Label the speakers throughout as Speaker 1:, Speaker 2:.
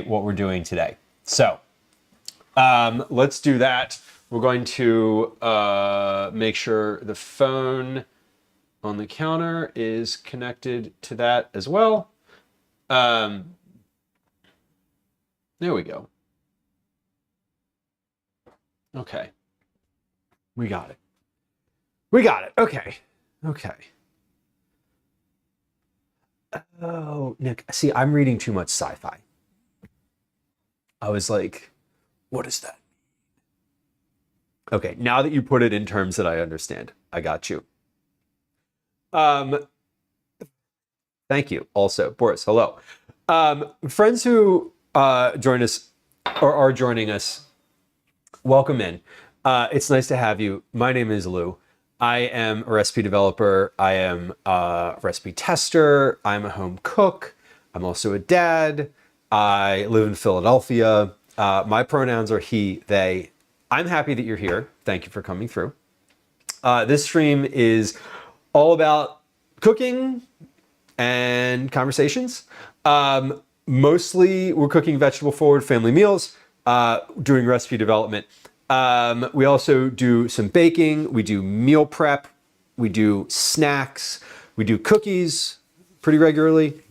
Speaker 1: what we're doing today. So let's do that. We're going to make sure the phone on the counter is connected to that as well. There we go. Okay. We got it. We got it. Okay. Okay. Oh, Nick, see, I'm reading too much sci-fi. I was like, what is that? Okay, now that you put it in terms that I understand, I got you. Thank you. Also, Boris, hello. Friends who join us or are joining us, welcome in. It's nice to have you. My name is Lou. I am a recipe developer. I am a recipe tester. I'm a home cook. I'm also a dad. I live in Philadelphia. My pronouns are he, they. I'm happy that you're here. Thank you for coming through. This stream is all about cooking and conversations. Mostly we're cooking vegetable forward family meals, doing recipe development. We also do some baking, we do meal prep, we do snacks, we do cookies pretty regularly.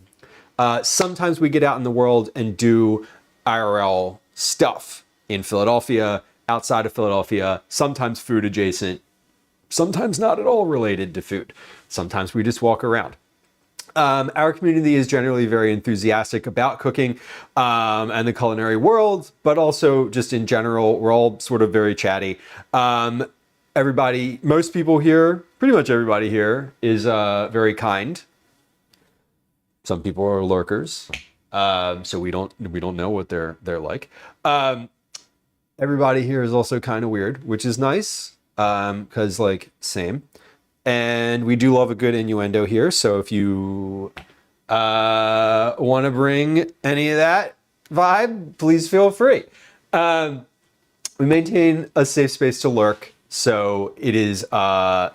Speaker 1: Sometimes we get out in the world and do IRL stuff in Philadelphia, outside of Philadelphia, sometimes food adjacent, sometimes not at all related to food. Sometimes we just walk around. Our community is generally very enthusiastic about cooking and the culinary world, but also just in general, we're all sort of very chatty. Everybody, most people here, pretty much everybody here is very kind. Some people are lurkers, so we don't know what they're like. Everybody here is also kind of weird, which is nice because like same. And we do love a good innuendo here. So if you want to bring any of that vibe, please feel free. We maintain a safe space to lurk. So it is welcome.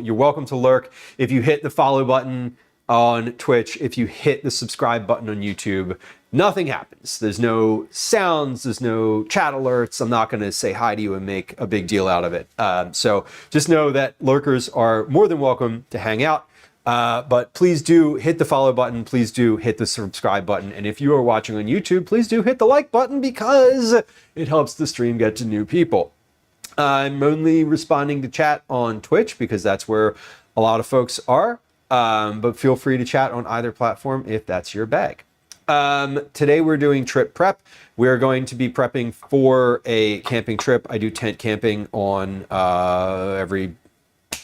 Speaker 1: You're welcome to lurk. If you hit the follow button on Twitch, if you hit the subscribe button on YouTube, nothing happens. There's no sounds, there's no chat alerts. I'm not going to say hi to you and make a big deal out of it. So just know that lurkers are more than welcome to hang out. But please do hit the follow button. Please do hit the subscribe button. And if you are watching on YouTube, please do hit the like button because it helps the stream get to new people. I'm only responding to chat on Twitch because that's where a lot of folks are. But feel free to chat on either platform if that's your bag. Today we're doing trip prep. We're going to be prepping for a camping trip. I do tent camping on every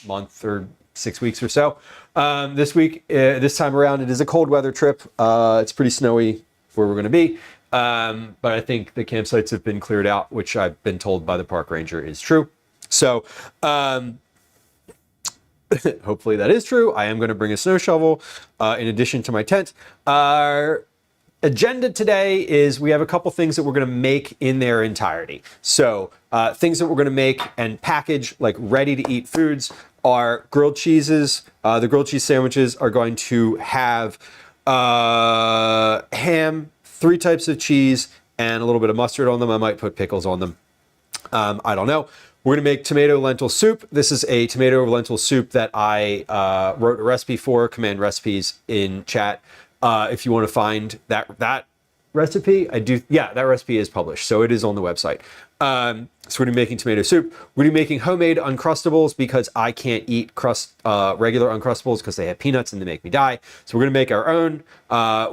Speaker 1: month or 6 weeks or so. This time around, it is a cold weather trip. It's pretty snowy where we're going to be. But I think the campsites have been cleared out, which I've been told by the park ranger is true. So, hopefully that is true. I am going to bring a snow shovel in addition to my tent. Our agenda today is we have a couple things that we're going to make in their entirety. So things that we're going to make and package like ready to eat foods are grilled cheeses. The grilled cheese sandwiches are going to have ham, 3 types of cheese, and a little bit of mustard on them. I might put pickles on them. I don't know. We're going to make tomato lentil soup. This is a tomato lentil soup that I wrote a recipe for. Command recipes in chat. If you want to find that recipe, that recipe is published. So it is on the website. So we're going to be making tomato soup. We're going to be making homemade Uncrustables because I can't eat regular Uncrustables because they have peanuts and they make me die. So we're going to make our own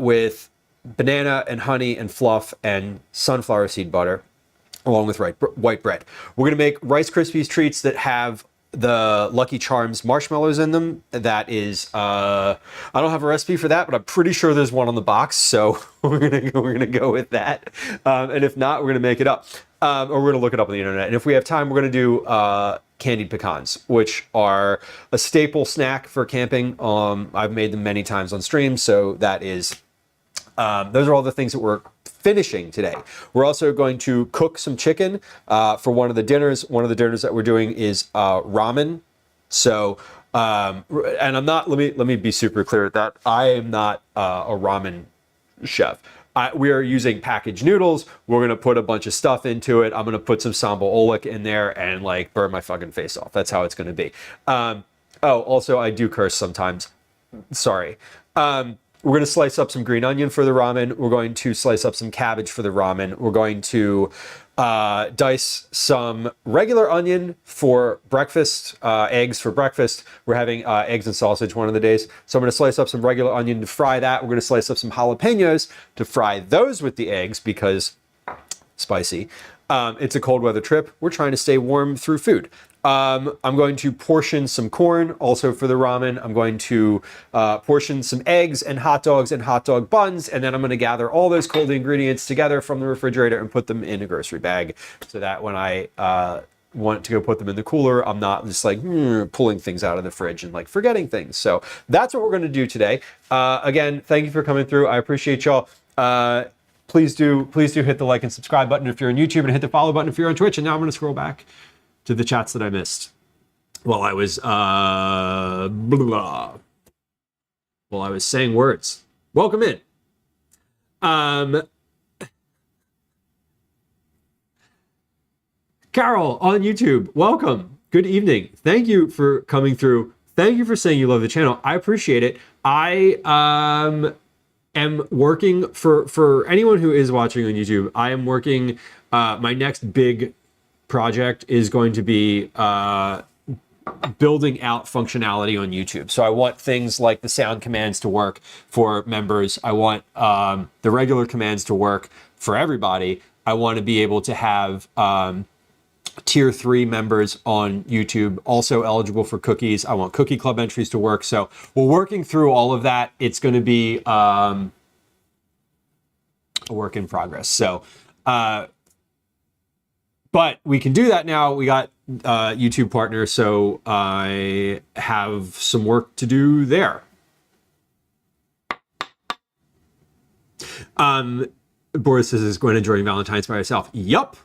Speaker 1: with banana and honey and fluff and sunflower seed butter, along with white bread. We're going to make Rice Krispies treats that have the Lucky Charms marshmallows in them. That is, I don't have a recipe for that, but I'm pretty sure there's one on the box. So we're gonna go with that. And if not, we're gonna make it up, or we're gonna look it up on the internet. And if we have time, we're gonna do candied pecans, which are a staple snack for camping. I've made them many times on stream, so that is. Those are all the things that we're finishing today. We're also going to cook some chicken for one of the dinners. One of the dinners that we're doing is ramen. So, and I'm not. Let me be super clear that I am not a ramen chef. we are using packaged noodles. We're going to put a bunch of stuff into it. I'm going to put some sambal oelek in there and like burn my fucking face off. That's how it's going to be. Also, I do curse sometimes. Sorry. We're going to slice up some green onion for the ramen. We're going to slice up some cabbage for the ramen. We're going to dice some regular onion for breakfast, eggs for breakfast. We're having eggs and sausage one of the days. So I'm going to slice up some regular onion to fry that. We're going to slice up some jalapenos to fry those with the eggs because spicy. It's a cold weather trip. We're trying to stay warm through food. I'm going to portion some corn also for the ramen. I'm going to portion some eggs and hot dogs and hot dog buns. And then I'm going to gather all those cold ingredients together from the refrigerator and put them in a grocery bag so that when I want to go put them in the cooler, I'm not just like pulling things out of the fridge and like forgetting things. So that's what we're going to do today. Again, thank you for coming through. I appreciate y'all. Please do hit the like and subscribe button if you're on YouTube and hit the follow button if you're on Twitch. And now I'm going to scroll back to the chats that I missed while I was saying words. Welcome in. Carol on YouTube, welcome. Good evening. Thank you for coming through. Thank you for saying you love the channel. I appreciate it. I am working for anyone who is watching on YouTube. I am working. My next big project is going to be building out functionality on YouTube. So I want things like the sound commands to work for members. I want the regular commands to work for everybody. I want to be able to have tier 3 members on YouTube also eligible for cookies. I want cookie club entries to work. So we're working through all of that. It's going to be a work in progress. So, but we can do that now. We got YouTube partners, so I have some work to do there. Boris says is going to enjoy Valentine's by herself. Yup.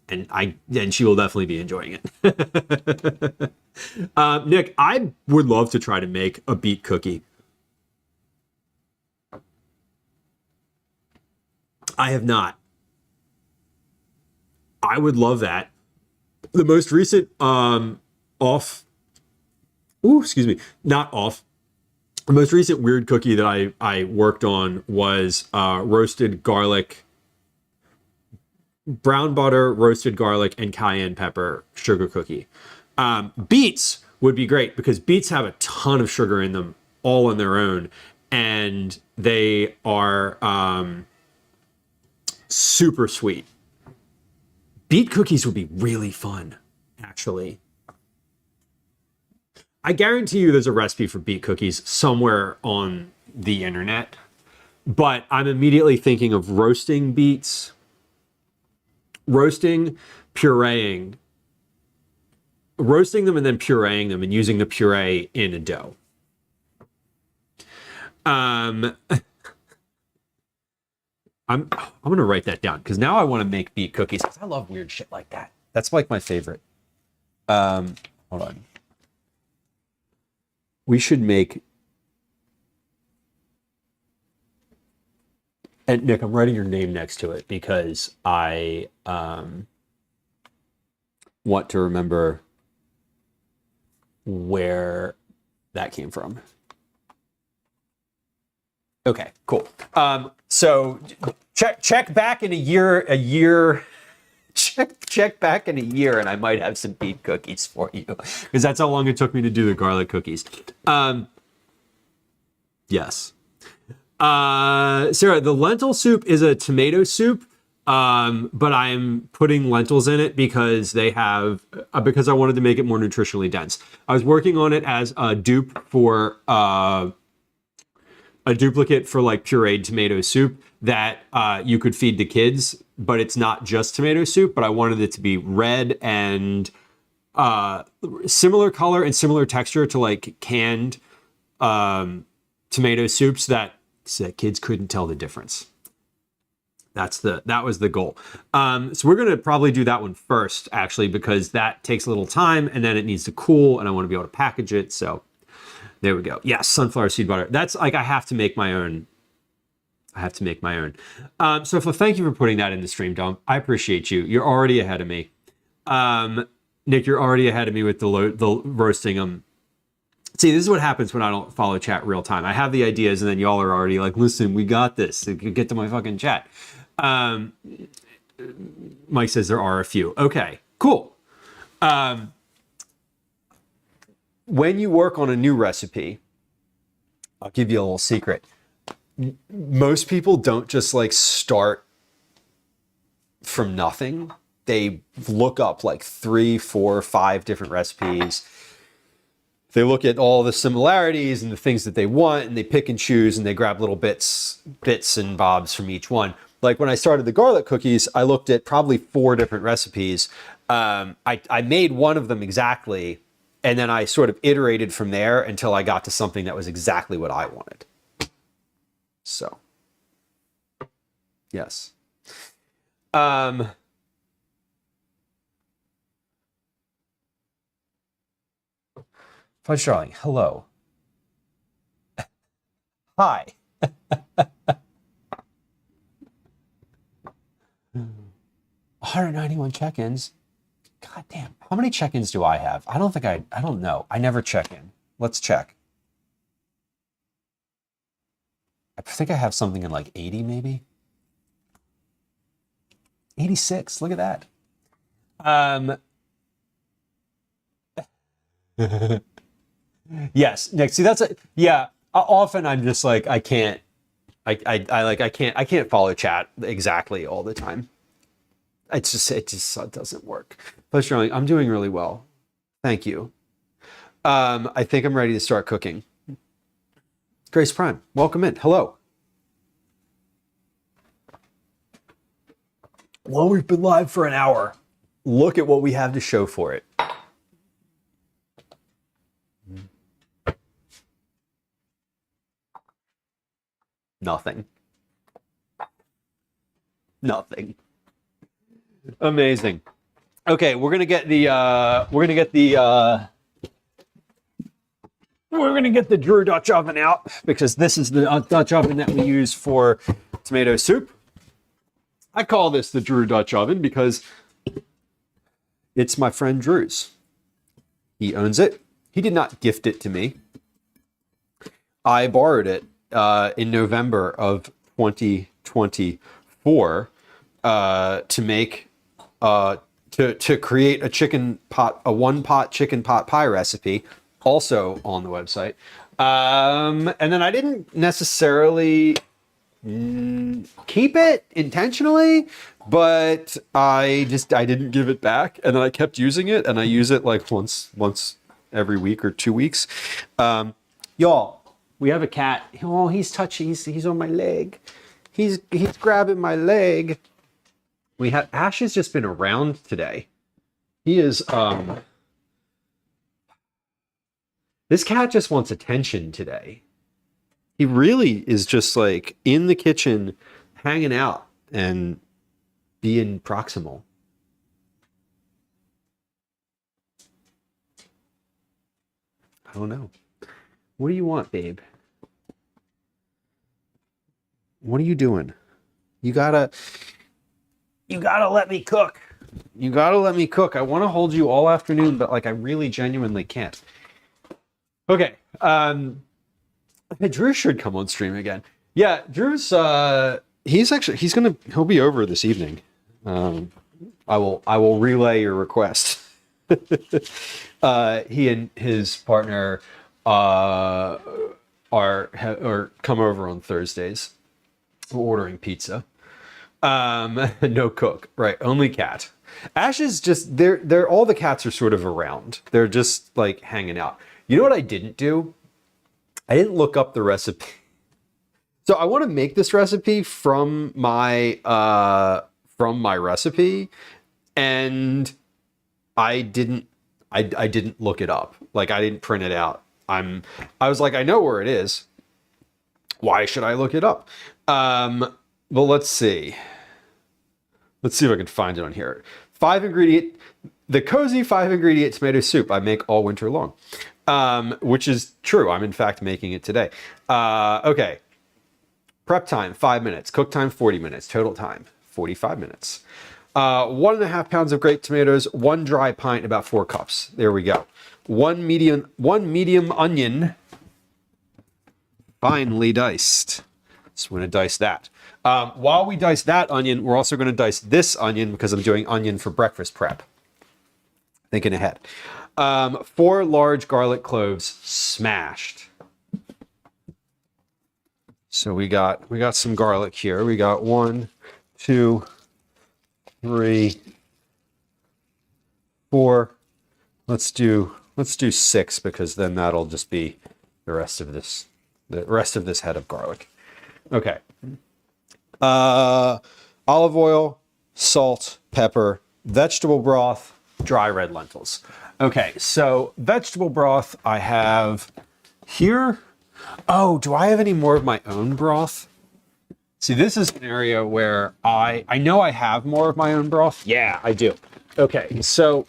Speaker 1: And she will definitely be enjoying it. Nick, I would love to try to make a beet cookie. I have not. I would love that. The most recent the most recent weird cookie that I worked on was roasted garlic, brown butter, roasted garlic, and cayenne pepper sugar cookie. Beets would be great because beets have a ton of sugar in them all on their own, and they are super sweet. Beet cookies would be really fun, actually. I guarantee you there's a recipe for beet cookies somewhere on the internet, but I'm immediately thinking of roasting beets, roasting them and then pureeing them and using the puree in a dough. I'm going to write that down because now I want to make beet cookies. I love weird shit like that. That's like my favorite. Hold on. We should make... And Nick, I'm writing your name next to it because I want to remember where that came from. Okay, cool. So check back in a year. Check back in a year, and I might have some beet cookies for you because that's how long it took me to do the garlic cookies. Yes. Sarah, the lentil soup is a tomato soup, but I'm putting lentils in it because because I wanted to make it more nutritionally dense. I was working on it as a dupe for a duplicate for like pureed tomato soup that you could feed to kids, but it's not just tomato soup, but I wanted it to be red and similar color and similar texture to like canned tomato soups so that kids couldn't tell the difference. That was the goal. So we're gonna probably do that one first, actually, because that takes a little time and then it needs to cool and I want to be able to package it. So there we go. Yes, sunflower seed butter. That's like I have to make my own I have to make my own. So thank you for putting that in the stream dump. I appreciate you. You're already ahead of me. Nick, you're already ahead of me with the roasting them. See, this is what happens when I don't follow chat real time. I have the ideas, and then y'all are already like, listen, we got this. Get to my fucking chat. Mike says there are a few. Okay, cool. When you work on a new recipe, I'll give you a little secret. Most people don't just like start from nothing. They look up like 3, 4, 5 different recipes. They look at all the similarities and the things that they want, and they pick and choose, and they grab little bits and bobs from each one. Like when I started the garlic cookies, I looked at probably 4 different recipes. I made one of them exactly, and then I sort of iterated from there until I got to something that was exactly what I wanted. So, yes. Fudge Darling, hello. Hi. 191 check-ins. God damn. How many check-ins do I have? I don't know. I never check in. Let's check. I think I have something in like 80 maybe. 86. Look at that. Yes, Nick. See, yeah. Often I'm just like I can't follow chat exactly all the time. It just doesn't work. But Sterling, I'm doing really well. Thank you. I think I'm ready to start cooking. Grace Prime, welcome in. Hello. Well, we've been live for an hour. Look at what we have to show for it. Nothing. Nothing. Amazing. Okay, we're gonna get the Drew Dutch oven out, because this is the Dutch oven that we use for tomato soup. I call this the Drew Dutch oven because it's my friend Drew's. He owns it. He did not gift it to me. I borrowed it in November of 2024 to make to create a one-pot chicken pot pie recipe, also on the website. And then I didn't necessarily keep it intentionally, but I didn't give it back, and then I kept using it, and I use it like once every week or 2 weeks. Y'all, we have a cat. Oh, he's touching. He's on my leg. He's grabbing my leg. We have Ash has just been around today. He is this cat just wants attention today. He really is just like in the kitchen, hanging out and being proximal. I don't know. What do you want, babe? What are you doing? You gotta let me cook. You gotta let me cook. I want to hold you all afternoon, but like I really genuinely can't. Okay. Drew should come on stream again. Yeah, Drew's he'll be over this evening. I will relay your request. He and his partner are come over on Thursdays. We're ordering pizza. No cook, right? Only cat. Ash is just they're all the cats are sort of around. They're just like hanging out. You know what I didn't do? I didn't look up the recipe. So I want to make this recipe from my recipe, and I didn't look it up. Like I didn't print it out. I was like, I know where it is. Why should I look it up? Well, let's see. Let's see if I can find it on here. The cozy 5-ingredient tomato soup I make all winter long. Which is true. I'm in fact making it today. Okay. Prep time, 5 minutes. Cook time, 40 minutes. Total time, 45 minutes. 1.5 pounds of grape tomatoes, 1 dry pint, about 4 cups. There we go. One medium onion, finely diced. So we're going to dice that. While we dice that onion, we're also going to dice this onion because I'm doing onion for breakfast prep. Thinking ahead. 4 large garlic cloves smashed. So we got some garlic here. We got 1, 2, 3, 4. Let's do 6 because then that'll just be the rest of this head of garlic. Okay. Olive oil, salt, pepper, vegetable broth, dry red lentils. Okay, so vegetable broth I have here. Oh, do I have any more of my own broth? See, this is an area where I know I have more of my own broth. Yeah, I do. Okay, so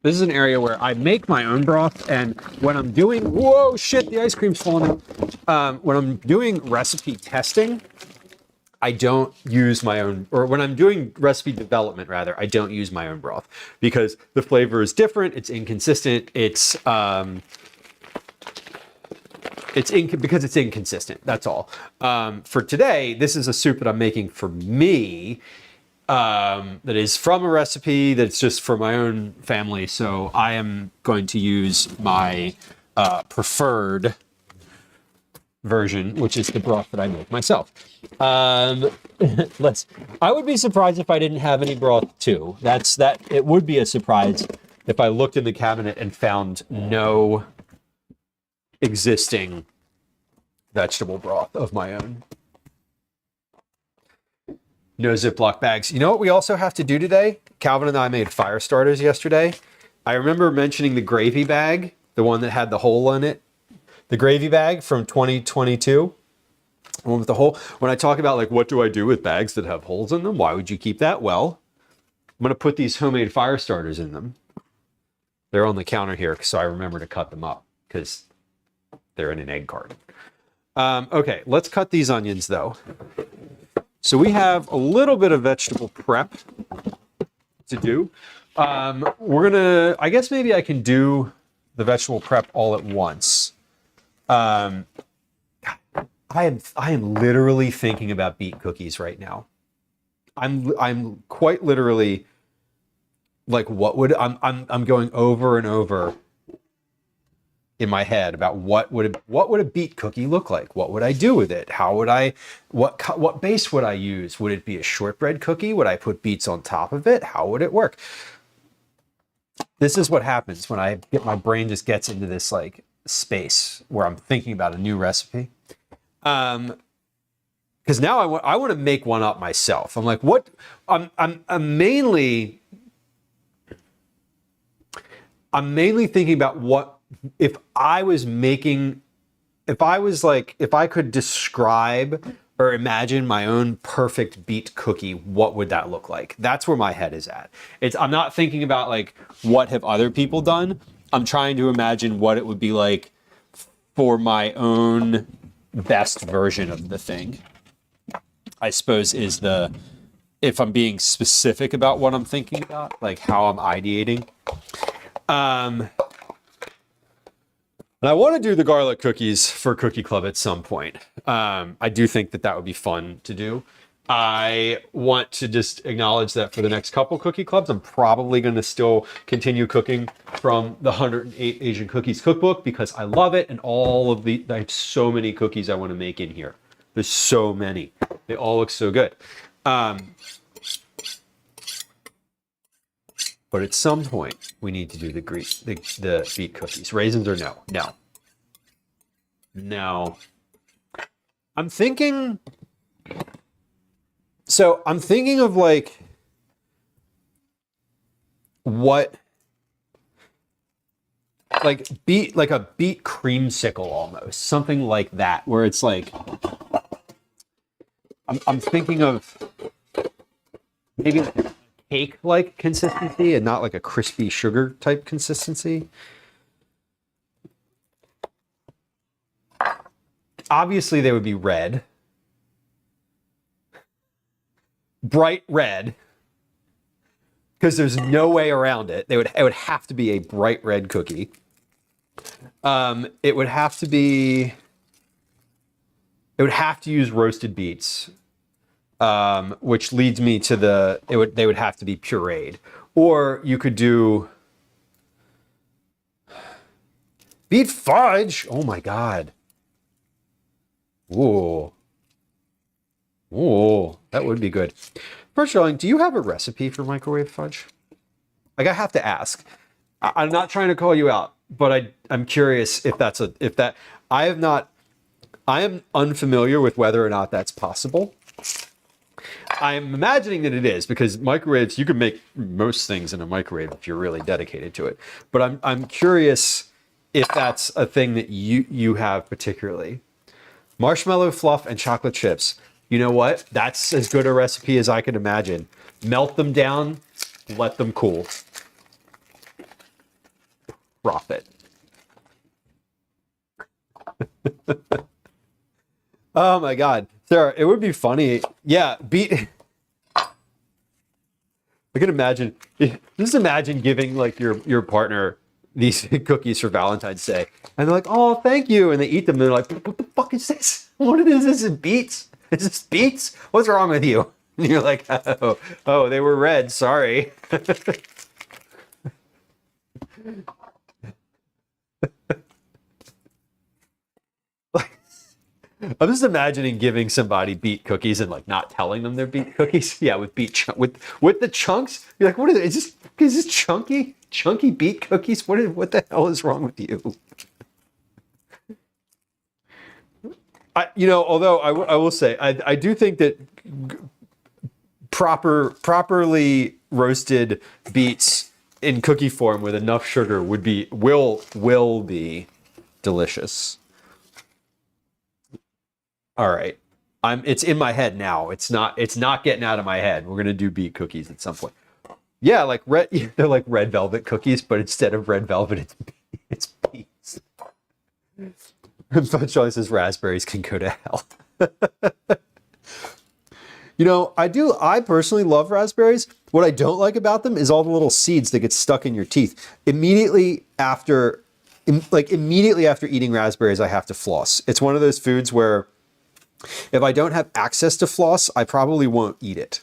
Speaker 1: this is an area where I make my own broth, and when I'm doing, whoa, shit, the ice cream's falling out. When I'm doing recipe testing, I don't use my own, or when I'm doing recipe development, rather, I don't use my own broth because the flavor is different, it's inconsistent, because it's inconsistent, that's all. For today, this is a soup that I'm making for me, that is from a recipe that's just for my own family. So I am going to use my preferred version, which is the broth that I make myself. I would be surprised if I didn't have any broth too. It would be a surprise if I looked in the cabinet and found no existing vegetable broth of my own. No Ziploc bags. You know what we also have to do today? Calvin and I made fire starters yesterday. I remember mentioning the gravy bag, the one that had the hole in it. The gravy bag from 2022. The one with the hole. When I talk about like, what do I do with bags that have holes in them? Why would you keep that? Well, I'm going to put these homemade fire starters in them. They're on the counter here, so I remember to cut them up because they're in an egg carton. Okay, let's cut these onions though. So we have a little bit of vegetable prep to do. I guess maybe I can do the vegetable prep all at once. I am literally thinking about beet cookies right now. I'm quite literally like, I'm going over and over in my head about what would a beet cookie look like? What would I do with it? What base would I use? Would it be a shortbread cookie? Would I put beets on top of it? How would it work? This is what happens when my brain just gets into this like space where I'm thinking about a new recipe. Because now I want to make one up myself. I'm like, what? I'm mainly thinking about what if I could describe or imagine my own perfect beet cookie, what would that look like? That's where my head is at. I'm not thinking about like, what have other people done? I'm trying to imagine what it would be like for my own best version of the thing, I suppose if I'm being specific about what I'm thinking about, like how I'm ideating. And I want to do the garlic cookies for Cookie Club at some point. I do think that would be fun to do. I want to just acknowledge that for the next couple Cookie Clubs, I'm probably going to still continue cooking from the 108 Asian Cookies cookbook because I love it. And I have so many cookies I want to make in here. There's so many. They all look so good. But at some point, we need to do the beet cookies. Raisins or no? No. I'm thinking of like what, like a beet creamsicle almost, something like that, where it's like, I'm thinking of maybe like a cake-like consistency and not like a crispy sugar type consistency. obviously they would be red, bright red, because there's no way around it. It would have to be a bright red cookie. It would have to be. It would have to use roasted beets, which leads me to they would have to be pureed, or you could do beet fudge. Oh my god! Ooh, that would be good. First, Darling, do you have a recipe for microwave fudge? Like, I have to ask. I'm not trying to call you out, but I'm curious if I have not. I am unfamiliar with whether or not that's possible. I'm imagining that it is, because microwaves, you can make most things in a microwave if you're really dedicated to it. But I'm curious if that's a thing that you have particularly. Marshmallow fluff and chocolate chips. You know what? That's as good a recipe as I can imagine. Melt them down, let them cool. Profit. Oh my God, Sarah, it would be funny. Yeah, I can imagine. Just imagine giving like your partner these cookies for Valentine's Day, and they're like, "Oh, thank you," and they eat them. And they're like, "What the fuck is this? What is this? Is it beets? Is this beets? What's wrong with you?" And you're like, "Oh, they were red. Sorry." I'm just imagining giving somebody beet cookies and like not telling them they're beet cookies. Yeah, with with the chunks. You're like, what is it? Is this chunky beet cookies? What the hell is wrong with you? Although I will say I do think that properly roasted beets in cookie form with enough sugar will be delicious. All right. It's in my head now. It's not getting out of my head. We're gonna do beet cookies at some point. Yeah, like they're like red velvet cookies, but instead of red velvet, it's beets. Charlie says raspberries can go to hell. I personally love raspberries. What I don't like about them is all the little seeds that get stuck in your teeth. Immediately after eating raspberries, I have to floss. It's one of those foods where if I don't have access to floss, I probably won't eat it.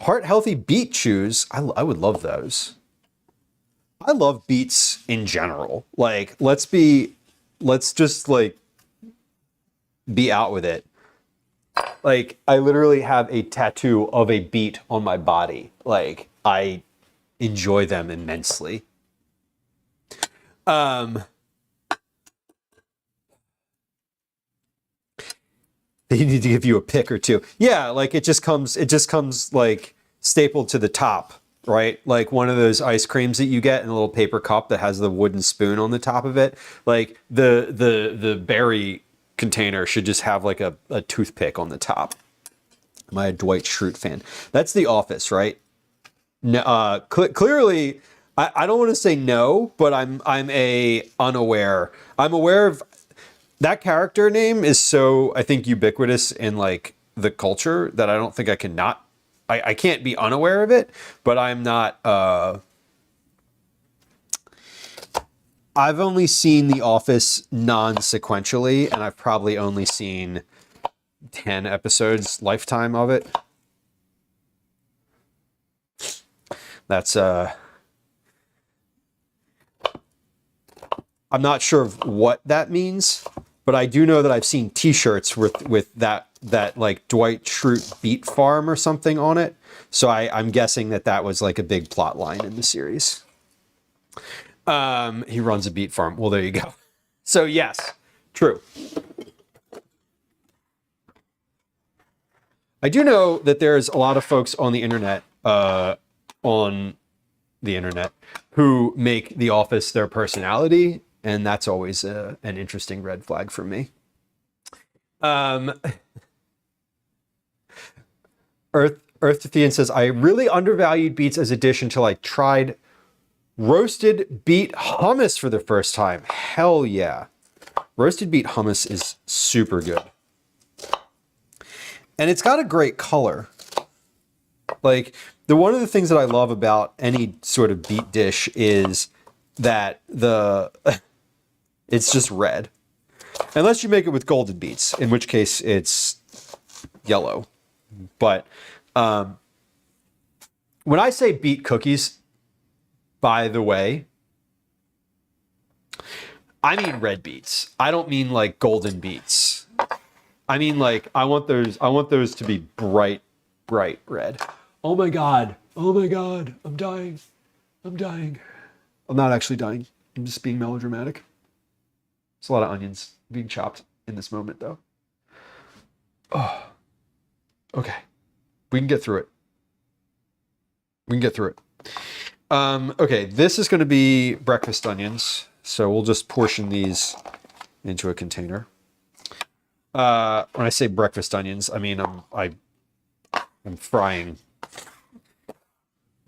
Speaker 1: Heart healthy beet chews. I would love those. I love beets in general. Like, let's just like be out with it. Like, I literally have a tattoo of a beet on my body. Like, I enjoy them immensely. They need to give you a pick or two. Yeah, like it just comes like stapled to the top, right? Like one of those ice creams that you get in a little paper cup that has the wooden spoon on the top of it. Like the berry container should just have like a toothpick on the top. Am I a Dwight Schrute fan? That's The Office, right? No, clearly, I don't want to say no, but I'm unaware. I'm aware of that character name is so, I think, ubiquitous in like the culture that I don't think I can not. I can't be unaware of it, but I'm not. I've only seen The Office non-sequentially, and I've probably only seen 10 episodes lifetime of it. That's I'm not sure of what that means, but I do know that I've seen T-shirts with that like Dwight Schrute beet farm or something on it. So I'm guessing that was like a big plot line in the series. He runs a beet farm. Well, there you go. So yes, true. I do know that there's a lot of folks on the internet, who make The Office their personality, and that's always an interesting red flag for me. Earth to Thean says, I really undervalued beets as a dish until I tried roasted beet hummus for the first time. Hell yeah. Roasted beet hummus is super good. And it's got a great color. Like, one of the things that I love about any sort of beet dish is that it's just red. Unless you make it with golden beets, in which case it's yellow. But when I say beet cookies, by the way, I mean red beets. I don't mean like golden beets. I mean like I want those to be bright red. Oh my god. Oh my god. I'm dying. I'm dying. I'm not actually dying. I'm just being melodramatic. There's a lot of onions being chopped in this moment though. Oh. Okay. We can get through it. We can get through it. Okay, this is going to be breakfast onions. So we'll just portion these into a container. When I say breakfast onions, I mean I'm frying.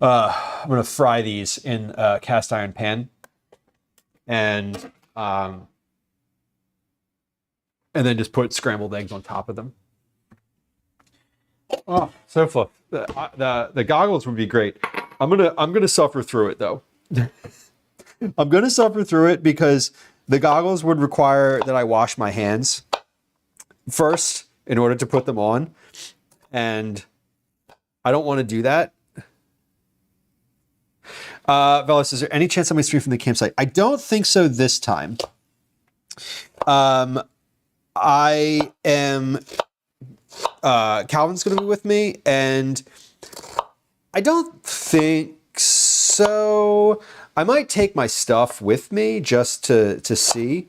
Speaker 1: I'm going to fry these in a cast iron pan, and then just put scrambled eggs on top of them. Oh, so fluff. The goggles would be great. I'm gonna suffer through it though. I'm gonna suffer through it because the goggles would require that I wash my hands first in order to put them on, and I don't want to do that. Velas, is there any chance I might stream from the campsite? I don't think so this time. I am. Calvin's going to be with me, and I don't think so. I might take my stuff with me just to see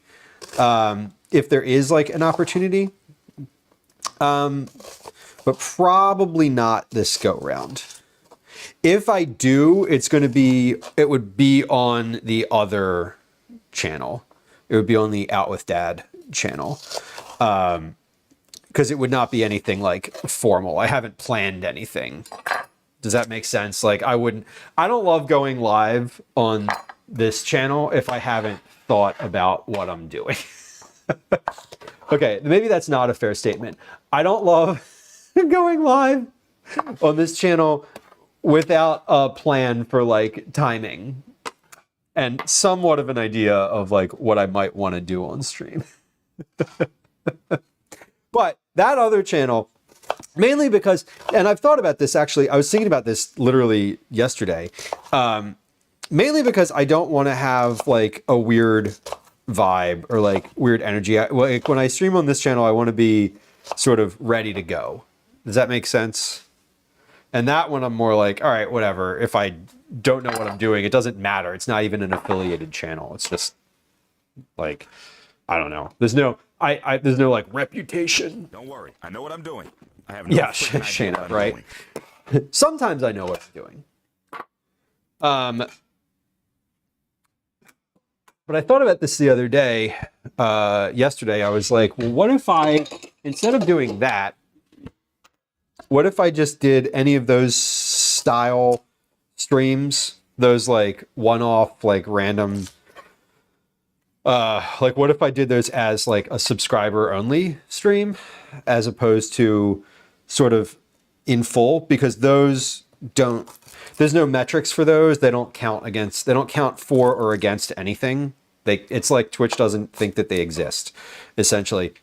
Speaker 1: if there is like an opportunity, but probably not this go round. If I do, it would be on the other channel. It would be on the Out with Dad channel. Because it would not be anything like formal. I haven't planned anything. Does that make sense? Like I don't love going live on this channel if I haven't thought about what I'm doing. Okay, maybe that's not a fair statement. I don't love going live on this channel without a plan for like timing and somewhat of an idea of like what I might want to do on stream. But that other channel, mainly because, and I've thought about this actually, I was thinking about this literally yesterday, mainly because I don't want to have like a weird vibe or like weird energy. Like when I stream on this channel, I want to be sort of ready to go. Does that make sense? And that one I'm more like, all right, whatever. If I don't know what I'm doing, it doesn't matter. It's not even an affiliated channel. It's just like, I don't know. There's no like reputation.
Speaker 2: Don't worry, I know what I'm doing. I have no
Speaker 1: Shayna, right? Sometimes I know what I'm doing. But I thought about this the other day. Yesterday, I was like, well, what if instead of doing that, what if I just did any of those style streams, those like one-off, like random. Like what if I did those as like a subscriber only stream as opposed to sort of in full, because there's no metrics for those. They don't count for or against anything. It's like Twitch doesn't think that they exist essentially.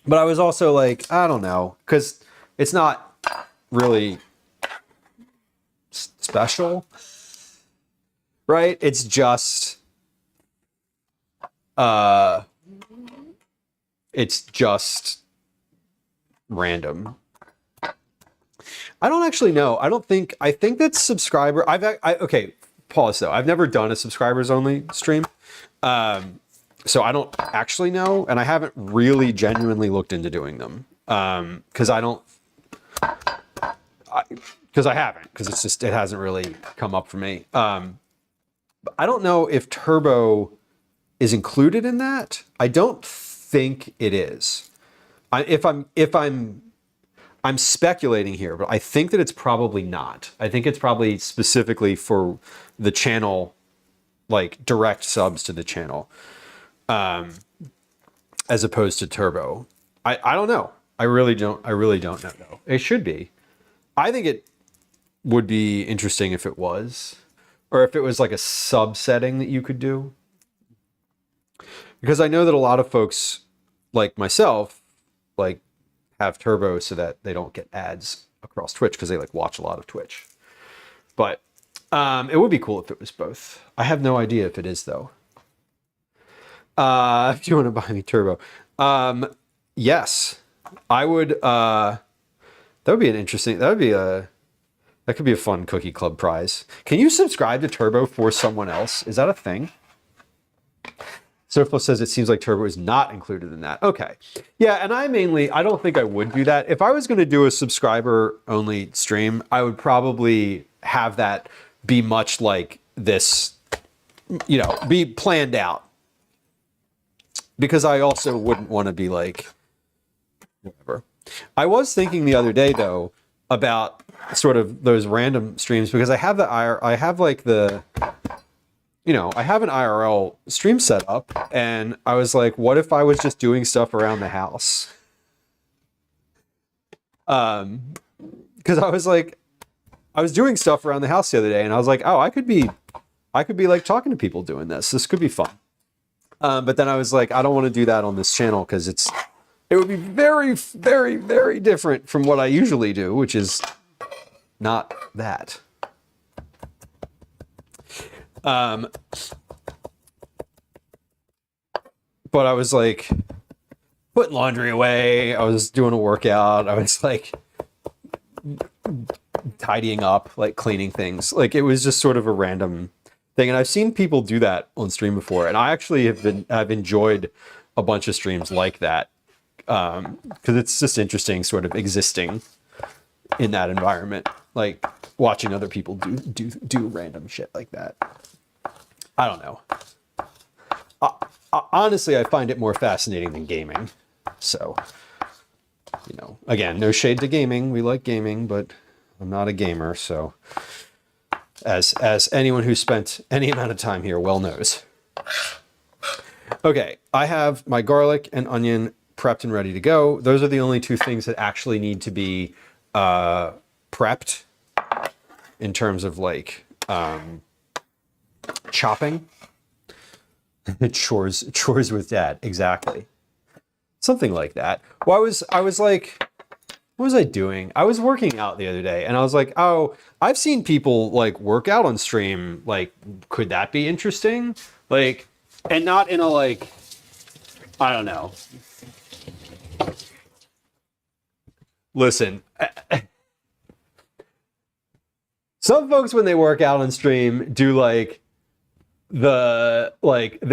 Speaker 1: But I was also like, I don't know, because it's not really special, right? It's just random. I don't actually know. I think that subscriber, okay, pause though. I've never done a subscribers only stream. So I don't actually know. And I haven't really genuinely looked into doing them. Cause I haven't, cause it hasn't really come up for me. But I don't know if Turbo is included in that. I don't think it is. I'm speculating here, but I think that it's probably not. I think it's probably specifically for the channel, like direct subs to the channel. as opposed to turbo. I don't know. I really don't know though. It should be. I think it would be interesting if it was, or if it was like a subsetting that you could do. Because I know that a lot of folks like myself like have turbo so that they don't get ads across Twitch because they like watch a lot of Twitch. But it would be cool if it was both. I have no idea if it is though. If you want to buy me turbo, yes, I would. That would be an interesting. That could be a fun Cookie Club prize. Can you subscribe to Turbo for someone else? Is that a thing? Surflow says it seems like Turbo is not included in that. Okay. Yeah, and I don't think I would do that. If I was going to do a subscriber only stream, I would probably have that be much like this, be planned out. Because I also wouldn't want to be like, whatever. I was thinking the other day though about sort of those random streams because I have I have an IRL stream set up, and I was like, what if I was just doing stuff around the house? Because I was doing stuff around the house the other day, and I was like, oh, I could be like talking to people doing this. This could be fun. But then I was like, I don't want to do that on this channel because it would be very, very, very different from what I usually do, which is not that. But I was like putting laundry away. I was doing a workout. I was like tidying up, like cleaning things. Like it was just sort of a random thing. And I've seen people do that on stream before. And I actually have enjoyed a bunch of streams like that. Because it's just interesting sort of existing in that environment, like watching other people do random shit like that. I don't know. Honestly, I find it more fascinating than gaming. So, again, no shade to gaming. We like gaming, but I'm not a gamer. So, as anyone who's spent any amount of time here well knows. Okay, I have my garlic and onion prepped and ready to go. Those are the only two things that actually need to be prepped in terms of like chopping. chores with dad, exactly, something like that. Well, I was like, what was I doing? I was working out the other day, and I was like, oh, I've seen people like work out on stream. Like, could that be interesting? Like, and not in a like, I don't know. Listen, some folks when they work out on stream do like the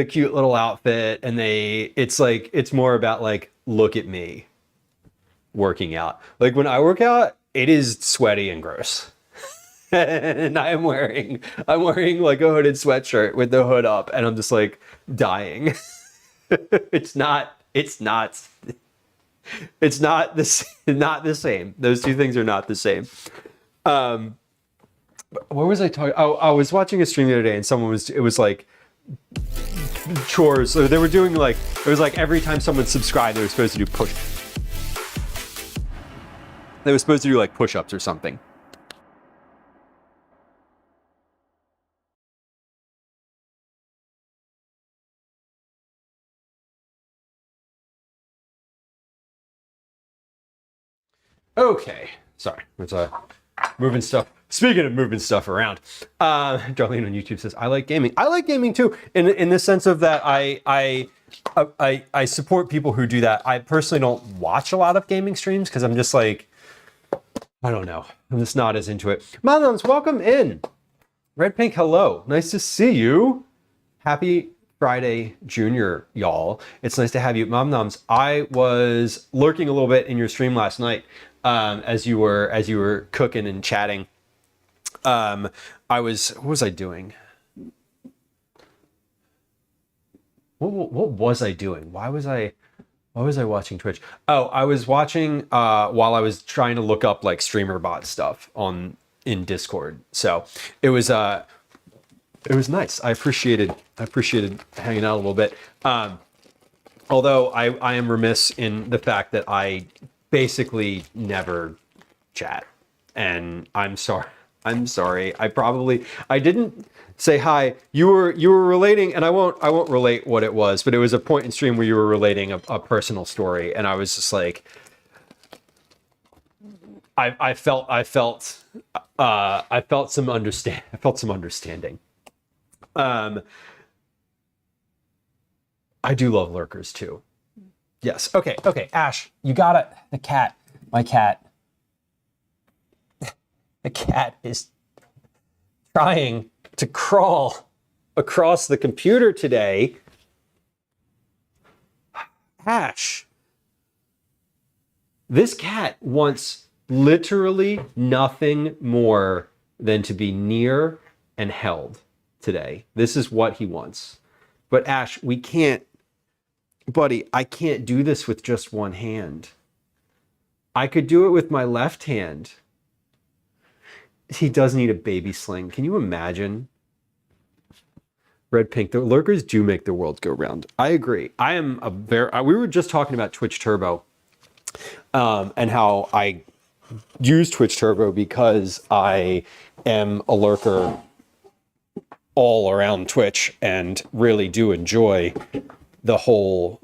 Speaker 1: cute little outfit, and it's more about like, look at me working out. Like when I work out, it is sweaty and gross. And I'm wearing like a hooded sweatshirt with the hood up, and I'm just like dying. It's not the same. Those two things are not the same. What was I talking? Oh, I was watching a stream the other day, and it was like chores. So they were doing like, it was like every time someone subscribed, they were supposed to do They were supposed to do like push-ups or something. Okay, sorry. It's moving stuff. Speaking of moving stuff around, Darlene on YouTube says, I like gaming. I like gaming too, in the sense of that I support people who do that. I personally don't watch a lot of gaming streams because I'm just like, I don't know. I'm just not as into it. Moms, welcome in. Red Pink, hello. Nice to see you. Happy Friday, Junior, y'all. It's nice to have you. Mom Noms, I was lurking a little bit in your stream last night as you were cooking and chatting. What was I doing? What was I doing? Why was I watching Twitch? Oh, I was watching while I was trying to look up like streamer bot stuff in Discord. So it was nice. I appreciated hanging out a little bit. Although I am remiss in the fact that I basically never chat. And I'm sorry. I'm sorry. I didn't say hi. You were relating, and I won't relate what it was, but it was a point in stream where you were relating a personal story, and I was just like, I felt some understanding. I do love lurkers too. Yes. Okay. Ash, you got it. The cat. My cat. The cat is trying to crawl across the computer today. Ash, this cat wants literally nothing more than to be near and held today. This is what he wants. But Ash, we can't, buddy, I can't do this with just one hand. I could do it with my left hand. He does need a baby sling. Can you imagine? Red Pink, the lurkers do make the world go round. I agree. We were just talking about Twitch Turbo and how I use Twitch Turbo because I am a lurker all around Twitch and really do enjoy the whole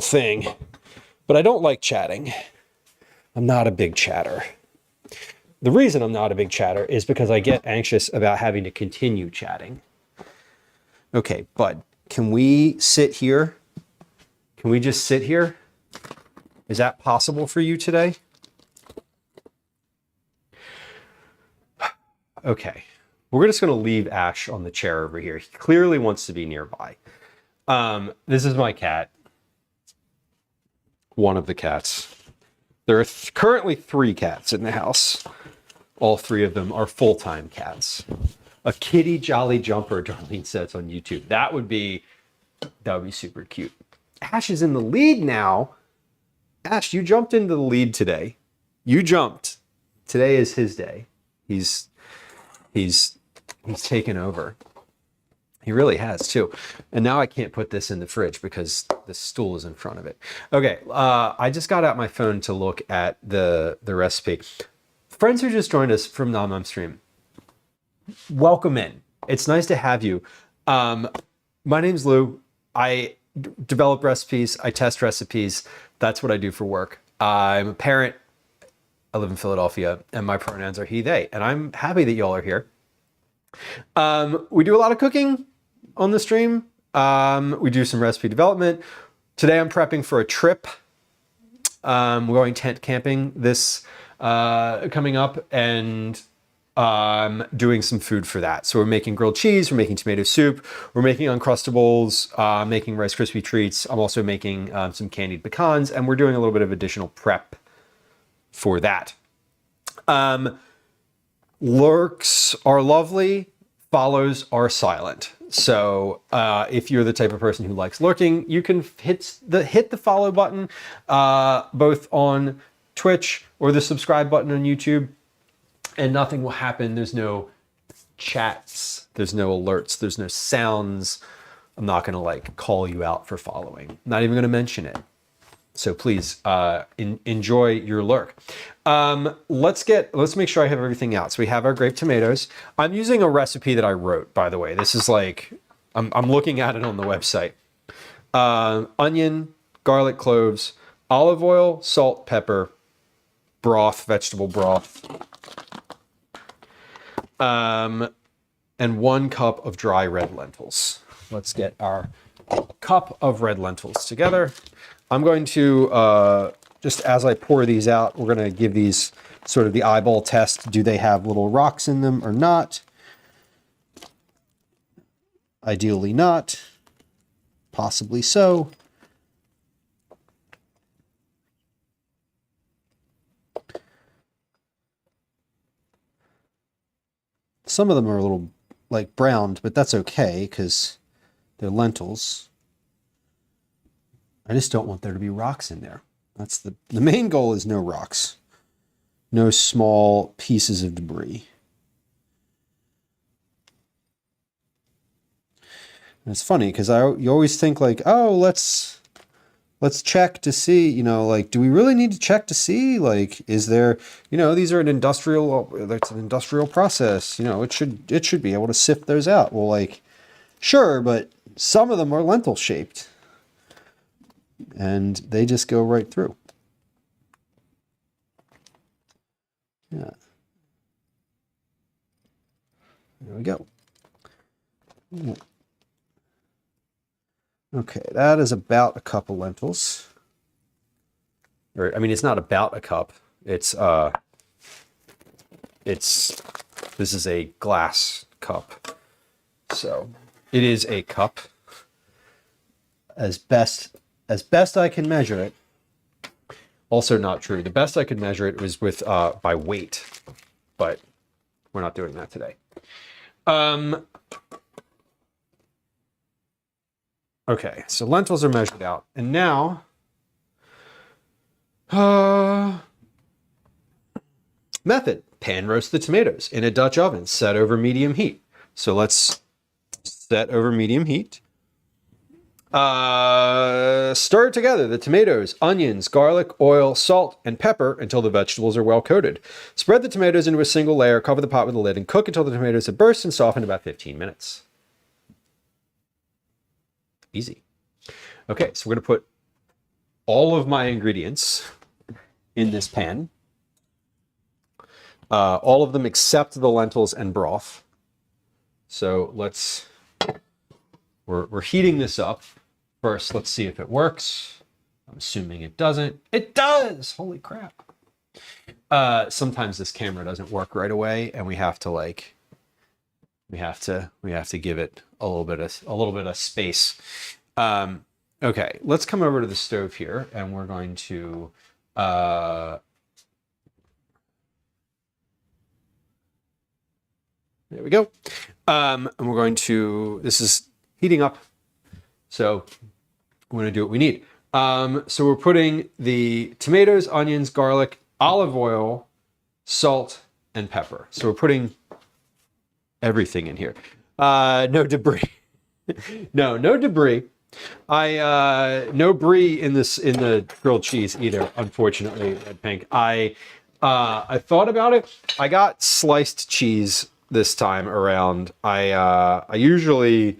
Speaker 1: thing. But I don't like chatting. I'm not a big chatter. The reason I'm not a big chatter is because I get anxious about having to continue chatting. Okay, bud, can we sit here? Can we just sit here? Is that possible for you today? Okay, we're just going to leave Ash on the chair over here. He clearly wants to be nearby. This is my cat. One of the cats. There are currently 3 cats in the house. All 3 of them are full-time cats. A kitty jolly jumper, Darlene says on YouTube. That would be super cute. Ash is in the lead now. Ash, you jumped into the lead today. You jumped. Today is his day. He's taken over. He really has too. And now I can't put this in the fridge because the stool is in front of it. Okay, I just got out my phone to look at the recipe. Friends who just joined us from Nom Stream, welcome in. It's nice to have you. My name's Lou. I develop recipes. I test recipes. That's what I do for work. I'm a parent. I live in Philadelphia, and my pronouns are he, they. And I'm happy that y'all are here. We do a lot of cooking on the stream. We do some recipe development. Today I'm prepping for a trip. We're going tent camping this coming up, and doing some food for that. So we're making grilled cheese, we're making tomato soup, we're making Uncrustables, making Rice Krispie treats. I'm also making some candied pecans, and we're doing a little bit of additional prep for that. Lurks are lovely, follows are silent. So if you're the type of person who likes lurking, you can hit the follow button both on Twitch or the subscribe button on YouTube, and nothing will happen. There's no chats, there's no alerts, there's no sounds. I'm not gonna like call you out for following. I'm not even gonna mention it. So please enjoy your lurk. Let's make sure I have everything out. So we have our grape tomatoes. I'm using a recipe that I wrote, by the way. This is like, I'm looking at it on the website. Onion, garlic cloves, olive oil, salt, pepper, broth, vegetable broth, and 1 cup of dry red lentils. Let's get our cup of red lentils together. I'm going to, just as I pour these out, we're going to give these sort of the eyeball test. Do they have little rocks in them or not? Ideally not. Possibly so. Some of them are a little like browned, but that's okay because they're lentils. I just don't want there to be rocks in there. That's the main goal is no rocks. No small pieces of debris. And it's funny because you always think like, oh, let's check to see, you know, like, do we really need to check to see, like, is there, you know, these are that's an industrial process, you know, it should be able to sift those out. Well, like, sure, but some of them are lentil shaped and they just go right through. Yeah. There we go. Yeah. Okay, that is about a cup of lentils. Or, I mean, it's not about a cup. This is a glass cup. So it is a cup as best I can measure it. Also not true. The best I could measure it was with by weight, but we're not doing that today. Okay, so lentils are measured out, and now method: pan roast the tomatoes in a Dutch oven, set over medium heat. So let's set over medium heat. Stir together the tomatoes, onions, garlic, oil, salt, and pepper until the vegetables are well coated. Spread the tomatoes into a single layer, cover the pot with a lid, and cook until the tomatoes have burst and softened about 15 minutes. Easy. Okay, so we're going to put all of my ingredients in this pan. All of them except the lentils and broth. So we're heating this up. First, let's see if it works. I'm assuming it doesn't. It does! Holy crap. Sometimes this camera doesn't work right away, and we have to give it a little bit of space. Okay, let's come over to the stove here, and we're going to there we go. And we're going to, this is heating up, so we're going to do what we need. So we're putting the tomatoes, onions, garlic, olive oil, salt, and pepper. So we're putting everything in here. No debris. No debris. No brie in the grilled cheese either, unfortunately, Red Pink. I thought about it. I got sliced cheese this time around. I usually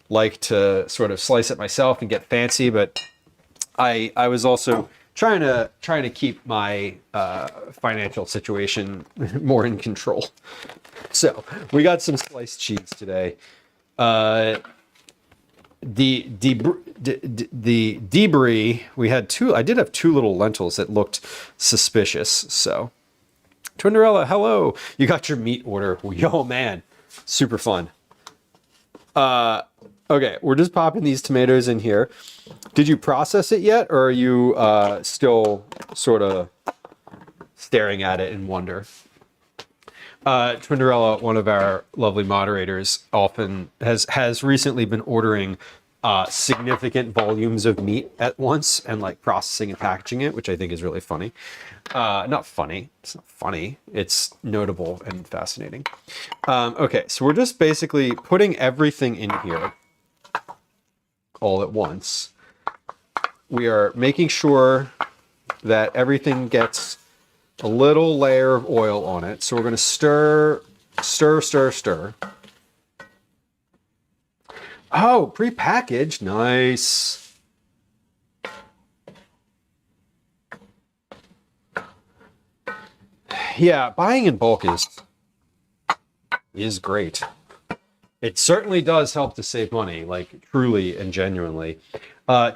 Speaker 1: like to sort of slice it myself and get fancy, but I was also trying to keep my financial situation more in control. So we got some sliced cheese today. The debris, we had two. I did have two little lentils that looked suspicious. So, Twinderella, hello. You got your meat order. Yo, man, super fun. Okay, we're just popping these tomatoes in here. Did you process it yet, or are you still sort of staring at it in wonder? Twinderella, one of our lovely moderators, often has recently been ordering significant volumes of meat at once and like processing and packaging it, which I think is really funny. Not funny. It's not funny. It's notable and fascinating. Okay, so we're just basically putting everything in here all at once. We are making sure that everything gets a little layer of oil on it. So we're going to stir. Oh, pre-packaged. Nice. Yeah, buying in bulk is great. It certainly does help to save money, like truly and genuinely.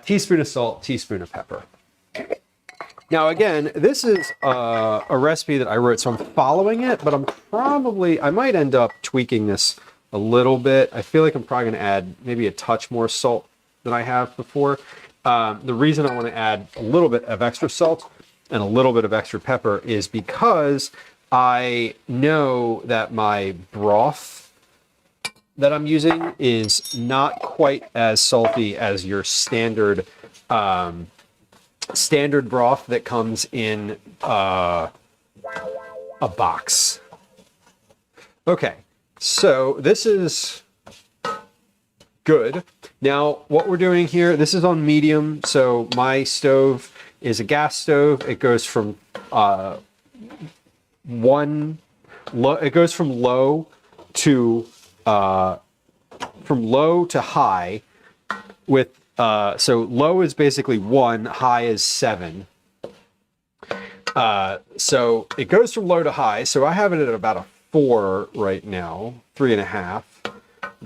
Speaker 1: Teaspoon of salt, teaspoon of pepper. Now, again, this is a recipe that I wrote, so I'm following it, but I might end up tweaking this a little bit. I feel like I'm probably going to add maybe a touch more salt than I have before. The reason I want to add a little bit of extra salt and a little bit of extra pepper is because I know that my broth that I'm using is not quite as salty as your standard broth that comes in a box. Okay, so this is Good. Now, what we're doing here, this is on medium. So my stove is a gas stove. It goes from it goes from low to high with so low is basically 1, high is 7. So it goes from low to high. So I have it at about a 4 right now, 3.5.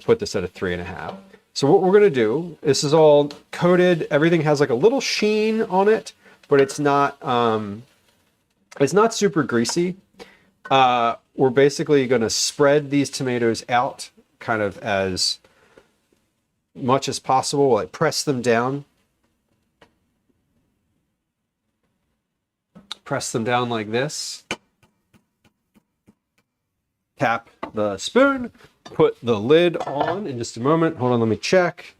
Speaker 1: Put this at a 3.5. So what we're gonna do, this is all coated. Everything has like a little sheen on it, but it's not super greasy. We're basically gonna spread these tomatoes out kind of as much as possible, like press them down. Press them down like this. Tap the spoon, put the lid on in just a moment. Hold on, let me check.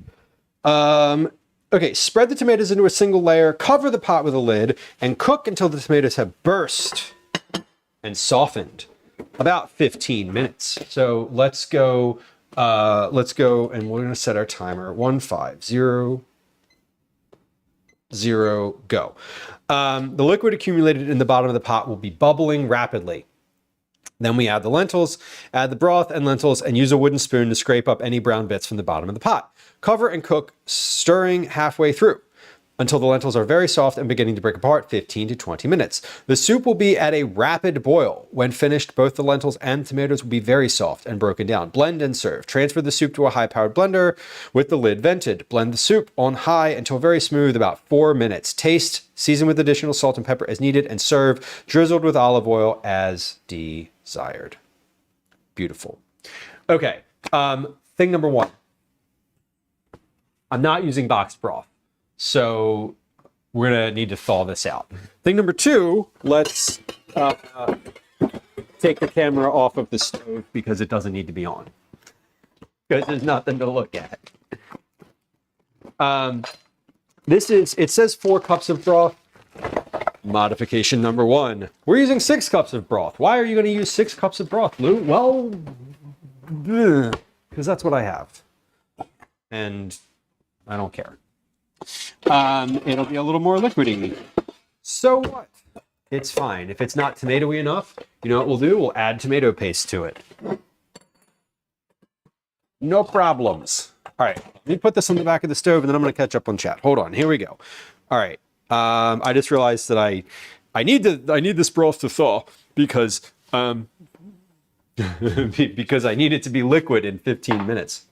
Speaker 1: Okay, spread the tomatoes into a single layer, cover the pot with a lid, and cook until the tomatoes have burst and softened. About 15 minutes. So let's go, and we're gonna set our timer. 1, 5, 0, 0, go. The liquid accumulated in the bottom of the pot will be bubbling rapidly. Then we add the lentils, add the broth and lentils, and use a wooden spoon to scrape up any brown bits from the bottom of the pot. Cover and cook, stirring halfway through until the lentils are very soft and beginning to break apart, 15 to 20 minutes. The soup will be at a rapid boil. When finished, both the lentils and tomatoes will be very soft and broken down. Blend and serve. Transfer the soup to a high-powered blender with the lid vented. Blend the soup on high until very smooth, about 4 minutes. Taste, season with additional salt and pepper as needed, and serve drizzled with olive oil as desired. Beautiful. Okay, thing number 1. I'm not using boxed broth, so we're gonna need to thaw this out. Thing number 2, let's take the camera off of the stove because it doesn't need to be on, because there's nothing to look at. It says 4 cups of broth. Modification number 1. We're using 6 cups of broth. Why are you going to use 6 cups of broth, Lou? Well, because that's what I have. And I don't care. It'll be a little more liquidy. So what? It's fine. If it's not tomatoey enough, you know what we'll do? We'll add tomato paste to it. No problems. All right, let me put this on the back of the stove, and then I'm going to catch up on chat. Hold on. Here we go. All right. I just realized that I need this broth to thaw because because I need it to be liquid in 15 minutes.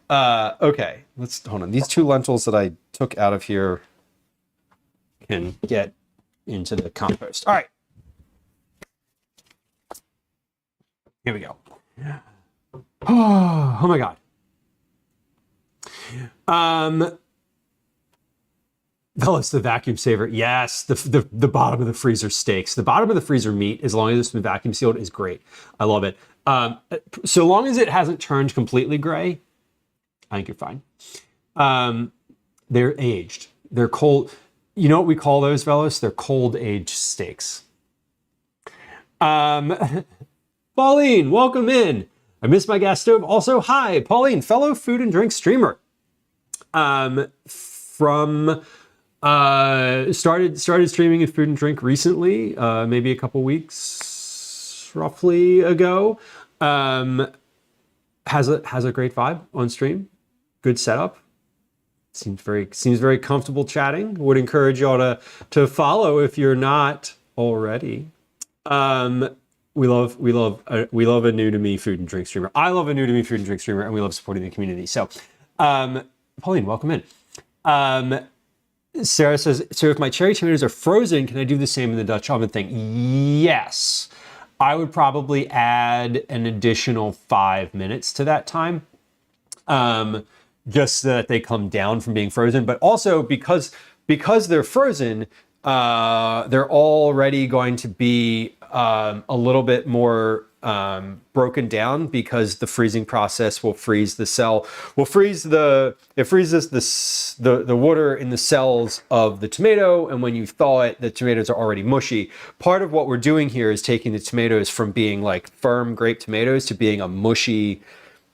Speaker 1: Okay, let's hold on. These 2 lentils that I took out of here can get into the compost. All right. Here we go. Oh my God. Fellas, the vacuum saver. Yes, the bottom of the freezer steaks. The bottom of the freezer meat, as long as it's been vacuum sealed, is great. I love it. So long as it hasn't turned completely gray, I think you're fine. They're aged. They're cold. You know what we call those, fellas? They're cold aged steaks. Pauline, welcome in. I missed my gas stove. Also, hi, Pauline, fellow food and drink streamer. Started streaming in food and drink recently, maybe a couple weeks roughly ago. Has a great vibe on stream. Good setup. Seems very comfortable chatting. Would encourage y'all to follow if you're not already. We love a new to me food and drink streamer. I love a new to me food and drink streamer, and we love supporting the community. So, Pauline, welcome in. Sarah says, so if my cherry tomatoes are frozen, can I do the same in the Dutch oven thing? Yes. I would probably add an additional 5 minutes to that time, just so that they come down from being frozen. But also because they're frozen, they're already going to be a little bit more broken down, because the freezing process will freeze the cell, it freezes the water in the cells of the tomato, and when you thaw it, the tomatoes are already mushy. Part of what we're doing here is taking the tomatoes from being like firm grape tomatoes to being a mushy,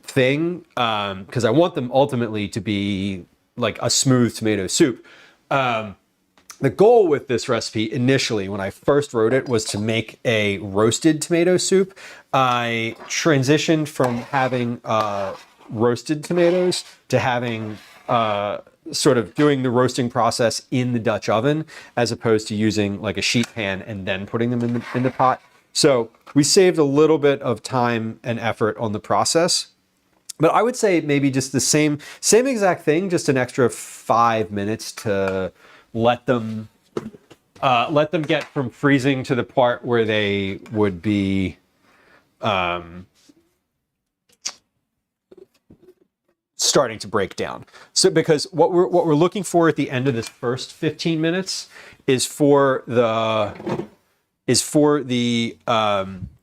Speaker 1: thing, because I want them ultimately to be like a smooth tomato soup. The goal with this recipe initially, when I first wrote it, was to make a roasted tomato soup. I transitioned from having roasted tomatoes to having sort of doing the roasting process in the Dutch oven, as opposed to using like a sheet pan and then putting them in the pot. So we saved a little bit of time and effort on the process. But I would say maybe just the same exact thing, just an extra 5 minutes to let them get from freezing to the part where they would be starting to break down. So because what we're looking for at the end of this first 15 minutes is for the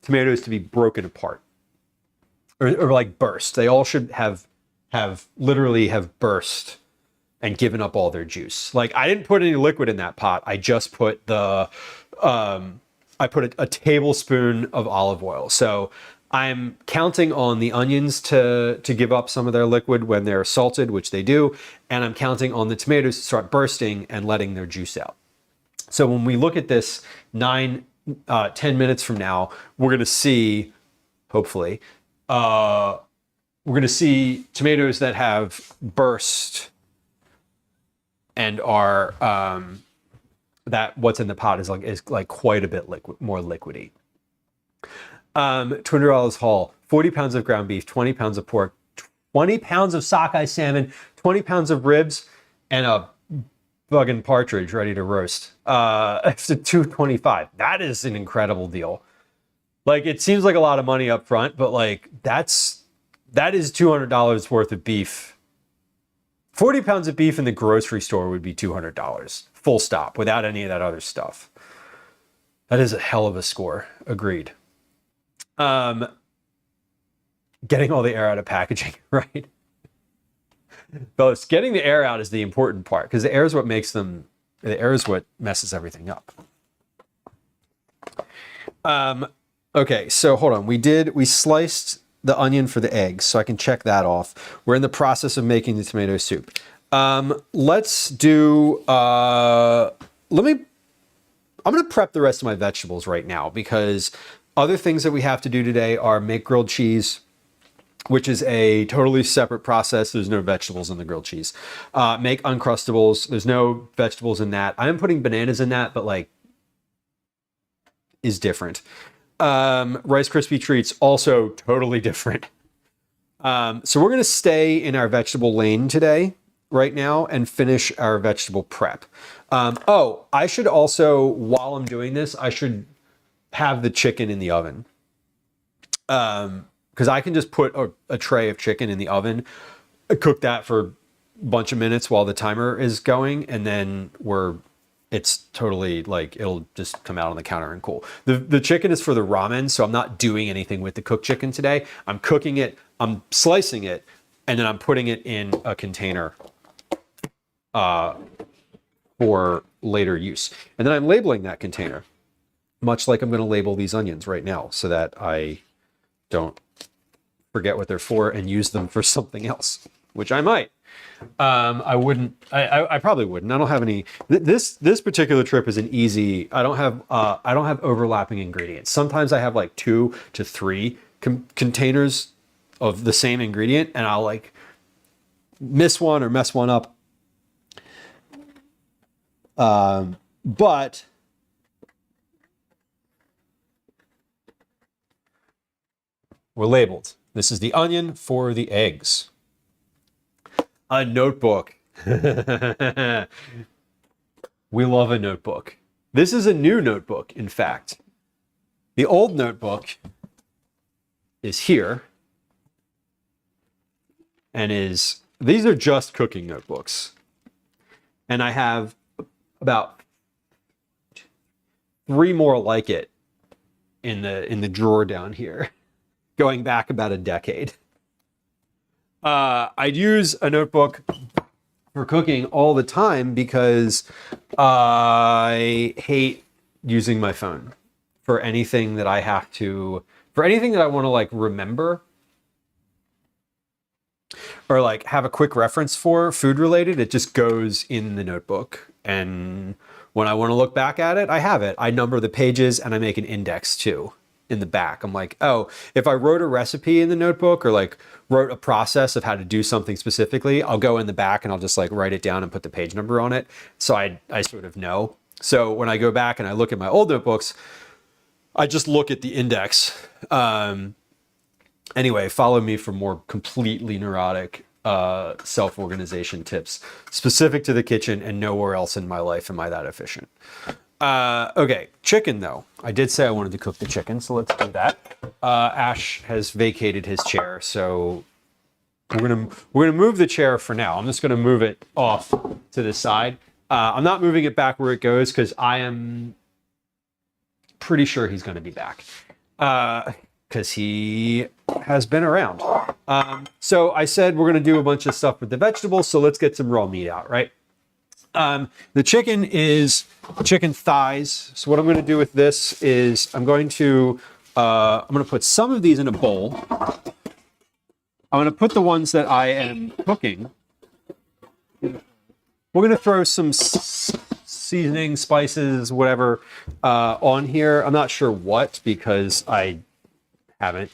Speaker 1: tomatoes to be broken apart. Or like burst. They all should have literally have burst and given up all their juice. Like I didn't put any liquid in that pot. I just put I put a tablespoon of olive oil. So I'm counting on the onions to give up some of their liquid when they're salted, which they do, and I'm counting on the tomatoes to start bursting and letting their juice out. So when we look at this 10 minutes from now, we're going to see, hopefully, we're going to see tomatoes that have burst and are that what's in the pot is like quite a bit more liquidy. $200 haul, 40 pounds of ground beef, 20 pounds of pork, 20 pounds of sockeye salmon, 20 pounds of ribs, and a fucking partridge ready to roast. It's a $225. That is an incredible deal. Like, it seems like a lot of money up front, but like that is $200 worth of beef. 40 pounds of beef in the grocery store would be $200, full stop, without any of that other stuff. That is a hell of a score. Agreed. Getting all the air out of packaging, right? Fellas, getting the air out is the important part, because the air is what messes everything up. Okay, so hold on. We sliced the onion for the eggs, so I can check that off. We're in the process of making the tomato soup. Let's do, I'm going to prep the rest of my vegetables right now, because other things that we have to do today are make grilled cheese, which is a totally separate process. There's no vegetables in the grilled cheese. Make Uncrustables. There's no vegetables in that. I am putting bananas in that, but like, is different. Rice Krispie treats, also totally different. So we're going to stay in our vegetable lane today, right now, and finish our vegetable prep. I should also, while I'm doing this, I should have the chicken in the oven. Because I can just put a tray of chicken in the oven, cook that for a bunch of minutes while the timer is going, and then it's totally like, it'll just come out on the counter and cool. The chicken is for the ramen, so I'm not doing anything with the cooked chicken today. I'm cooking it, I'm slicing it, and then I'm putting it in a container for later use. And then I'm labeling that container, much like I'm going to label these onions right now, so that I don't forget what they're for and use them for something else, which I might. I probably wouldn't. I don't have any. This particular trip is an easy. I don't have overlapping ingredients. Sometimes I have like 2 to 3 containers of the same ingredient, and I'll like miss one or mess one up. But we're labeled. This is the onion for the eggs. A notebook. We love a notebook. This is a new notebook, in fact. The old notebook is here. And these are just cooking notebooks. And I have about 3 more like it in the drawer down here, going back about a decade. I'd use a notebook for cooking all the time because I hate using my phone for anything that I want to like remember. or like have a quick reference for food related, it just goes in the notebook. And when I want to look back at it, I have it. I number the pages and I make an index too in the back. I'm like, oh, if I wrote a recipe in the notebook or like wrote a process of how to do something specifically, I'll go in the back and I'll just like write it down and put the page number on it. So I sort of know. So when I go back and I look at my old notebooks, I just look at the index. Anyway, follow me for more completely neurotic self-organization tips specific to the kitchen, and nowhere else in my life am I that efficient. Okay, chicken though. I did say I wanted to cook the chicken, so let's do that. Ash has vacated his chair, so we're gonna move the chair for now. I'm just gonna move it off to the side. I'm not moving it back where it goes because I am pretty sure he's gonna be back. Because he has been around. So I said we're going to do a bunch of stuff with the vegetables, so let's get some raw meat out, right? The chicken is chicken thighs. So what I'm going to do with this is I'm going to put some of these in a bowl. I'm going to put the ones that I am cooking. We're going to throw some seasoning, spices, whatever, on here. I'm not sure what because I haven't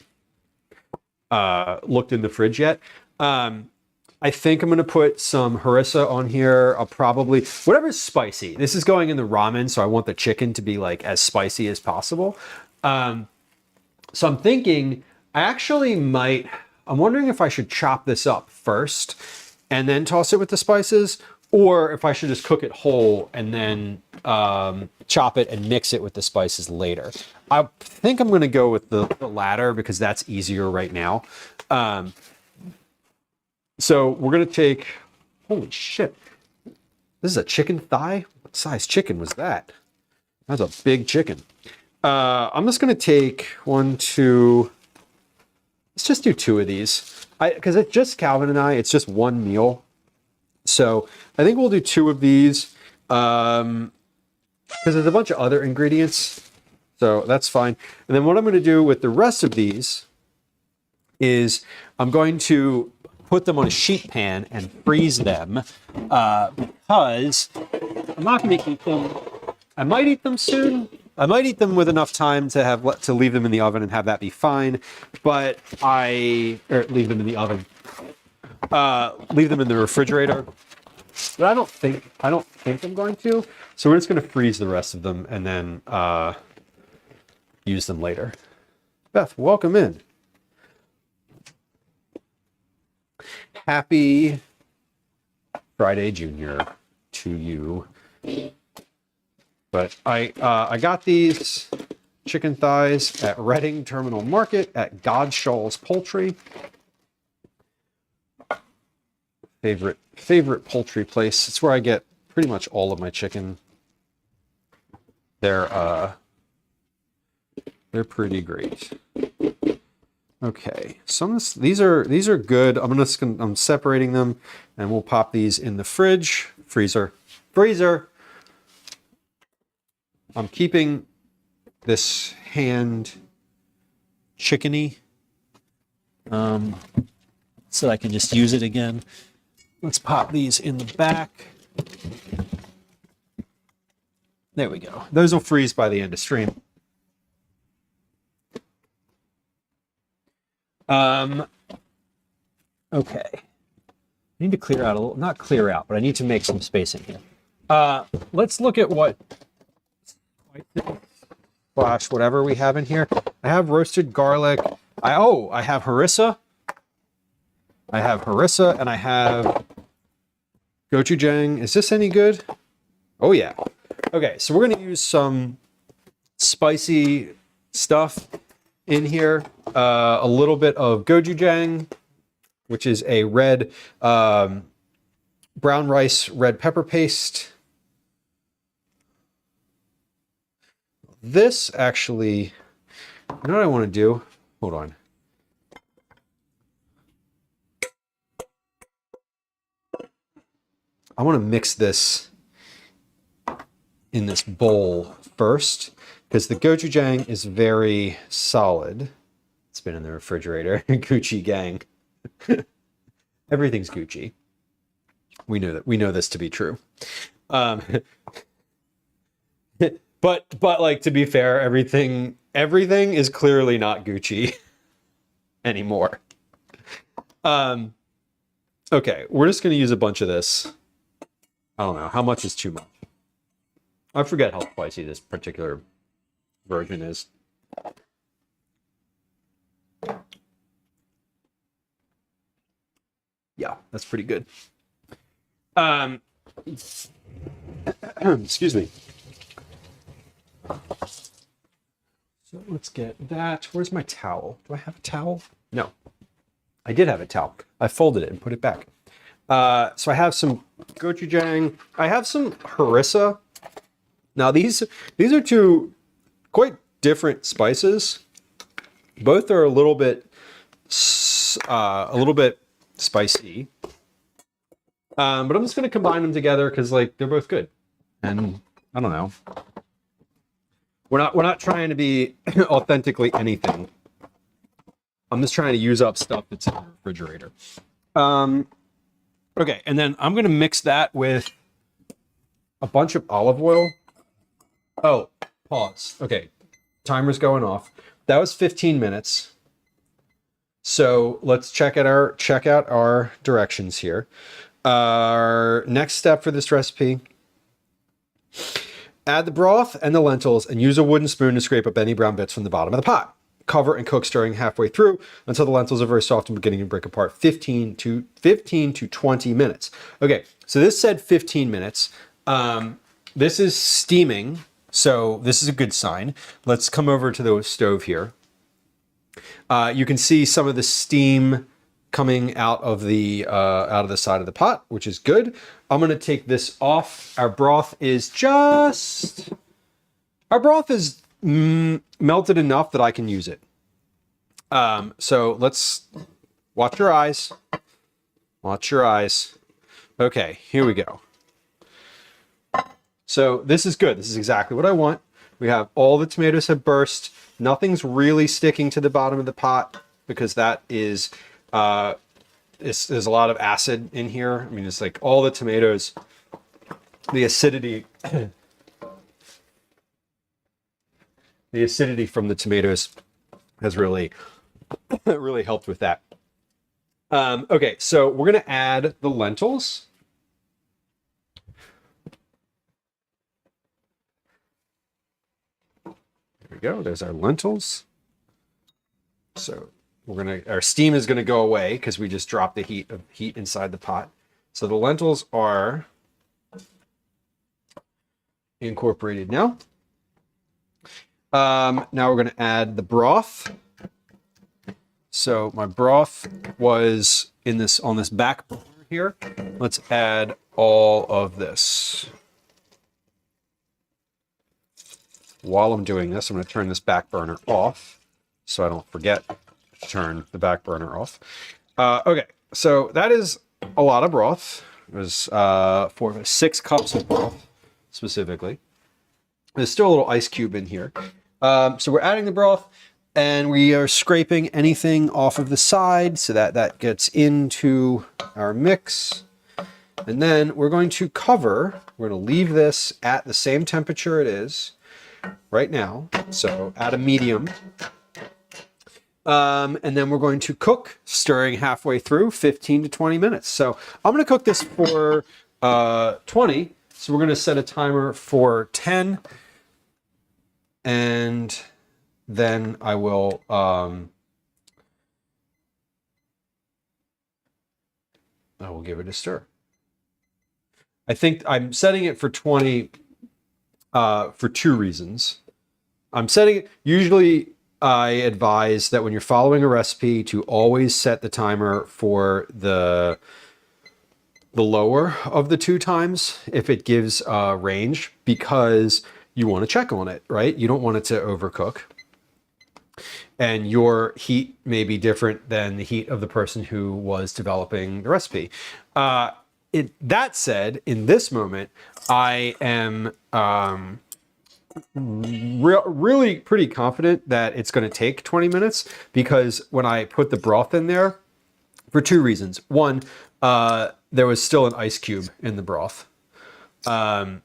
Speaker 1: looked in the fridge yet. I think I'm going to put some harissa on here. I'll probably, whatever's spicy. This is going in the ramen, so I want the chicken to be like as spicy as possible. So I'm thinking, I'm wondering if I should chop this up first and then toss it with the spices, or if I should just cook it whole and then chop it and mix it with the spices later. I think I'm going to go with the latter because that's easier right now. So we're going to take, holy shit, this is a chicken thigh? What size chicken was that? That's a big chicken. I'm just going to take let's just do 2 of these. Because it's just Calvin and I, it's just one meal. So I think we'll do 2 of these because there's a bunch of other ingredients. So that's fine. And then what I'm going to do with the rest of these is I'm going to put them on a sheet pan and freeze them because I'm not going to eat them. I might eat them soon. I might eat them with enough time to leave them in the oven and have that be fine. But leave them in the oven. Leave them in the refrigerator. But I don't think I'm going to. So we're just going to freeze the rest of them and then use them later. Beth, welcome in. Happy Friday, Junior, to you. But I got these chicken thighs at Reading Terminal Market at Godshall's Poultry. Favorite poultry place. It's where I get pretty much all of my chicken. They're pretty great. Okay, these are good. I'm separating them, and we'll pop these in the freezer. I'm keeping this hand chickeny, so I can just use it again. Let's pop these in the back. There we go. Those will freeze by the end of stream. Okay. I need to clear out a little, not clear out, but I need to make some space in here. Let's look at what whatever we have in here. I have roasted garlic. I have harissa. And I have gochujang. Is this any good? Oh yeah. Okay, so we're going to use some spicy stuff in here. A little bit of gochujang, which is a red brown rice red pepper paste. This actually, you know what I want to do? Hold on. I want to mix this in this bowl first because the gochujang is very solid. It's been in the refrigerator. Gucci gang. Everything's Gucci. We know this to be true. Um, but like, to be fair, everything is clearly not Gucci anymore. Okay, we're just going to use a bunch of this. I don't know how much is too much. I forget how spicy this particular version is. Yeah, that's pretty good. Excuse me. So let's get that. Where's my towel? Do I have a towel? No. I did have a towel. I folded it and put it back. So I have some gochujang. I have some harissa. Now these are two quite different spices. Both are a little bit spicy. But I'm just going to combine them together because, like, they're both good. And I don't know. We're not trying to be authentically anything. I'm just trying to use up stuff that's in the refrigerator. Okay, and then I'm going to mix that with a bunch of olive oil. Oh, pause. Okay, timer's going off. That was 15 minutes. So let's check out our directions here. Our next step for this recipe: add the broth and the lentils and use a wooden spoon to scrape up any brown bits from the bottom of the pot. Cover and cook, stirring halfway through until the lentils are very soft and beginning to break apart. 15 to 20 minutes. Okay, so this said 15 minutes. This is steaming, so this is a good sign. Let's come over to the stove here. You can see some of the steam coming out of the side of the pot, which is good. I'm going to take this off. Our broth is melted enough that I can use it. So let's watch your eyes. Watch your eyes. Okay, here we go. So this is good. This is exactly what I want. We have all the tomatoes have burst. Nothing's really sticking to the bottom of the pot because that is, there's a lot of acid in here. I mean, it's like all the tomatoes, the acidity, the acidity from the tomatoes has really, really helped with that. Okay, so we're going to add the lentils. There we go. There's our lentils. So our steam is gonna go away because we just dropped the heat inside the pot. So the lentils are incorporated now. Now we're gonna add the broth. So my broth was on this back burner here. Let's add all of this. While I'm doing this, I'm going to turn this back burner off so I don't forget to turn the back burner off. Okay, so that is a lot of broth. It was 6 cups of broth, specifically. There's still a little ice cube in here. So we're adding the broth, and we are scraping anything off of the side so that gets into our mix. And then we're going to we're going to leave this at the same temperature it is right now, so at a medium. And then we're going to cook, stirring halfway through, 15 to 20 minutes. So I'm going to cook this for 20. So we're going to set a timer for 10. And then I will give it a stir. I think I'm setting it for 20 for 2 reasons. I'm setting it, usually I advise that when you're following a recipe to always set the timer for the lower of the 2 times if it gives a range, because you want to check on it, right? You don't want it to overcook. And your heat may be different than the heat of the person who was developing the recipe. That said, in this moment, I am really pretty confident that it's going to take 20 minutes, because when I put the broth in there, for two reasons. One, there was still an ice cube in the broth, and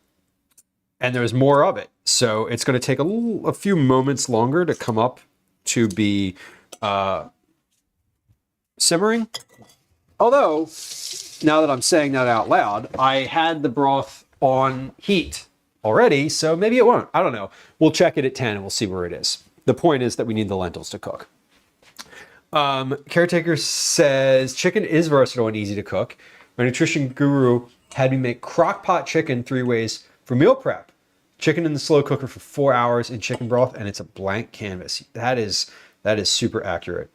Speaker 1: there was more of it. So it's going to take a few moments longer to come up to be simmering. Although, now that I'm saying that out loud, I had the broth on heat already, so maybe it won't. I don't know. We'll check it at 10 and we'll see where it is. The point is that we need the lentils to cook. Caretaker says, chicken is versatile and easy to cook. My nutrition guru had me make crock pot chicken 3 ways for meal prep. Chicken in the slow cooker for 4 hours in chicken broth, and it's a blank canvas. That is super accurate.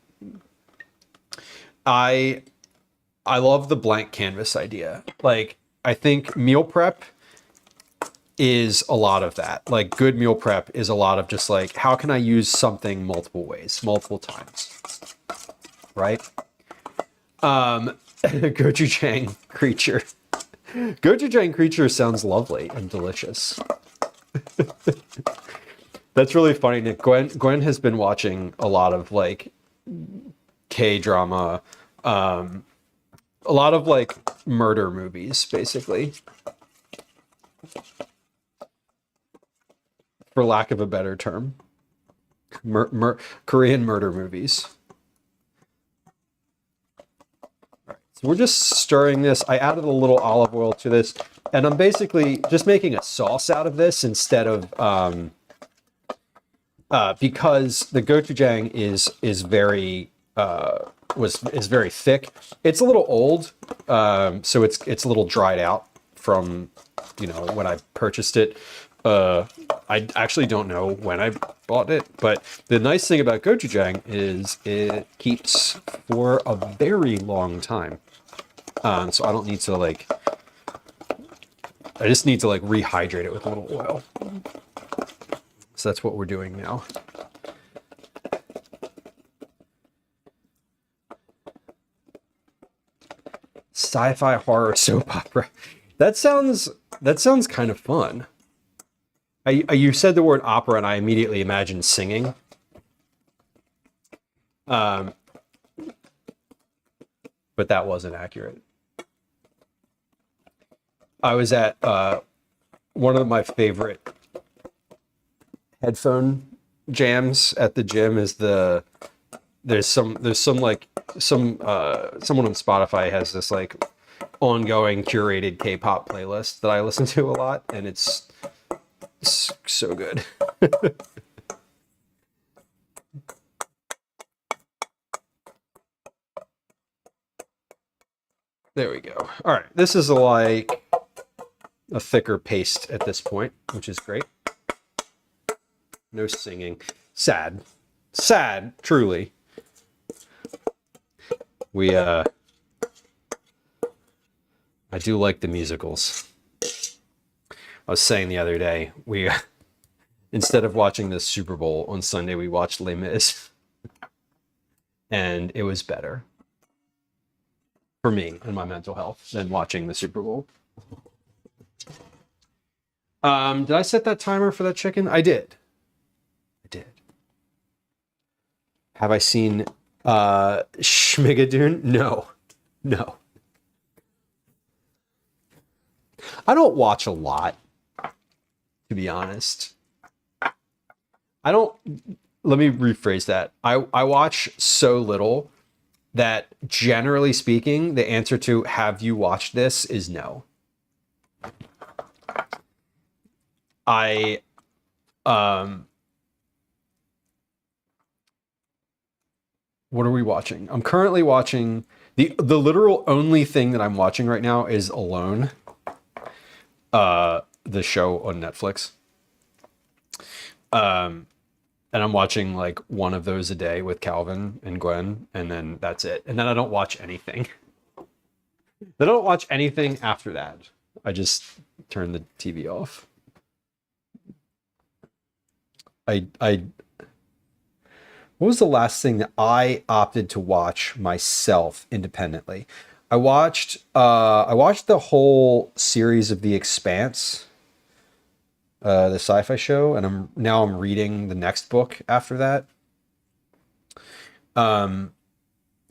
Speaker 1: I love the blank canvas idea. Like, I think meal prep is a lot of that. Like, good meal prep is a lot of just like, how can I use something multiple ways, multiple times, right? Gochujang creature. Gochujang creature sounds lovely and delicious. That's really funny, Nick. Gwen has been watching a lot of like K-drama, a lot of like murder movies, basically, for lack of a better term. Korean murder movies. All right, so we're just stirring this. I added a little olive oil to this, and I'm basically just making a sauce out of this instead of because the gochujang is very very thick. It's a little old, so it's a little dried out from, you know, when I purchased it. I actually don't know when I bought it, but the nice thing about gochujang is it keeps for a very long time. So I don't need to like, I just need to like rehydrate it with a little oil. So that's what we're doing now. Sci-fi horror soap opera. That sounds kind of fun. You said the word opera and I immediately imagined singing. But that wasn't accurate. I was at one of my favorite headphone jams at the gym is there's someone on Spotify has this like ongoing curated K-pop playlist that I listen to a lot, and it's so good. There we go. All right, this is like a thicker paste at this point, which is great. No singing. Sad, truly. I do like the musicals. I was saying the other day, we instead of watching the Super Bowl on Sunday, we watched Les Mis, and it was better for me and my mental health than watching the Super Bowl. Did I set that timer for that chicken? I did. Have I seen Schmigadoon? No. I don't watch a lot, to be honest. Let me rephrase that. I watch so little that, generally speaking, the answer to have you watched this is no. What are we watching? I'm currently watching the literal only thing that I'm watching right now is Alone, the show on Netflix. And I'm watching like one of those a day with Calvin and Gwen, and then that's it. And then I don't watch anything. I don't watch anything after that. I just turn the TV off. What was the last thing that I opted to watch myself independently? I watched the whole series of The Expanse, the sci-fi show, and I'm reading the next book after that.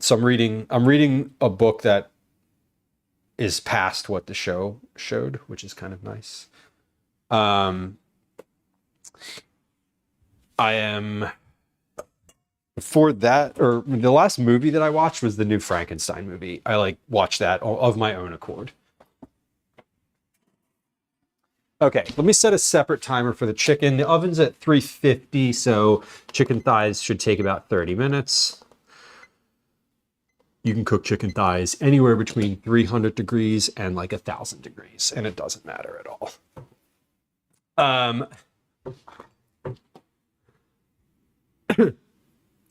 Speaker 1: So I'm reading a book that is past what the show showed, which is kind of nice. I am for that, or the last movie that I watched was the new Frankenstein movie. I like watched that of my own accord. Okay, let me set a separate timer for the chicken. The oven's at 350, so chicken thighs should take about 30 minutes. You can cook chicken thighs anywhere between 300 degrees and like 1,000 degrees, and it doesn't matter at all.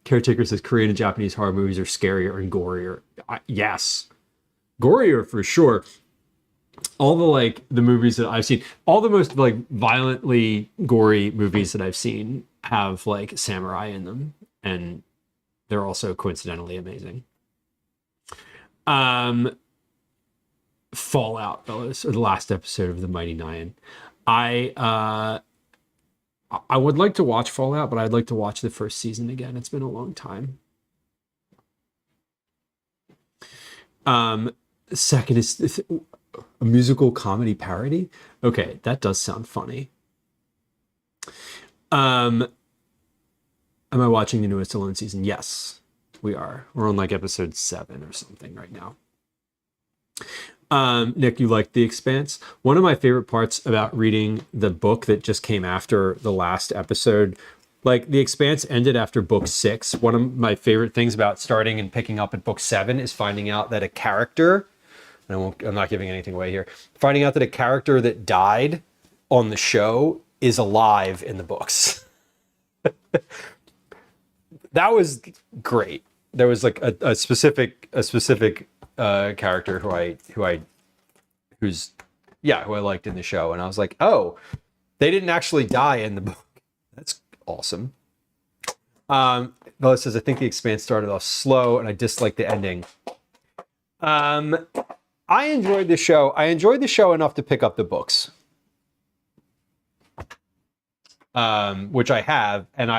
Speaker 1: Caretaker says Korean and Japanese horror movies are scarier and gorier. Yes, gorier for sure. All the like the movies that I've seen, all the most like violently gory movies that I've seen have like samurai in them, and they're also coincidentally amazing. Fallout, fellas, or the last episode of the Mighty Nine. I would like to watch Fallout, but I'd like to watch the first season again. It's been a long time. Second is a musical comedy parody. Okay, that does sound funny. Am I watching the newest Alone season? Yes, we are. We're on like episode 7 or something right now. Nick, you like The Expanse? One of my favorite parts about reading the book that just came after the last episode, like The Expanse ended after book 6. One of my favorite things about starting and picking up at book 7 is finding out that a character, and I'm not giving anything away here, finding out that a character that died on the show is alive in the books. That was great. There was like a specific character who I liked in the show, and I was like, oh, they didn't actually die in the book. That's awesome. Bella says, I think The Expanse started off slow and I disliked the ending. I enjoyed the show. I enjoyed the show enough to pick up the books. Which I have, and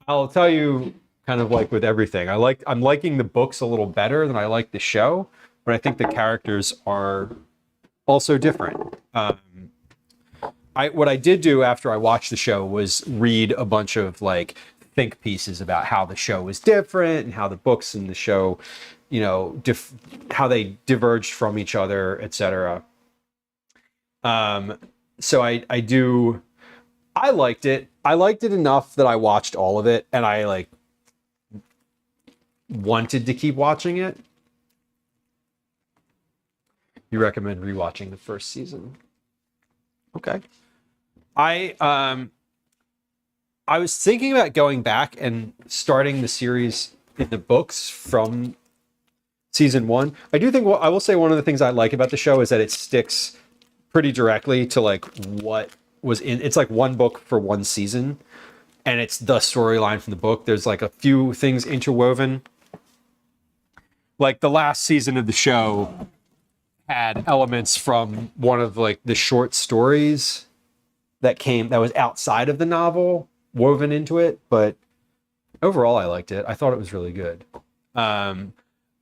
Speaker 1: I'll tell you, kind of like with everything, I'm liking the books a little better than I like the show, but I think the characters are also different. What I did do after I watched the show was read a bunch of like think pieces about how the show was different and how the books and the show, how they diverged from each other, etc. So I liked it. I liked it enough that I watched all of it, and I like wanted to keep watching it. You recommend rewatching the first season? Okay. I was thinking about going back and starting the series in the books from season 1. I do think I will say one of the things I like about the show is that it sticks pretty directly to like what was in. It's like one book for one season, and it's the storyline from the book. There's like a few things interwoven. Like the last season of the show had elements from one of like the short stories that was outside of the novel woven into it, but overall I liked it. I thought it was really good. I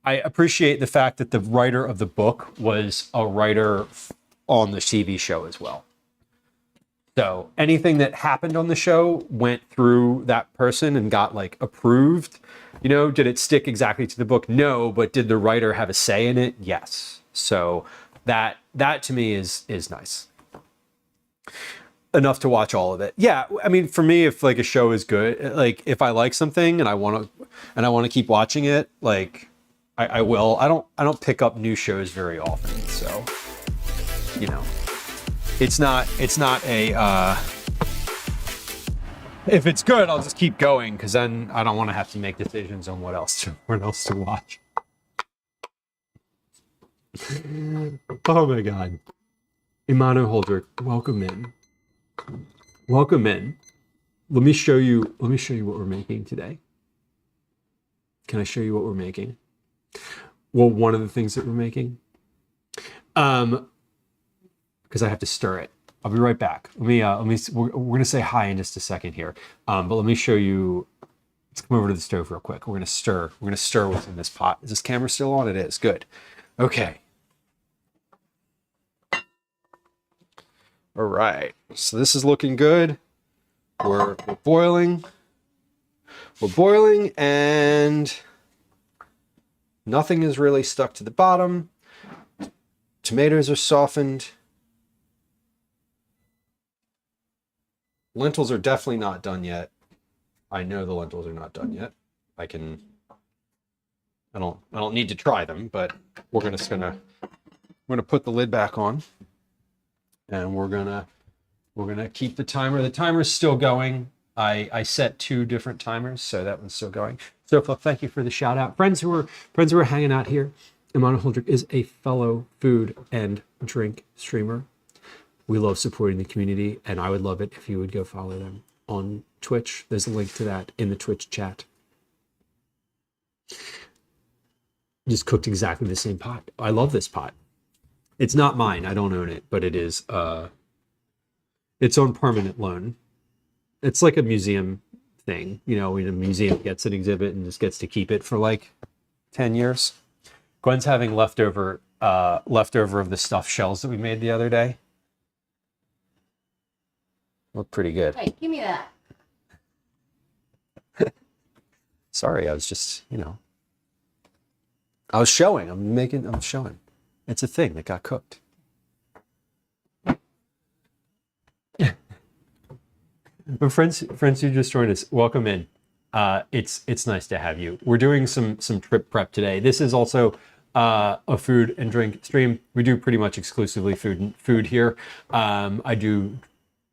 Speaker 1: appreciate the fact that the writer of the book was a writer on the TV show as well. So anything that happened on the show went through that person and got like approved. Did it stick exactly to the book? No, but did the writer have a say in it? Yes. So that to me is nice. Enough to watch all of it. Yeah, I mean, for me, if like a show is good, like if I like something and I want to keep watching it, like I will. I don't pick up new shows very often, so it's not a if it's good, I'll just keep going, because then I don't want to have to make decisions on what else to watch. Oh my god. Imano Holder, welcome in. Welcome in. Let me show you what we're making today. Can I show you what we're making? Well, one of the things that we're making. Because I have to stir it. I'll be right back. We're gonna say hi in just a second here. But let me show you Let's come over to the stove real quick. We're gonna stir. We're gonna stir what's in this pot. Is this camera still on? It is. Good. Okay. All right. So this is looking good. We're boiling. We're boiling, and nothing is really stuck to the bottom. Tomatoes are softened. Lentils are definitely not done yet. I know the lentils are not done yet. I don't need to try them, but we're gonna put the lid back on, and we're gonna keep the timer. The timer's still going. I set 2 different timers, so that one's still going. So thank you for the shout out. Friends who are hanging out here. Imana Holdrick is a fellow food and drink streamer. We love supporting the community, and I would love it if you would go follow them on Twitch. There's a link to that in the Twitch chat. Just cooked exactly the same pot. I love this pot. It's not mine. I don't own it, but it is its own permanent loan. It's like a museum thing. You know, when a museum gets an exhibit and just gets to keep it for like 10 years. Gwen's having leftover of the stuffed shells that we made the other day. Look pretty good.
Speaker 3: Hey, give me that.
Speaker 1: Sorry, I was just, I was showing. I'm showing. It's a thing that got cooked. But friends who just joined us, welcome in. It's nice to have you. We're doing some trip prep today. This is also a food and drink stream. We do pretty much exclusively food here. I do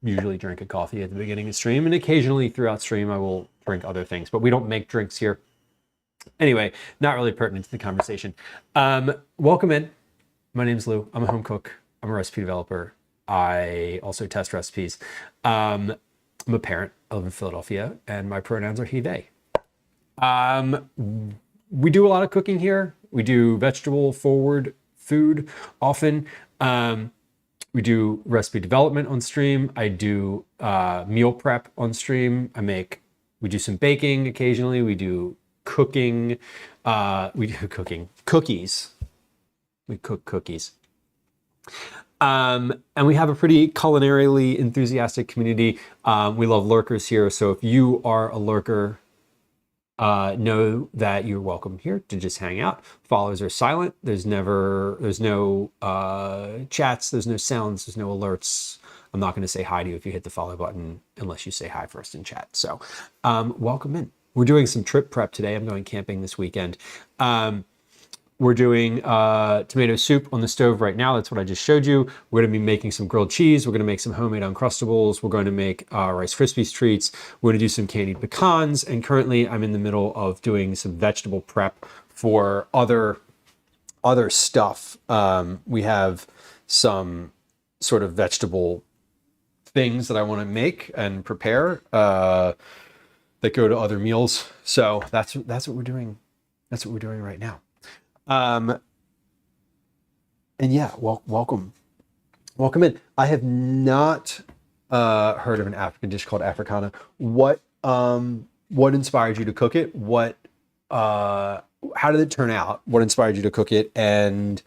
Speaker 1: usually drink a coffee at the beginning of stream, and occasionally throughout stream I will drink other things, but we don't make drinks here. Anyway, not really pertinent to the conversation. Welcome in. My name's Lou. I'm a home cook. I'm a recipe developer. I also test recipes. I'm a parent. I live in Philadelphia, and my pronouns are he, they. We do a lot of cooking here. We do vegetable forward food often. We do recipe development on stream. I do meal prep on stream. We do some baking occasionally. We do cooking. Cookies. We cook cookies. And we have a pretty culinarily enthusiastic community. We love lurkers here. So if you are a lurker, know that you're welcome here to just hang out. Follows are silent. There's no chats, there's no sounds, there's no alerts. I'm not going to say hi to you if you hit the follow button unless you say hi first in chat. So welcome in. We're doing some trip prep today. I'm going camping this weekend. We're doing tomato soup on the stove right now. That's what I just showed you. We're going to be making some grilled cheese. We're going to make some homemade Uncrustables. We're going to make Rice Krispies treats. We're going to do some candied pecans. And currently I'm in the middle of doing some vegetable prep for other stuff. We have some sort of vegetable things that I want to make and prepare that go to other meals. So that's what we're doing. That's what we're doing right now. And yeah, welcome in. I have not heard of an African dish called Africana. What inspired you to cook it? How did it turn out? What inspired you to cook it? And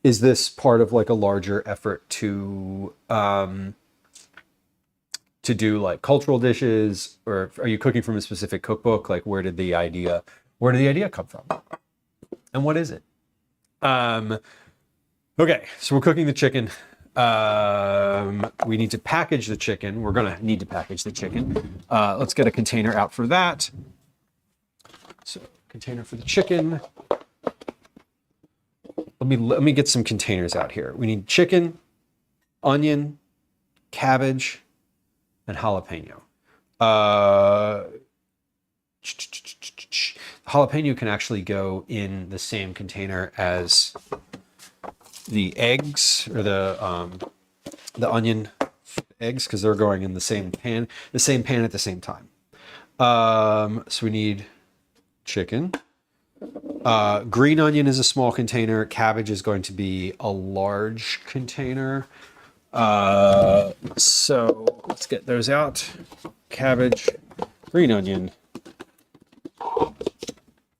Speaker 1: is this part of like a larger effort to do like cultural dishes, or are you cooking from a specific cookbook? Like where did the idea come from? And what is it? Okay, so we're cooking the chicken. We need to package the chicken. We're gonna need to package the chicken. Let's get a container out for that. So, container for the chicken. Let me get some containers out here. We need chicken, onion, cabbage, and jalapeno. Jalapeno can actually go in the same container as the eggs, or the onion eggs, because they're going in the same pan at the same time. So we need chicken. Green onion is a small container. Cabbage is going to be a large container. So let's get those out. Cabbage, green onion,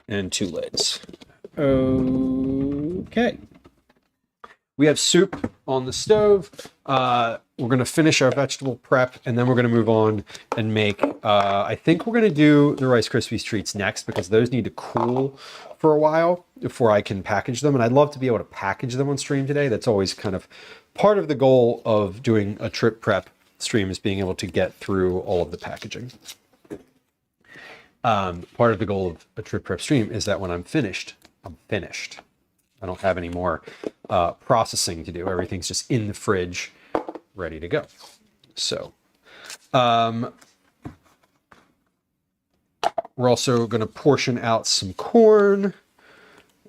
Speaker 1: and 2 lids. Okay. We have soup on the stove. We're going to finish our vegetable prep, and then we're going to move on and make, I think we're going to do the Rice Krispies treats next because those need to cool for a while before I can package them. And I'd love to be able to package them on stream today. That's always kind of part of the goal of doing a trip prep stream, is being able to get through all of the packaging. Part of the goal of a trip prep stream is that when I'm finished, I'm finished. I don't have any more processing to do. Everything's just in the fridge, ready to go. So we're also going to portion out some corn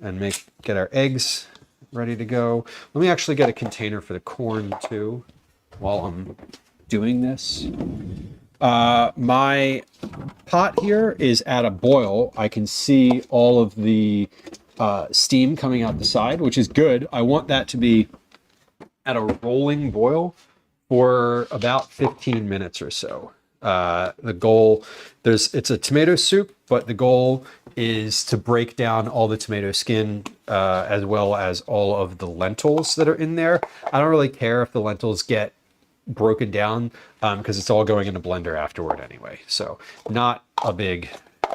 Speaker 1: and get our eggs ready to go. Let me actually get a container for the corn too while I'm doing this. My pot here is at a boil. I can see all of the steam coming out the side, which is good. I want that to be at a rolling boil for about 15 minutes or so. The goal, it's a tomato soup, but the goal is to break down all the tomato skin as well as all of the lentils that are in there. I don't really care if the lentils get broken down because it's all going in a blender afterward anyway. So not a big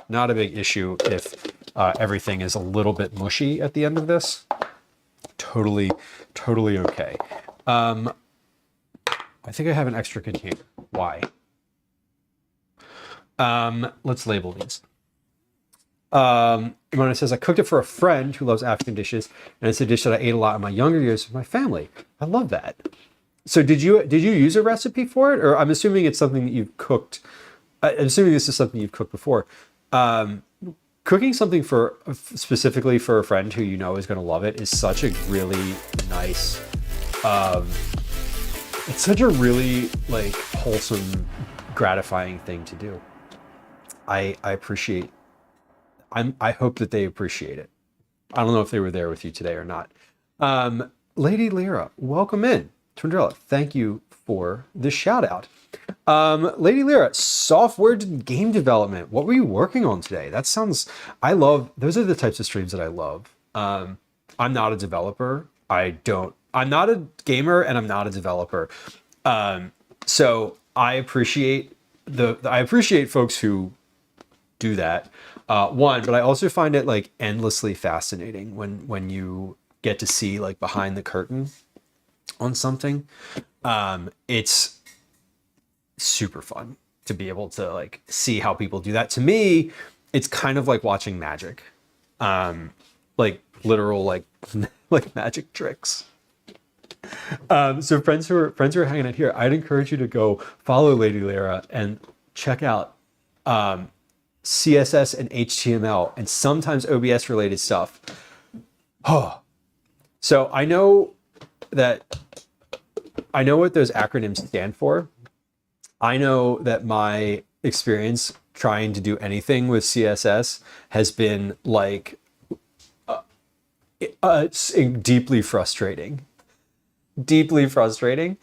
Speaker 1: issue if everything is a little bit mushy at the end of this. Totally okay. I think I have an extra container. Why? Let's label these. Imana says, I cooked it for a friend who loves African dishes, and it's a dish that I ate a lot in my younger years with my family. I love that. So did you use a recipe for it? Or I'm assuming it's something that you've cooked. I'm assuming this is something you've cooked before. Cooking something specifically for a friend who you know is going to love it is such a really nice, it's such a really like wholesome, gratifying thing to do. I appreciate, I hope that they appreciate it. I don't know if they were there with you today or not. Lady Lyra, welcome in. Twindrella, thank you for the shout out. Lady Lyra, software game development. What were you working on today? Those are the types of streams that I love. I'm not a developer. I'm not a gamer and I'm not a developer. So I appreciate folks who do that. But I also find it like endlessly fascinating when you get to see like behind the curtain on something. It's super fun to be able to like see how people do that. To me, it's kind of like watching magic, like literal like magic tricks. So friends who are hanging out here, I'd encourage you to go follow Lady Lyra and check out CSS and HTML and sometimes OBS related stuff. Oh, so I know what those acronyms stand for. I know that my experience trying to do anything with CSS has been like it's deeply frustrating. And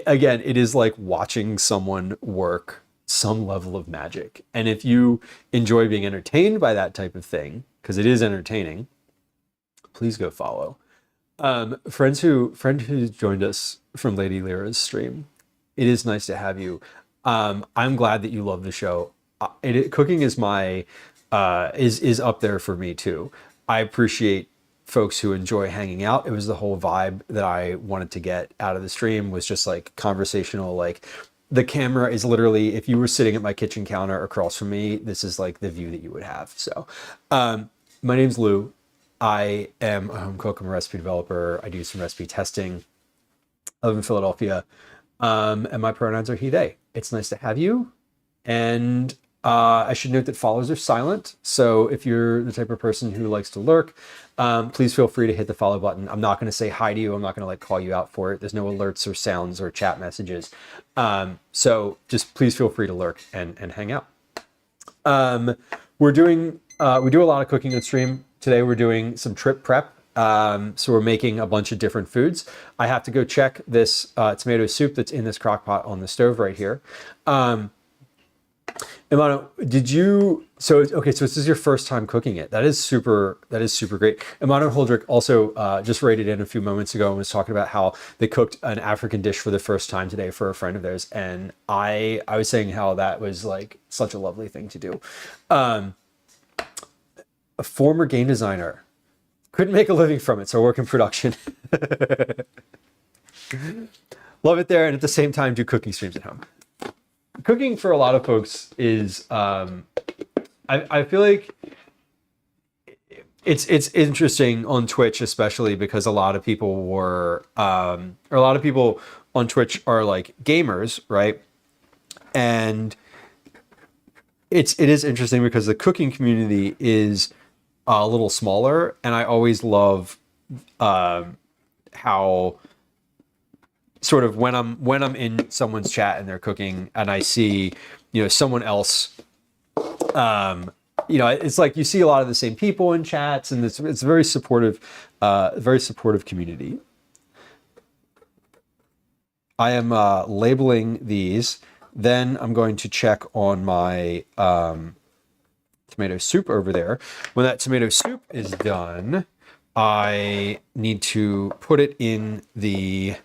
Speaker 1: again, it is like watching someone work some level of magic. And if you enjoy being entertained by that type of thing, because it is entertaining, please go follow. Friend who joined us from Lady Lyra's stream, it is nice to have you. I'm glad that you love the show. Cooking is is up there for me too. I appreciate folks who enjoy hanging out. It was the whole vibe that I wanted to get out of the stream, was just like conversational. Like the camera is literally, if you were sitting at my kitchen counter across from me, this is like the view that you would have. So my name's Lou. I am a home cook. I'm a recipe developer. I do some recipe testing. I live in Philadelphia. And my pronouns are he, they. It's nice to have you. And I should note that follows are silent. So if you're the type of person who likes to lurk, please feel free to hit the follow button. I'm not going to say hi to you. I'm not going to like call you out for it. There's no alerts or sounds or chat messages. So just please feel free to lurk and hang out. We do a lot of cooking on stream. Today we're doing some trip prep. So we're making a bunch of different foods. I have to go check this tomato soup that's in this crock pot on the stove right here. Imano, did you? So okay, so this is your first time cooking it. That is super. That is super great. Imano Holdrick also just rated in a few moments ago and was talking about how they cooked an African dish for the first time today for a friend of theirs, and I was saying how that was like such a lovely thing to do. A former game designer, couldn't make a living from it, so I work in production. Love it there, and at the same time do cooking streams at home. Cooking for a lot of folks is I feel like it's interesting on Twitch, especially because a lot of people were or a lot of people on Twitch are like gamers, right? And it is interesting because the cooking community is a little smaller, and I always love how sort of when I'm in someone's chat and they're cooking and I see, someone else, it's like you see a lot of the same people in chats, and it's a very supportive community. I am labeling these. Then I'm going to check on my tomato soup over there. When that tomato soup is done, I need to put it in the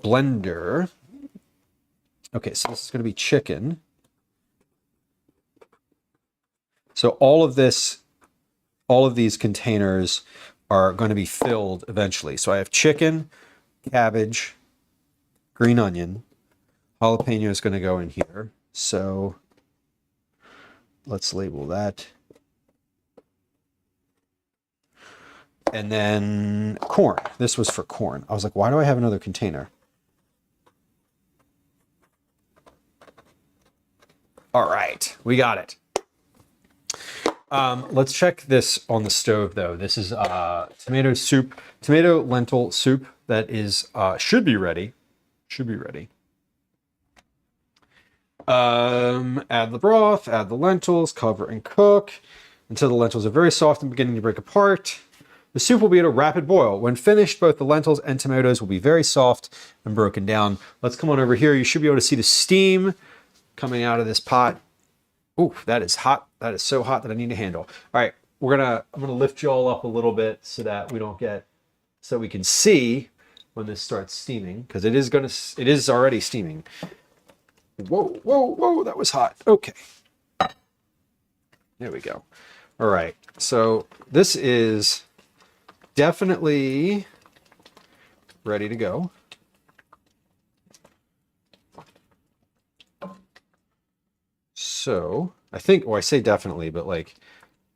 Speaker 1: blender. Okay, so this is going to be chicken. So all of these containers are going to be filled eventually. So I have chicken, cabbage, green onion, jalapeno is going to go in here. So let's label that. And then corn. This was for corn. I was like, why do I have another container? All right, we got it. Let's check this on the stove though. This is tomato lentil soup that is should be ready. Add the broth, add the lentils, cover and cook until the lentils are very soft and beginning to break apart. The soup will be at a rapid boil. When finished, both the lentils and tomatoes will be very soft and broken down. Let's come on over here. You should be able to see the steam coming out of this pot. Ooh, that is hot. That is so hot that I need a handle. All right, I'm gonna lift you all up a little bit so that so we can see when this starts steaming, because it is already steaming. Whoa, that was hot. Okay. There we go. All right, so this is definitely ready to go. So I think, I say definitely, but like,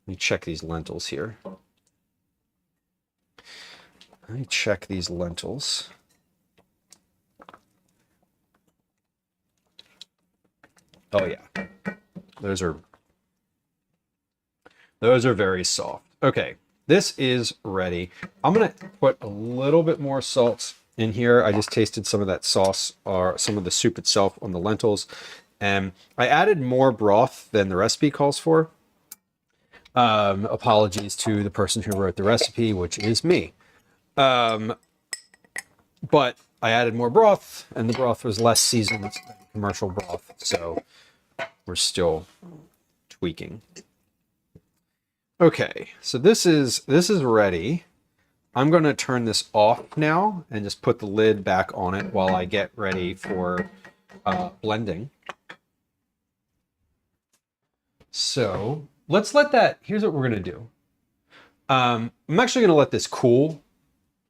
Speaker 1: let me check these lentils here. Let me check these lentils. Oh yeah, those are very soft. Okay, this is ready. I'm gonna put a little bit more salt in here. I just tasted some of that sauce or some of the soup itself on the lentils. And I added more broth than the recipe calls for. Apologies to the person who wrote the recipe, which is me. But I added more broth, and the broth was less seasoned than commercial broth, so we're still tweaking. Okay, so this is ready. I'm going to turn this off now and just put the lid back on it while I get ready for blending. So let's let that, here's what we're going to do. I'm actually going to let this cool,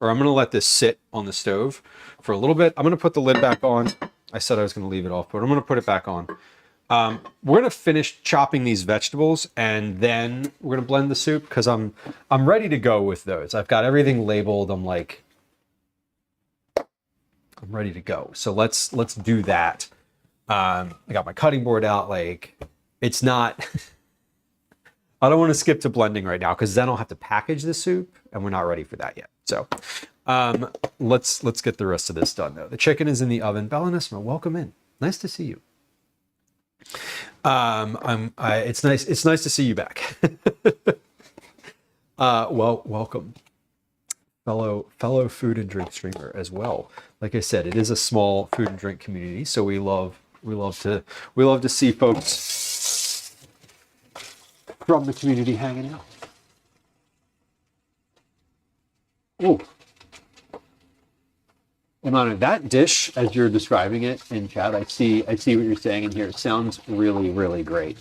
Speaker 1: or I'm going to let this sit on the stove for a little bit. I'm going to put the lid back on. I said I was going to leave it off, but I'm going to put it back on. We're going to finish chopping these vegetables and then we're going to blend the soup because I'm ready to go with those. I've got everything labeled. I'm ready to go. So let's do that. I got my cutting board out. Like, it's not, I don't want to skip to blending right now because then I'll have to package the soup and we're not ready for that yet. So let's get the rest of this done though. The chicken is in the oven. Balanisma, welcome in. Nice to see you. It's nice to see you back. Well, welcome, fellow food and drink streamer as well. Like I said, it is a small food and drink community, so we love to see folks from the community hanging out. Oh. And on that dish, as you're describing it in chat, I see what you're saying in here. It sounds really, really great.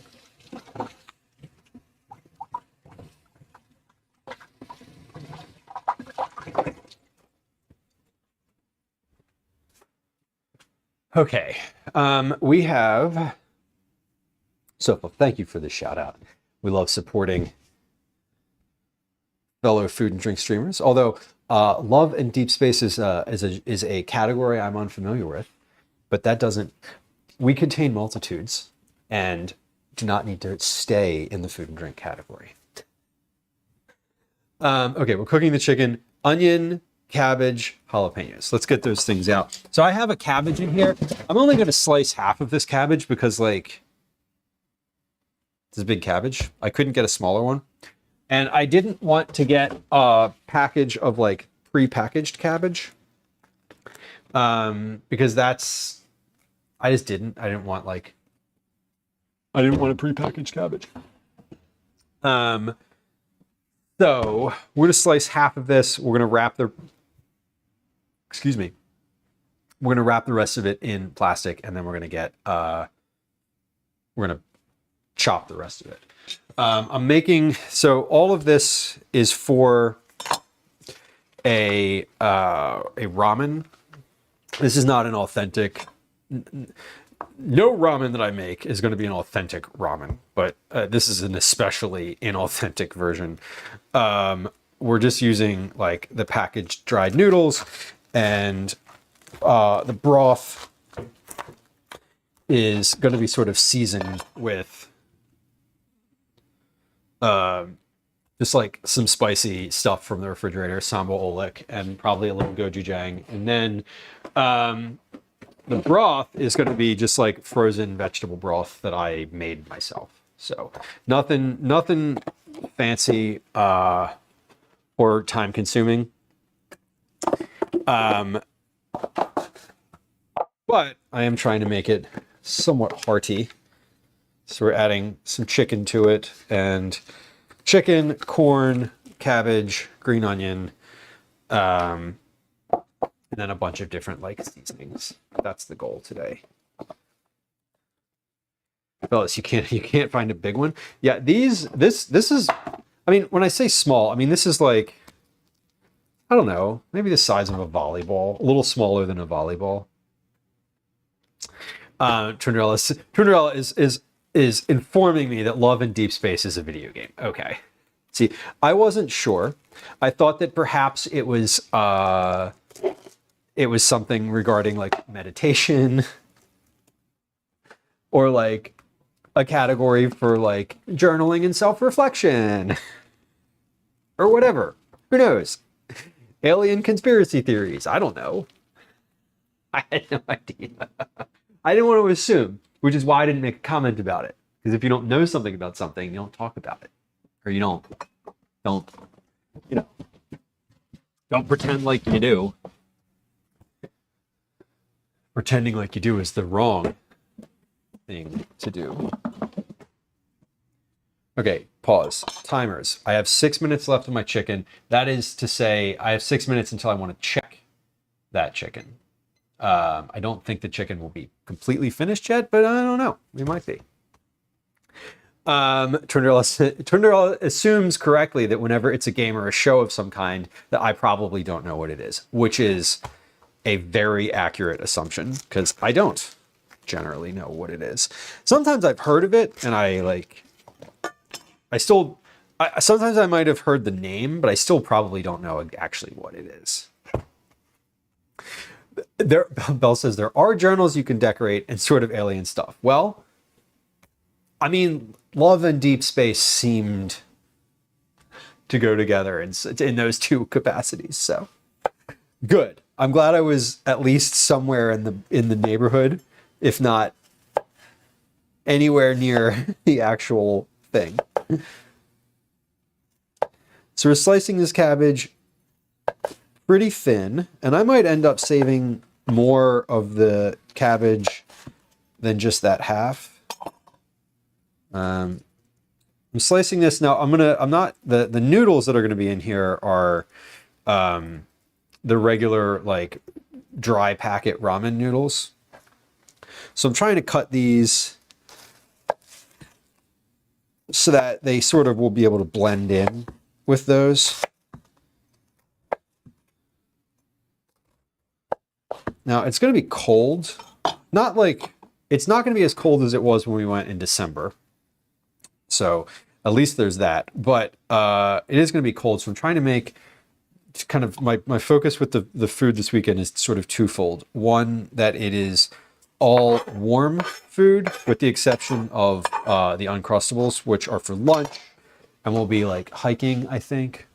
Speaker 1: Okay, we have, so thank you for the shout out. We love supporting fellow food and drink streamers, although love and deep space is a category I'm unfamiliar with, but that doesn't, we contain multitudes and do not need to stay in the food and drink category. Okay, we're cooking the chicken, onion, cabbage, jalapenos. Let's get those things out. So I have a cabbage in here. I'm only going to slice half of this cabbage because, like, this is a big cabbage. I couldn't get a smaller one. And I didn't want to get a package of, like, pre-packaged cabbage. Because that's, I didn't want a pre-packaged cabbage. So we're going to slice half of this. We're going to wrap the, we're going to wrap the rest of it in plastic, and then we're going to get, we're going to chop the rest of it. I'm making, so all of this is for a ramen. This is not an authentic, no ramen that I make is going to be an authentic ramen, but this is an especially inauthentic version. We're just using like the packaged dried noodles, and the broth is going to be sort of seasoned with just like some spicy stuff from the refrigerator, sambal olik, and probably a little gochujang. And then the broth is going to be just like frozen vegetable broth that I made myself. So nothing fancy or time consuming. But I am trying to make it somewhat hearty. So we're adding some chicken to it, and chicken, corn, cabbage, green onion, and then a bunch of different like seasonings. That's the goal today. Fellas, you can't find a big one. Yeah, this is, I mean, when I say small, I mean this is like, I don't know, maybe the size of a volleyball, a little smaller than a volleyball. Tundrella is informing me that Love in Deep Space is a video game. Okay. See, I wasn't sure. I thought that perhaps it was something regarding like meditation, or like a category for like journaling and self-reflection, or whatever. Who knows? Alien conspiracy theories. I don't know. I had no idea. I didn't want to assume, which is why I didn't make a comment about it. Because if you don't know something about something, you don't talk about it. Or you don't, don't pretend like you do. Pretending like you do is the wrong thing to do. Okay, pause. Timers. I have 6 minutes left of my chicken. That is to say, I have 6 minutes until I want to check that chicken. I don't think the chicken will be completely finished yet, but I don't know. We might be. Tundrella assumes correctly that whenever it's a game or a show of some kind, that I probably don't know what it is, which is a very accurate assumption, because I don't generally know what it is. Sometimes I've heard of it, and sometimes I might have heard the name, but I still probably don't know actually what it is. Bell says there are journals you can decorate and sort of alien stuff. Well, I mean, Love and Deep Space seemed to go together in those two capacities. So good. I'm glad I was at least somewhere in the neighborhood, if not anywhere near the actual thing. So we're slicing this cabbage pretty thin, and I might end up saving more of the cabbage than just that half. I'm slicing this now. The noodles that are gonna be in here are the regular like dry packet ramen noodles. So I'm trying to cut these so that they sort of will be able to blend in with those. Now it's going to be cold. It's not going to be as cold as it was when we went in December. So at least there's that. But it is going to be cold. So I'm trying to make kind of my focus with the food this weekend is sort of twofold. One, that it is all warm food with the exception of the Uncrustables, which are for lunch and we'll be like hiking, I think.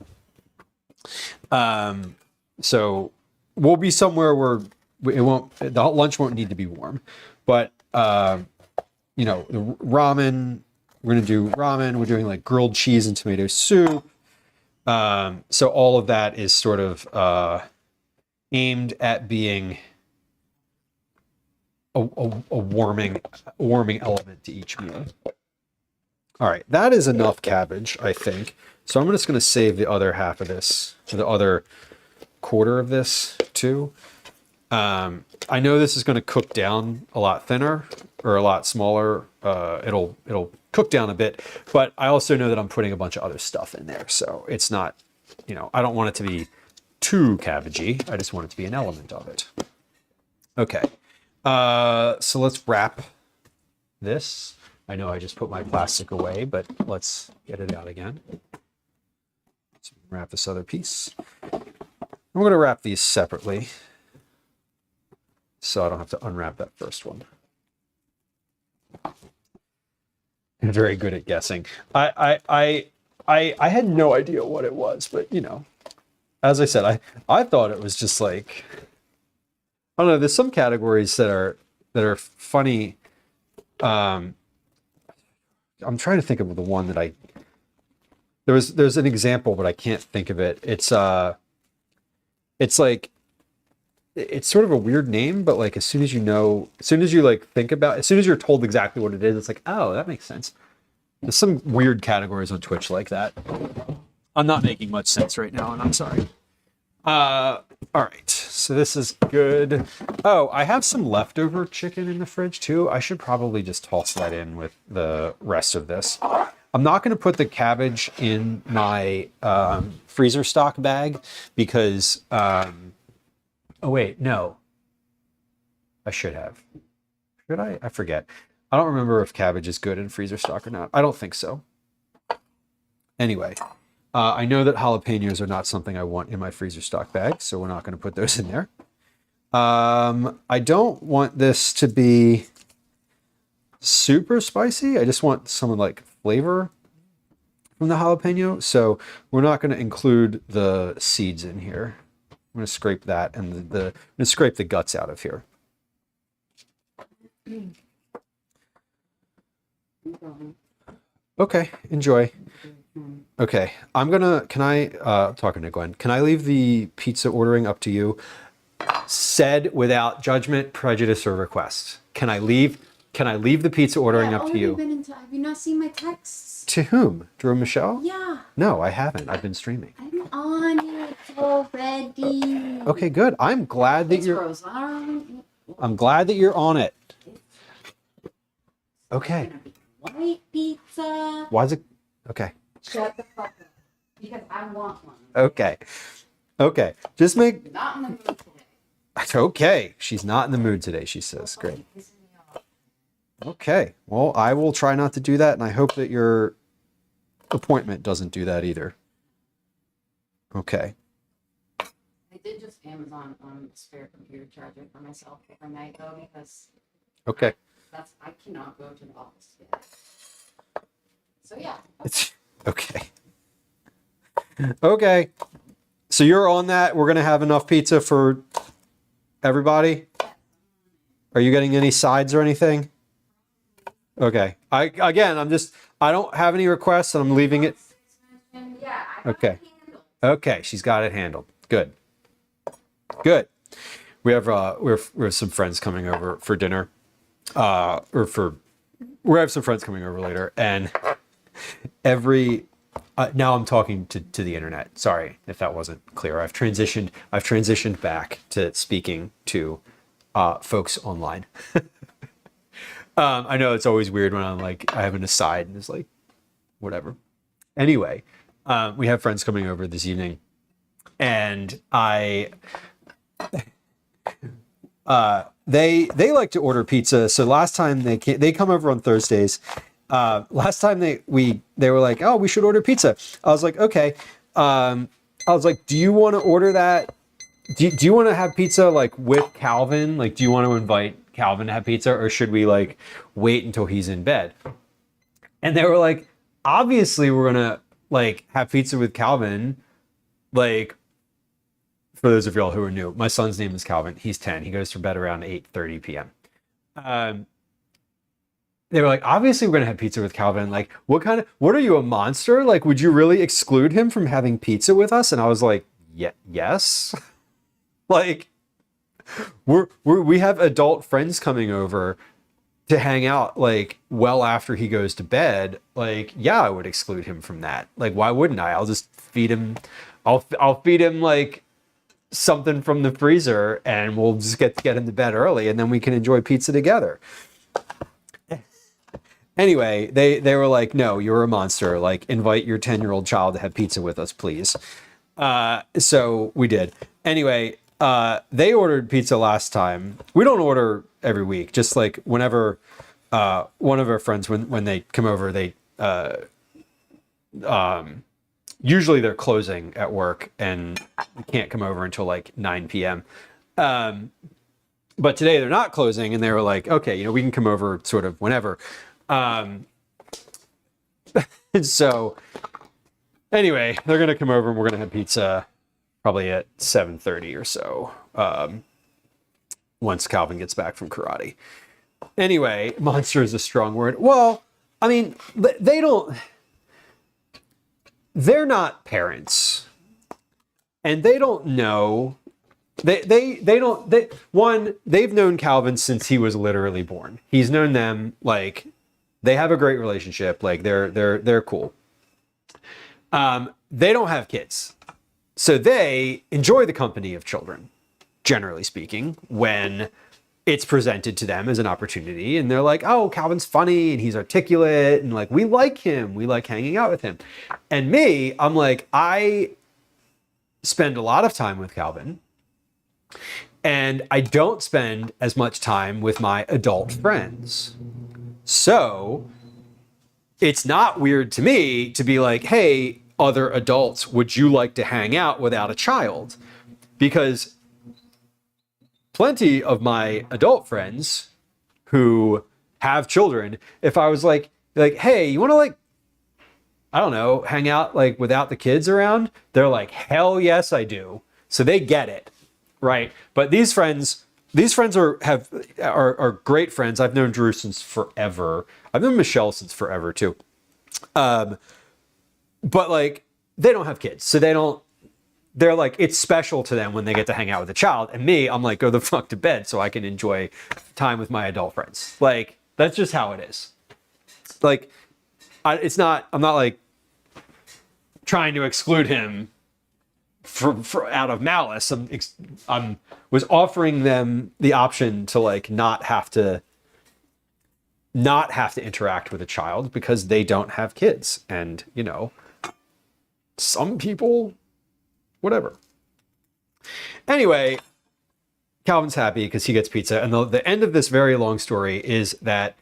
Speaker 1: So we'll be somewhere where the lunch won't need to be warm, but the ramen, we're going to do ramen. We're doing like grilled cheese and tomato soup. So all of that is sort of aimed at being a warming element to each meal. All right, that is enough cabbage, I think. So I'm just going to save the other half of this, the other quarter of this too. I know this is going to cook down a lot thinner or a lot smaller. It'll cook down a bit, but I also know that I'm putting a bunch of other stuff in there. So it's not, I don't want it to be too cabbagey. I just want it to be an element of it. Okay. So let's wrap this. I know I just put my plastic away, but let's get it out again. Let's wrap this other piece. I'm going to wrap these separately so I don't have to unwrap that first one. I'm very good at guessing. I had no idea what it was, but as I said, I thought it was just like, I don't know, there's some categories that are funny. I'm trying to think of the one that there's an example, but I can't think of it. It's like, it's sort of a weird name, but like as soon as you're told exactly what it is, it's like, oh, that makes sense. There's some weird categories on Twitch like that. I'm not making much sense right now, and I'm sorry. All right, so this is good. Oh, I have some leftover chicken in the fridge too. I should probably just toss that in with the rest of this. I'm not going to put the cabbage in my freezer stock bag because, oh wait, no. I should have. Should I? I forget. I don't remember if cabbage is good in freezer stock or not. I don't think so. Anyway. I know that jalapenos are not something I want in my freezer stock bag, so we're not going to put those in there. I don't want this to be super spicy. I just want some like flavor from the jalapeno, so we're not going to include the seeds in here. I'm going to scrape that and I'm going to scrape the guts out of here. Okay, enjoy. Okay, I'm talking to Glenn, can I leave the pizza ordering up to you? Said without judgment, prejudice, or request. Can I leave the pizza ordering up to you?
Speaker 3: Have you not seen my texts?
Speaker 1: To whom? Drew and Michelle?
Speaker 3: Yeah.
Speaker 1: No, I haven't. I've been streaming.
Speaker 3: I'm on it already.
Speaker 1: Okay, good. I'm glad that I'm glad that you're on it. Okay.
Speaker 3: White pizza.
Speaker 1: Why is it? Okay.
Speaker 3: Shut the fuck up. Because I want one.
Speaker 1: Okay. Okay. Just make.
Speaker 3: Not in the mood today.
Speaker 1: It's okay. She's not in the mood today, she says. Great. Okay. Well, I will try not to do that, and I hope that your appointment doesn't do that either. Okay.
Speaker 3: I did just Amazon a spare computer charger for myself overnight though, because
Speaker 1: Okay.
Speaker 3: I cannot go to the office yet. So yeah.
Speaker 1: It's okay. Okay. So you're on that. We're gonna have enough pizza for everybody. Are you getting any sides or anything? Okay. I don't have any requests, and I'm leaving it.
Speaker 3: Yeah.
Speaker 1: Okay. Okay. She's got it handled. Good. Good. We have some friends coming over for dinner. We have some friends coming over later, and now I'm talking to the internet. Sorry if that wasn't clear. I've transitioned back to speaking to folks online. I know it's always weird when I'm like, I have an aside and it's like, whatever. Anyway, we have friends coming over this evening, and they like to order pizza. So last time they come over on Thursdays. Last time they were like, oh, we should order pizza. I was like, okay. I was like, do you want to order that? Do you want to have pizza like with Calvin? Like, do you want to invite Calvin to have pizza, or should we like wait until he's in bed? And they were like, obviously we're gonna like have pizza with Calvin. Like, for those of y'all who are new, my son's name is Calvin. He's 10. He goes to bed around 8:30 p.m. They were like, obviously we're gonna have pizza with Calvin. Like, what are you, a monster? Like, would you really exclude him from having pizza with us? And I was like, yes. Like, we have adult friends coming over to hang out like well after he goes to bed. Like, yeah, I would exclude him from that. Like, why wouldn't I? I'll just feed him. I'll feed him like something from the freezer, and we'll just get him to bed early, and then we can enjoy pizza together. Anyway, they were like, no, you're a monster. Like, invite your 10-year-old child to have pizza with us, please. So we did. Anyway, they ordered pizza last time. We don't order every week. Just like whenever one of our friends, when they come over, they usually they're closing at work and can't come over until like 9 p.m. But today they're not closing, and they were like, okay, we can come over sort of whenever. So anyway, they're going to come over and we're going to have pizza probably at 7:30 or so. Once Calvin gets back from karate. Anyway, monster is a strong word. Well, I mean, they're not parents, and they don't know. They've known Calvin since he was literally born. He's known them, like, they have a great relationship. Like, they're cool. They don't have kids, so they enjoy the company of children, generally speaking, when it's presented to them as an opportunity, and they're like, oh, Calvin's funny and he's articulate, and like, we like him, we like hanging out with him. And me, I'm like, I spend a lot of time with Calvin, and I don't spend as much time with my adult friends. So it's not weird to me to be like, hey, other adults, would you like to hang out without a child? Because plenty of my adult friends who have children, if I was like, hey, you want to, like, I don't know, hang out like without the kids around? They're like, hell yes, I do. So they get it, right? But these friends are great friends. I've known Drew since forever. I've known Michelle since forever too. But like, they don't have kids, so they're like, it's special to them when they get to hang out with a child. And me, I'm like, go the fuck to bed so I can enjoy time with my adult friends. Like, that's just how it is. Like, I'm not like trying to exclude him for out of malice. I was offering them the option to like not have to interact with a child because they don't have kids. And, some people, whatever. Anyway, Calvin's happy because he gets pizza. And the end of this very long story is that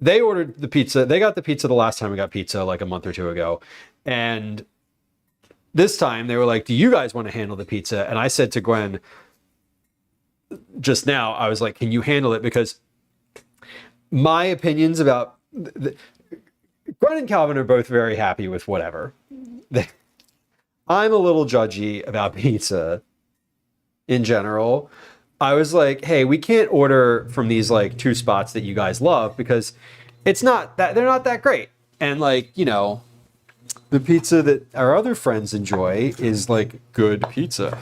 Speaker 1: they ordered the pizza. They got the pizza the last time we got pizza, like a month or two ago. And this time they were like, do you guys want to handle the pizza? And I said to Gwen just now, I was like, can you handle it? Because my opinions about Gwen and Calvin are both very happy with whatever. I'm a little judgy about pizza in general. I was like, hey, we can't order from these like two spots that you guys love because they're not that great. And like, the pizza that our other friends enjoy is like good pizza.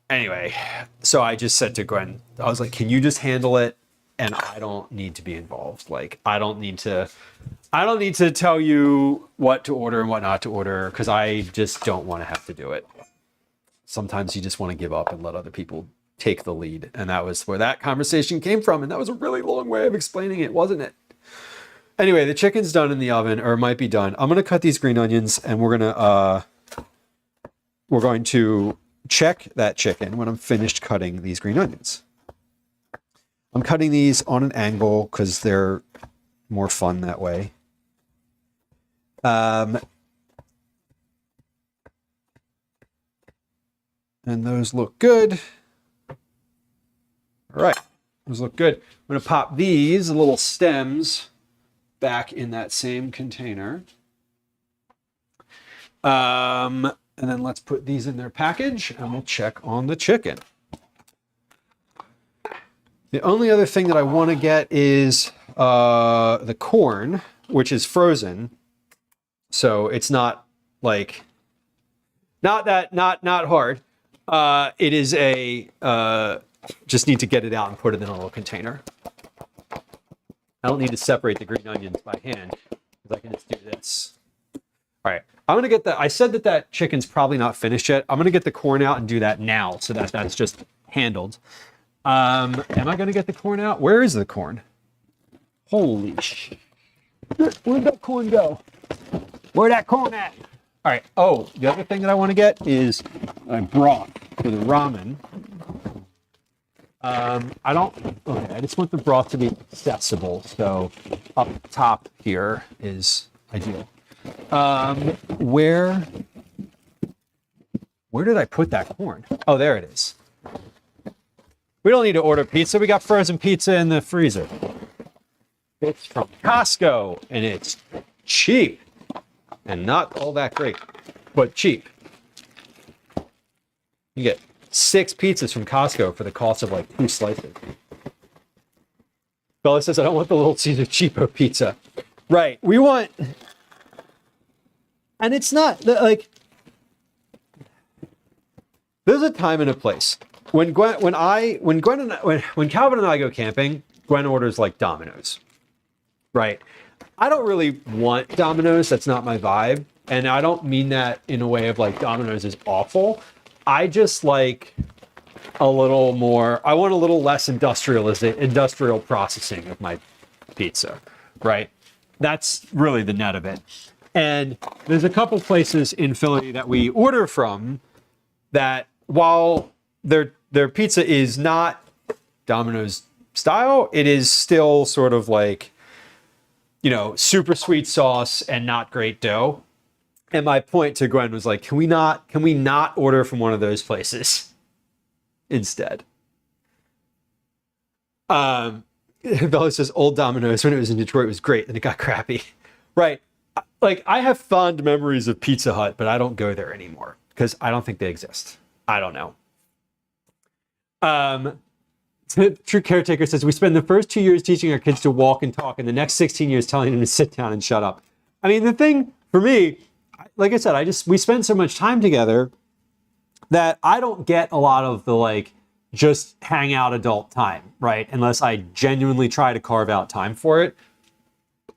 Speaker 1: Anyway, so I just said to Gwen, I was like, can you just handle it? and I don't need to be involved. Like, I don't need to tell you what to order and what not to order, because I just don't want to have to do it. Sometimes you just want to give up and let other people take the lead. And that was where that conversation came from. And that was a really long way of explaining it, wasn't it? Anyway, the chicken's done in the oven, or it might be done. I'm going to cut these green onions, and we're going to check that chicken when I'm finished cutting these green onions. I'm cutting these on an angle because they're more fun that way. And those look good. All right, those look good. I'm going to pop these little stems back in that same container. And then let's put these in their package, and we'll check on the chicken. The only other thing that I want to get is the corn, which is frozen. So it's not like, not hard. It is just need to get it out and put it in a little container. I don't need to separate the green onions by hand, because I can just do this. All right, I'm gonna get I said that chicken's probably not finished yet. I'm gonna get the corn out and do that now, so that that's just handled. Am I gonna get the corn out? Where is the corn? Holy shit. Where'd that corn go? Where'd that corn at? All right, oh, the other thing that I wanna get is broth for the ramen. I just want the broth to be accessible, so up top here is ideal. Where did I put that corn? Oh, there it is. We don't need to order pizza. We got frozen pizza in the freezer. It's from Costco, and it's cheap. And not all that great, but cheap. You get 6 pizzas from Costco for the cost of like 2 slices. Bella says, I don't want the Little Caesar cheapo pizza. Right. We want... And it's not like... There's a time and a place. When Calvin and I go camping, Gwen orders like Domino's. Right. I don't really want Domino's. That's not my vibe. And I don't mean that in a way of like Domino's is awful. I just like a little more, I want a little less industrial processing of my pizza, right? That's really the net of it. And there's a couple places in Philly that we order from that, while their pizza is not Domino's style, it is still sort of like, you know, super sweet sauce and not great dough. And my point to Gwen was like, can we not order from one of those places instead? Bella says old Domino's when it was in Detroit was great, and it got crappy. Right. Like, I have fond memories of Pizza Hut, but I don't go there anymore because I don't think they exist. I don't know. True Caretaker says, we spend the first 2 years teaching our kids to walk and talk, and the next 16 years telling them to sit down and shut up. I mean, the thing for me, like I said, we spend so much time together that I don't get a lot of the like just hang out adult time, right? Unless I genuinely try to carve out time for it.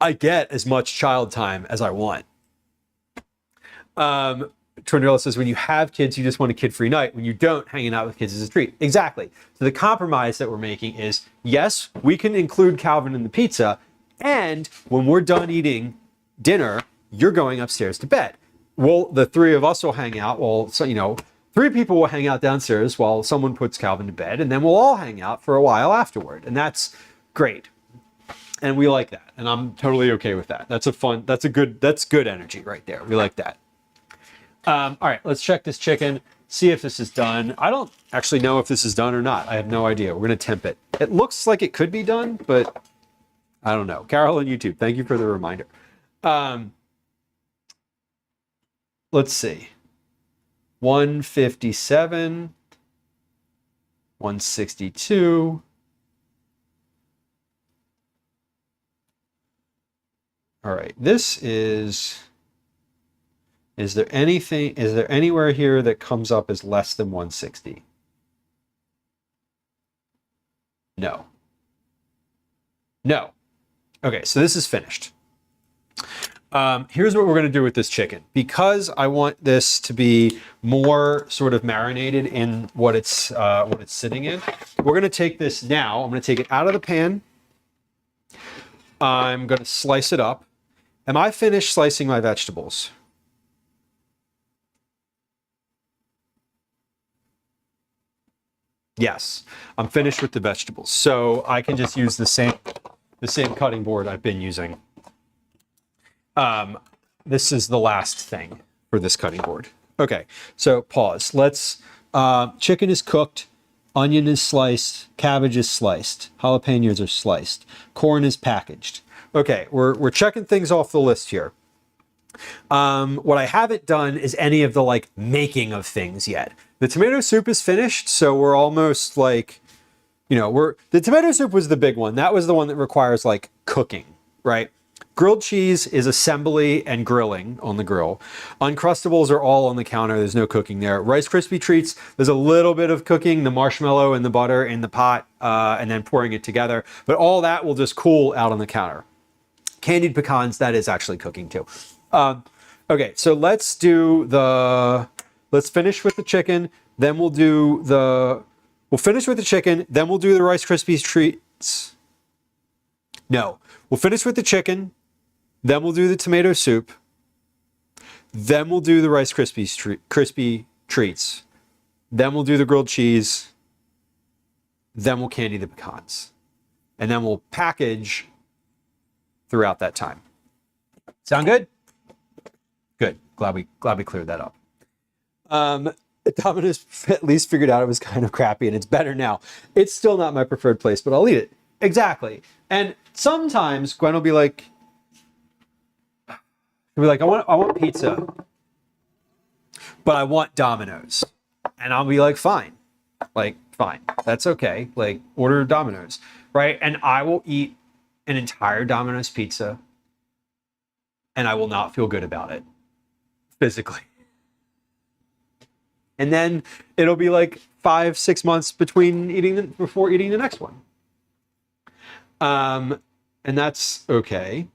Speaker 1: I get as much child time as I want. Tornadella says, when you have kids, you just want a kid-free night. When you don't, hanging out with kids is a treat. Exactly. So the compromise that we're making is, yes, we can include Calvin in the pizza, and when we're done eating dinner, you're going upstairs to bed. Well, the 3 of us will hang out. Well, so, you know, 3 people will hang out downstairs while someone puts Calvin to bed, and then we'll all hang out for a while afterward. And that's great. And we like that. And I'm totally okay with that. That's good energy right there. We like that. All right, let's check this chicken, see if this is done. I don't actually know if this is done or not. I have no idea. We're going to temp it. It looks like it could be done, but I don't know. Carol on YouTube, thank you for the reminder. Let's see. 157, 162. All right, this is there anywhere here that comes up as less than 160? No. No. Okay, so this is finished. Here's what we're going to do with this chicken. Because I want this to be more sort of marinated in what it's sitting in, we're going to take this now. I'm going to take it out of the pan. I'm going to slice it up. Am I finished slicing my vegetables? Yes, I'm finished with the vegetables. So I can just use the same cutting board I've been using. This is the last thing for this cutting board. Okay, so pause. Let's, chicken is cooked, onion is sliced, cabbage is sliced, jalapenos are sliced, corn is packaged. Okay, we're checking things off the list here. What I haven't done is any of the like making of things yet. The tomato soup is finished, so we're almost like, the tomato soup was the big one. That was the one that requires like cooking, right? Grilled cheese is assembly and grilling on the grill. Uncrustables are all on the counter. There's no cooking there. Rice Krispie treats, there's a little bit of cooking, the marshmallow and the butter in the pot, and then pouring it together. But all that will just cool out on the counter. Candied pecans, that is actually cooking too. Okay, so let's finish with the chicken, then we'll finish with the chicken, then we'll do the Rice Krispies treats. No, we'll finish with the chicken, then we'll do the tomato soup, then we'll do the Rice Krispies crispy treats, then we'll do the grilled cheese, then we'll candy the pecans, and then we'll package throughout that time. Sound good? Good. Glad we cleared that up. Domino's at least figured out it was kind of crappy, and it's better now. It's still not my preferred place, but I'll eat it. Exactly. And sometimes Gwen will be like, I want pizza, but I want Domino's. And I'll be like, fine. Fine. That's okay. Like, order Domino's, right? And I will eat an entire Domino's pizza, and I will not feel good about it physically. And then it'll be like 5-6 months before eating the next one. And that's okay.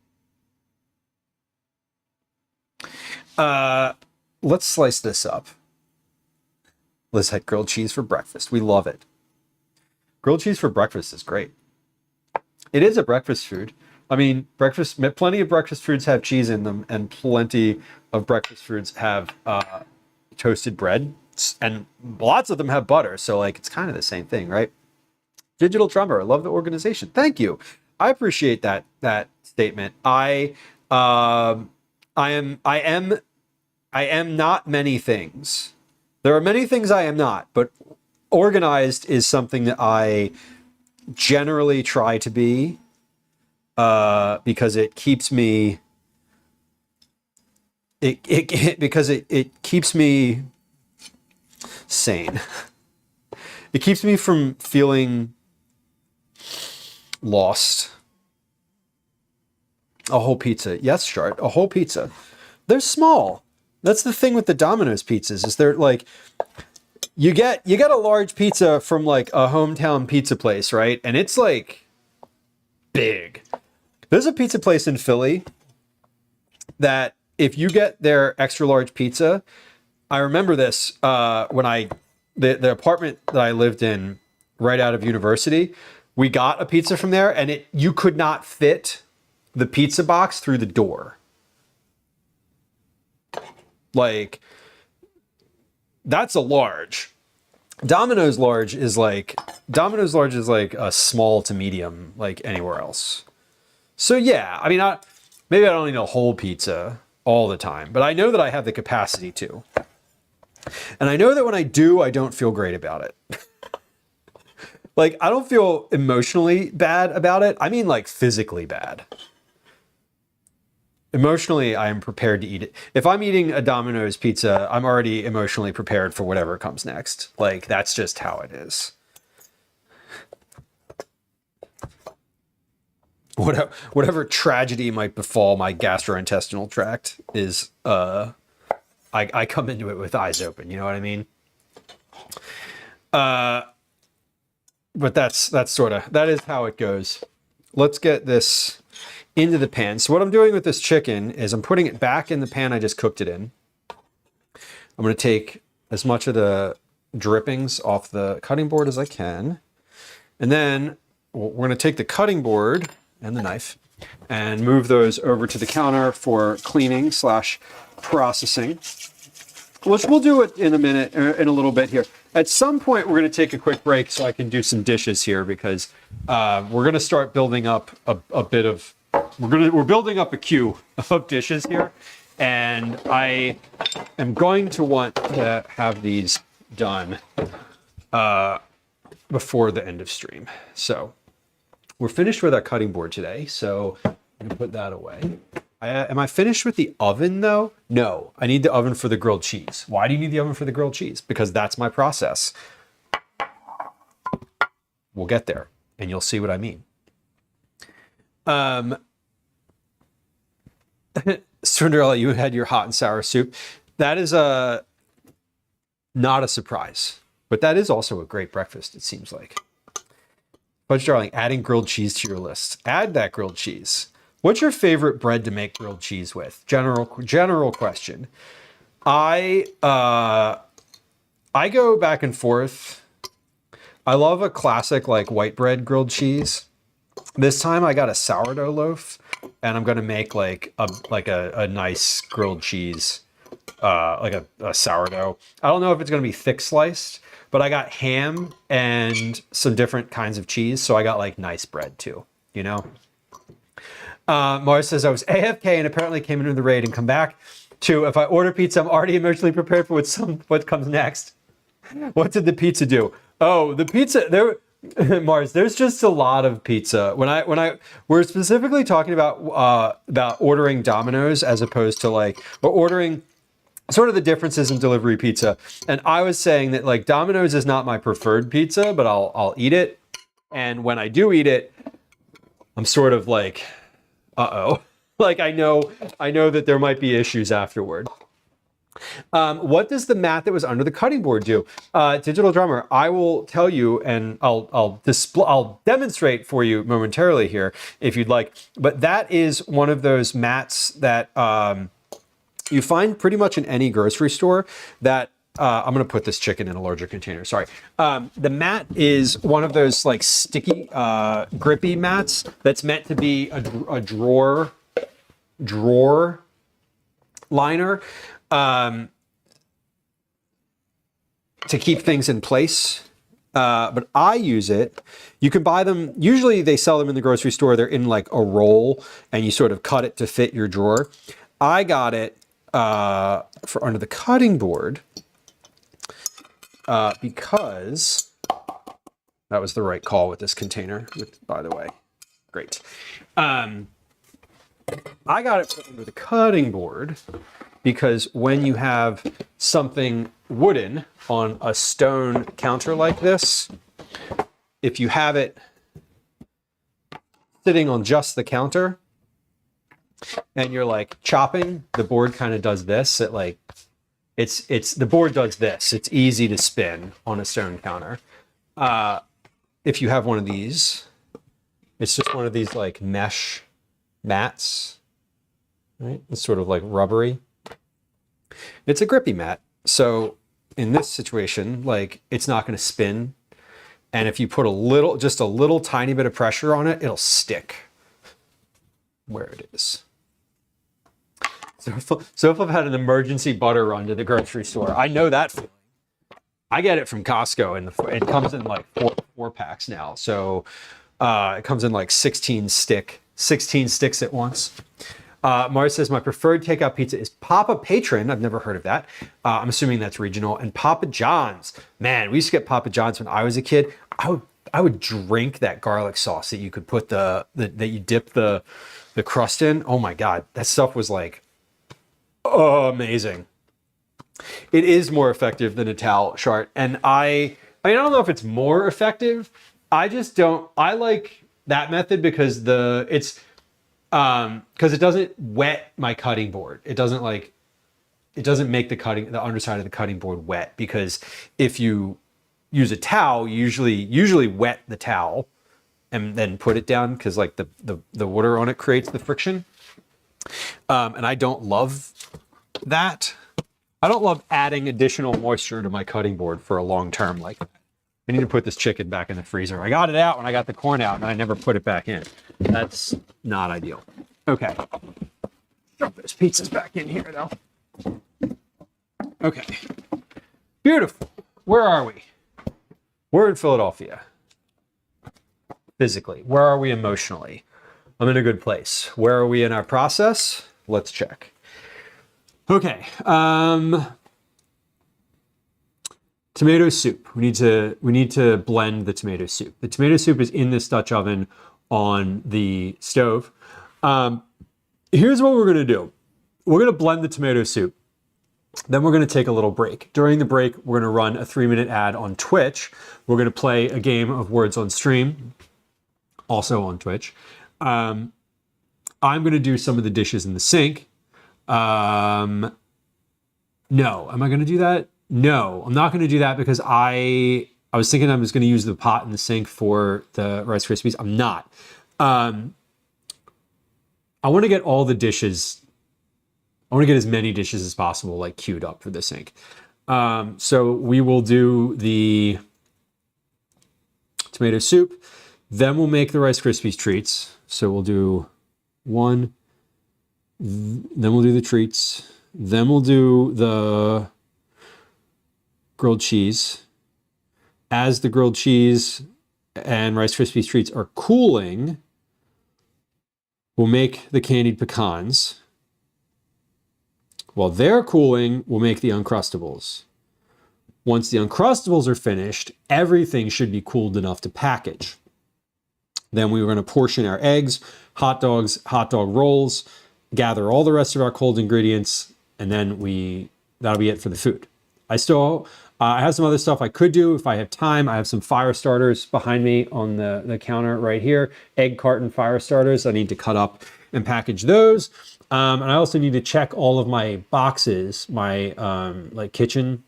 Speaker 1: Let's slice this up. Liz had grilled cheese for breakfast. We love it. Grilled cheese for breakfast is great. It is a breakfast food. I mean, plenty of breakfast foods have cheese in them, and plenty of breakfast foods have toasted bread, and lots of them have butter. So like, it's kind of the same thing, right? Digital Drummer, I love the organization. Thank you. I appreciate that statement. I am not many things. There are many things I am not, but organized is something that I generally try to be, because it keeps me it keeps me sane. It keeps me from feeling lost. A whole pizza. Yes, Shart, a whole pizza. They're small. That's the thing with the Domino's pizzas, is they're like, you get a large pizza from like a hometown pizza place, right? And it's like big. There's a pizza place in Philly that if you get their extra large pizza, I remember this when the apartment that I lived in right out of university, we got a pizza from there, and you could not fit the pizza box through the door. Like, that's a large. Domino's large is like a small to medium, like anywhere else. So yeah, I mean, maybe I don't need a whole pizza all the time, but I know that I have the capacity to. And I know that when I do, I don't feel great about it. Like, I don't feel emotionally bad about it. I mean, like, physically bad. Emotionally, I am prepared to eat it. If I'm eating a Domino's pizza, I'm already emotionally prepared for whatever comes next. Like, that's just how it is. Whatever tragedy might befall my gastrointestinal tract is, I come into it with eyes open. You know what I mean? But that is how it goes. let's get this into the pan. So what I'm doing with this chicken is I'm putting it back in the pan I just cooked it in. I'm going to take as much of the drippings off the cutting board as I can. And then we're going to take the cutting board and the knife and move those over to the counter for cleaning / processing, which we'll do it in a minute, in a little bit here. At some point, we're going to take a quick break so I can do some dishes here because we're going to start building up a bit of, we're building up a queue of dishes here. And I am going to want to have these done before the end of stream. So we're finished with our cutting board today. So I'm going to put that away. Am I finished with the oven though? No, I need the oven for the grilled cheese. Why do you need the oven for the grilled cheese? Because that's my process. We'll get there and you'll see what I mean. Cinderella, you had your hot and sour soup. That is not a surprise, but that is also a great breakfast, it seems like. Fudge Darling, adding grilled cheese to your list. Add that grilled cheese. What's your favorite bread to make grilled cheese with? General question. I go back and forth. I love a classic like white bread grilled cheese. This time I got a sourdough loaf and I'm gonna make like a nice grilled cheese, like a sourdough. I don't know if it's gonna be thick sliced, but I got ham and some different kinds of cheese, so I got like nice bread too, you know? Mars says, I was AFK and apparently came into the raid and come back to, if I order pizza, I'm already emotionally prepared for what comes next. What did the pizza do? Oh, the pizza, Mars, there's just a lot of pizza. We're specifically talking about ordering Domino's as opposed to or ordering sort of the differences in delivery pizza. And I was saying that like Domino's is not my preferred pizza, but I'll eat it. And when I do eat it, I'm sort of like, uh-oh. Like I know that there might be issues afterward. What does the mat that was under the cutting board do? Digital Drummer, I will tell you, and I'll demonstrate for you momentarily here if you'd like. But that is one of those mats that you find pretty much in any grocery store. That I'm going to put this chicken in a larger container. Sorry. The mat is one of those like sticky, grippy mats that's meant to be a drawer liner. To keep things in place. But I use it. You can buy them. Usually they sell them in the grocery store. They're in like a roll and you sort of cut it to fit your drawer. I got it for under the cutting board because that was the right call with this container, by the way. Great. I got it for under the cutting board because when you have something wooden on a stone counter like this, if you have it sitting on just the counter and you're like chopping, the board kind of does this. The board does this. It's easy to spin on a stone counter. If you have one of these, it's just one of these like mesh mats, right? It's sort of like rubbery. It's a grippy mat. So in this situation, like it's not going to spin. And if you put just a little tiny bit of pressure on it, it'll stick where it is. So if I've had an emergency butter run to the grocery store, I know that feeling. I get it from Costco and it comes in like four packs now. So it comes in like 16 sticks at once. Mars says, my preferred takeout pizza is Papa Patron. I've never heard of that. I'm assuming that's regional. And Papa John's. Man, we used to get Papa John's when I was a kid. I would drink that garlic sauce that you could put that you dip the crust in. Oh my God. That stuff was like, amazing. It is more effective than a towel chart. And I don't know if it's more effective. I like that method because it doesn't wet my cutting board. It doesn't make the underside of the cutting board wet, because if you use a towel, you usually wet the towel and then put it down because like the water on it creates the friction. And I don't love that. I don't love adding additional moisture to my cutting board for a long term like that. I need to put this chicken back in the freezer. I got it out when I got the corn out and I never put it back in. That's not ideal. Okay. Drop those pizzas back in here though. Okay. Beautiful. Where are we? We're in Philadelphia. Physically. Where are we emotionally? I'm in a good place. Where are we in our process? Let's check. Okay. Tomato soup. We need to blend the tomato soup. The tomato soup is in this Dutch oven on the stove. Here's what we're going to do. We're going to blend the tomato soup. Then we're going to take a little break. During the break, we're going to run a 3-minute ad on Twitch. We're going to play a game of Words on Stream, also on Twitch. I'm going to do some of the dishes in the sink. No, am I going to do that? No, I'm not going to do that because I was thinking I was going to use the pot in the sink for the Rice Krispies. I'm not. I want to get all the dishes. I want to get as many dishes as possible, like queued up for the sink. So we will do the tomato soup. Then we'll make the Rice Krispies treats. So we'll do one. Then we'll do the treats. Then we'll do the grilled cheese. As the grilled cheese and Rice Krispies treats are cooling, we'll make the candied pecans. While they're cooling, we'll make the Uncrustables. Once the Uncrustables are finished, everything should be cooled enough to package. Then we were going to portion our eggs, hot dogs, hot dog rolls, gather all the rest of our cold ingredients, and then that'll be it for the food. I have some other stuff I could do if I have time. I have some fire starters behind me on the counter right here. Egg carton fire starters. I need to cut up and package those. And I also need to check all of my boxes, my like kitchen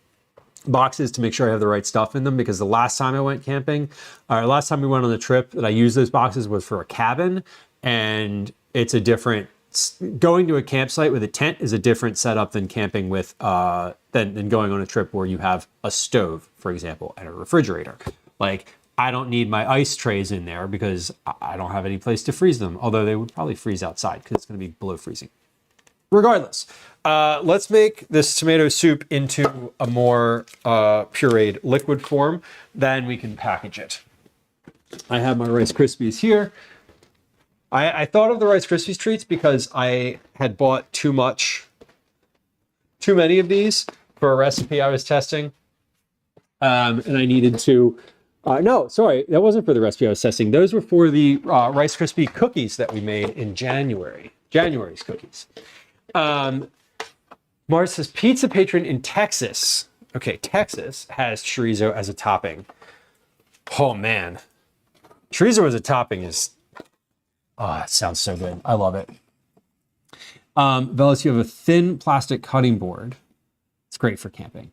Speaker 1: boxes, to make sure I have the right stuff in them, because the last time I went camping, or last time we went on the trip that I used those boxes was for a cabin, and it's a different, going to a campsite with a tent is a different setup than camping with than going on a trip where you have a stove, for example, and a refrigerator. Like, I don't need my ice trays in there because I don't have any place to freeze them, although they would probably freeze outside because it's going to be below freezing. Regardless, let's make this tomato soup into a more pureed liquid form. Then we can package it. I have my Rice Krispies here. I thought of the Rice Krispies treats because I had bought too many of these for a recipe I was testing. And I needed to, no, sorry, that wasn't for the recipe I was testing. Those were for the Rice Krispie cookies that we made in January's cookies. Mars says, pizza patron in Texas. Okay, Texas has chorizo as a topping. Oh man, chorizo as a topping is, oh, it sounds so good. I love it. Velas, you have a thin plastic cutting board. It's great for camping.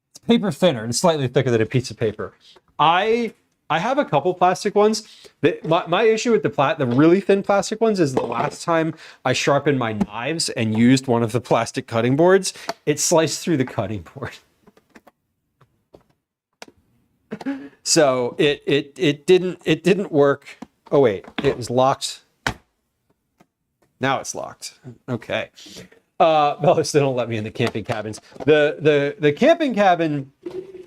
Speaker 1: It's paper thinner and slightly thicker than a piece of paper. I have a couple plastic ones. My issue with the really thin plastic ones is the last time I sharpened my knives and used one of the plastic cutting boards, it sliced through the cutting board. So it didn't work. Oh wait, it was locked. Now it's locked. Okay. Bellis, they don't let me in the camping cabins. The camping cabin,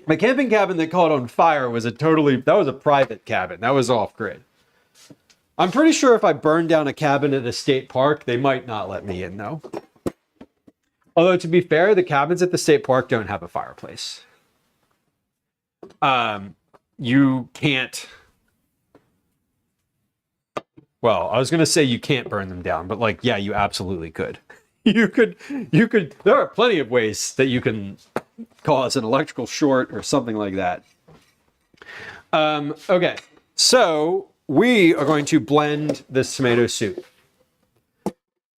Speaker 1: my camping cabin that caught on fire was that was a private cabin. That was off grid. I'm pretty sure if I burned down a cabin at a state park, they might not let me in though. Although to be fair, the cabins at the state park don't have a fireplace. You can't. Well, I was going to say you can't burn them down, but like, yeah, you absolutely could. You could, there are plenty of ways that you can cause an electrical short or something like that. Okay, so we are going to blend this tomato soup.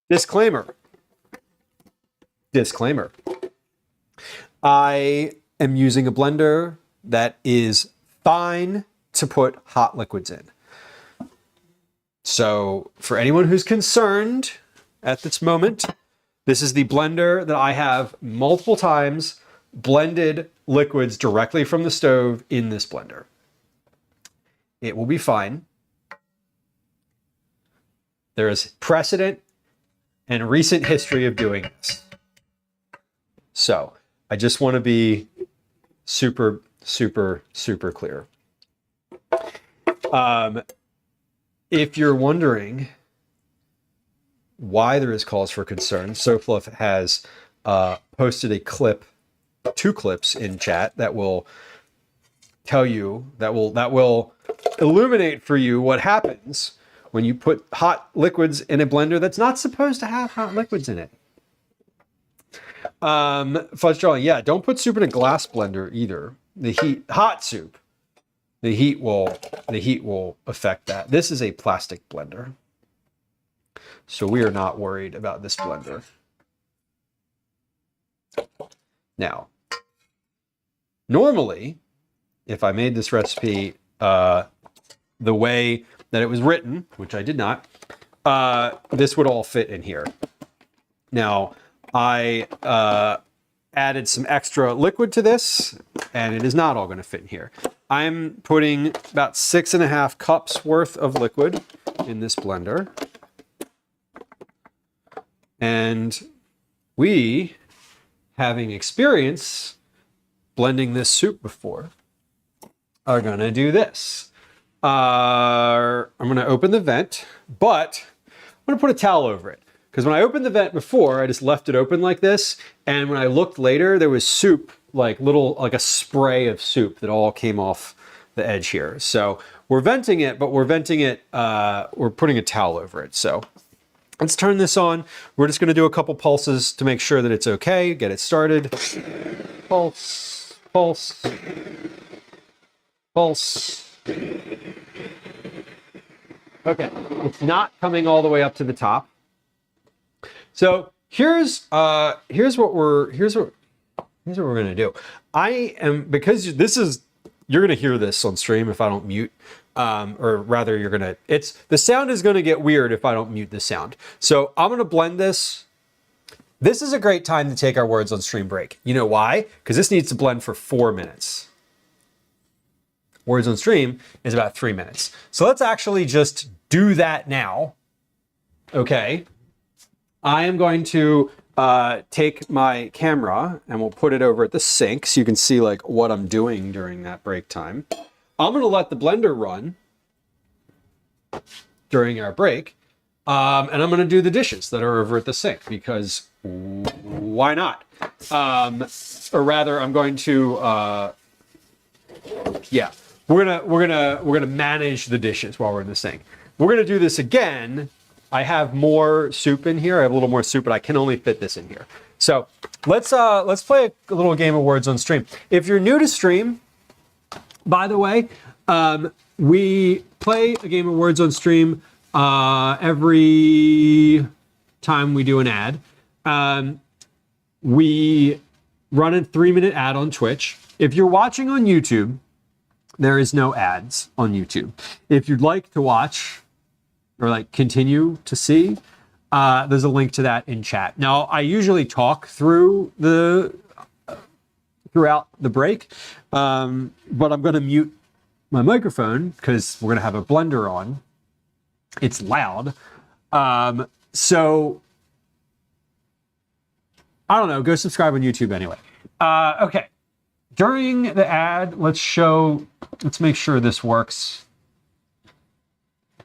Speaker 1: Disclaimer. I am using a blender that is fine to put hot liquids in. So for anyone who's concerned at this moment, this is the blender that I have multiple times blended liquids directly from the stove in this blender. It will be fine. There is precedent and recent history of doing this. So I just want to be super, super, super clear. If you're wondering why there is cause for concern, Sofluff has posted a clip, 2 clips in chat that will tell you, that will illuminate for you what happens when you put hot liquids in a blender that's not supposed to have hot liquids in it. Fudge drawing, yeah, don't put soup in a glass blender either. Hot soup, the heat will affect that. This is a plastic blender, so we are not worried about this blender. Now, normally, if I made this recipe the way that it was written, which I did not, this would all fit in here. Now, I added some extra liquid to this, and it is not all going to fit in here. I'm putting about 6.5 cups worth of liquid in this blender. And we, having experience blending this soup before, are going to do this. I'm going to open the vent, but I'm going to put a towel over it. Because when I opened the vent before, I just left it open like this. And when I looked later, there was soup, like a spray of soup that all came off the edge here. So we're venting it, but we're venting it, we're putting a towel over it. So let's turn this on. We're just going to do a couple pulses to make sure that it's okay. Get it started. Pulse, pulse, pulse. Okay, it's not coming all the way up to the top. So here's what we're gonna do. Because you're gonna hear this on stream if I don't mute, or rather the sound is gonna get weird if I don't mute the sound. So I'm gonna blend this. This is a great time to take our words on stream break. You know why? Because this needs to blend for 4 minutes. Words on stream is about 3 minutes. So let's actually just do that now. Okay. I am going to take my camera and we'll put it over at the sink so you can see like what I'm doing during that break time. I'm going to let the blender run during our break. And I'm going to do the dishes that are over at the sink because why not? Or rather, I'm going to, yeah, we're gonna manage the dishes while we're in the sink. We're gonna do this again. I have more soup in here. I have a little more soup, but I can only fit this in here. So let's play a little game of words on stream. If you're new to stream, by the way, we play a game of words on stream every time we do an ad. We run a 3-minute ad on Twitch. If you're watching on YouTube, there is no ads on YouTube. If you'd like to watch or like continue to see, there's a link to that in chat. Now, I usually talk throughout the break, but I'm going to mute my microphone because we're going to have a blender on. It's loud. So I don't know, go subscribe on YouTube anyway. Okay. During the ad, let's make sure this works.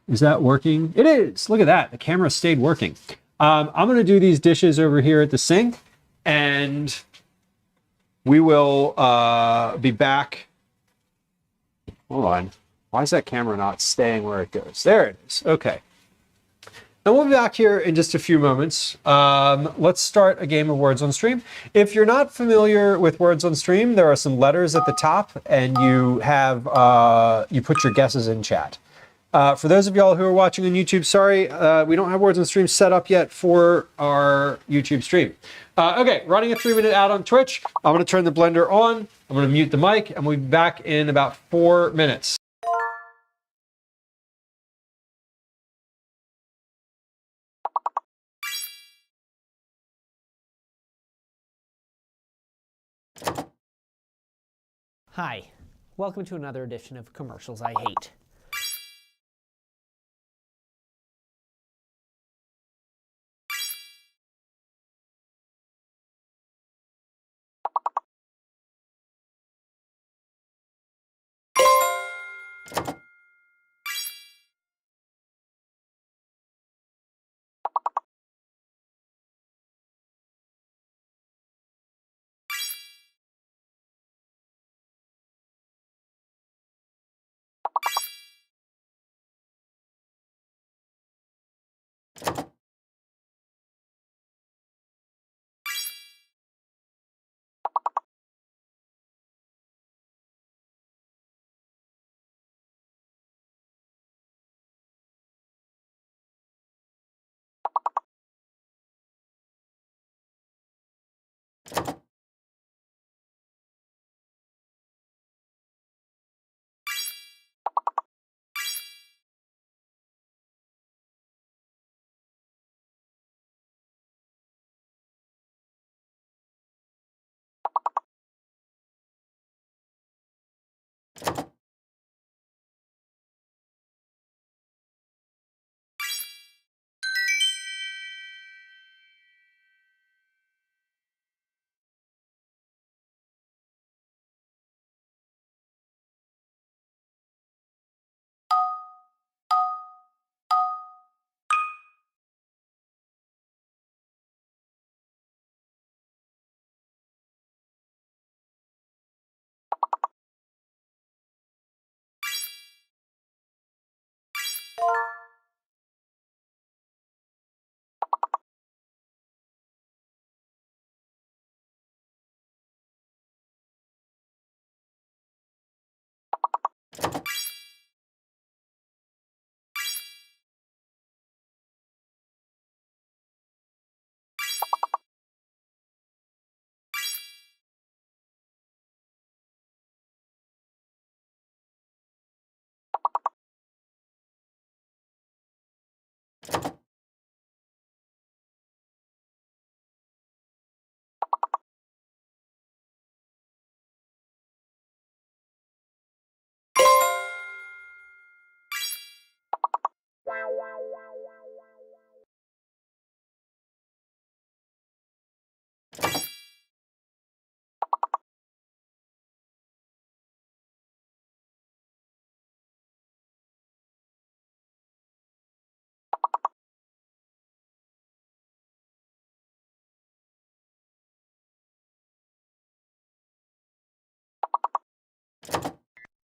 Speaker 1: Is that working? It is. Look at that. The camera stayed working. I'm going to do these dishes over here at the sink, and we will be back. Hold on. Why is that camera not staying where it goes? There it is. Okay. And we'll be back here in just a few moments. Let's start a game of words on stream. If you're not familiar with words on stream, there are some letters at the top, and you have you put your guesses in chat. For those of y'all who are watching on YouTube, sorry, we don't have words on stream set up yet for our YouTube stream. Okay, running a 3-minute ad on Twitch. I'm going to turn the blender on. I'm going to mute the mic, and we'll be back in about 4 minutes.
Speaker 4: Hi, welcome to another edition of Commercials I Hate.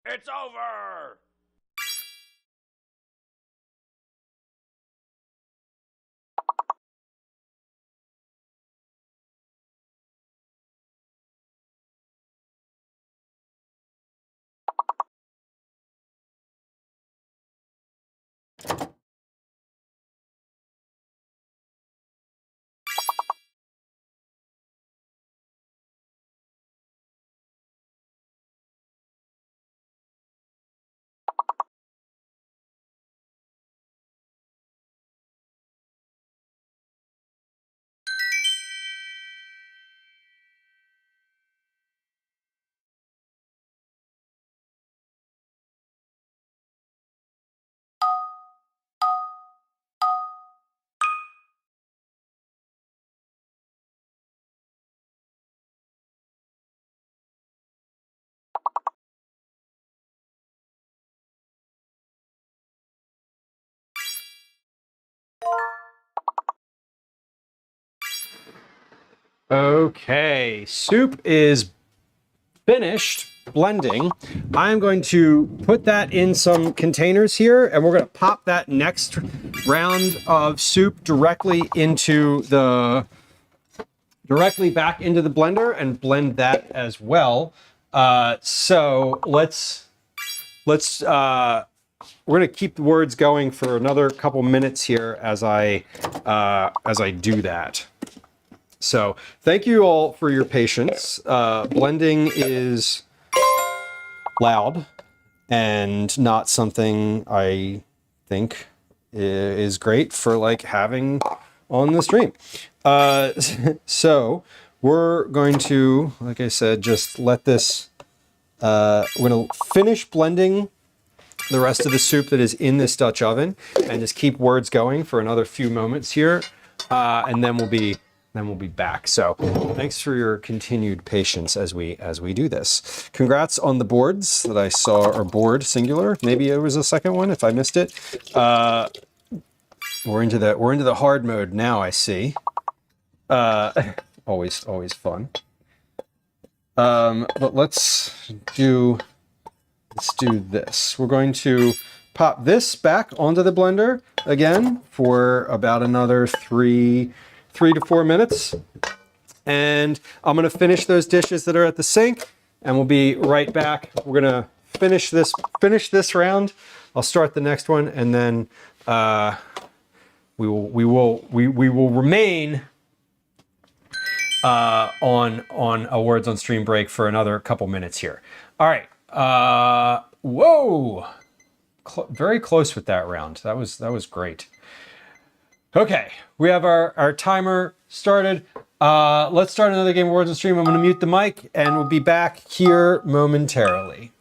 Speaker 2: It's over!
Speaker 1: Okay, soup is finished blending. I'm going to put that in some containers here, and we're going to pop that next round of soup directly back into the blender and blend that as well. So we're going to keep the words going for another couple minutes here as I do that. So thank you all for your patience. Blending is loud and not something I think is great for like having on the stream. So we're going to, like I said, just let this We're gonna finish blending the rest of the soup that is in this Dutch oven, and just keep words going for another few moments here, and then we'll be back. So thanks for your continued patience as we do this. Congrats on the boards that I saw are board singular. Maybe it was a second one if I missed it. We're into the hard mode now, I see. Always fun. But let's do this. We're going to pop this back onto the blender again for about another 3 to 4 minutes. And I'm going to finish those dishes that are at the sink, and we'll be right back. We're going to finish this round. I'll start the next one, and then we will remain on a words on stream break for another couple minutes here. All right. Whoa, very close with that round. That was great. Okay, we have our timer started. Let's start another game of words on stream. I'm going to mute the mic, and we'll be back here momentarily.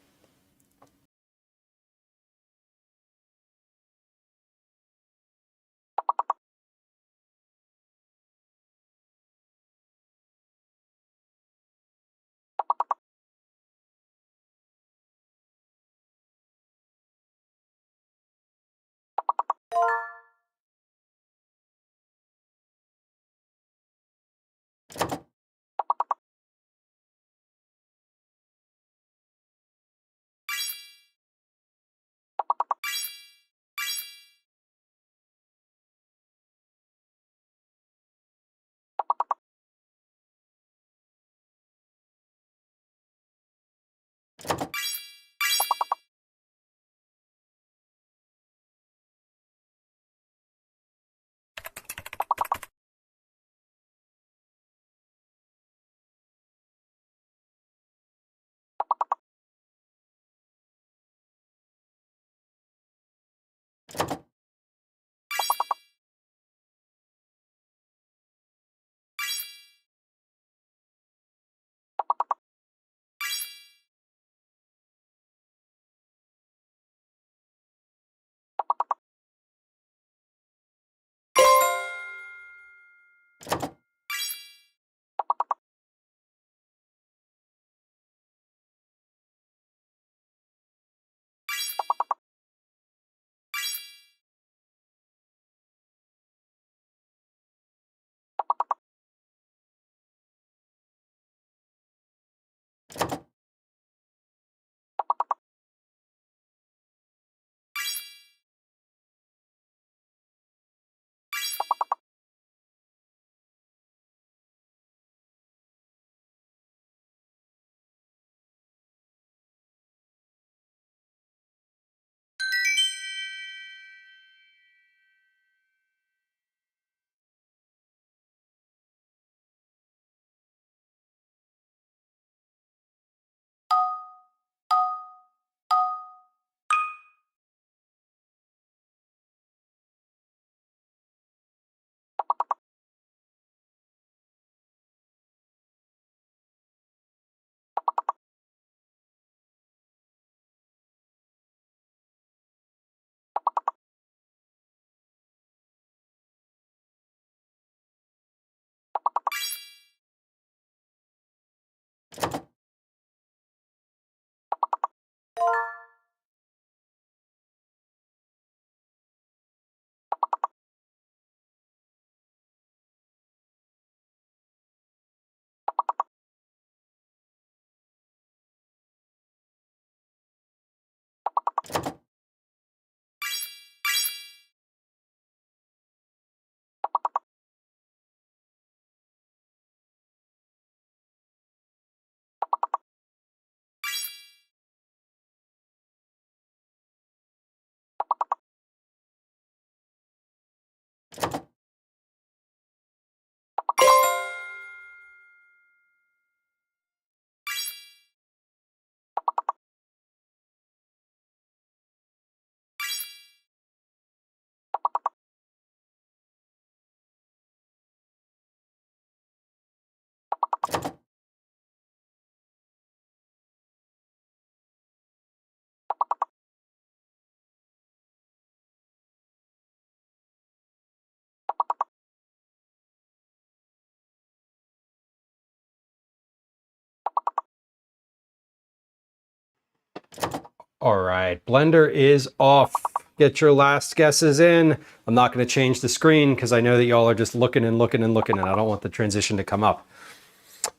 Speaker 1: All right, blender is off. Get your last guesses in. I'm not going to change the screen because I know that y'all are just looking and looking and looking, and I don't want the transition to come up.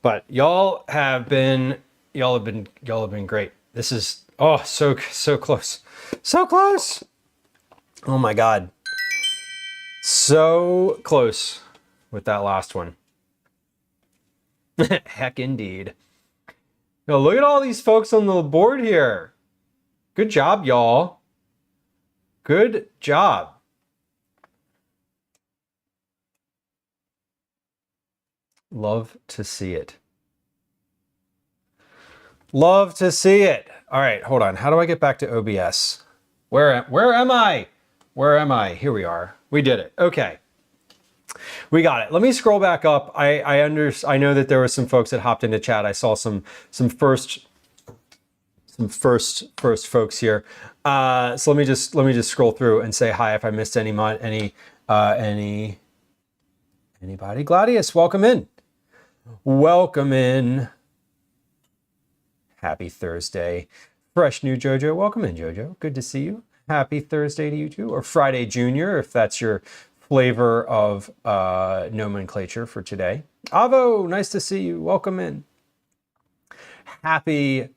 Speaker 1: But y'all have been great. This is so close, so close. Oh my God, so close with that last one. Heck indeed. Now look at all these folks on the board here. Good job, y'all. Good job. Love to see it. Love to see it. All right, hold on. How do I get back to OBS? Where am I? Where am I? Here we are. We did it. Okay. We got it. Let me scroll back up. I know that there were some folks that hopped into chat. I saw some first folks here. So let me just scroll through and say hi if I missed anybody. Gladius, welcome in. Welcome in. Happy Thursday. Fresh new Jojo, welcome in, Jojo. Good to see you. Happy Thursday to you too, or Friday Junior, if that's your flavor of nomenclature for today. Avo, nice to see you. Welcome in. Happy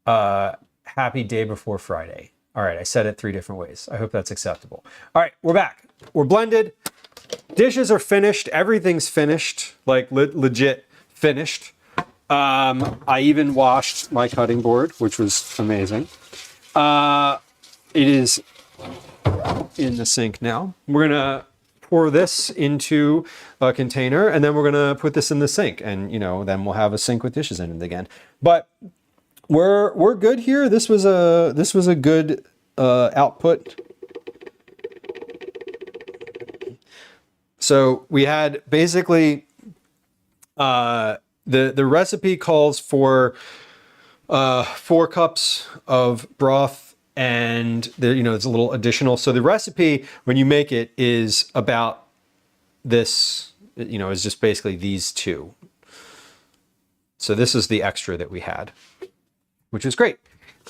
Speaker 1: day before Friday. All right, I said it 3 different ways. I hope that's acceptable. All right, we're back. We're blended. Dishes are finished. Everything's finished, like legit finished. I even washed my cutting board, which was amazing. It is in the sink now. We're gonna pour this into a container, and then we're gonna put this in the sink, and then we'll have a sink with dishes in it again. But we're good here. This was a good output. So we had basically the recipe calls for 4 cups of broth, and there's a little additional. So the recipe, when you make it, is about this. Is just basically these 2. So this is the extra that we had, which is great.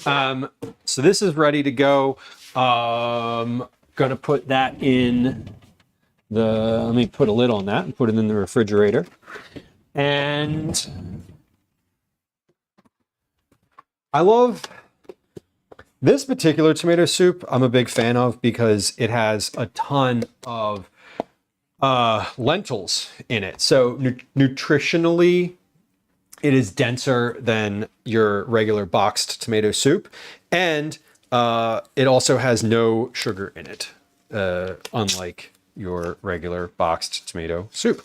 Speaker 1: So this is ready to go. Gonna put that in let me put a lid on that and put it in the refrigerator. And I love this particular tomato soup. I'm a big fan of because it has a ton of lentils in it. So nutritionally, it is denser than your regular boxed tomato soup, and it also has no sugar in it, unlike your regular boxed tomato soup.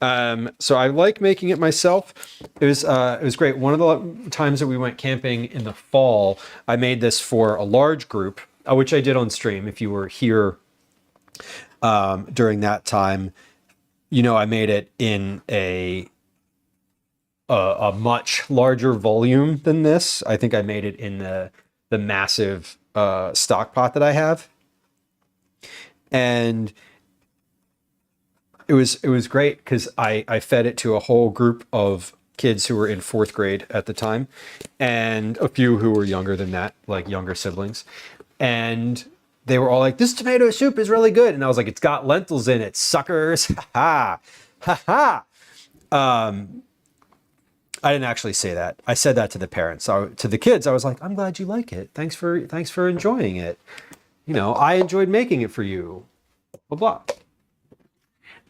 Speaker 1: So I like making it myself. It was great. One of the times that we went camping in the fall, I made this for a large group, which I did on stream. If you were here during that time, I made it in a much larger volume than this. I think I made it in the massive stock pot that I have, and it was great because I fed it to a whole group of kids who were in 4th grade at the time, and a few who were younger than that, like younger siblings, and they were all like, "This tomato soup is really good," and I was like, "It's got lentils in it, suckers!" Ha ha ha ha. I didn't actually say that. I said that to the parents. So to the kids, I was like, "I'm glad you like it. Thanks for enjoying it. I enjoyed making it for you." Blah blah.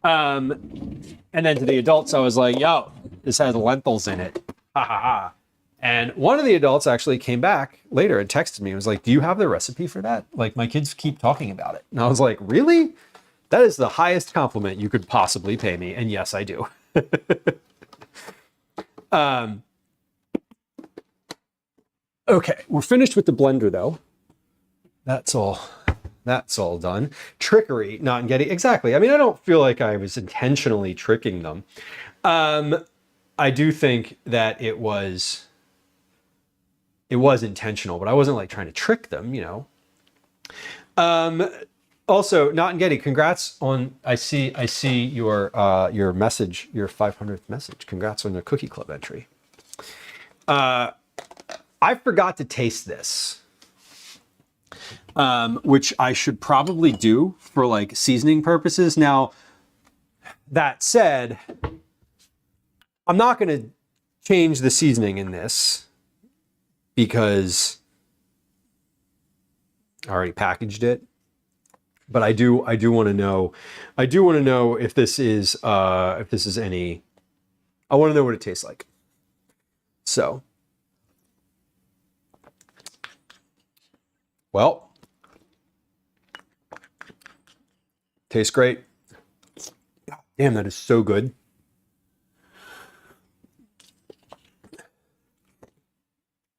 Speaker 1: And then to the adults, I was like, "Yo, this has lentils in it." Ha ha ha. And one of the adults actually came back later and texted me and was like, "Do you have the recipe for that? Like, my kids keep talking about it." And I was like, "Really? That is the highest compliment you could possibly pay me." And yes, I do. Okay, we're finished with the blender though. That's all done. Trickery, not in getting exactly. I mean, I don't feel like I was intentionally tricking them. I do think that it was intentional, but I wasn't like trying to trick them, Also, not in Getty, congrats on, I see your message, your 500th message. Congrats on your Cookie Club entry. I forgot to taste this. which I should probably do for like seasoning purposes. Now, that said, I'm not going to change the seasoning in this because I already packaged it. But I do want to know. I do want to know if this is any. I want to know what it tastes like. So, well, tastes great. Damn, that is so good.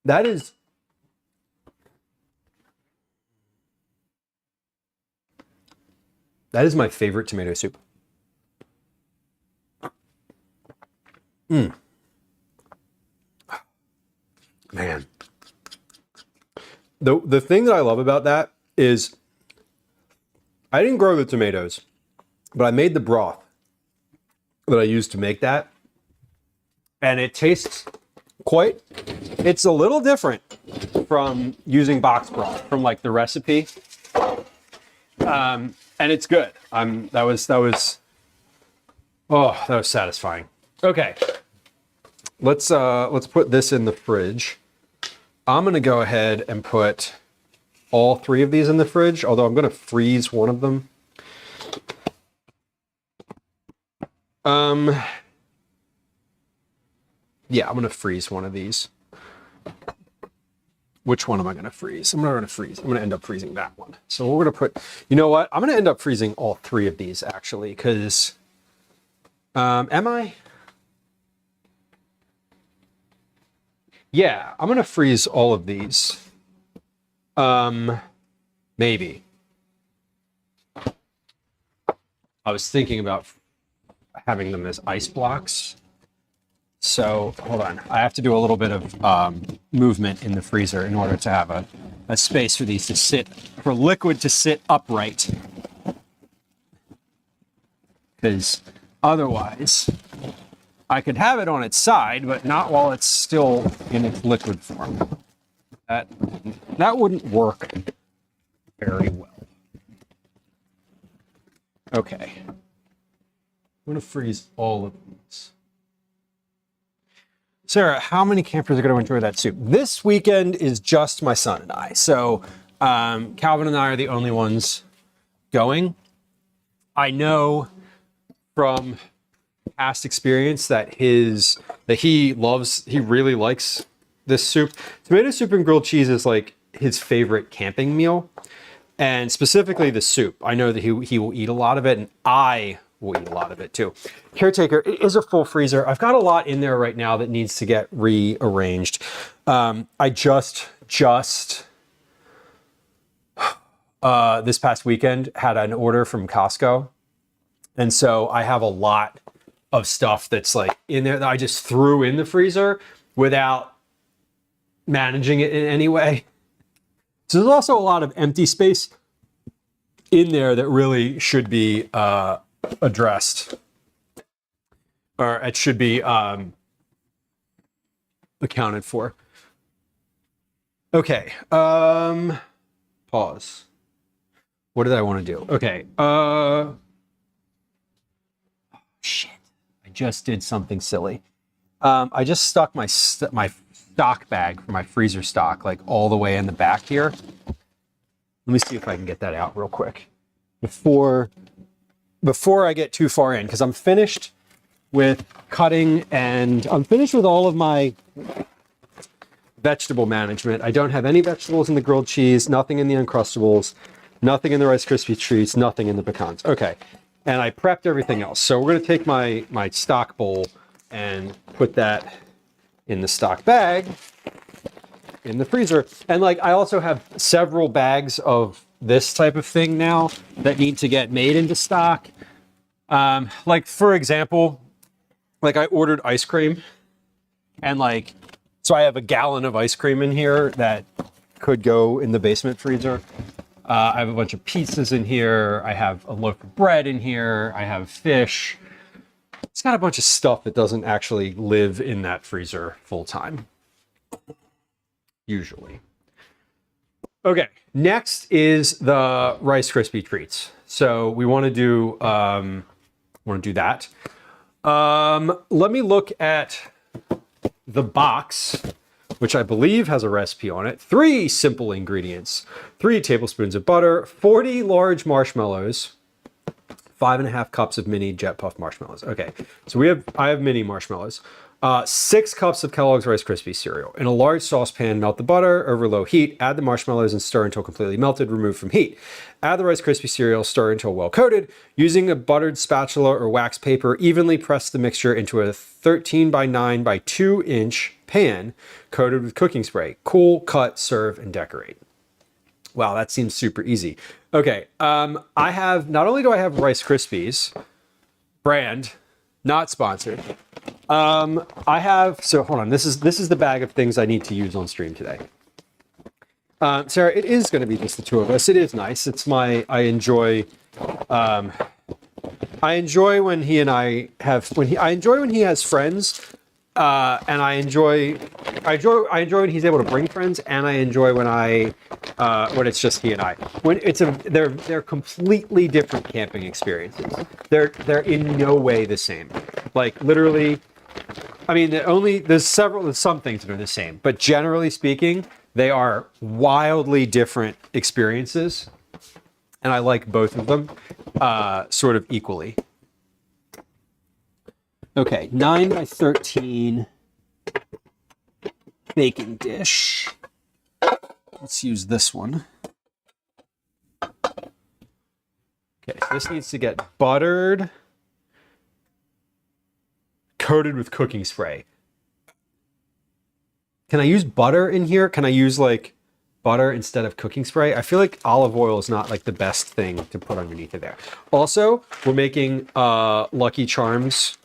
Speaker 1: That is my favorite tomato soup. Man. The thing that I love about that is I didn't grow the tomatoes, but I made the broth that I used to make that. And it tastes it's a little different from using box broth from like the recipe. And it's good. That was satisfying. Okay. Let's put this in the fridge. I'm going to go ahead and put all 3 of these in the fridge, although I'm going to freeze one of them. Yeah, I'm going to freeze one of these. Which one am I going to freeze? I'm going to end up freezing that one. So we're going to put, you know what? I'm going to end up freezing all 3 of these actually, because, am I? Yeah, I'm going to freeze all of these. Maybe. I was thinking about having them as ice blocks. So hold on, I have to do a little bit of movement in the freezer in order to have a space for these to sit, for liquid to sit upright. Because otherwise, I could have it on its side, but not while it's still in its liquid form. That wouldn't work very well. Okay. I'm going to freeze all of these. Sarah, how many campers are going to enjoy that soup? This weekend is just my son and I. So Calvin and I are the only ones going. I know from past experience that he really likes this soup. Tomato soup and grilled cheese is like his favorite camping meal. And specifically the soup. I know that he will eat a lot of it, and I will eat a lot of it too. Caretaker, it is a full freezer. I've got a lot in there right now that needs to get rearranged. I just this past weekend had an order from Costco. And so I have a lot of stuff that's like in there that I just threw in the freezer without managing it in any way. So there's also a lot of empty space in there that really should be addressed, or it should be accounted for. Okay. Pause. What did I want to do? Okay. Shit. I just did something silly. I just stuck my stock bag for my freezer stock like all the way in the back here. Let me see if I can get that out real quick before I get too far in, because I'm finished with cutting and I'm finished with all of my vegetable management. I don't have any vegetables in the grilled cheese, nothing in the Uncrustables, nothing in the Rice Krispie treats, nothing in the pecans. Okay. And I prepped everything else. So we're going to take my stock bowl and put that in the stock bag in the freezer. And like, I also have several bags of this type of thing now that need to get made into stock. Like for example, like I ordered ice cream and like, so I have a gallon of ice cream in here that could go in the basement freezer. I have a bunch of pizzas in here. I have a loaf of bread in here. I have fish. It's got a bunch of stuff that doesn't actually live in that freezer full time. Usually. Okay, next is the Rice Krispie treats. So we want to do that. Let me look at the box, which I believe has a recipe on it. 3 simple ingredients: 3 tablespoons of butter, 40 large marshmallows, 5.5 cups of mini Jet Puff marshmallows. Okay, so I have mini marshmallows. 6 cups of Kellogg's Rice Krispies cereal. In a large saucepan, melt the butter over low heat, add the marshmallows and stir until completely melted, remove from heat. Add the Rice Krispie cereal, stir until well coated. Using a buttered spatula or wax paper, evenly press the mixture into a 13 by 9 by 2 inch pan coated with cooking spray. Cool, cut, serve, and decorate. Wow, that seems super easy. Okay, not only do I have Rice Krispies, brand, not sponsored. I have, so hold on, this is the bag of things I need to use on stream today. Sarah, it is going to be just the two of us. It is nice. I enjoy when he and I have, I enjoy when he has friends, and I enjoy when he's able to bring friends, and I enjoy when it's just he and I. When they're completely different camping experiences. They're in no way the same. Like literally, I mean, there's some things that are the same, but generally speaking, they are wildly different experiences, and I like both of them sort of equally. Okay, 9 by 13 baking dish. Let's use this one. Okay, so this needs to get buttered, coated with cooking spray. Can I use butter in here? Can I use like butter instead of cooking spray? I feel like olive oil is not like the best thing to put underneath of there. Also, we're making Lucky Charms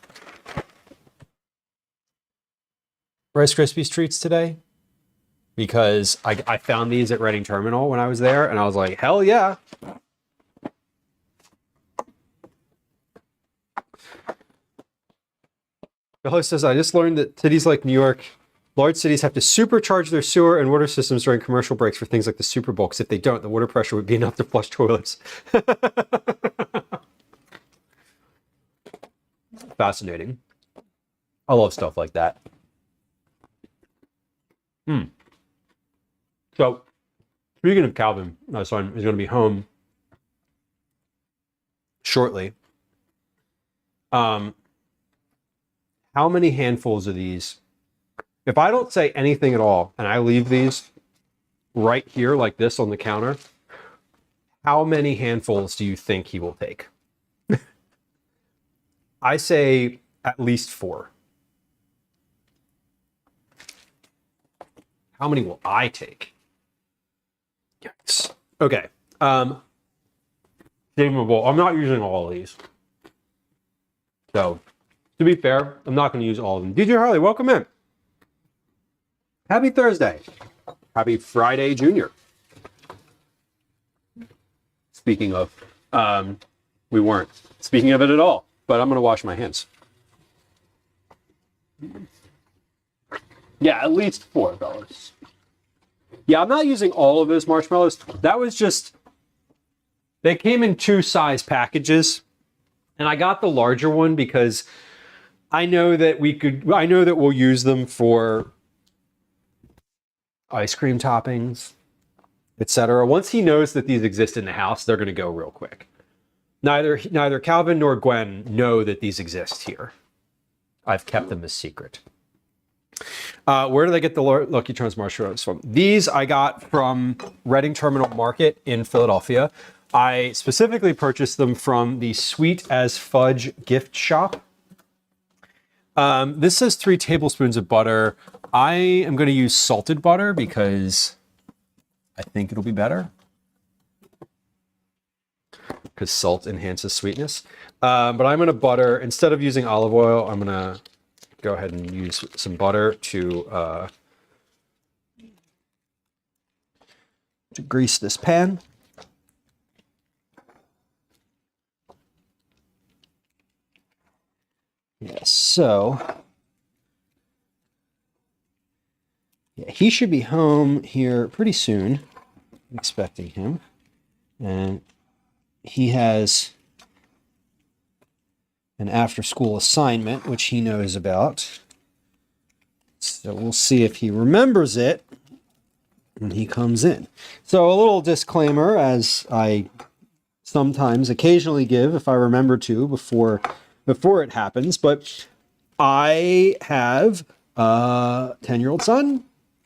Speaker 1: Rice Krispies treats today because I found these at Reading Terminal when I was there, and I was like, hell yeah. The host says, I just learned that cities like New York, large cities have to supercharge their sewer and water systems during commercial breaks for things like the Super Bowl, because if they don't, the water pressure would be enough to flush toilets. Fascinating. I love stuff like that. So, speaking of Calvin, my son is going to be home shortly. How many handfuls of these? If I don't say anything at all and I leave these right here like this on the counter, how many handfuls do you think he will take? I say at least 4. How many will I take? Yikes. Okay. Savable. I'm not using all of these. So, to be fair, I'm not going to use all of them. DJ Harley, welcome in. Happy Thursday. Happy Friday, Junior. Speaking of, we weren't speaking of it at all, but I'm going to wash my hands. Yeah, at least 4, fellas. Yeah, I'm not using all of those marshmallows. That was just, they came in 2 size packages, and I got the larger one because I know that we'll use them for ice cream toppings, etc. Once he knows that these exist in the house, they're going to go real quick. Neither Calvin nor Gwen know that these exist here. I've kept them a secret. Where do they get the Lucky Charms marshmallows from? These I got from Reading Terminal Market in Philadelphia. I specifically purchased them from the Sweet as Fudge gift shop. This says 3 tablespoons of butter. I am going to use salted butter because I think it'll be better. Because salt enhances sweetness. But I'm going to butter, instead of using olive oil, I'm going to go ahead and use some butter to grease this pan. Yes, so yeah, he should be home here pretty soon. expecting him. And he has an after-school assignment, which he knows about. So we'll see if he remembers it when he comes in. So a little disclaimer, as I sometimes occasionally give if I remember to before it happens, but I have a 10-year-old son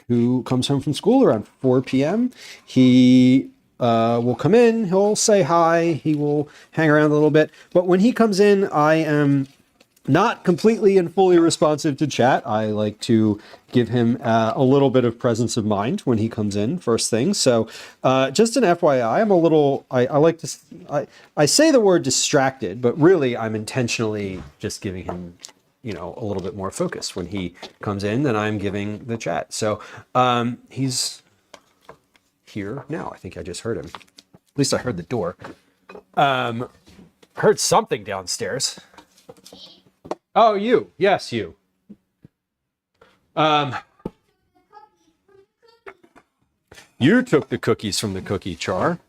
Speaker 1: who comes home from school around 4 p.m. He will come in, he'll say hi, he will hang around a little bit. But when he comes in, I am not completely and fully responsive to chat. I like to give him a little bit of presence of mind when he comes in first thing. So just an FYI, I'm a little, I like to, I say the word distracted, but really I'm intentionally just giving him, you know, a little bit more focus when he comes in than I'm giving the chat. So he's here now. I think I just heard him. At least I heard the door. Heard something downstairs. Oh, you. Yes, you. You took the cookies from the cookie jar.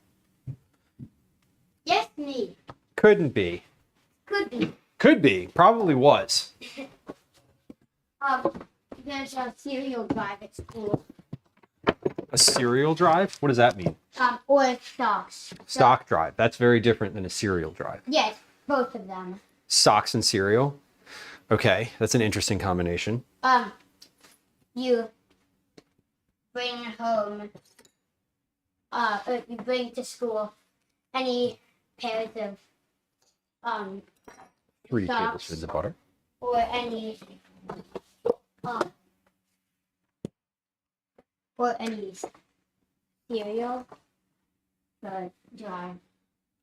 Speaker 5: Yes, me.
Speaker 1: Couldn't be.
Speaker 5: Could be.
Speaker 1: Could be. Probably was.
Speaker 5: There's a cereal drive at school.
Speaker 1: A cereal drive? What does that mean?
Speaker 5: Or stocks.
Speaker 1: Stock drive. That's very different than a cereal drive.
Speaker 5: Yes, both of them.
Speaker 1: Socks and cereal? Okay, that's an interesting combination.
Speaker 5: You bring home, you bring to school any pairs of,
Speaker 1: 3
Speaker 5: Socks.
Speaker 1: tablespoons of butter.
Speaker 5: or any, cereal, drive.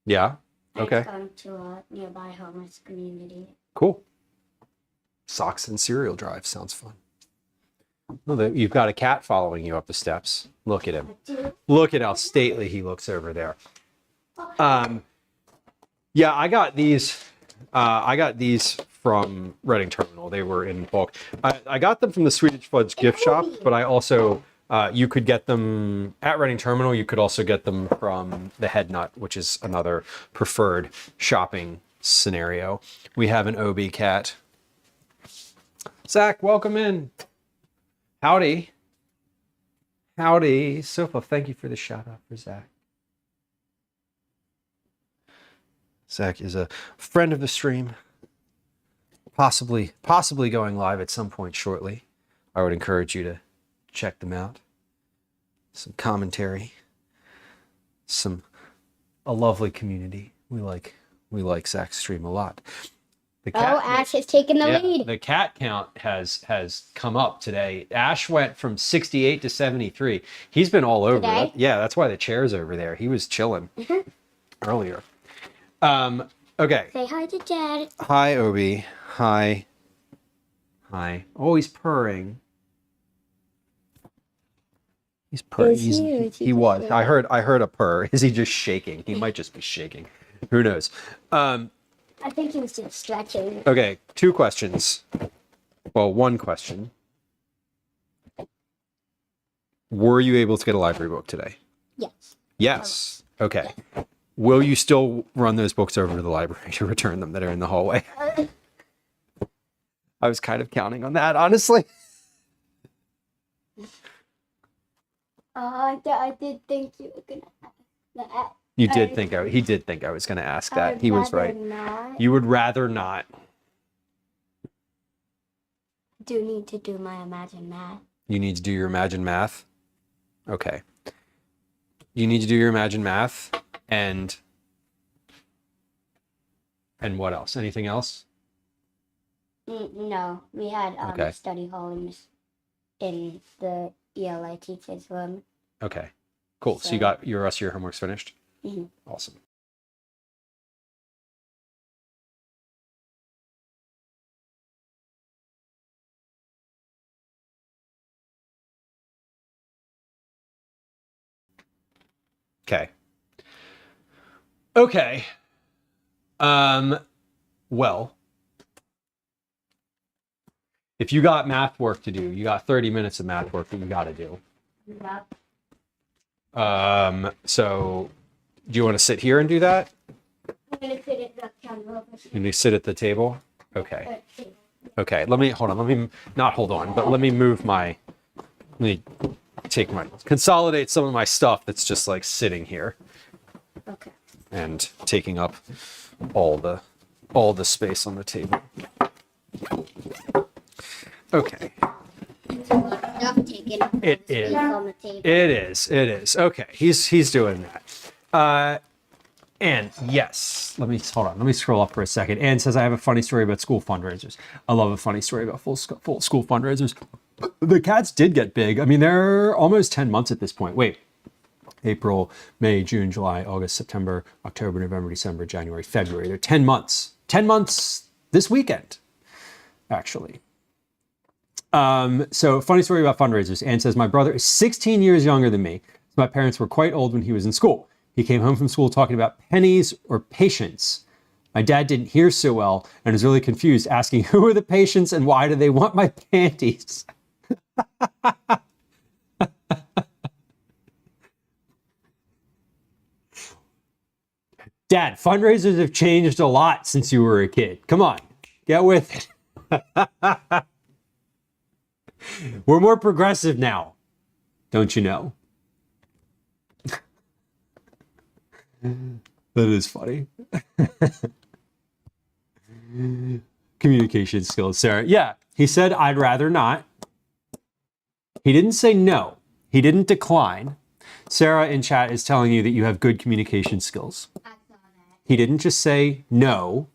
Speaker 1: Yeah.
Speaker 5: And
Speaker 1: Okay.
Speaker 5: it's going to a nearby homeless community.
Speaker 1: Cool. Socks and cereal drive sounds fun. Well, you've got a cat following you up the steps. Look at him. Look at how stately he looks over there. Yeah, I got these. I got these from Reading Terminal. They were in bulk. I got them from the Swedish Fudge gift shop, but I also you could get them at Reading Terminal. You could also get them from the Head Nut, which is another preferred shopping scenario. We have an OB cat. Zach, welcome in. Howdy. Howdy. Sofa, thank you for the shout out for Zach. Zach is a friend of the stream. Possibly going live at some point shortly. I would encourage you to check them out. Some commentary. A lovely community. We like Zach's stream a lot. The cat,
Speaker 5: Ash has taken the lead.
Speaker 1: the cat count has come up today. Ash went from 68 to 73. He's been all over.
Speaker 5: Today?
Speaker 1: Yeah, that's why the chair's over there. He was chilling earlier. Okay.
Speaker 5: Say hi to Dad.
Speaker 1: Hi, Obi. Hi. Hi. Oh, he's purring. He's purring.
Speaker 5: Is he, or is he
Speaker 1: He
Speaker 5: just
Speaker 1: was.
Speaker 5: like-
Speaker 1: I heard a purr. Is he just shaking? He might just be shaking. Who knows?
Speaker 5: I think he was just stretching.
Speaker 1: Okay, 2 questions. Well, 1 question. Were you able to get a library book today?
Speaker 5: Yes.
Speaker 1: Yes. Okay. Will you still run those books over to the library to return them that are in the hallway? I was kind of counting on that, honestly.
Speaker 5: I did think you were gonna ask that.
Speaker 1: You did think he did think I was going to ask that. He was right.
Speaker 5: Not.
Speaker 1: You would rather not.
Speaker 5: Do need to do my Imagine Math.
Speaker 1: You need to do your Imagine Math. Okay. You need to do your Imagine Math and what else? Anything else?
Speaker 5: No, we had
Speaker 1: Okay.
Speaker 5: study hall in the ELA teacher's room.
Speaker 1: Okay. Cool. So you
Speaker 5: So-
Speaker 1: got your rest of your homework's finished?
Speaker 5: Mhm.
Speaker 1: Awesome. Okay. Okay. Well, if you got math work to do, you got 30 minutes of math work that you got to do.
Speaker 5: Yep.
Speaker 1: So do you want to sit here and do that?
Speaker 5: I'm gonna sit at the camera over here.
Speaker 1: Can you sit at the table? Okay.
Speaker 5: See.
Speaker 1: Okay. Let me not hold on, but let me consolidate some of my stuff that's just like sitting here
Speaker 5: Okay.
Speaker 1: and taking up all the space on the table. Okay.
Speaker 5: It's a lot of stuff taken up
Speaker 1: It
Speaker 5: space
Speaker 1: is.
Speaker 5: on the table.
Speaker 1: It is. Okay. He's doing that. And yes, let me scroll up for a second. Anne says, I have a funny story about school fundraisers. I love a funny story about full school fundraisers. The cats did get big. I mean, they're almost 10 months at this point. Wait, April, May, June, July, August, September, October, November, December, January, February. They're 10 months. 10 months this weekend, actually. So funny story about fundraisers. Anne says, my brother is 16 years younger than me. So my parents were quite old when he was in school. He came home from school talking about pennies or patients. My dad didn't hear so well and was really confused, asking who are the patients and why do they want my panties? Dad, fundraisers have changed a lot since you were a kid. Come on, get with it. We're more progressive now, don't you know? That is funny. Communication skills, Sarah. Yeah, he said, I'd rather not. He didn't say no. He didn't decline. Sarah in chat is telling you that you have good communication skills.
Speaker 5: I saw that.
Speaker 1: He didn't just say no.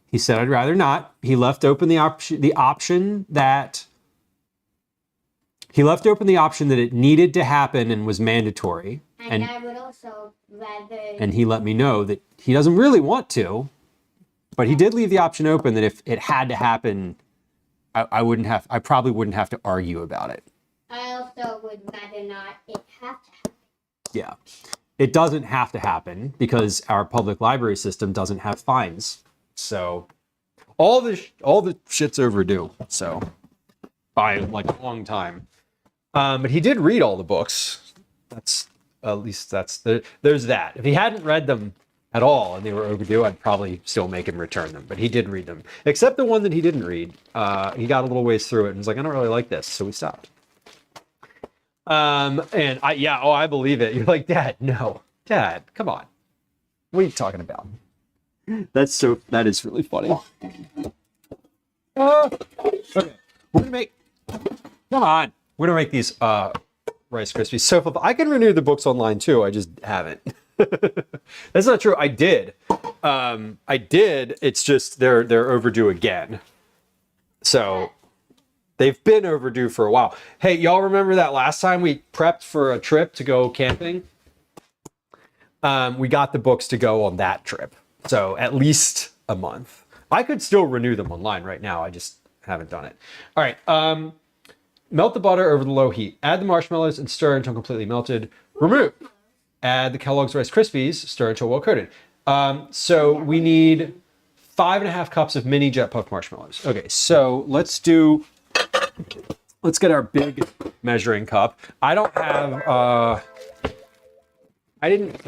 Speaker 1: He said, I'd rather not. He left open the option that it needed to happen and was mandatory.
Speaker 5: And I would also rather.
Speaker 1: And he let me know that he doesn't really want to, but he did leave the option open that if it had to happen, I probably wouldn't have to argue about it.
Speaker 5: I also would rather not it have to happen.
Speaker 1: Yeah. It doesn't have to happen because our public library system doesn't have fines. So all the shit's overdue. So by like a long time. But he did read all the books. There's that. If he hadn't read them at all and they were overdue, I'd probably still make him return them. But he did read them, except the one that he didn't read. He got a little ways through it and was like, I don't really like this, so we stopped. I believe it. You're like, Dad, come on. What are you talking about? That is really funny. Okay, we're gonna make these Rice Krispies. So if I can renew the books online too, I just haven't. That's not true. I did. It's just they're overdue again. So they've been overdue for a while. Hey, y'all remember that last time we prepped for a trip to go camping? We got the books to go on that trip. So at least a month. I could still renew them online right now. I just haven't done it. All right. Melt the butter over the low heat. Add the marshmallows and stir until completely melted. Remove. Add the Kellogg's Rice Krispies. Stir until well coated. So we need 5.5 cups of mini jet puffed marshmallows. Okay, so let's get our big measuring cup. I don't have, I don't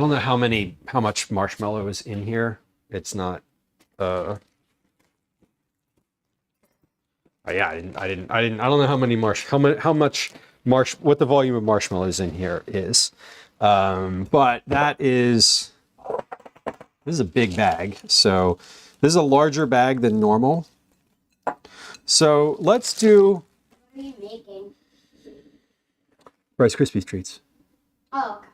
Speaker 1: know how much marshmallow is in here. It's not, I don't know what the volume of marshmallows in here is. But this is a big bag. So this is a larger bag than normal. So let's do
Speaker 5: What are you making?
Speaker 1: Rice Krispies treats.
Speaker 5: Oh, okay.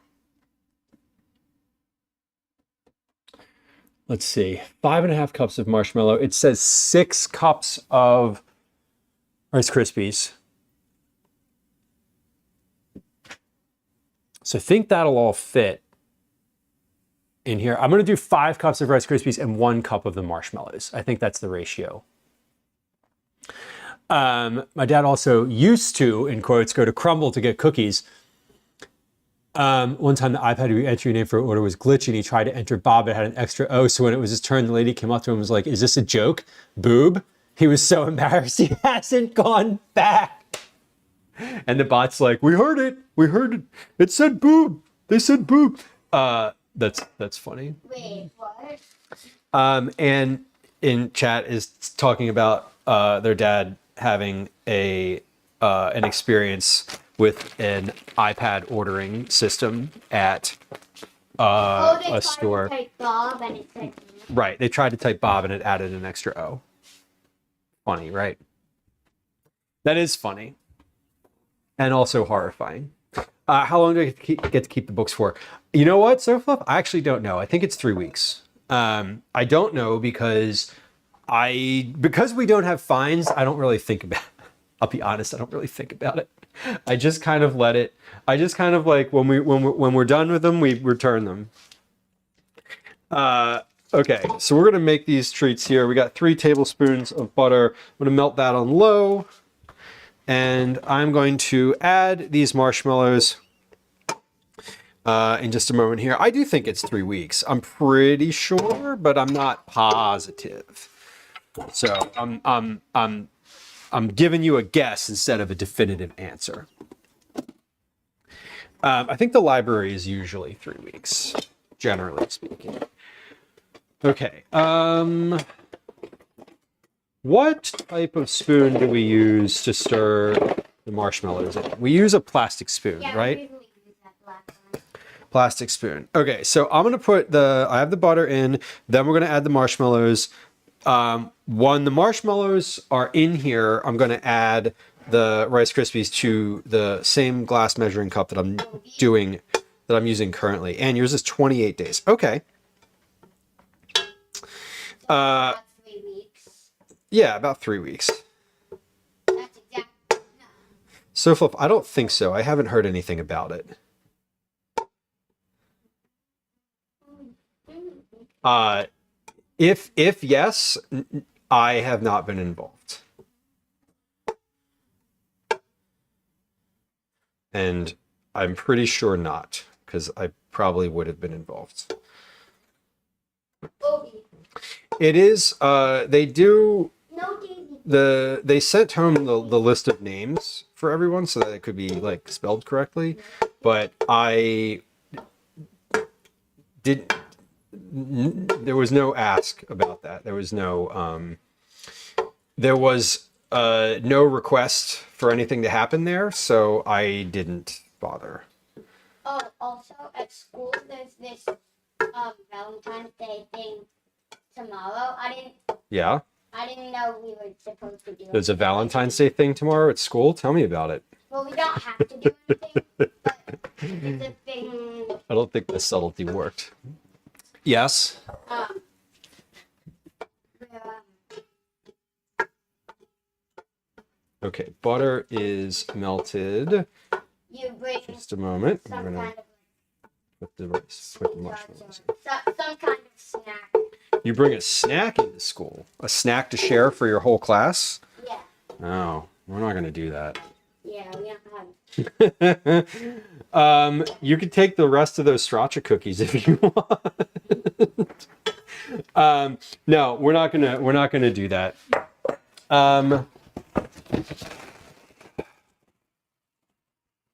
Speaker 1: Let's see, 5.5 cups of marshmallow. It says 6 cups of Rice Krispies. So I think that'll all fit in here. I'm going to do 5 cups of Rice Krispies and 1 cup of the marshmallows. I think that's the ratio. My dad also used to, in quotes, go to Crumble to get cookies. One time the iPad you enter your name for an order was glitchy and he tried to enter Bob. It had an extra O. So when it was his turn, the lady came up to him and was like, is this a joke? Boob? He was so embarrassed he hasn't gone back. And the bot's like, we heard it. We heard it. It said boob. They said boob. That's funny.
Speaker 5: Wait, what?
Speaker 1: And in chat is talking about their dad having an experience with an iPad ordering system at a store.
Speaker 5: Type Bob and it said,
Speaker 1: Right. They tried to type Bob and it added an extra O. Funny, right? That is funny. And also horrifying. How long do I get to keep the books for? You know what, Sofluff? I actually don't know. I think it's 3 weeks. I don't know because we don't have fines, I don't really think about it. I'll be honest, I don't really think about it. I just kind of let it. I just kind of like when we're done with them, we return them. Okay, so we're gonna make these treats here. We got 3 tablespoons of butter. I'm gonna melt that on low. And I'm going to add these marshmallows in just a moment here. I do think it's 3 weeks. I'm pretty sure, but I'm not positive. So I'm giving you a guess instead of a definitive answer. I think the library is usually 3 weeks, generally speaking. Okay. What type of spoon do we use to stir the marshmallows in? We use a plastic spoon,
Speaker 5: yeah,
Speaker 1: right?
Speaker 5: we usually use that black one.
Speaker 1: Plastic spoon. Okay, so I'm gonna put I have the butter in, then we're gonna add the marshmallows. When the marshmallows are in here, I'm gonna add the Rice Krispies to the same glass measuring cup that I'm using currently. And yours is 28 days. Okay.
Speaker 5: About 3 weeks.
Speaker 1: Yeah, about 3 weeks.
Speaker 5: That's exactly.
Speaker 1: So, Fluff, I don't think so. I haven't heard anything about it. If yes, I have not been involved. And I'm pretty sure not, because I probably would have been involved.
Speaker 5: Obi.
Speaker 1: It is, they do,
Speaker 5: No, Daisy.
Speaker 1: they sent home the list of names for everyone so that it could be like spelled correctly, but I did, there was no ask about that. There was no request for anything to happen there, so I didn't bother.
Speaker 5: Oh, also at school there's this Valentine's Day thing tomorrow.
Speaker 1: Yeah?
Speaker 5: I didn't know we were supposed to do it.
Speaker 1: There's a Valentine's Day thing tomorrow at school? Tell me about it.
Speaker 5: Well, we don't have to do anything, but it's a thing.
Speaker 1: I don't think the subtlety worked. Yes?
Speaker 5: Where,
Speaker 1: Okay, butter is melted.
Speaker 5: you bring
Speaker 1: Just a moment. I'm
Speaker 5: some
Speaker 1: gonna
Speaker 5: kind of
Speaker 1: put the marshmallows in.
Speaker 5: some kind of snack.
Speaker 1: You bring a snack into school? A snack to share for your whole class?
Speaker 5: Yeah,
Speaker 1: Oh, we're not gonna do that.
Speaker 5: yeah, we don't have.
Speaker 1: You could take the rest of those Straccia cookies if you want. No, we're not gonna do that.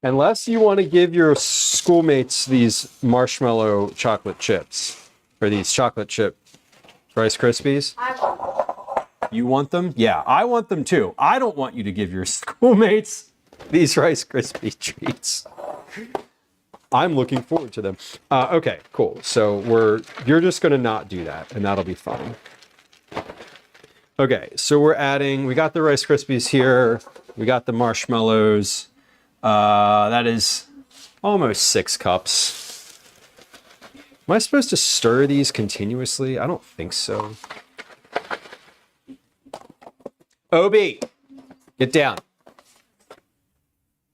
Speaker 1: Unless you want to give your schoolmates these marshmallow chocolate chips, or these chocolate chip Rice Krispies. You want them? Yeah, I want them too. I don't want you to give your schoolmates these Rice Krispie treats. I'm looking forward to them. Okay, cool. So you're just gonna not do that, and that'll be fine. Okay, so we got the Rice Krispies here. We got the marshmallows. That is almost 6 cups. Am I supposed to stir these continuously? I don't think so. Obi, get down.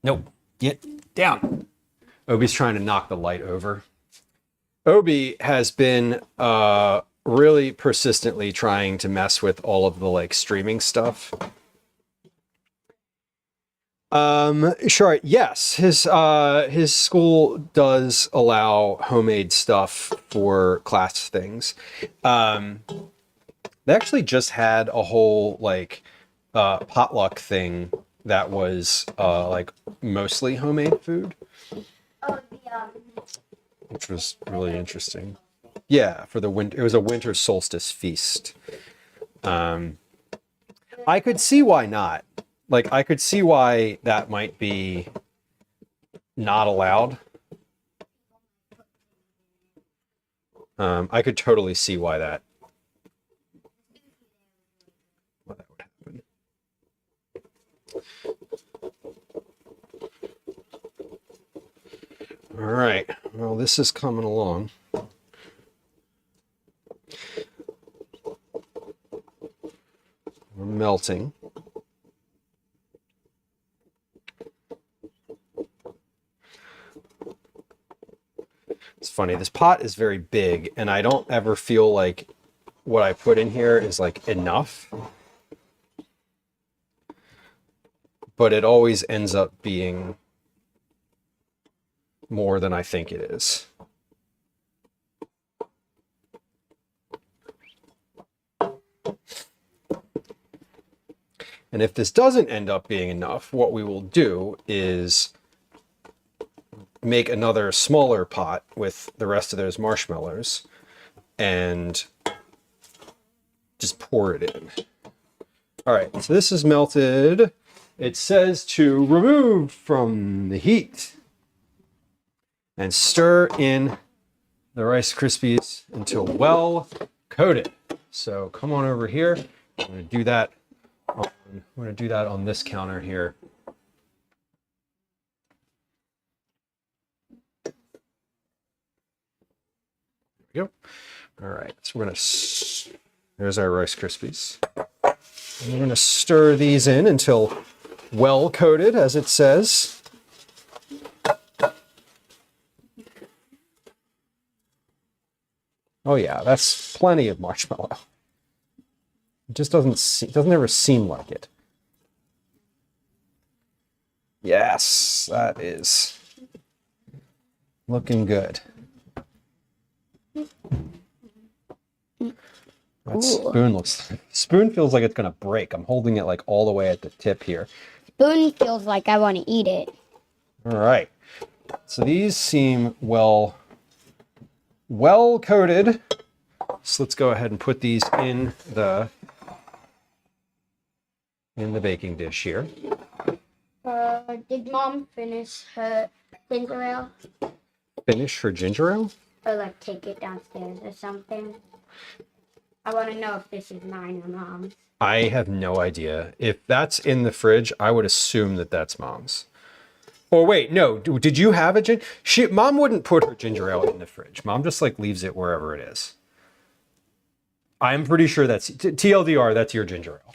Speaker 1: Nope, get down. Obi's trying to knock the light over. Obi has been really persistently trying to mess with all of the streaming stuff. Sure. Yes, his school does allow homemade stuff for class things. That They actually just had a whole like potluck thing that was like mostly homemade food,
Speaker 5: Oh,
Speaker 1: which was really interesting. Yeah, for the winter, it was a winter solstice feast. I could see why not. Like, I could see why that might be not allowed. I could totally see why that would happen. All right. Well, this is coming along. We're melting. It's funny, this pot is very big, and I don't ever feel like what I put in here is like enough. But it always ends up being more than I think it is. And if this doesn't end up being enough, what we will do is make another smaller pot with the rest of those marshmallows and just pour it in. All right, so this is melted. It says to remove from the heat and stir in the Rice Krispies until well coated. So come on over here. I'm going to do that. I'm going to do that on this counter here. There we go. All right, so we're going to, there's our Rice Krispies. And we're going to stir these in until well coated, as it says. Oh yeah, that's plenty of marshmallow. It just doesn't ever seem like it. Yes, that is looking good. That spoon feels like it's gonna break. I'm holding it like all the way at the tip here.
Speaker 5: Spoon feels like I want to eat it.
Speaker 1: All right. So these seem well coated. So let's go ahead and put these in the baking dish here.
Speaker 5: Did Mom finish her ginger ale?
Speaker 1: Finish her ginger ale?
Speaker 5: Or like take it downstairs or something? I want to know if this is mine or Mom's.
Speaker 1: I have no idea. If that's in the fridge, I would assume that that's Mom's. Or wait, no. Did you have a ginger? Mom wouldn't put her ginger ale in the fridge. Mom just like leaves it wherever it is. I'm pretty sure that's TLDR. That's your ginger ale.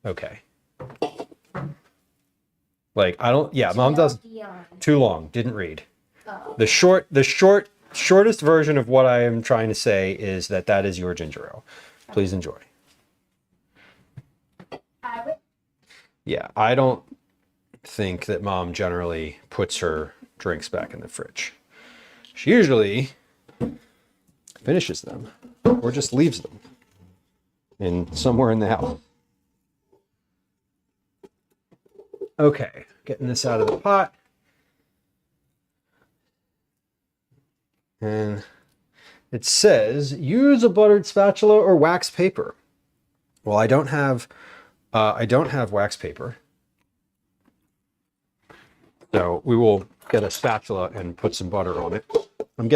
Speaker 5: Okay.
Speaker 1: Okay. Like I don't. Yeah, Mom does. Too long. Didn't read.
Speaker 5: Oh.
Speaker 1: The shortest version of what I am trying to say is that is your ginger ale. Please enjoy. Yeah, I don't think that Mom generally puts her drinks back in the fridge. She usually finishes them or just leaves them somewhere in the house. Okay, getting this out of the pot. And it says use a buttered spatula or wax paper. Well, I don't have wax paper. So we will get a spatula and put some butter on it. I'm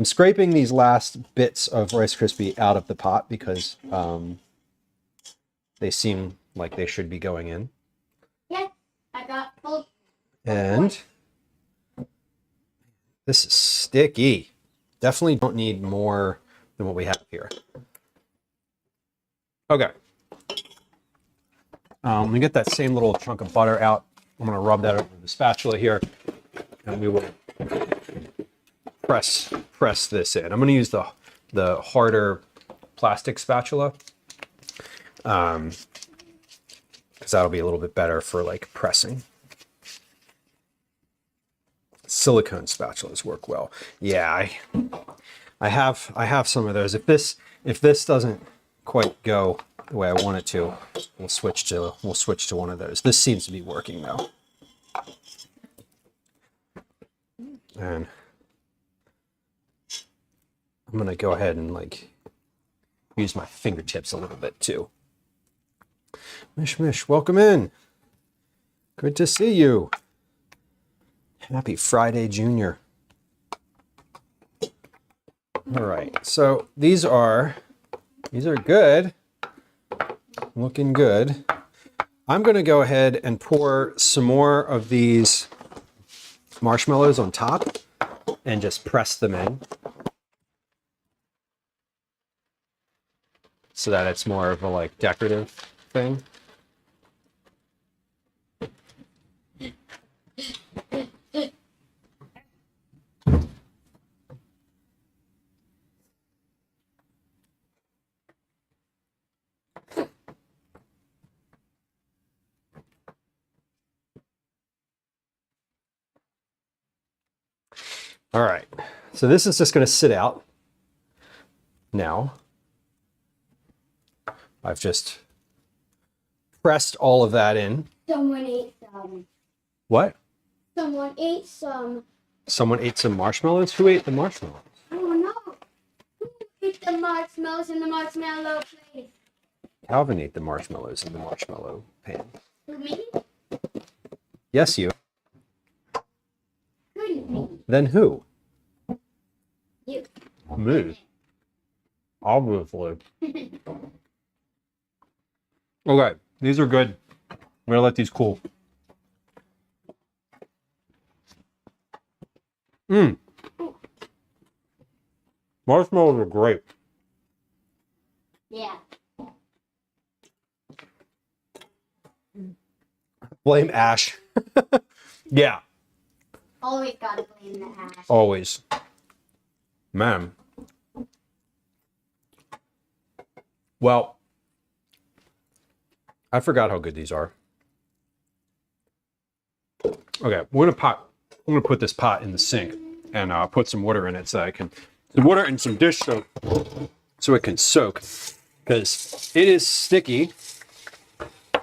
Speaker 1: scraping these last bits of Rice Krispie out of the pot because they seem like they should be going in.
Speaker 5: Yeah, I got full.
Speaker 1: And this is sticky. Definitely don't need more than what we have here. Okay. Let me get that same little chunk of butter out. I'm going to rub that over the spatula here, and we will press this in. I'm going to use the harder plastic spatula, because that'll be a little bit better for like pressing. Silicone spatulas work well. Yeah, I have some of those. If this doesn't quite go the way I want it to, we'll switch to one of those. This seems to be working though. And I'm gonna go ahead and like use my fingertips a little bit too. Mish, welcome in. Good to see you. Happy Friday, Junior. All right, so these are good, looking good. I'm gonna go ahead and pour some more of these marshmallows on top and just press them in so that it's more of a like decorative thing. All right, so this is just going to sit out now. I've just pressed all of that in.
Speaker 5: Someone ate some.
Speaker 1: What?
Speaker 5: Someone ate some.
Speaker 1: Someone ate some marshmallows? Who ate the marshmallows?
Speaker 5: I don't know. Who ate the marshmallows in the marshmallow place?
Speaker 1: Calvin ate the marshmallows in the marshmallow pan.
Speaker 5: Who, me?
Speaker 1: Yes, you.
Speaker 5: Couldn't be.
Speaker 1: Then who?
Speaker 5: You.
Speaker 1: Me. Obviously. Okay, these are good. I'm gonna let these cool. Marshmallows are great.
Speaker 5: Yeah.
Speaker 1: Blame Ash. Yeah,
Speaker 5: Always gotta blame the ash.
Speaker 1: always. Man. Well, I forgot how good these are. Okay, I'm gonna put this pot in the sink and put some water in it so I can some water and some dish soap so it can soak because it is sticky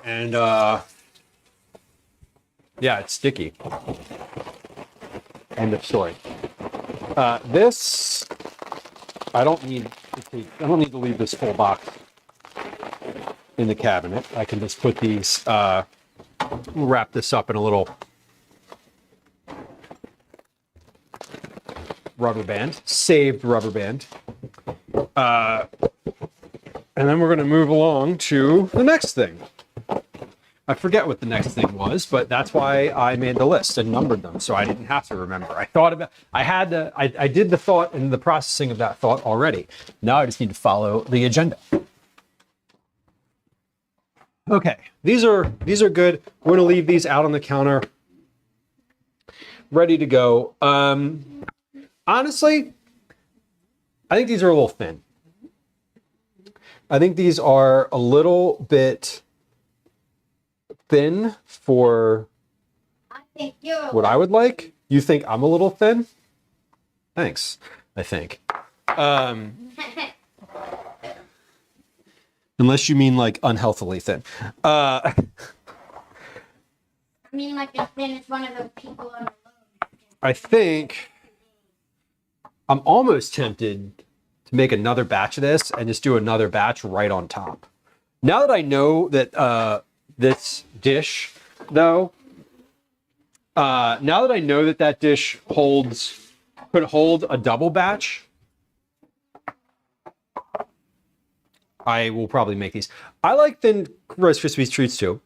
Speaker 1: and yeah, it's sticky. End of story. This I don't need to leave this full box in the cabinet. I can just put these wrap this up in a little rubber band, saved rubber band. And then we're going to move along to the next thing. I forget what the next thing was, but that's why I made the list and numbered them so I didn't have to remember. I did the thought and the processing of that thought already. Now I just need to follow the agenda. Okay, these are good. We're gonna leave these out on the counter, ready to go. Honestly, I think these are a little thin. I think these are a little bit thin for
Speaker 5: I think you're.
Speaker 1: what I would like. You think I'm a little thin? Thanks, I think. Unless you mean like unhealthily thin.
Speaker 5: I mean, like as thin as one of those people on the road.
Speaker 1: I think I'm almost tempted to make another batch of this and just do another batch right on top. Now that I know that this dish, though, now that I know that that dish could hold a double batch, I will probably make these. I like thin Rice Krispies treats too.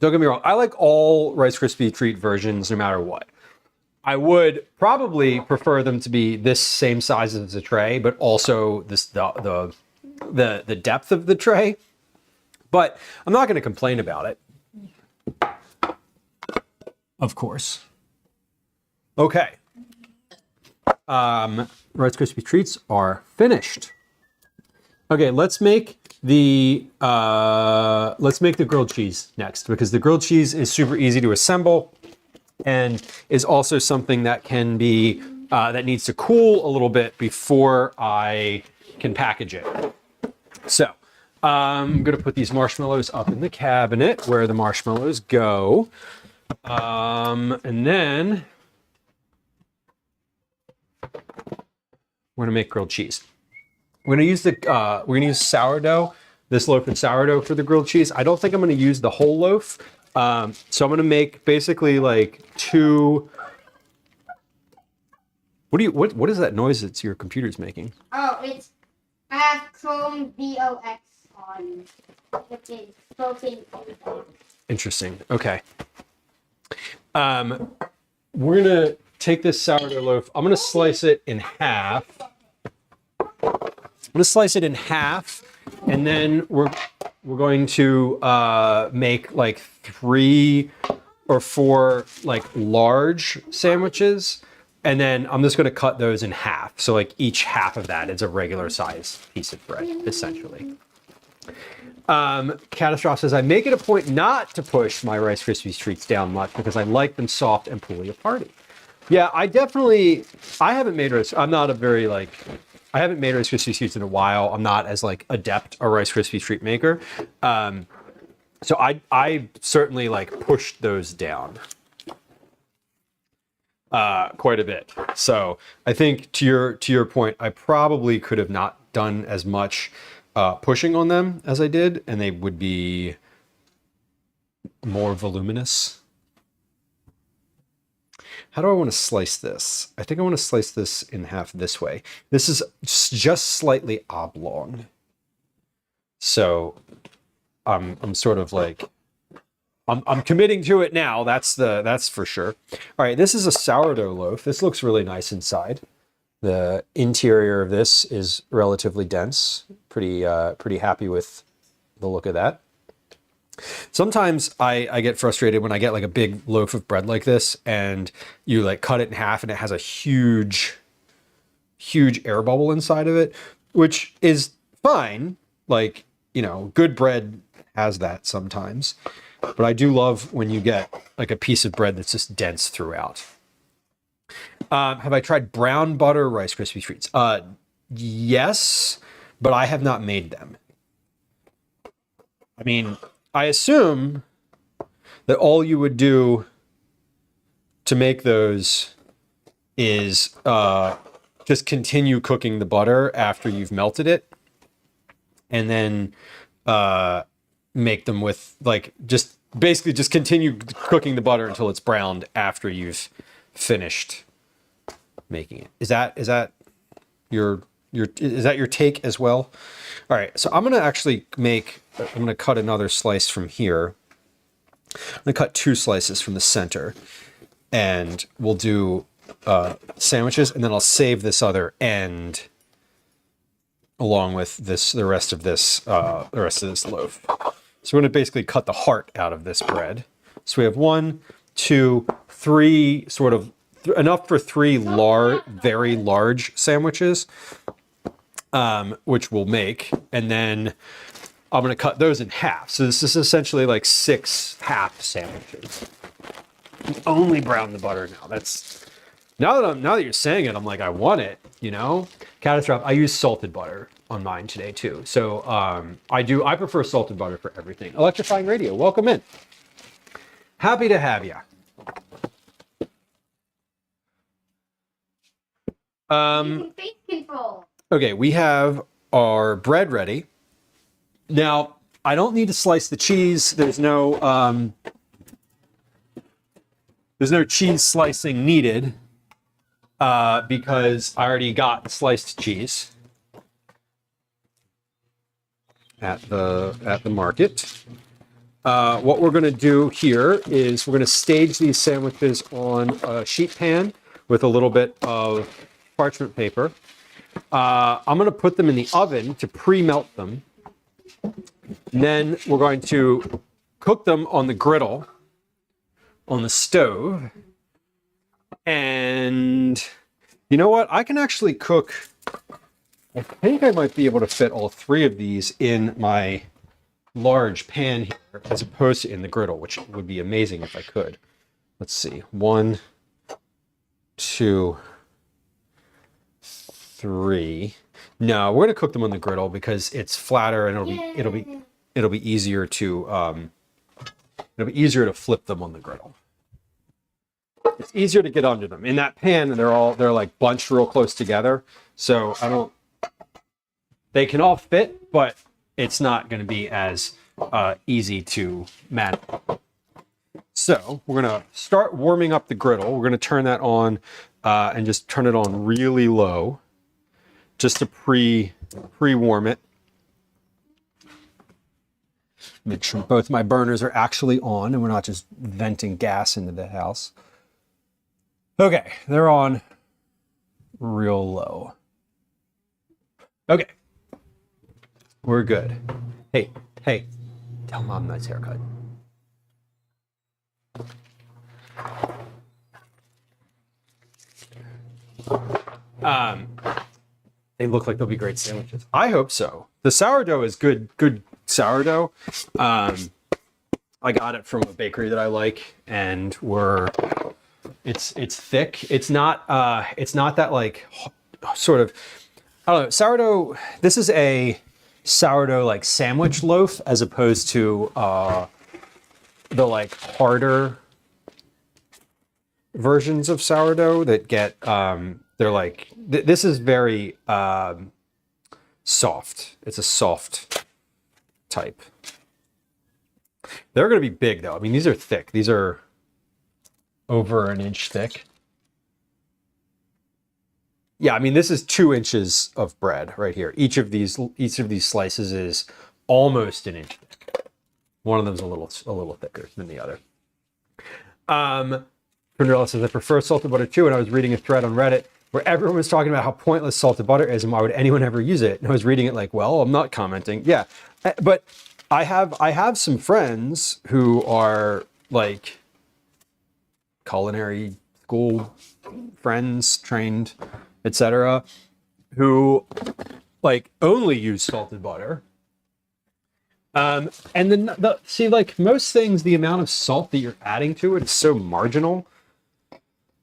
Speaker 1: Don't get me wrong. I like all Rice Krispie treat versions no matter what. I would probably prefer them to be this same size as the tray, but also the depth of the tray. But I'm not going to complain about it. Of course. Okay. Rice Krispie treats are finished. Okay, let's make the grilled cheese next because the grilled cheese is super easy to assemble and is also something that can be that needs to cool a little bit before I can package it. So I'm gonna put these marshmallows up in the cabinet where the marshmallows go. And then we're gonna make grilled cheese. We're gonna use sourdough, this loaf of sourdough for the grilled cheese. I don't think I'm gonna use the whole loaf. So I'm gonna make basically like two. What is that noise that your computer's making?
Speaker 5: Oh, I have Chrome VOX on, which is spoken English.
Speaker 1: Interesting. Okay. We're gonna take this sourdough loaf. I'm gonna slice it in half. And then we're going to make like 3 or 4 like large sandwiches, and then I'm just going to cut those in half. So like each half of that is a regular size piece of bread, essentially. Catastrophe says, I make it a point not to push my Rice Krispies treats down much because I like them soft and pulley apart. Yeah, I haven't made Rice. I haven't made Rice Krispies treats in a while. I'm not as like adept a Rice Krispies treat maker. So I certainly like pushed those down quite a bit. So I think to your point, I probably could have not done as much pushing on them as I did, and they would be more voluminous. How do I want to slice this? I think I want to slice this in half this way. This is just slightly oblong. So I'm sort of like, I'm committing to it now. That's for sure. All right, this is a sourdough loaf. This looks really nice inside. The interior of this is relatively dense. Pretty happy with the look of that. Sometimes I get frustrated when I get like a big loaf of bread like this and you like cut it in half and it has a huge air bubble inside of it, which is fine. Like, you know, good bread has that sometimes. But I do love when you get like a piece of bread that's just dense throughout. Have I tried brown butter Rice Krispie treats? Yes, but I have not made them. I mean, I assume that all you would do to make those is just continue cooking the butter after you've melted it, and then make them with like basically just continue cooking the butter until it's browned after you've finished making it. Is that your take as well? All right, so I'm gonna cut another slice from here. I'm gonna cut 2 slices from the center, and we'll do sandwiches, and then I'll save this other end along with the rest of this loaf. So we're gonna basically cut the heart out of this bread. So we have 1, 2, 3, sort of enough for 3 very large sandwiches, which we'll make, and then I'm going to cut those in half. So this is essentially like 6 half sandwiches. Only brown the butter now. Now that you're saying it, I'm like, I want it, you know? Catastrophe, I use salted butter on mine today too. So I prefer salted butter for everything. Electrifying Radio, welcome in. Happy to have you.
Speaker 5: Face control.
Speaker 1: Okay, we have our bread ready. Now, I don't need to slice the cheese. There's no cheese slicing needed because I already got sliced cheese at the market. What we're going to do here is we're going to stage these sandwiches on a sheet pan with a little bit of parchment paper. I'm going to put them in the oven to pre-melt them. And then we're going to cook them on the griddle, on the stove. And you know what? I can actually cook. I think I might be able to fit all 3 of these in my large pan here as opposed to in the griddle, which would be amazing if I could. Let's see. 1, 2, 3. No, we're gonna cook them on the griddle because it's flatter and it'll be easier to flip them on the griddle. It's easier to get under them. In that pan, they're like bunched real close together. So they can all fit, but it's not going to be as easy to manage. So we're going to start warming up the griddle. We're going to turn that on and just turn it on really low, just to pre-warm it. Make sure both my burners are actually on and we're not just venting gas into the house. Okay, they're on real low. Okay, we're good. Hey, tell Mom nice haircut. They look like they'll be great sandwiches. I hope so. The sourdough is good sourdough. I got it from a bakery that I like, and it's thick. It's not that like sort of, I don't know, sourdough. This is a sourdough like sandwich loaf as opposed to the like harder versions of sourdough that get they're like this is very soft. It's a soft type. They're going to be big though. I mean, these are thick. These are over an inch thick. Yeah, I mean, this is 2 inches of bread right here. Each of these slices is almost an inch thick. One of them's a little thicker than the other. Cinderella says, I prefer salted butter too, and I was reading a thread on Reddit where everyone was talking about how pointless salted butter is and why would anyone ever use it. And I was reading it like, well, I'm not commenting. Yeah, but I have some friends who are like culinary school friends, trained, etc., who like only use salted butter. And then see, like most things, the amount of salt that you're adding to it is so marginal.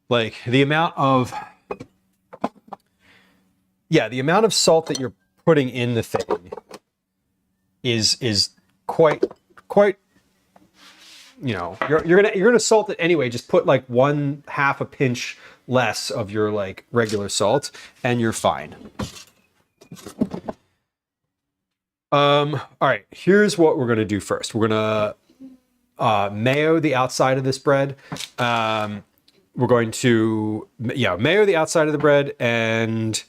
Speaker 1: Like the amount of salt that you're putting in the thing is quite, you know, you're gonna salt it anyway. Just put like 1/2 a pinch less of your like regular salt and you're fine. All right, here's what we're gonna do first. We're gonna mayo the outside of this bread. We're going to mayo the outside of the bread, and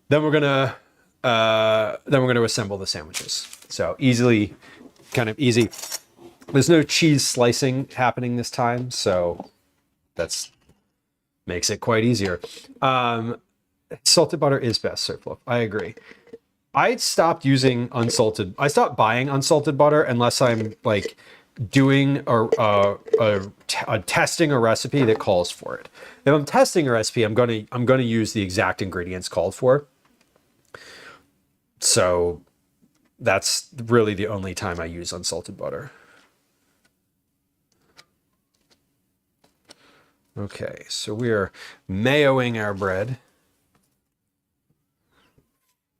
Speaker 1: then we're gonna assemble the sandwiches. So kind of easy. There's no cheese slicing happening this time, so that's makes it quite easier. Salted butter is best, Sir Fluff. I agree. I stopped buying unsalted butter unless I'm like doing testing a recipe that calls for it. If I'm testing a recipe, I'm gonna use the exact ingredients called for. So that's really the only time I use unsalted butter. Okay, so we are mayoing our bread.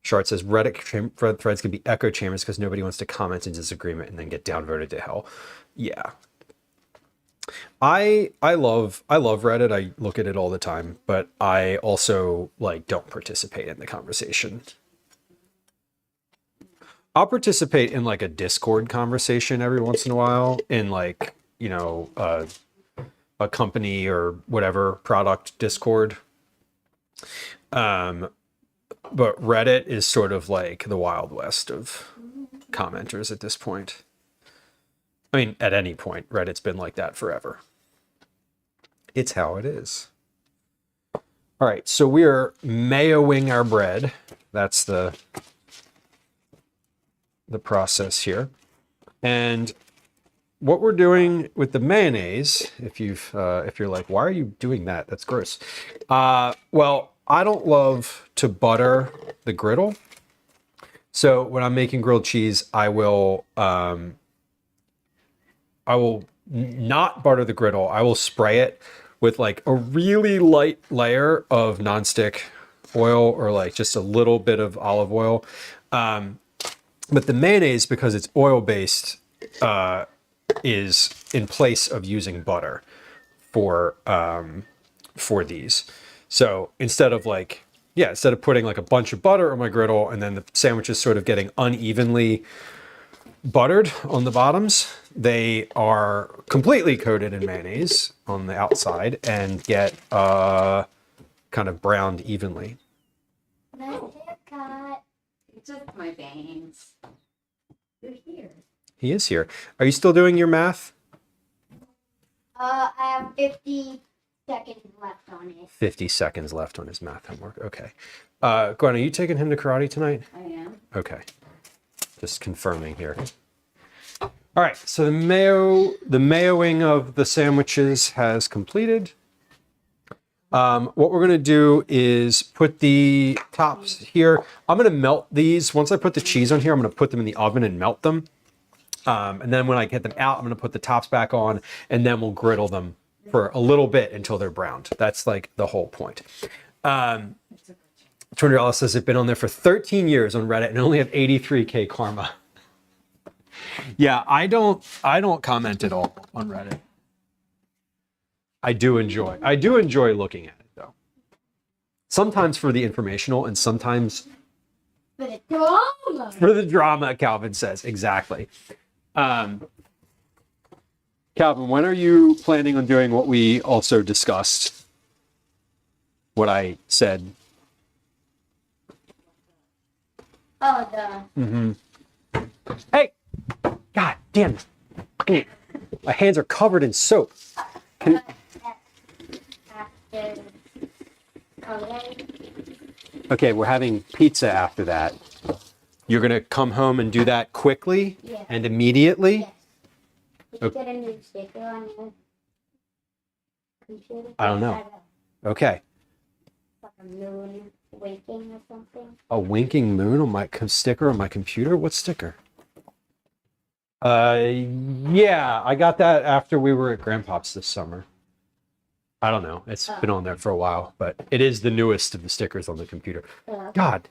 Speaker 1: Shart says Reddit threads can be echo chambers because nobody wants to comment in disagreement and then get downvoted to hell. Yeah. I love Reddit. I look at it all the time, but I also like don't participate in the conversation. I'll participate in like a Discord conversation every once in a while in like, you know, a company or whatever product Discord. But Reddit is sort of like the Wild West of commenters at this point. I mean, at any point, Reddit's been like that forever. It's how it is. All right, so we are mayoing our bread. That's the process here. And what we're doing with the mayonnaise, if you're like, why are you doing that? That's gross. Well, I don't love to butter the griddle. So when I'm making grilled cheese, I will not butter the griddle. I will spray it with like a really light layer of nonstick oil or like just a little bit of olive oil. But the mayonnaise, because it's oil-based, is in place of using butter for these. So instead of putting like a bunch of butter on my griddle and then the sandwiches sort of getting unevenly buttered on the bottoms, they are completely coated in mayonnaise on the outside and get kind of browned evenly.
Speaker 5: Nice haircut.
Speaker 3: It's just my veins. You're here.
Speaker 1: He is here. Are you still doing your math?
Speaker 5: I have 50 seconds left on it.
Speaker 1: 50 seconds left on his math homework. Okay. Gwen, are you taking him to karate tonight?
Speaker 3: I am.
Speaker 1: Okay. Just confirming here. All right, so the mayoing of the sandwiches has completed. What we're gonna do is put the tops here. I'm gonna melt these. Once I put the cheese on here, I'm gonna put them in the oven and melt them. And then when I get them out, I'm gonna put the tops back on and then we'll griddle them for a little bit until they're browned. That's like the whole point. $200 says they've been on there for 13 years on Reddit and only have 83K karma. Yeah, I don't comment at all on Reddit. I do enjoy looking at it though. Sometimes for the informational and sometimes
Speaker 5: For the drama.
Speaker 1: for the drama, Calvin says. Exactly. Calvin, when are you planning on doing what we also discussed? What I said.
Speaker 5: Oh,
Speaker 1: Hey! God damn it. My hands are covered in soap.
Speaker 5: after coloring.
Speaker 1: Okay, we're having pizza after that. You're going to come home and do that quickly
Speaker 5: Yeah.
Speaker 1: and immediately?
Speaker 5: Yes. Did you get a new sticker on your computer?
Speaker 1: I don't know. Okay.
Speaker 5: Like a moon winking or something.
Speaker 1: A winking moon on my sticker on my computer? What sticker? Yeah, I got that after we were at Grandpop's this summer. I don't know. It's been on there for a while, but it is the newest of the stickers on the computer. God,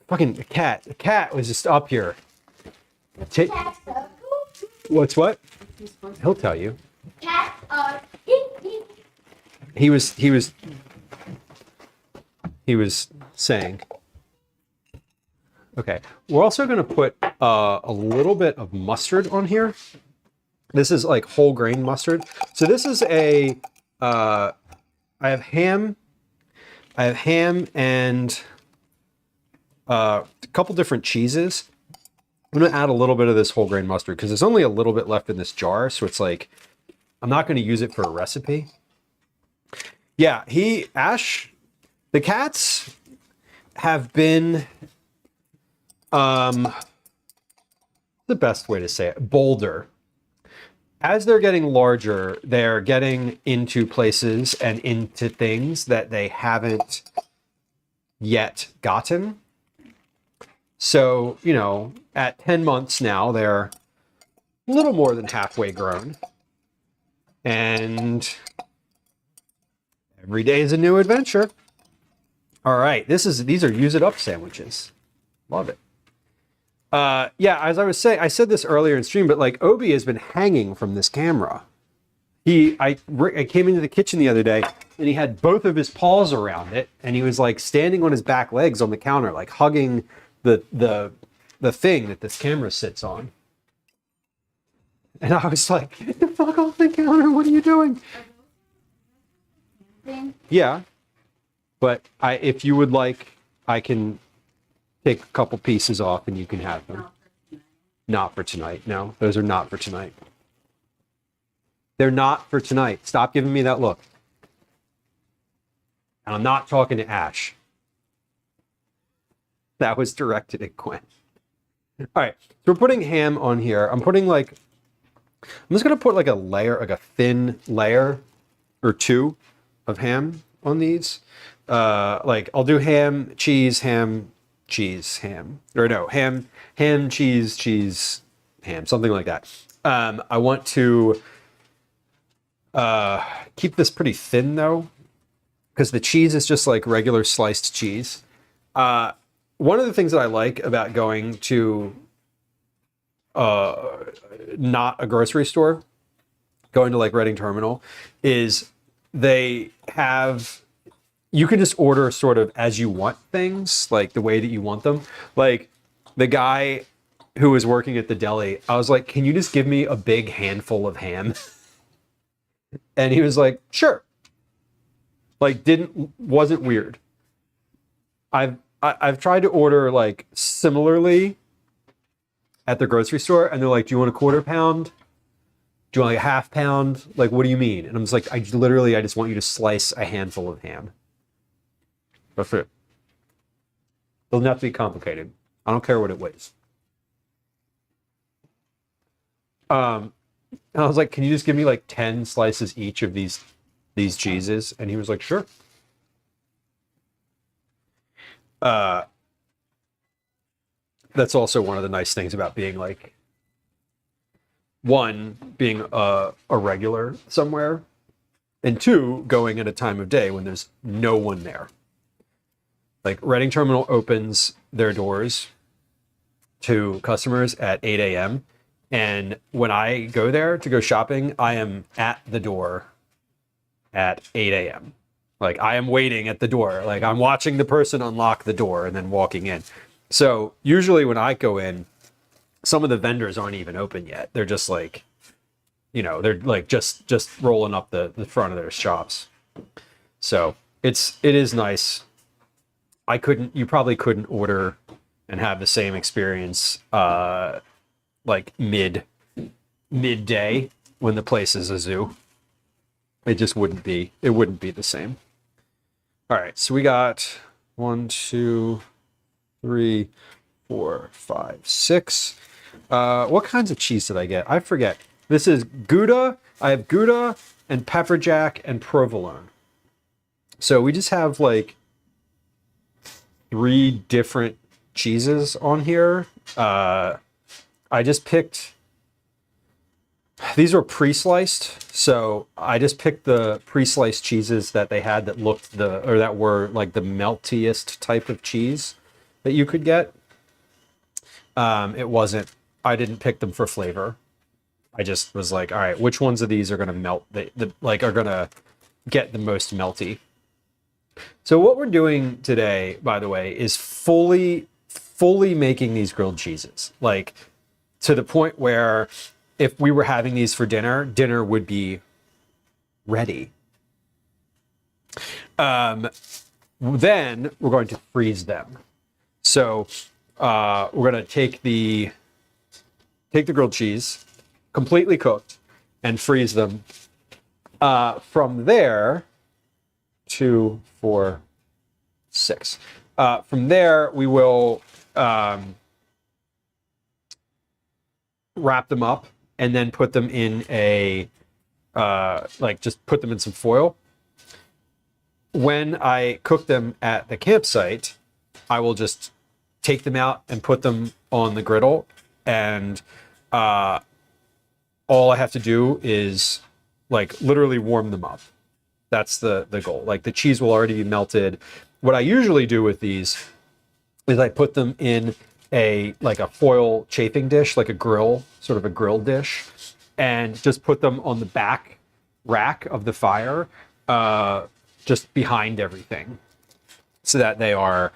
Speaker 1: fucking cat. The cat was just up here.
Speaker 5: Cats are cool.
Speaker 1: What's what? He'll tell you.
Speaker 5: Cats are
Speaker 1: He was saying. Okay, we're also going to put a little bit of mustard on here. This is like whole grain mustard. So this is I have ham and a couple different cheeses. I'm going to add a little bit of this whole grain mustard because there's only a little bit left in this jar. So it's like, I'm not going to use it for a recipe. Yeah, the cats have been, the best way to say it, bolder. As they're getting larger, they're getting into places and into things that they haven't yet gotten. So, at 10 months now, they're a little more than halfway grown. And every day is a new adventure. All right, these are use it up sandwiches. Love it. Yeah, as I was saying, I said this earlier in stream, but like Obi has been hanging from this camera. I came into the kitchen the other day and he had both of his paws around it and he was like standing on his back legs on the counter, like hugging the thing that this camera sits on. And I was like, get the fuck off the counter, what are you doing? Yeah, but if you would like, I can take a couple pieces off and you can have them. Not for tonight. No, those are not for tonight. They're not for tonight. Stop giving me that look. And I'm not talking to Ash. That was directed at Gwen. All right, so we're putting ham on here. I'm just gonna put like a layer, like a thin layer or two of ham on these. Like I'll do ham, cheese, ham, cheese, ham. Or no, ham, cheese, ham, something like that. I want to keep this pretty thin though, because the cheese is just like regular sliced cheese. One of the things that I like about going to not a grocery store, going to like Reading Terminal, is they have, you can just order sort of as you want things, like the way that you want them. Like the guy who was working at the deli, I was like, can you just give me a big handful of ham? And he was like, sure. Like wasn't weird. I've tried to order like similarly at the grocery store, and they're like, do you want a quarter pound? Do you want like a half pound? Like, what do you mean? And I'm just like, I just want you to slice a handful of ham. That's it. Doesn't have to be complicated. I don't care what it weighs. And I was like, can you just give me like 10 slices each of these cheeses? And he was like, sure. That's also one of the nice things about being like, one, being a regular somewhere, and two, going at a time of day when there's no one there. Like Reading Terminal opens their doors to customers at 8 a.m. And when I go there to go shopping, I am at the door at 8 a.m. Like I am waiting at the door. Like I'm watching the person unlock the door and then walking in. So usually when I go in, some of the vendors aren't even open yet. They're just like, you know, they're like just rolling up the front of their shops. So it is nice. You probably couldn't order and have the same experience like midday when the place is a zoo. It wouldn't be the same. All right, so we got 1, 2, 3, 4, 5, 6. What kinds of cheese did I get? I forget. This is Gouda. I have Gouda and pepper jack and provolone. So we just have like 3 different cheeses on here. I just picked, these were pre-sliced, so I just picked the pre-sliced cheeses that they had that that were like the meltiest type of cheese that you could get. I didn't pick them for flavor. I just was like, all right, which ones of these are going to melt, are going to get the most melty? So what we're doing today, by the way, is fully making these grilled cheeses. Like, to the point where if we were having these for dinner would be ready. Then we're going to freeze them. So we're going to take the grilled cheese, completely cooked, and freeze them. From there, 2, 4, 6. From there, we will wrap them up and then put them in just put them in some foil. When I cook them at the campsite, I will just take them out and put them on the griddle, and all I have to do is like literally warm them up. That's the goal. Like the cheese will already be melted. What I usually do with these is I put them in a foil chafing dish, like a grill dish, and just put them on the back rack of the fire, just behind everything, so that they are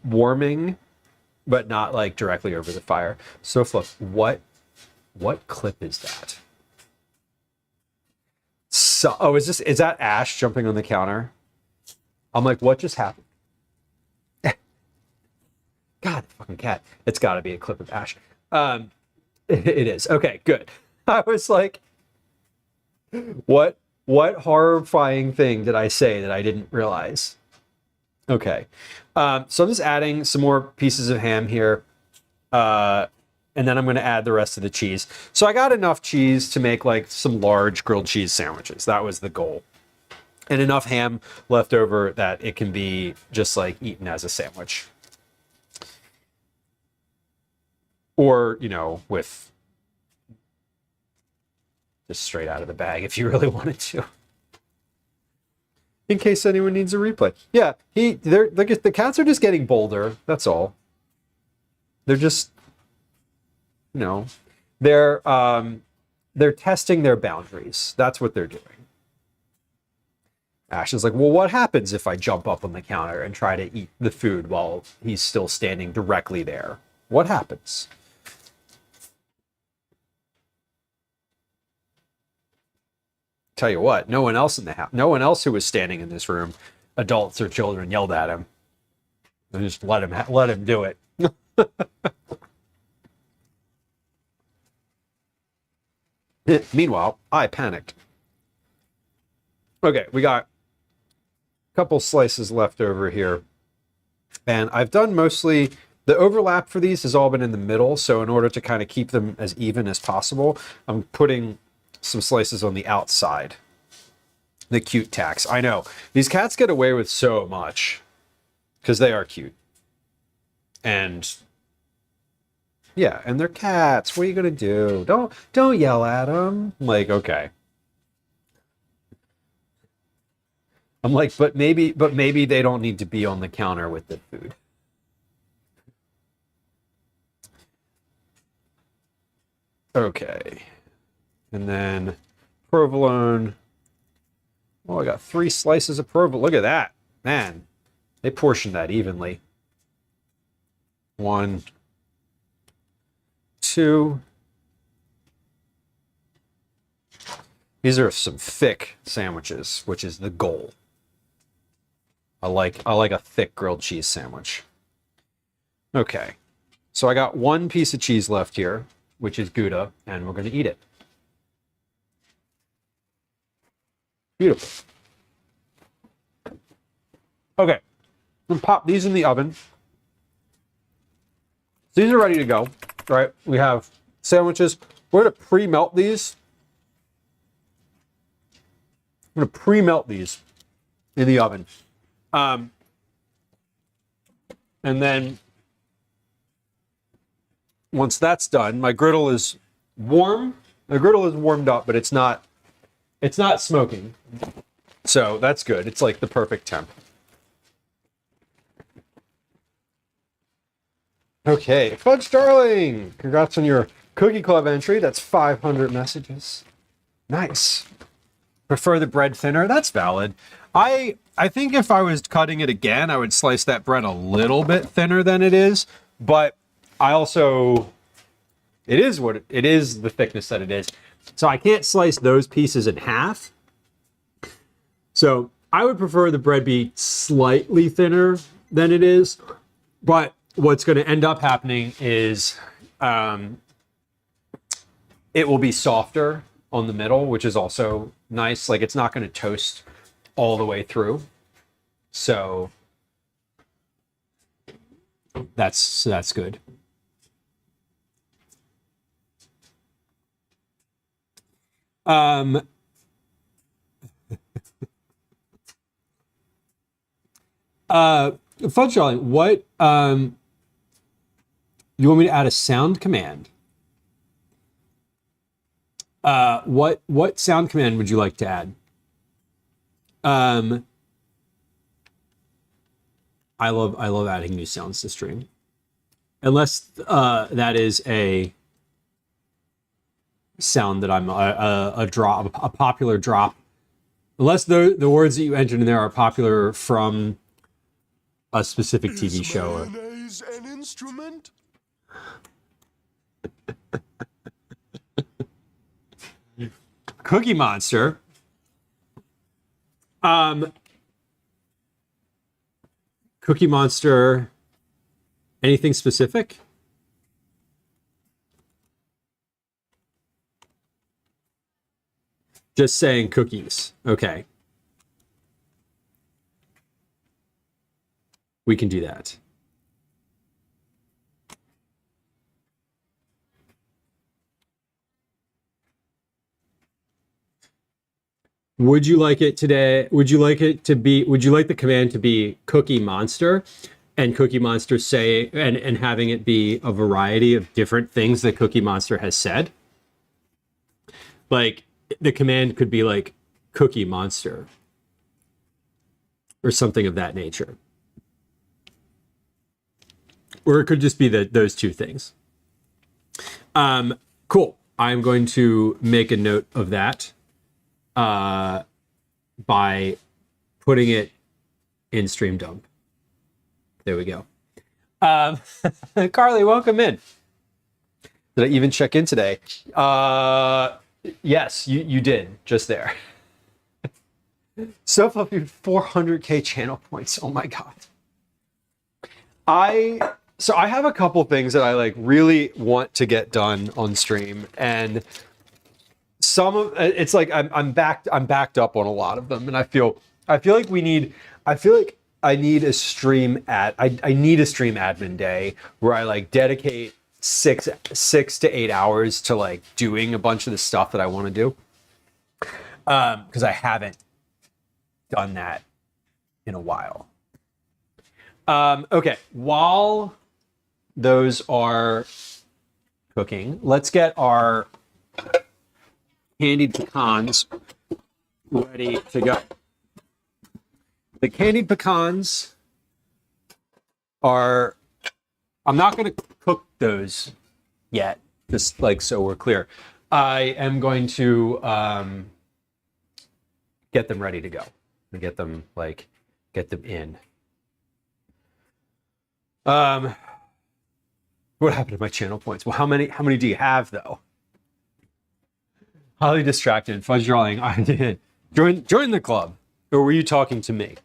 Speaker 1: warming, but not like directly over the fire. So look, what clip is that? So, is that Ash jumping on the counter? I'm like, what just happened? God, fucking cat. It's got to be a clip of Ash. It is. Okay, good. I was like, what horrifying thing did I say that I didn't realize? Okay. So I'm just adding some more pieces of ham here. And then I'm going to add the rest of the cheese. So I got enough cheese to make like some large grilled cheese sandwiches. That was the goal. And enough ham left over that it can be just like eaten as a sandwich. Or, with just straight out of the bag if you really wanted to. in case anyone needs a replay. Yeah, the cats are just getting bolder. That's all. They're just, you know, they're testing their boundaries. That's what they're doing. Ash is like, well, what happens if I jump up on the counter and try to eat the food while he's still standing directly there? What happens? Tell you what, no one else in the house, no one else who was standing in this room, adults or children, yelled at him. And just let him do it. Meanwhile, I panicked. Okay, we got a couple slices left over here. And I've done mostly, the overlap for these has all been in the middle. So in order to kind of keep them as even as possible, I'm putting some slices on the outside. The cute tacks. I know. These cats get away with so much because they are cute. And yeah, and they're cats. What are you going to do? Don't yell at them. I'm like, okay. I'm like, but maybe they don't need to be on the counter with the food. Okay. And then provolone. Oh, I got 3 slices of provolone. Look at that. Man, they portioned that evenly. 1, 2. These are some thick sandwiches, which is the goal. I like a thick grilled cheese sandwich. Okay. So I got 1 piece of cheese left here, which is Gouda, and we're going to eat it. Beautiful. Okay. I'm going to pop these in the oven. These are ready to go, right? We have sandwiches. We're going to pre-melt these. I'm going to pre-melt these in the oven. And then once that's done, my griddle is warm. The griddle is warmed up, but it's not smoking. So that's good. It's like the perfect temp. Okay, Fudge Darling! Congrats on your Cookie Club entry. That's 500 messages. Nice. Prefer the bread thinner? That's valid. I think if I was cutting it again, I would slice that bread a little bit thinner than it is. But I also, it is the thickness that it is. So I can't slice those pieces in half. So I would prefer the bread be slightly thinner than it is. But what's going to end up happening is it will be softer on the middle, which is also nice. Like it's not going to toast all the way through. So that's good. Fudge Darling, what you want me to add a sound command? What sound command would you like to add? I love adding new sounds to stream. Unless that is a sound that I'm a popular drop. Unless the words that you entered in there are popular from a specific TV show.
Speaker 2: Mayonnaise an instrument?
Speaker 1: Cookie Monster. Cookie Monster. Anything specific? Just saying cookies. Okay. We can do that. Would you like it today? Would you like it to be, would you like the command to be Cookie Monster and Cookie Monster say, and having it be a variety of different things that Cookie Monster has said? Like the command could be like Cookie Monster. or something of that nature. Or it could just be those two things. Cool. I'm going to make a note of that by putting it in Stream Dump. There we go. Carly, welcome in. Did I even check in today? Yes, you did, just there. So far, 400k channel points. Oh my god. So I have a couple things that I like really want to get done on stream, and some of it's like I'm backed up on a lot of them, and I feel like I need a stream I need a stream admin day where I like dedicate 6 to 8 hours to like doing a bunch of the stuff that I want to do, because I haven't done that in a while. Okay, while those are cooking, let's get our candied pecans ready to go. The candied pecans are, I'm not going to cook those yet, just like so we're clear. I am going to get them ready to go and get them in. What happened to my channel points? Well, how many do you have though? Highly distracted, fudge drawing. I did. Join the club. Or were you talking to me?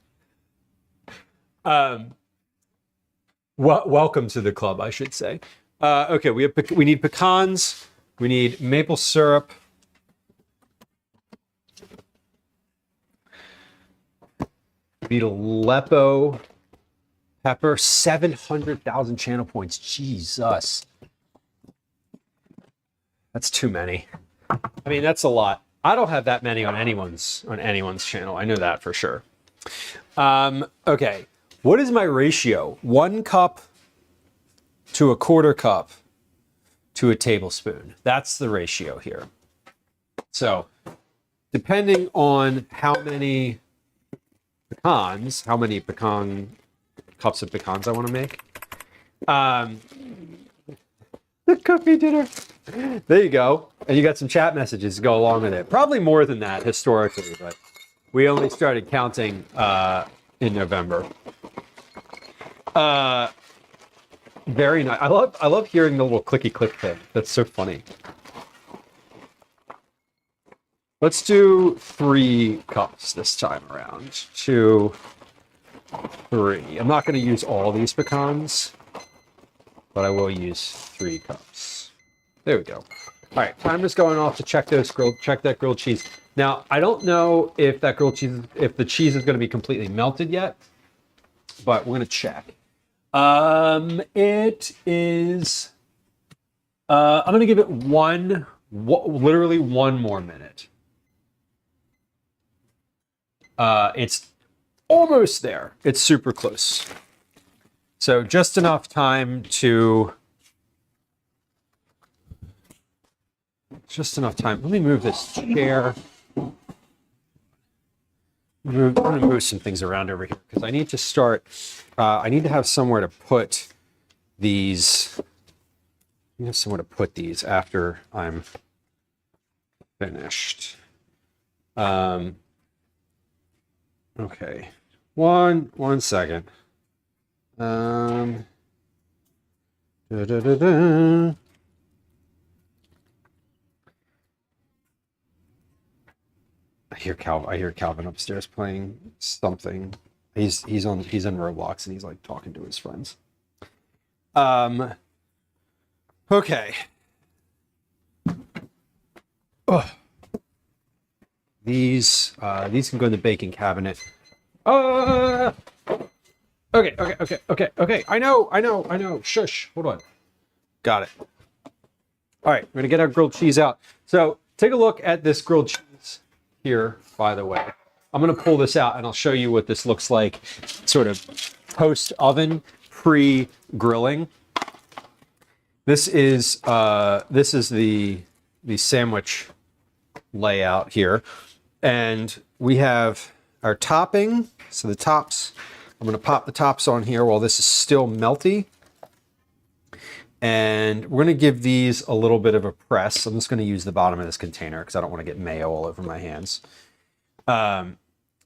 Speaker 1: Welcome to the club, I should say. Okay, we need pecans. We need maple syrup. We need Aleppo pepper. 700,000 channel points. Jesus, that's too many. I mean, that's a lot. I don't have that many on anyone's channel. I know that for sure. Okay, what is my ratio? 1 cup to a quarter cup to a tablespoon. That's the ratio here. So, depending on how many cups of pecans I want to make. The cookie dinner. There you go. And you got some chat messages to go along with it. Probably more than that historically, but we only started counting in November. Very nice. I love hearing the little clicky click thing. That's so funny. Let's do 3 cups this time around. 2, 3. I'm not going to use all these pecans, but I will use 3 cups. There we go. All right, time is going off to check that grilled cheese. Now, I don't know if that grilled cheese, if the cheese is going to be completely melted yet, but we're going to check. It is. I'm going to give it literally one more minute. It's almost there. It's super close. So just enough time to. Let me move this chair. I'm going to move some things around over here because I need to start. I need to have somewhere to put these. I have somewhere to put these after I'm finished. Okay, one second. Da, da, da, da. I hear Calvin upstairs playing something. He's in Roblox and he's like talking to his friends. Okay. Oh. These can go in the baking cabinet. Okay. I know. Shush. Hold on. Got it. All right, we're gonna get our grilled cheese out. So take a look at this grilled cheese here, by the way. I'm gonna pull this out and I'll show you what this looks like, sort of post oven, pre-grilling. This is the sandwich layout here, and we have our topping. So the tops, I'm going to pop the tops on here while this is still melty. And we're going to give these a little bit of a press. I'm just going to use the bottom of this container because I don't want to get mayo all over my hands. So I'm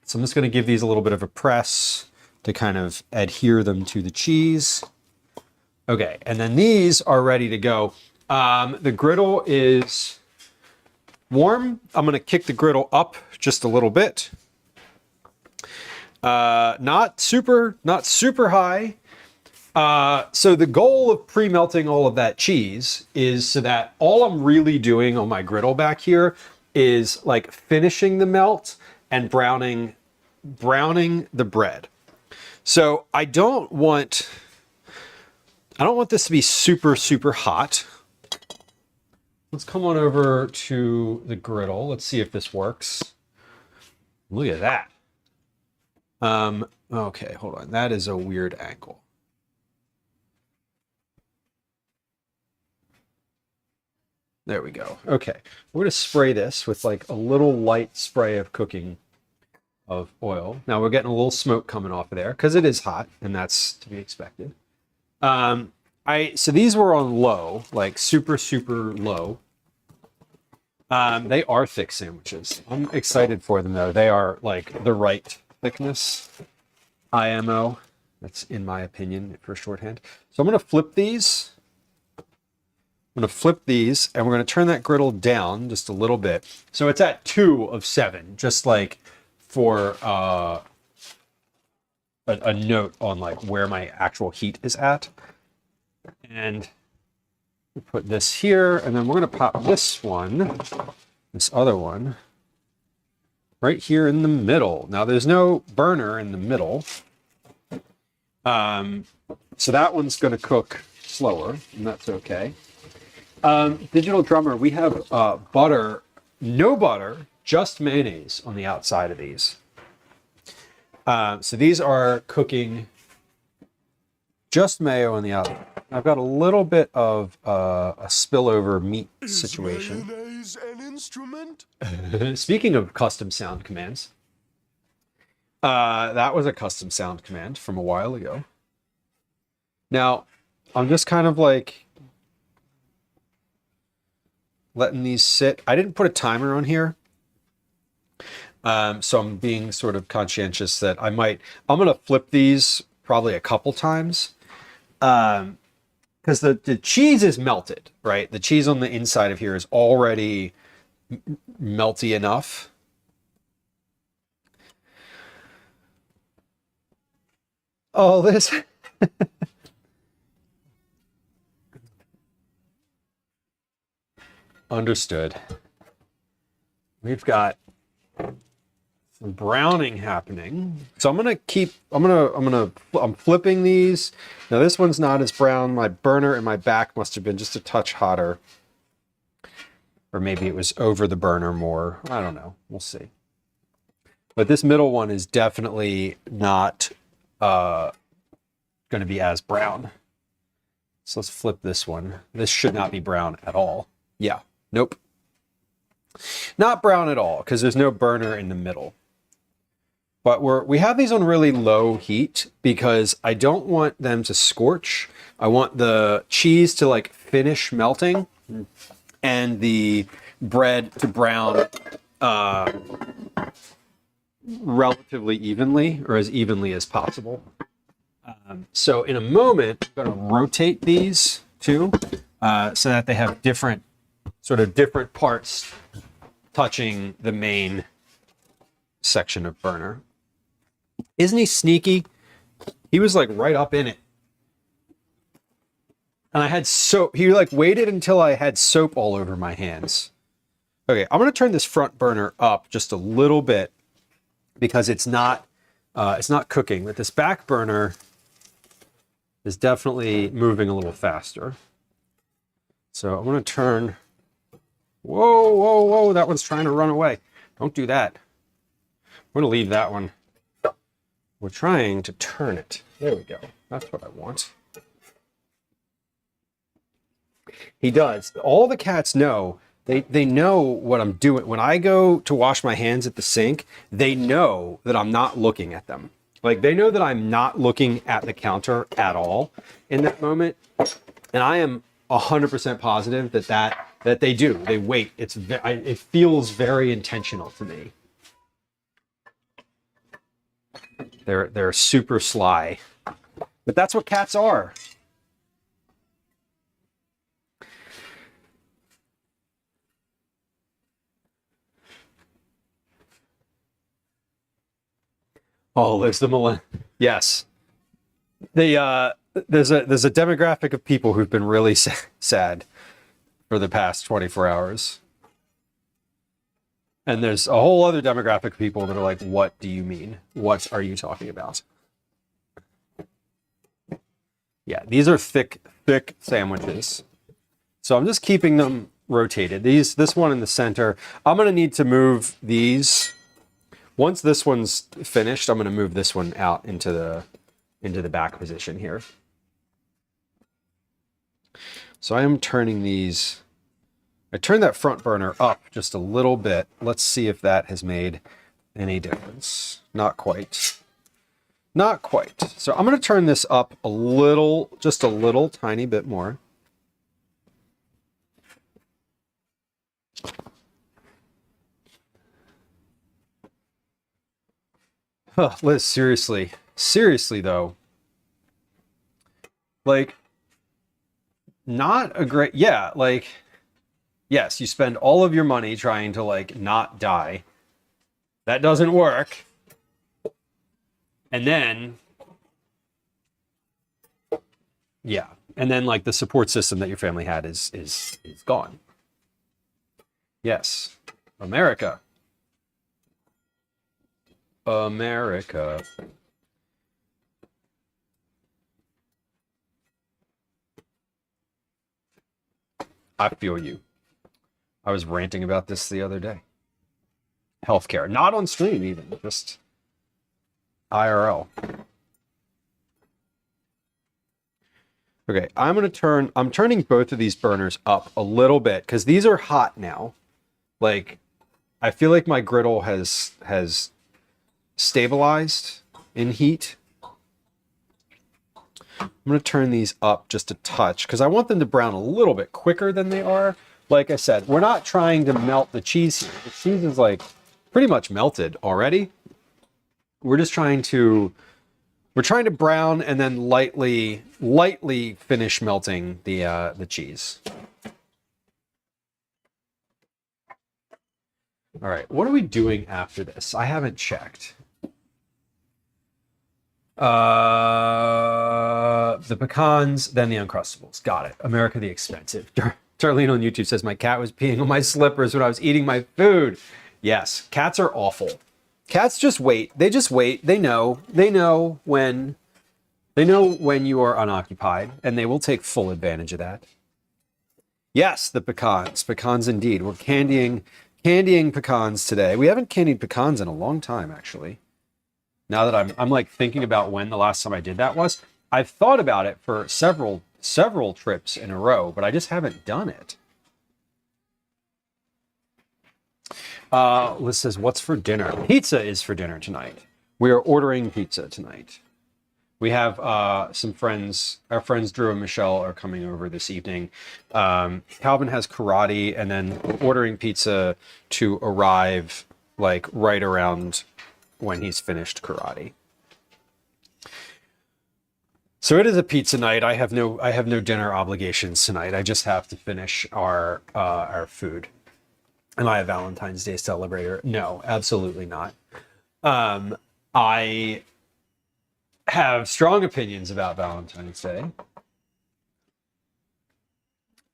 Speaker 1: just going to give these a little bit of a press to kind of adhere them to the cheese. Okay, and then these are ready to go. The griddle is warm. I'm going to kick the griddle up just a little bit. Not super high. So the goal of pre-melting all of that cheese is so that all I'm really doing on my griddle back here is like finishing the melt and browning the bread. So I don't want this to be super hot. Let's come on over to the griddle. Let's see if this works. Look at that. Okay, hold on. That is a weird angle. There we go. Okay, we're gonna spray this with like a little light spray of cooking of oil. Now we're getting a little smoke coming off of there because it is hot, and that's to be expected. So these were on low, like super low. They are thick sandwiches. I'm excited for them though. They are like the right thickness. IMO. That's in my opinion for shorthand. So I'm gonna flip these. I'm going to flip these and we're going to turn that griddle down just a little bit. So it's at 2 of 7, just like for a note on like where my actual heat is at. And we put this here, and then we're going to pop this other one, right here in the middle. Now there's no burner in the middle. So that one's going to cook slower, and that's okay. Digital Drummer, we have butter, no butter, just mayonnaise on the outside of these. So these are cooking just mayo on the outside. I've got a little bit of a spillover meat situation.
Speaker 2: Is mayonnaise an instrument?
Speaker 1: Speaking of custom sound commands, that was a custom sound command from a while ago. Now, I'm just kind of like letting these sit. I didn't put a timer on here. So I'm being sort of conscientious that I'm going to flip these probably a couple times. Because the cheese is melted, right? The cheese on the inside of here is already melty enough. Oh, this... Understood. We've got some browning happening. So I'm flipping these. Now this one's not as brown. My burner in my back must have been just a touch hotter. Or maybe it was over the burner more. I don't know. We'll see. But this middle one is definitely not going to be as brown. So let's flip this one. This should not be brown at all. Yeah. Nope. Not brown at all because there's no burner in the middle. But we have these on really low heat because I don't want them to scorch. I want the cheese to like finish melting and the bread to brown relatively evenly, or as evenly as possible. So in a moment, I'm going to rotate these too so that they have different parts touching the main section of burner. Isn't he sneaky? He was like right up in it. And I had soap. He like waited until I had soap all over my hands. Okay, I'm going to turn this front burner up just a little bit because it's not cooking. But this back burner is definitely moving a little faster. So I'm going to turn... Whoa, that one's trying to run away. Don't do that. We're going to leave that one. We're trying to turn it. There we go. That's what I want. He does. All the cats know They know what I'm doing. When I go to wash my hands at the sink, they know that I'm not looking at them. Like, they know that I'm not looking at the counter at all in that moment. And I am 100% positive that they do. They wait. It feels very intentional to me. They're super sly. But that's what cats are. Oh, there's the millennial. Yes. There's a demographic of people who've been really sad for the past 24 hours. And there's a whole other demographic of people that are like, what do you mean? What are you talking about? Yeah, these are thick sandwiches. So I'm just keeping them rotated. This one in the center, I'm going to need to move these. Once this one's finished, I'm going to move this one out into the back position here. So I am turning these. I turned that front burner up just a little bit. Let's see if that has made any difference. Not quite. Not quite. So I'm going to turn this up a little, just a little tiny bit more. Huh, Liz, seriously though, like, not a great, yeah, like, yes, you spend all of your money trying to, like, not die. That doesn't work. And then, yeah, and then, like, the support system that your family had is gone. Yes, America. America. I feel you. I was ranting about this the other day. Healthcare, not on stream even, just IRL. Okay, I'm turning both of these burners up a little bit because these are hot now. Like, I feel like my griddle has stabilized in heat. I'm going to turn these up just a touch because I want them to brown a little bit quicker than they are. Like I said, we're not trying to melt the cheese here. The cheese is, like, pretty much melted already. We're just trying to brown and then lightly finish melting the cheese. All right, what are we doing after this? I haven't checked. The pecans, then the Uncrustables. Got it. America the Expensive. Darlene on YouTube says, my cat was peeing on my slippers when I was eating my food. Yes, cats are awful. Cats just wait. They just wait. They know when you are unoccupied, and they will take full advantage of that. Yes, the pecans. Pecans indeed. We're candying pecans today. We haven't candied pecans in a long time, actually. Now that I'm like thinking about when the last time I did that was. I've thought about it for several trips in a row, but I just haven't done it. Liz says, what's for dinner? Pizza is for dinner tonight. We are ordering pizza tonight. We have some friends. Our friends Drew and Michelle are coming over this evening. Calvin has karate, and then we're ordering pizza to arrive like right around when he's finished karate. So it is a pizza night. I have no dinner obligations tonight. I just have to finish our food. Am I a Valentine's Day celebrator? No, absolutely not. I have strong opinions about Valentine's Day.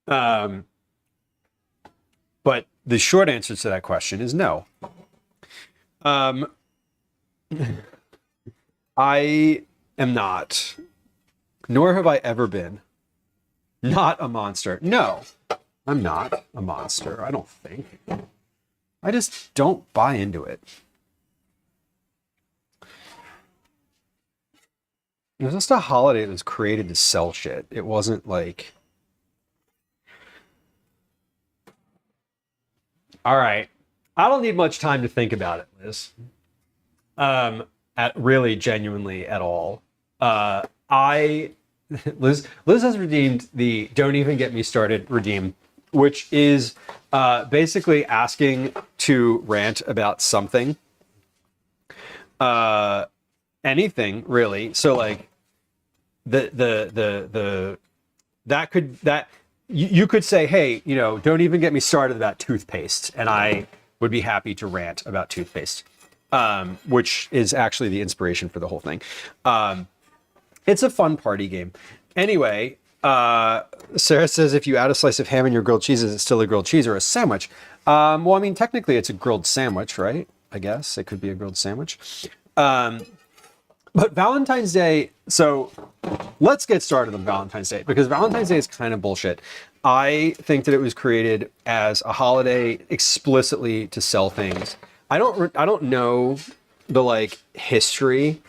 Speaker 1: But the short answer to that question is no. I am not, nor have I ever been, not a monster. No, I'm not a monster, I don't think. I just don't buy into it. It was just a holiday that was created to sell shit. It wasn't like... All right. I don't need much time to think about it, Liz. At really genuinely at all. I Liz has redeemed the "Don't even get me started" redeem, which is basically asking to rant about something, anything really. So like the that you could say, hey, you know, don't even get me started about toothpaste, and I would be happy to rant about toothpaste, which is actually the inspiration for the whole thing. It's a fun party game. Anyway, Sarah says, if you add a slice of ham in your grilled cheese, is it still a grilled cheese or a sandwich? Well, I mean, technically it's a grilled sandwich, right? I guess it could be a grilled sandwich. But Valentine's Day, so let's get started on Valentine's Day, because Valentine's Day is kind of bullshit. I think that it was created as a holiday explicitly to sell things. I don't know the like history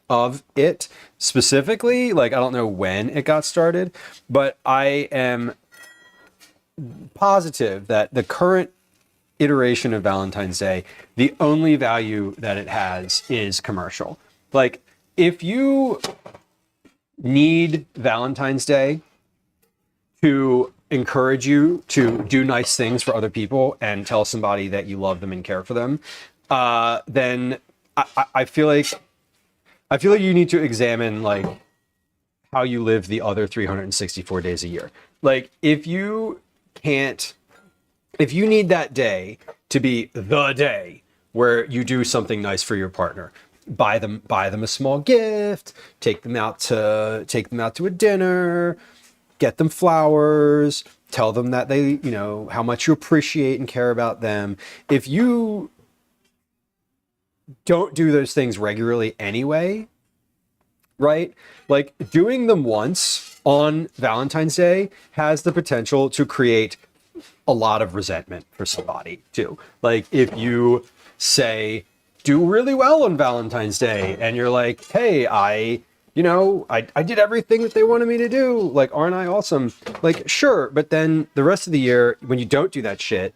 Speaker 1: of it specifically. Like, I don't know when it got started, but I am positive that the current iteration of Valentine's Day, the only value that it has is commercial. Like, if you need Valentine's Day to encourage you to do nice things for other people and tell somebody that you love them and care for them, then I feel like you need to examine like how you live the other 364 days a year. Like, if you need that day to be the day where you do something nice for your partner, buy them a small gift, take them out to a dinner, get them flowers, tell them that they, you know, how much you appreciate and care about them. If you don't do those things regularly anyway, right? Like, doing them once on Valentine's Day has the potential to create a lot of resentment for somebody too. Like, if you say, do really well on Valentine's Day, and you're like, hey, I did everything that they wanted me to do. Like, aren't I awesome? Like, sure. But then the rest of the year, when you don't do that shit,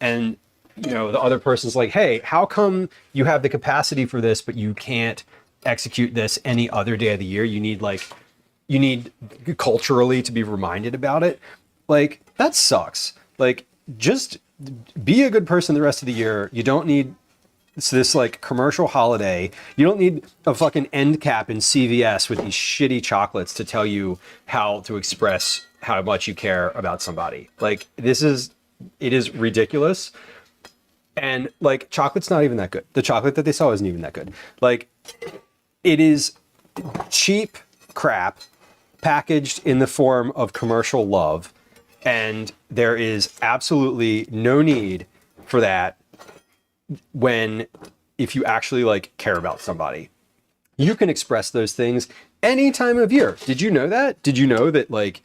Speaker 1: and, you know, the other person's like, hey, how come you have the capacity for this, but you can't execute this any other day of the year? You need culturally to be reminded about it. Like, that sucks. Like, just be a good person the rest of the year. You don't need this like commercial holiday. You don't need a fucking end cap in CVS with these shitty chocolates to tell you how to express how much you care about somebody. Like, it is ridiculous. And like, chocolate's not even that good. The chocolate that they sell isn't even that good. Like, it is cheap crap packaged in the form of commercial love. And there is absolutely no need for that if you actually like care about somebody. You can express those things any time of year. Did you know that? Did you know that like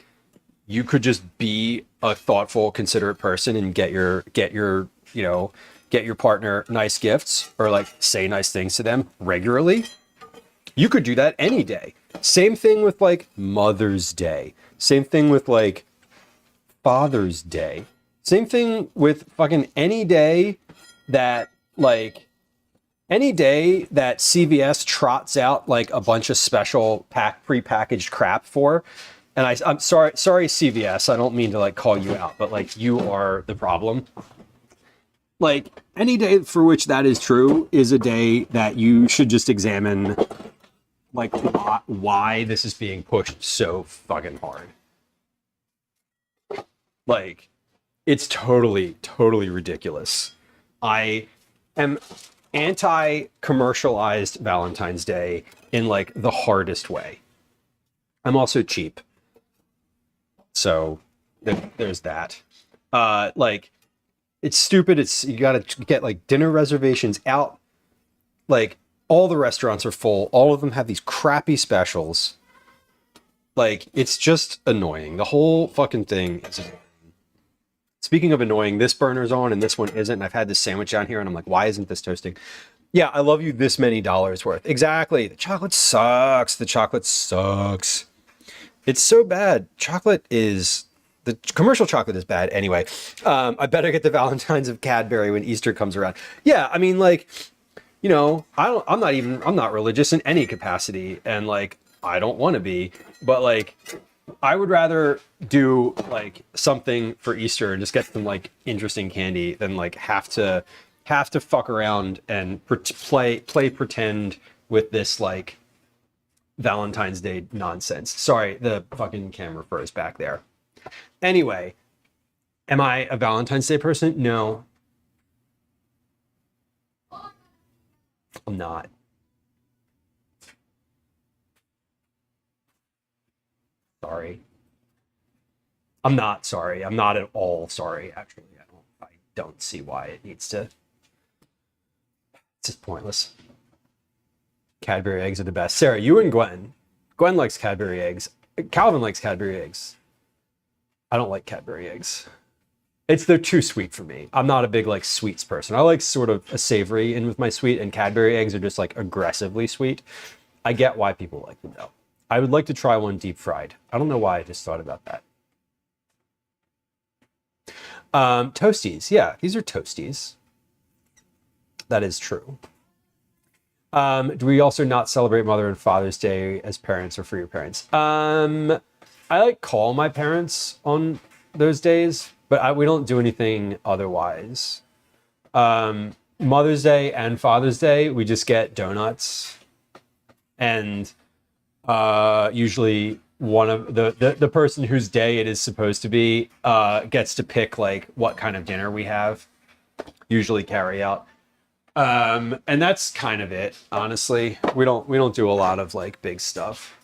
Speaker 1: you could just be a thoughtful, considerate person and get your partner nice gifts or like say nice things to them regularly? You could do that any day. Same thing with like Mother's Day. Same thing with like Father's Day. Same thing with fucking any day that CVS trots out like a bunch of special prepackaged crap for. And I'm sorry CVS, I don't mean to like call you out, but like, you are the problem. Like, any day for which that is true is a day that you should just examine like why this is being pushed so fucking hard. Like, it's totally ridiculous. I am anti-commercialized Valentine's Day in like the hardest way. I'm also cheap. So there's that. Like, it's stupid. You gotta get like dinner reservations out. Like, all the restaurants are full. All of them have these crappy specials. Like, it's just annoying. The whole fucking thing is annoying. Speaking of annoying, this burner's on and this one isn't. And I've had this sandwich down here and I'm like, why isn't this toasting? Yeah, I love you this many dollars worth. Exactly. The chocolate sucks. The chocolate sucks. It's so bad. Chocolate is the commercial chocolate is bad anyway. I better get the Valentine's of Cadbury when Easter comes around. Yeah, I mean, like, you know, I'm not religious in any capacity, and like, I don't want to be, but like, I would rather do like something for Easter and just get some like interesting candy than like have to fuck around and play pretend with this like Valentine's Day nonsense. Sorry, the fucking camera froze back there. Anyway, am I a Valentine's Day person? No. I'm not. Sorry. I'm not sorry. I'm not at all sorry, actually. I don't see why it needs to. It's just pointless. Cadbury eggs are the best. Sarah, you and Gwen. Gwen likes Cadbury eggs. Calvin likes Cadbury eggs. I don't like Cadbury eggs. They're too sweet for me. I'm not a big like sweets person. I like sort of a savory in with my sweet, and Cadbury eggs are just like aggressively sweet. I get why people like them though. I would like to try one deep fried. I don't know why I just thought about that. Toasties. Yeah, these are Toasties. That is true. Do we also not celebrate Mother and Father's Day as parents or for your parents? I like call my parents on those days, but we don't do anything otherwise. Mother's Day and Father's Day, we just get donuts, and usually one of the person whose day it is supposed to be gets to pick like what kind of dinner we have, usually carry out. And that's kind of it, honestly. We don't do a lot of like big stuff.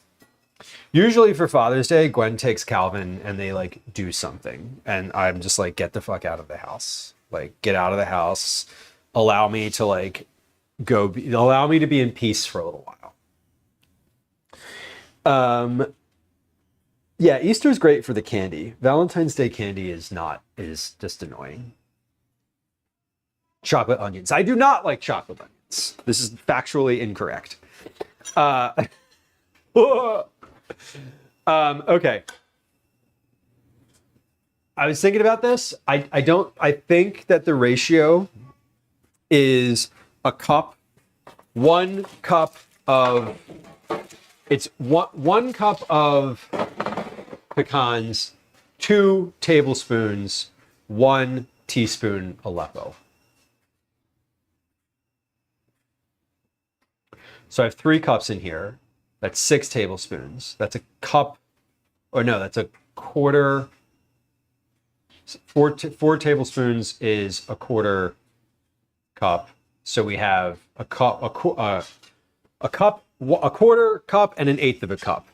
Speaker 1: Usually for Father's Day, Gwen takes Calvin and they like do something, and I'm just like, get the fuck out of the house. Like, get out of the house. Allow me to like allow me to be in peace for a little while. Yeah, Easter's great for the candy. Valentine's Day candy is just annoying. Chocolate onions. I do not like chocolate onions. This is factually incorrect. Okay. I was thinking about this. I think that the ratio is one cup of pecans, 2 tablespoons, 1 teaspoon Aleppo. So I have 3 cups in here. That's 6 tablespoons. That's a cup, or no, that's a quarter. 4 tablespoons is a quarter cup. So we have a quarter cup, and an eighth of a cup.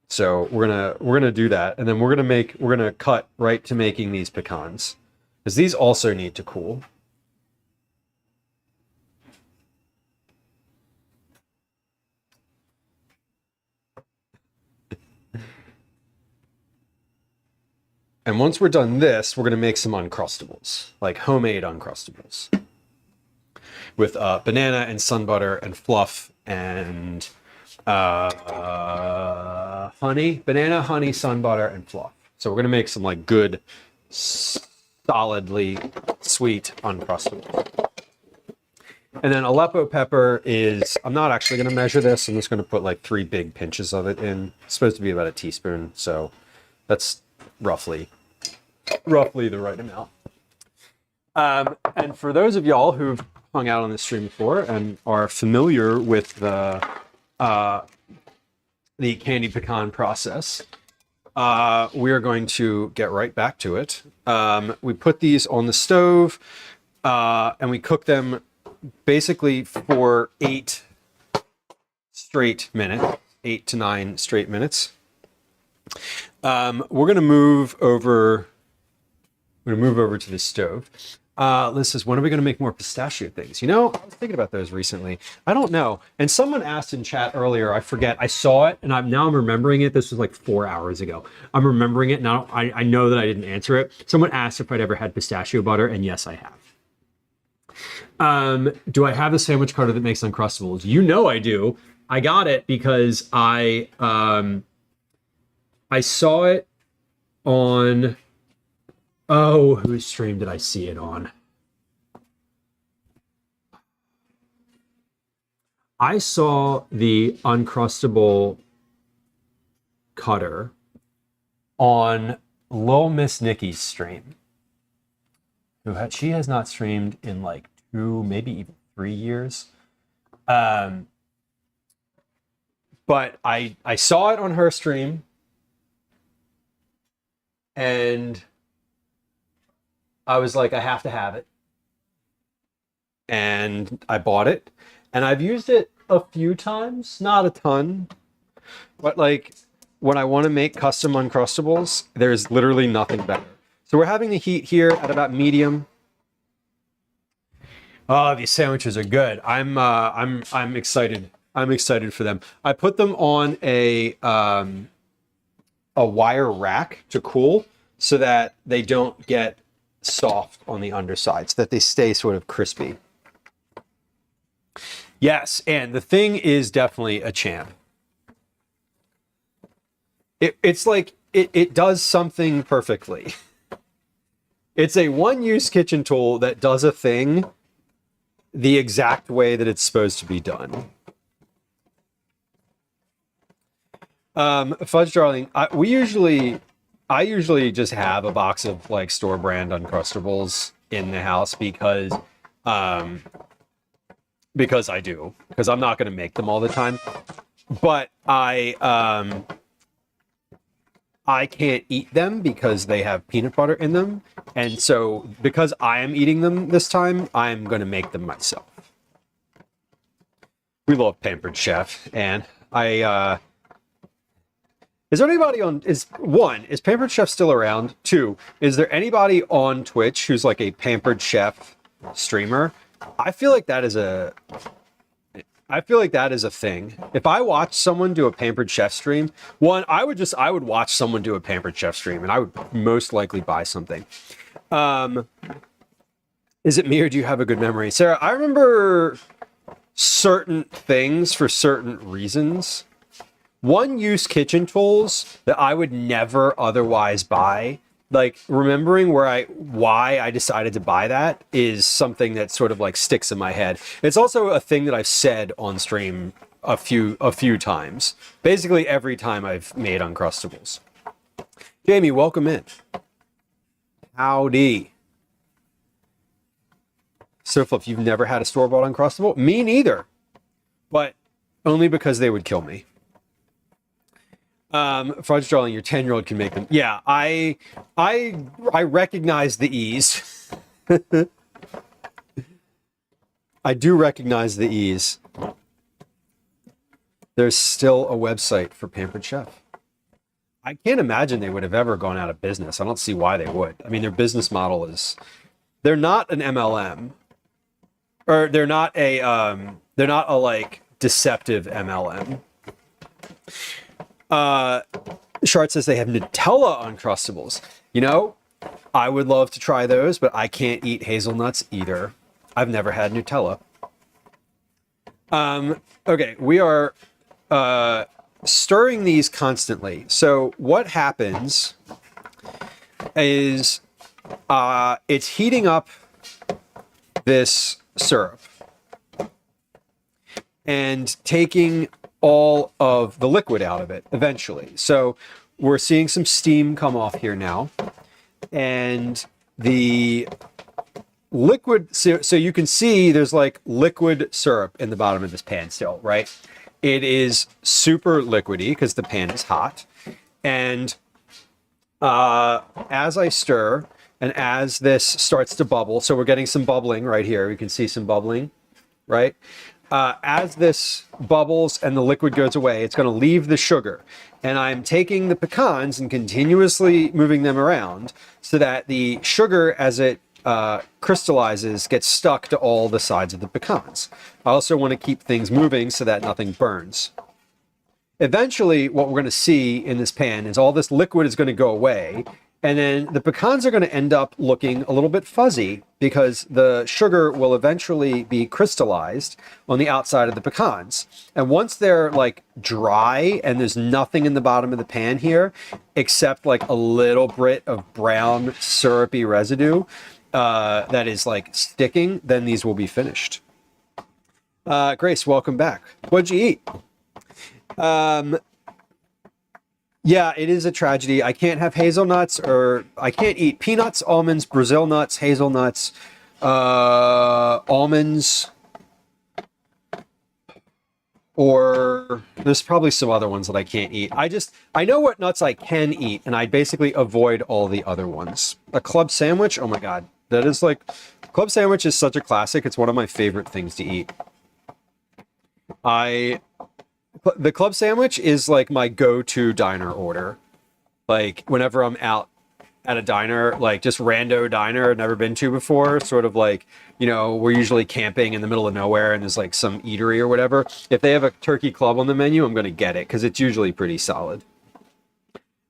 Speaker 1: So we're gonna do that, and then we're gonna cut right to making these pecans, because these also need to cool. And once we're done this, we're gonna make some Uncrustables, like homemade Uncrustables, with banana and sun butter and fluff and honey, banana, honey, sun butter, and fluff. So we're gonna make some like good, solidly sweet Uncrustables. And then Aleppo pepper is, I'm not actually gonna measure this. I'm just gonna put like 3 big pinches of it in. It's supposed to be about a teaspoon, so that's roughly the right amount. And for those of y'all who've hung out on this stream before and are familiar with the candy pecan process, we are going to get right back to it. We put these on the stove and we cook them basically for 8 straight minutes, 8 to 9 straight minutes. We're gonna move over to the stove. Liz says, when are we going to make more pistachio things? You know, I was thinking about those recently. I don't know. And someone asked in chat earlier, I forget, I saw it, and I'm remembering it. This was like 4 hours ago. I'm remembering it now. I know that I didn't answer it. Someone asked if I'd ever had pistachio butter, and yes, I have. Do I have a sandwich cutter that makes Uncrustables? You know I do. I got it because I saw it on, oh, whose stream did I see it on? I saw the Uncrustable cutter on Lil Miss Nikki's stream. She has not streamed in like 2, maybe even 3 years. But I saw it on her stream, and I was like, I have to have it. And I bought it, and I've used it a few times, not a ton, but like when I want to make custom Uncrustables, there's literally nothing better. So we're having the heat here at about medium. Oh, these sandwiches are good. I'm excited. I'm excited for them. I put them on a wire rack to cool so that they don't get soft on the underside, so that they stay sort of crispy. Yes, and the thing is definitely a champ. It's like it does something perfectly. It's a one-use kitchen tool that does a thing the exact way that it's supposed to be done. Fudge Darling, I usually just have a box of like store brand Uncrustables in the house because I do, because I'm not going to make them all the time. But I can't eat them because they have peanut butter in them. And so because I am eating them this time, I'm going to make them myself. We love Pampered Chef. And is there anybody on, is Pampered Chef still around? 2, is there anybody on Twitch who's like a Pampered Chef streamer? I feel like that is a thing. If I watch someone do a Pampered Chef stream, I would watch someone do a Pampered Chef stream, and I would most likely buy something. Is it me, or do you have a good memory? Sarah, I remember certain things for certain reasons. One-use kitchen tools that I would never otherwise buy, like remembering why I decided to buy that is something that sort of like sticks in my head. It's also a thing that I've said on stream a few times. Basically every time I've made Uncrustables. Jamie, welcome in. Howdy. So Flip, you've never had a store-bought Uncrustable? Me neither. But only because they would kill me. Fudge Darling, your 10-year-old can make them. Yeah, I recognize the ease. I do recognize the ease. There's still a website for Pampered Chef. I can't imagine they would have ever gone out of business. I don't see why they would. I mean, their business model is, they're not an MLM, or they're not a like deceptive MLM. Shart says they have Nutella Uncrustables. You know, I would love to try those, but I can't eat hazelnuts either. I've never had Nutella. Okay, we are stirring these constantly. So what happens is it's heating up this syrup and taking all of the liquid out of it eventually. So we're seeing some steam come off here now, and the liquid, so you can see there's like liquid syrup in the bottom of this pan still, right? It is super liquidy because the pan is hot. And as I stir and as this starts to bubble, so we're getting some bubbling right here. You can see some bubbling, right? As this bubbles and the liquid goes away, it's going to leave the sugar. And I'm taking the pecans and continuously moving them around so that the sugar, as it crystallizes, gets stuck to all the sides of the pecans. I also want to keep things moving so that nothing burns. Eventually, what we're going to see in this pan is all this liquid is going to go away, And then the pecans are going to end up looking a little bit fuzzy because the sugar will eventually be crystallized on the outside of the pecans. And once they're like dry and there's nothing in the bottom of the pan here except like a little bit of brown syrupy residue that is like sticking, then these will be finished. Grace, welcome back. What'd you eat? Yeah, it is a tragedy. I can't have hazelnuts, or I can't eat peanuts, almonds, Brazil nuts, hazelnuts, almonds, or there's probably some other ones that I can't eat. I know what nuts I can eat, and I basically avoid all the other ones. A club sandwich? Oh my God. That is like, club sandwich is such a classic. It's one of my favorite things to eat. The club sandwich is like my go-to diner order. Like whenever I'm out at a diner, like just rando diner I've never been to before, sort of like, you know, we're usually camping in the middle of nowhere and there's like some eatery or whatever. If they have a turkey club on the menu, I'm going to get it because it's usually pretty solid.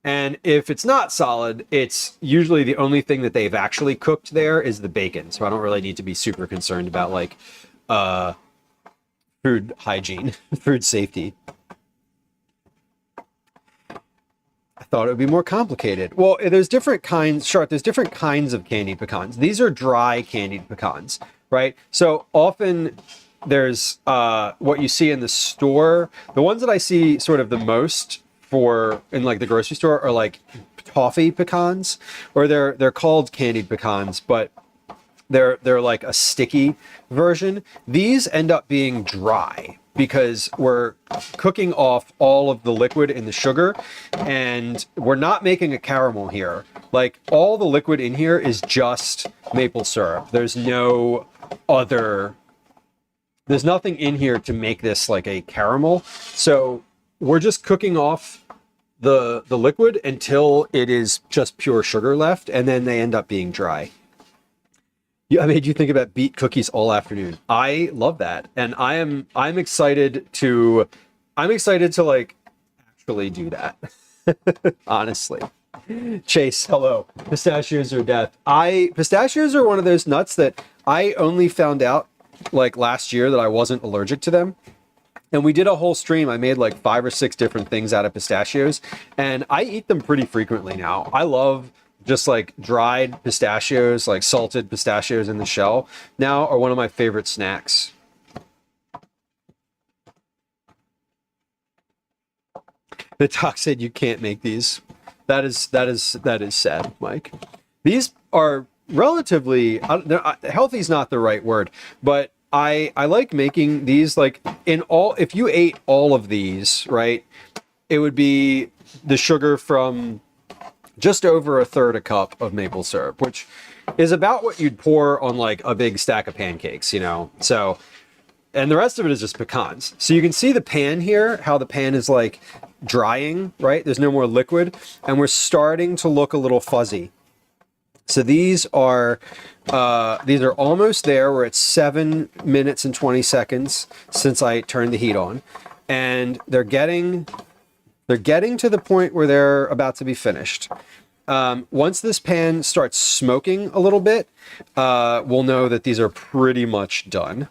Speaker 1: And if it's not solid, it's usually the only thing that they've actually cooked there is the bacon. So I don't really need to be super concerned about like, food hygiene, food safety. I thought it would be more complicated. Well, there's different kinds, Shart, there's different kinds of candied pecans. These are dry candied pecans, right? So often there's what you see in the store. The ones that I see sort of the most for in like the grocery store are like toffee pecans, or they're called candied pecans, but they're like a sticky version. These end up being dry because we're cooking off all of the liquid in the sugar, and we're not making a caramel here. Like all the liquid in here is just maple syrup. There's nothing in here to make this like a caramel. So we're just cooking off the liquid until it is just pure sugar left, and then they end up being dry. I made you think about beet cookies all afternoon. I love that, and I'm excited to like actually do that. Honestly, Chase, hello. Pistachios are death. Pistachios are one of those nuts that I only found out like last year that I wasn't allergic to them. And we did a whole stream. I made like 5 or 6 different things out of pistachios, and I eat them pretty frequently now. I love just like dried pistachios, like salted pistachios in the shell now are one of my favorite snacks. The doc said you can't make these. That is sad, Mike. These are relatively, healthy is not the right word, but I like making these like if you ate all of these, right, it would be the sugar from just over 1/3 a cup of maple syrup, which is about what you'd pour on like a big stack of pancakes, you know? So, and the rest of it is just pecans. So you can see the pan here, how the pan is like drying, right? There's no more liquid, and we're starting to look a little fuzzy. So these are almost there. We're at 7 minutes and 20 seconds since I turned the heat on, and they're getting to the point where they're about to be finished. Once this pan starts smoking a little bit, we'll know that these are pretty much done.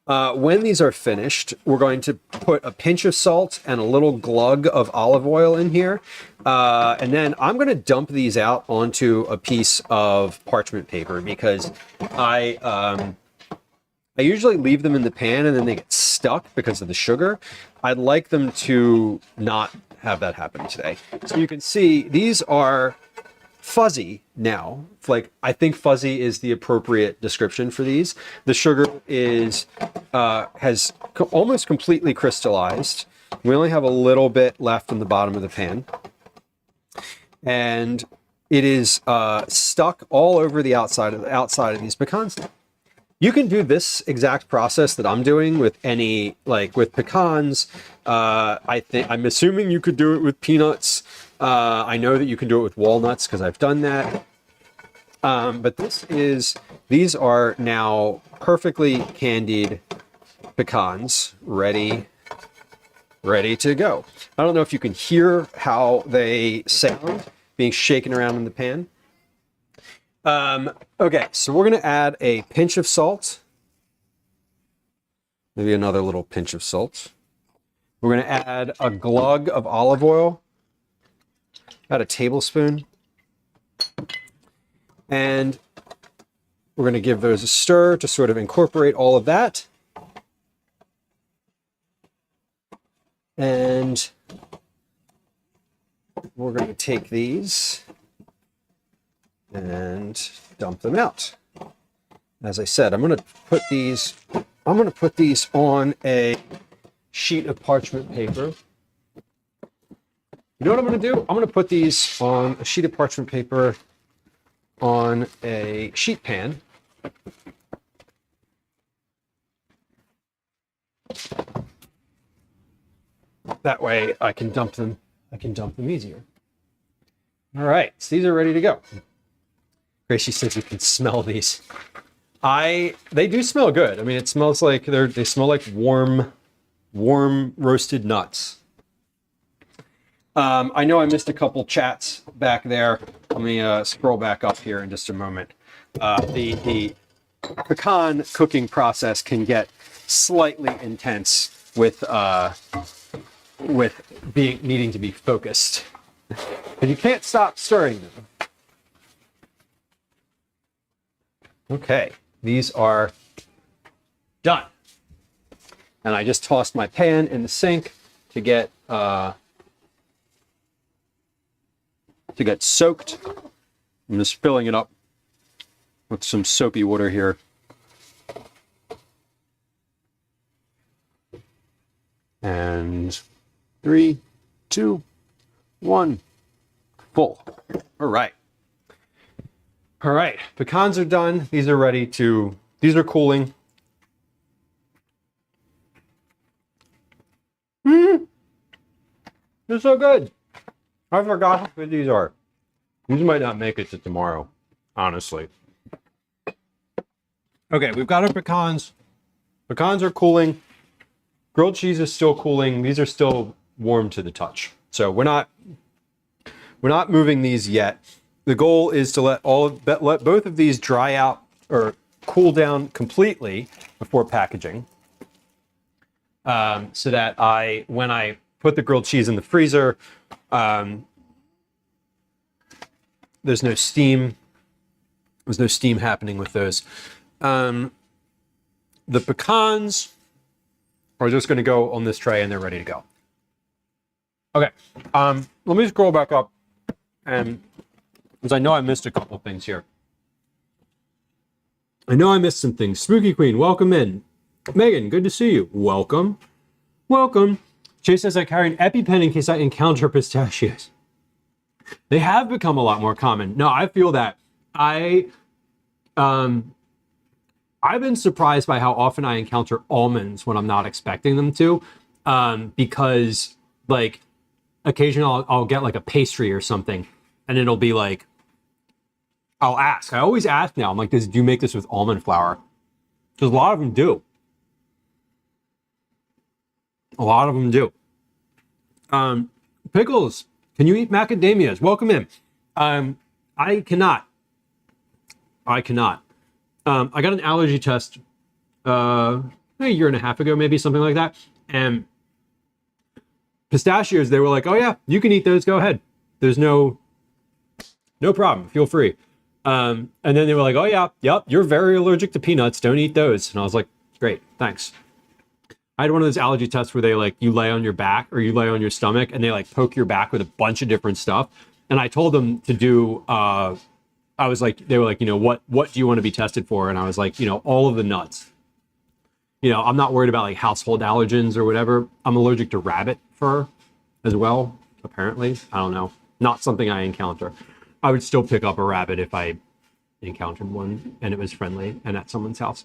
Speaker 1: When these are finished, we're going to put a pinch of salt and a little glug of olive oil in here. And then I'm going to dump these out onto a piece of parchment paper because I usually leave them in the pan and then they get stuck because of the sugar. I'd like them to not have that happen today. So you can see these are fuzzy now. Like, I think fuzzy is the appropriate description for these. The sugar has almost completely crystallized. We only have a little bit left in the bottom of the pan. And it is stuck all over the outside of these pecans. You can do this exact process that I'm doing with with pecans. I'm assuming you could do it with peanuts. I know that you can do it with walnuts because I've done that. But these are now perfectly candied pecans, ready to go. I don't know if you can hear how they sound. being shaken around in the pan. Okay, so we're going to add a pinch of salt. Maybe another little pinch of salt. We're going to add a glug of olive oil, about a tablespoon. And we're going to give those a stir to sort of incorporate all of that. And we're going to take these and dump them out. As I said, I'm going to put these on a sheet of parchment paper. You know what I'm going to do? I'm going to put these on a sheet of parchment paper on a sheet pan. That way I can dump them easier. All right, so these are ready to go. Gracie says you can smell these. They do smell good. I mean, it smells like they smell like warm roasted nuts. I know I missed a couple chats back there. Let me scroll back up here in just a moment. The pecan cooking process can get slightly intense with needing to be focused. And you can't stop stirring them. Okay, these are done. And I just tossed my pan in the sink to get soaked. I'm just filling it up with some soapy water here. And 3, 2, 1, full. All right. All right, pecans are done. These are cooling. They're so good. I forgot how good these are. These might not make it to tomorrow, honestly. Okay, we've got our pecans. Pecans are cooling. Grilled cheese is still cooling. These are still warm to the touch. So we're not moving these yet. The goal is to let both of these dry out or cool down completely before packaging. So that when I put the grilled cheese in the freezer, there's no steam. There's no steam happening with those. The pecans are just going to go on this tray and they're ready to go. Okay, let me scroll back up, and because I know I missed a couple things here. I know I missed some things. Spooky Queen, welcome in. Megan, good to see you. Welcome. Welcome. Chase says I carry an EpiPen in case I encounter pistachios. They have become a lot more common. No, I feel that. I've been surprised by how often I encounter almonds when I'm not expecting them to, because like occasionally I'll get like a pastry or something, and it'll be like, I'll ask. I always ask now. I'm like, do you make this with almond flour? Because a lot of them do. A lot of them do. Pickles, can you eat macadamias? Welcome in. I cannot. I got an allergy test a year and a half ago, maybe something like that. And pistachios, they were like, oh yeah, you can eat those. Go ahead. There's no problem. Feel free. And then they were like, oh yeah, yep, you're very allergic to peanuts. Don't eat those. And I was like, great, thanks. I had one of those allergy tests where they like, you lay on your back or you lay on your stomach and they like poke your back with a bunch of different stuff. And I told them to do, I was like, they were like, what do you want to be tested for? And I was like, all of the nuts. I'm not worried about like household allergens or whatever. I'm allergic to rabbit fur as well, apparently. I don't know. Not something I encounter. I would still pick up a rabbit if I encountered one and it was friendly and at someone's house.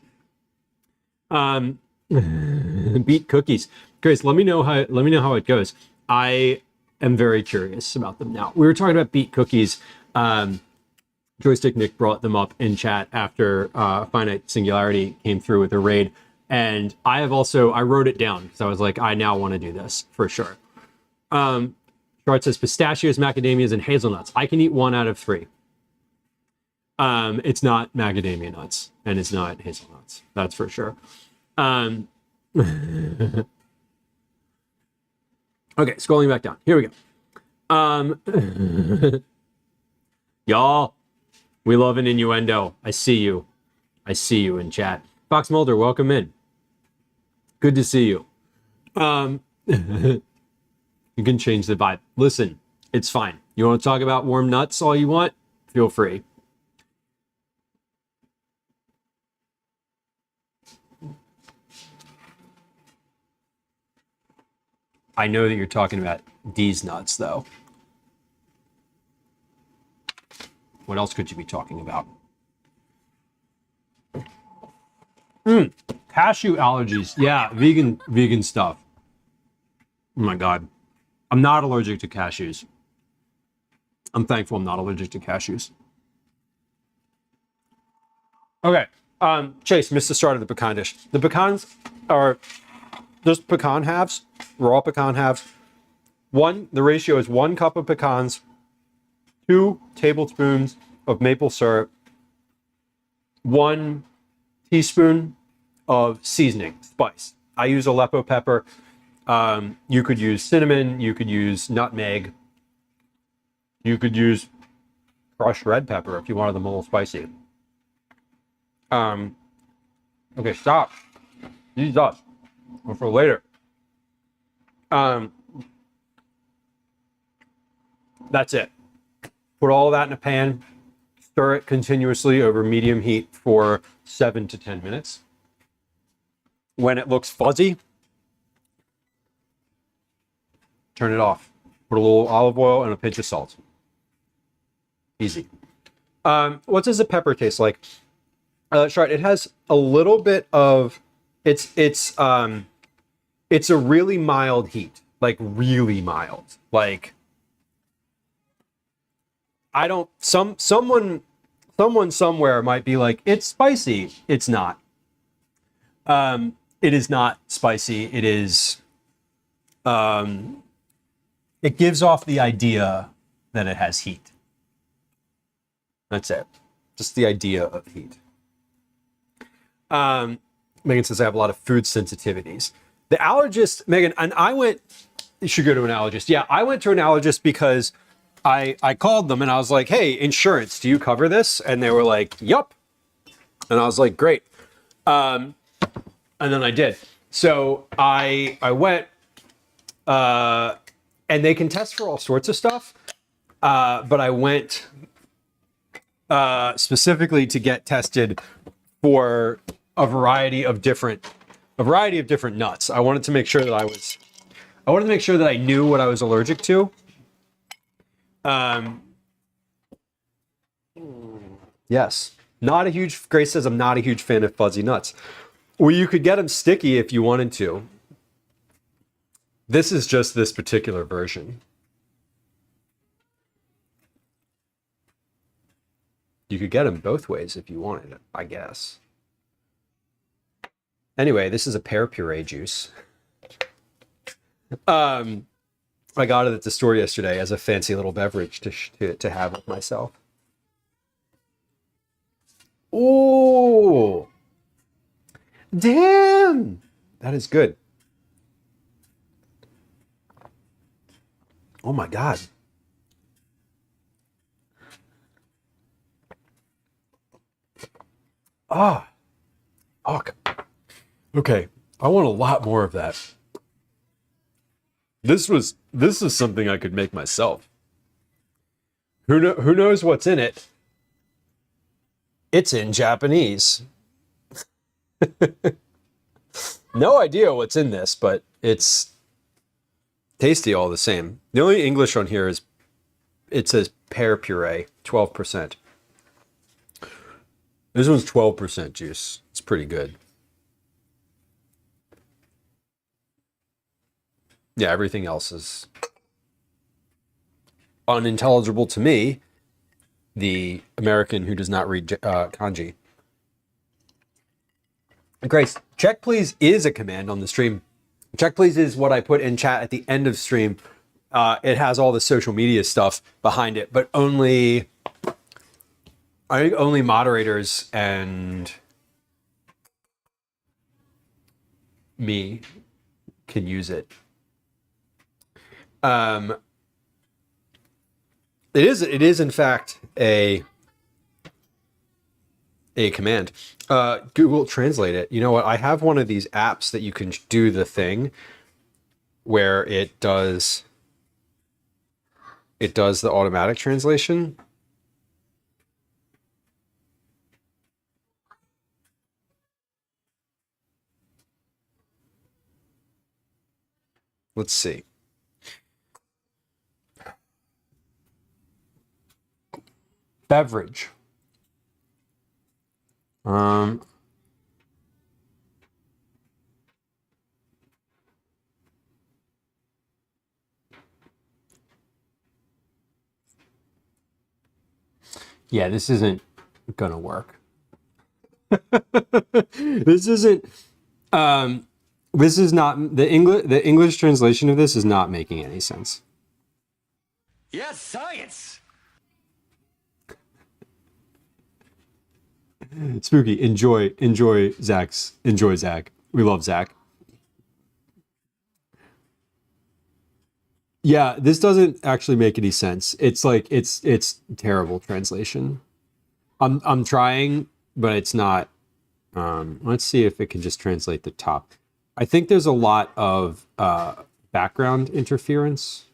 Speaker 1: Beet cookies. Grace, let me know how it goes. I am very curious about them now. We were talking about beet cookies. Joystick Nick brought them up in chat after Finite Singularity came through with a raid. And I wrote it down because I was like, I now want to do this for sure. Charlie Chart says pistachios, macadamias, and hazelnuts. I can eat 1 out of 3. It's not macadamia nuts, and it's not hazelnuts. That's for sure. Okay, scrolling back down. Here we go. Y'all, we love an innuendo. I see you. I see you in chat. Fox Mulder, welcome in. Good to see you. You can change the vibe. Listen, it's fine. You want to talk about warm nuts all you want? Feel free. I know that you're talking about these nuts, though. What else could you be talking about? Cashew allergies. Yeah, vegan stuff. Oh my God. I'm not allergic to cashews. I'm thankful I'm not allergic to cashews. Okay. Chase, missed the start of the pecan dish. The pecans are just pecan halves, raw pecan halves. The ratio is 1 cup of pecans, 2 tablespoons of maple syrup, 1 teaspoon of seasoning, spice. I use Aleppo pepper. You could use cinnamon. You could use nutmeg. You could use crushed red pepper if you wanted them a little spicy. Okay, stop. These us. Or for later. That's it. Put all that in a pan. Stir it continuously over medium heat for 7 to 10 minutes. When it looks fuzzy, turn it off. Put a little olive oil and a pinch of salt. Easy. What does the pepper taste like? Shart, it has a little bit of it's a really mild heat, like really mild. Like I don't someone somewhere might be like, it's spicy. It's not. It is not spicy. It is it gives off the idea that it has heat. That's it. Just the idea of heat. Megan says I have a lot of food sensitivities. The allergist, Megan, and you should go to an allergist. Yeah, I went to an allergist because I called them and I was like, hey, insurance, do you cover this? And they were like, yup. And I was like, great. And then I did. So I went, and they can test for all sorts of stuff. But I went specifically to get tested for a variety of different nuts. I wanted to make sure that I knew what I was allergic to. Yes. Grace says I'm not a huge fan of fuzzy nuts. Well, you could get them sticky if you wanted to. This is just this particular version. You could get them both ways if you wanted it, I guess. Anyway, this is a pear puree juice. I got it at the store yesterday as a fancy little beverage to have with myself. Oh, damn! That is good. Oh my God. Ah. Oh. Okay. I want a lot more of that. This is something I could make myself. Who knows what's in it? It's in Japanese. No idea what's in this, but it's tasty all the same. The only English on here is it says pear puree, 12%. This one's 12% juice. It's pretty good. Yeah, everything else is unintelligible to me, the American who does not read kanji. Grace, check please is a command on the stream. Check please is what I put in chat at the end of stream it has all the social media stuff behind it, but I think only moderators and me can use it. It is in fact a command. Google Translate it. You know what? I have one of these apps that you can do the thing where it does the automatic translation. Let's see. Beverage. Yeah, this isn't gonna work. This isn't. This is not the English. The English translation of this is not making any sense.
Speaker 2: Yes, science.
Speaker 1: Spooky, enjoy Zach. We love Zach. Yeah, this doesn't actually make any sense. It's like it's terrible translation. I'm trying, but it's not. Let's see if it can just translate the top. I think there's a lot of background interference.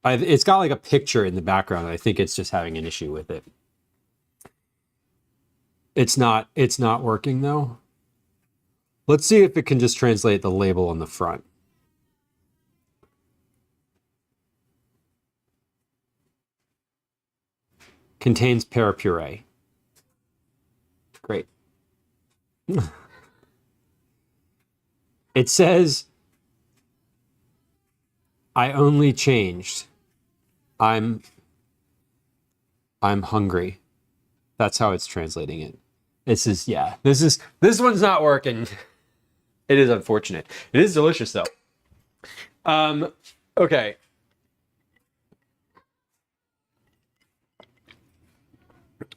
Speaker 1: It's got like a picture in the background. I think it's just having an issue with it. It's not working though. Let's see if it can just translate the label on the front. Contains pear puree. Great. It says, I only changed. I'm hungry. That's how it's translating it. This one's not working. It is unfortunate. It is delicious though. Okay.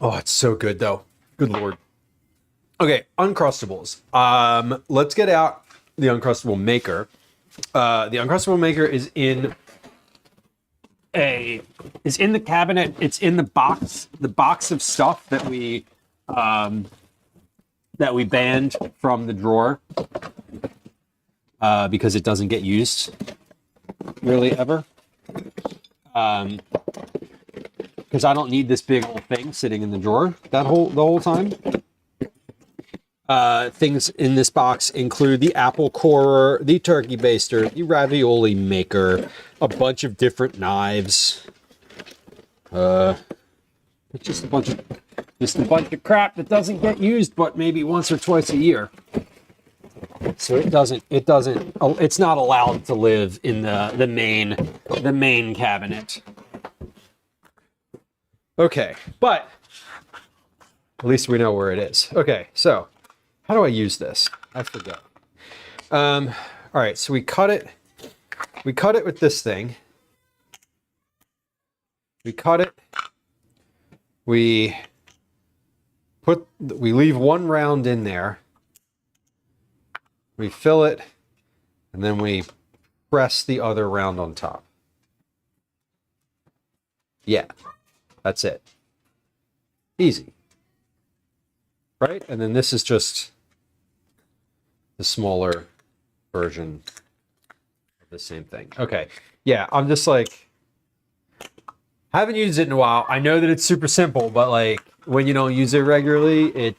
Speaker 1: Oh, it's so good though. Good Lord. Okay, Uncrustables. Let's get out the Uncrustable maker. The Uncrustable maker is in the cabinet. It's in the box of stuff that we banned from the drawer because it doesn't get used really ever. Because I don't need this big old thing sitting in the drawer the whole time. Things in this box include the apple corer, the turkey baster, the ravioli maker, a bunch of different knives. It's just a bunch of crap that doesn't get used, but maybe once or twice a year. So it's not allowed to live in the main cabinet. Okay, but at least we know where it is. Okay, so how do I use this? I forgot. All right, so we cut it with this thing. We cut it. We leave one round in there. We fill it, and then we press the other round on top. Yeah, that's it. Easy. Right? And then this is just the smaller version of the same thing. Okay. Yeah, I'm just like, haven't used it in a while. I know that it's super simple, but like when you don't use it regularly, it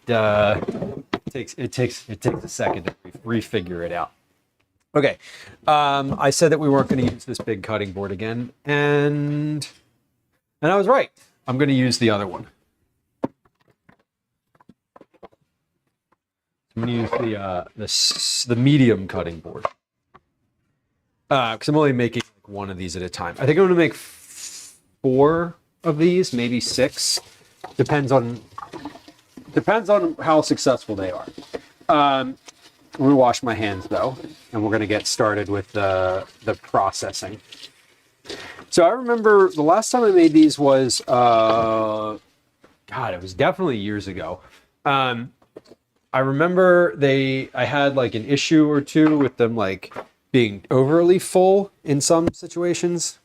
Speaker 1: takes a second to refigure it out. Okay. I said that we weren't going to use this big cutting board again, and I was right. I'm going to use the other one. I'm going to use the medium cutting board because I'm only making like one of these at a time. I think I'm going to make 4 of these, maybe 6. Depends on how successful they are. I'm gonna wash my hands though, and we're gonna get started with the processing. So I remember the last time I made these was, God, it was definitely years ago. I remember I had like an issue or two with them like being overly full in some situations.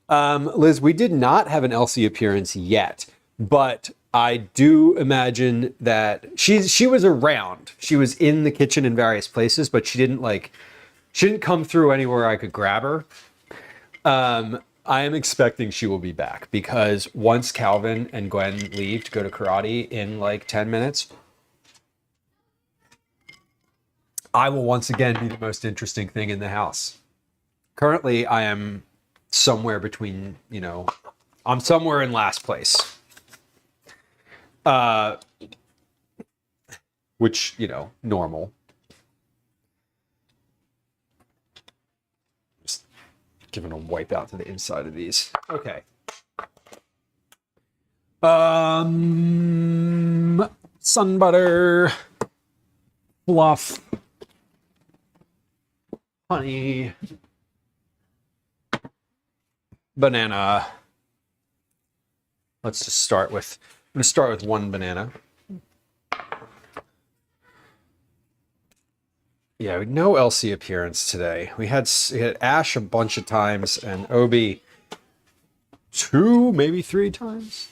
Speaker 1: Liz, we did not have an Elsie appearance yet, but I do imagine that she was around. She was in the kitchen in various places, but she didn't come through anywhere I could grab her. I am expecting she will be back because once Calvin and Gwen leave to go to karate in like 10 minutes, I will once again be the most interesting thing in the house. Currently, I am somewhere between, I'm somewhere in last place. Which, normal. Just giving a wipe out to the inside of these. Okay. Sun butter, fluff, honey, banana. Let's just start with, I'm going to start with one banana. Yeah, no Elsie appearance today. We had Ash a bunch of times and Obi 2, maybe 3 times.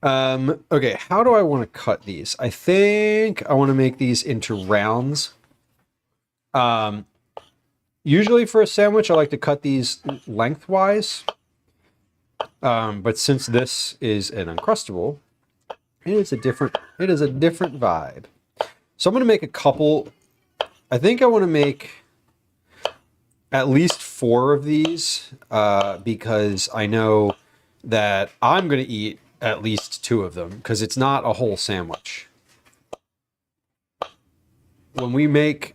Speaker 1: Okay, how do I want to cut these? I think I want to make these into rounds. Usually for a sandwich, I like to cut these lengthwise. But since this is an Uncrustable, it is a different vibe. So I'm going to make a couple. I think I want to make at least 4 of these because I know that I'm going to eat at least 2 of them because it's not a whole sandwich. When we make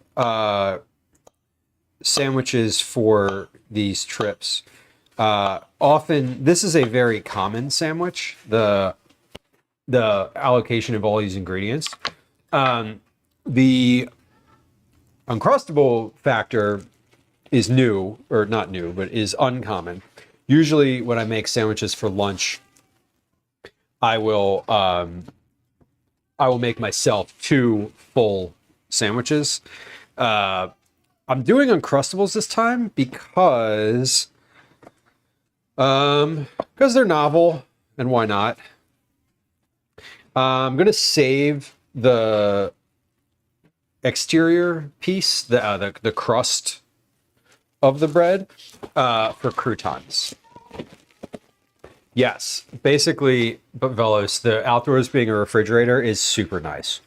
Speaker 1: sandwiches for these trips, often this is a very common sandwich, the allocation of all these ingredients. The Uncrustable factor is new, or not new, but is uncommon. Usually when I make sandwiches for lunch, I will make myself 2 full sandwiches. I'm doing Uncrustables this time because they're novel, and why not? I'm gonna save the exterior piece, the crust of the bread, for croutons. Yes, basically, but Velos, the outdoors being a refrigerator is super nice.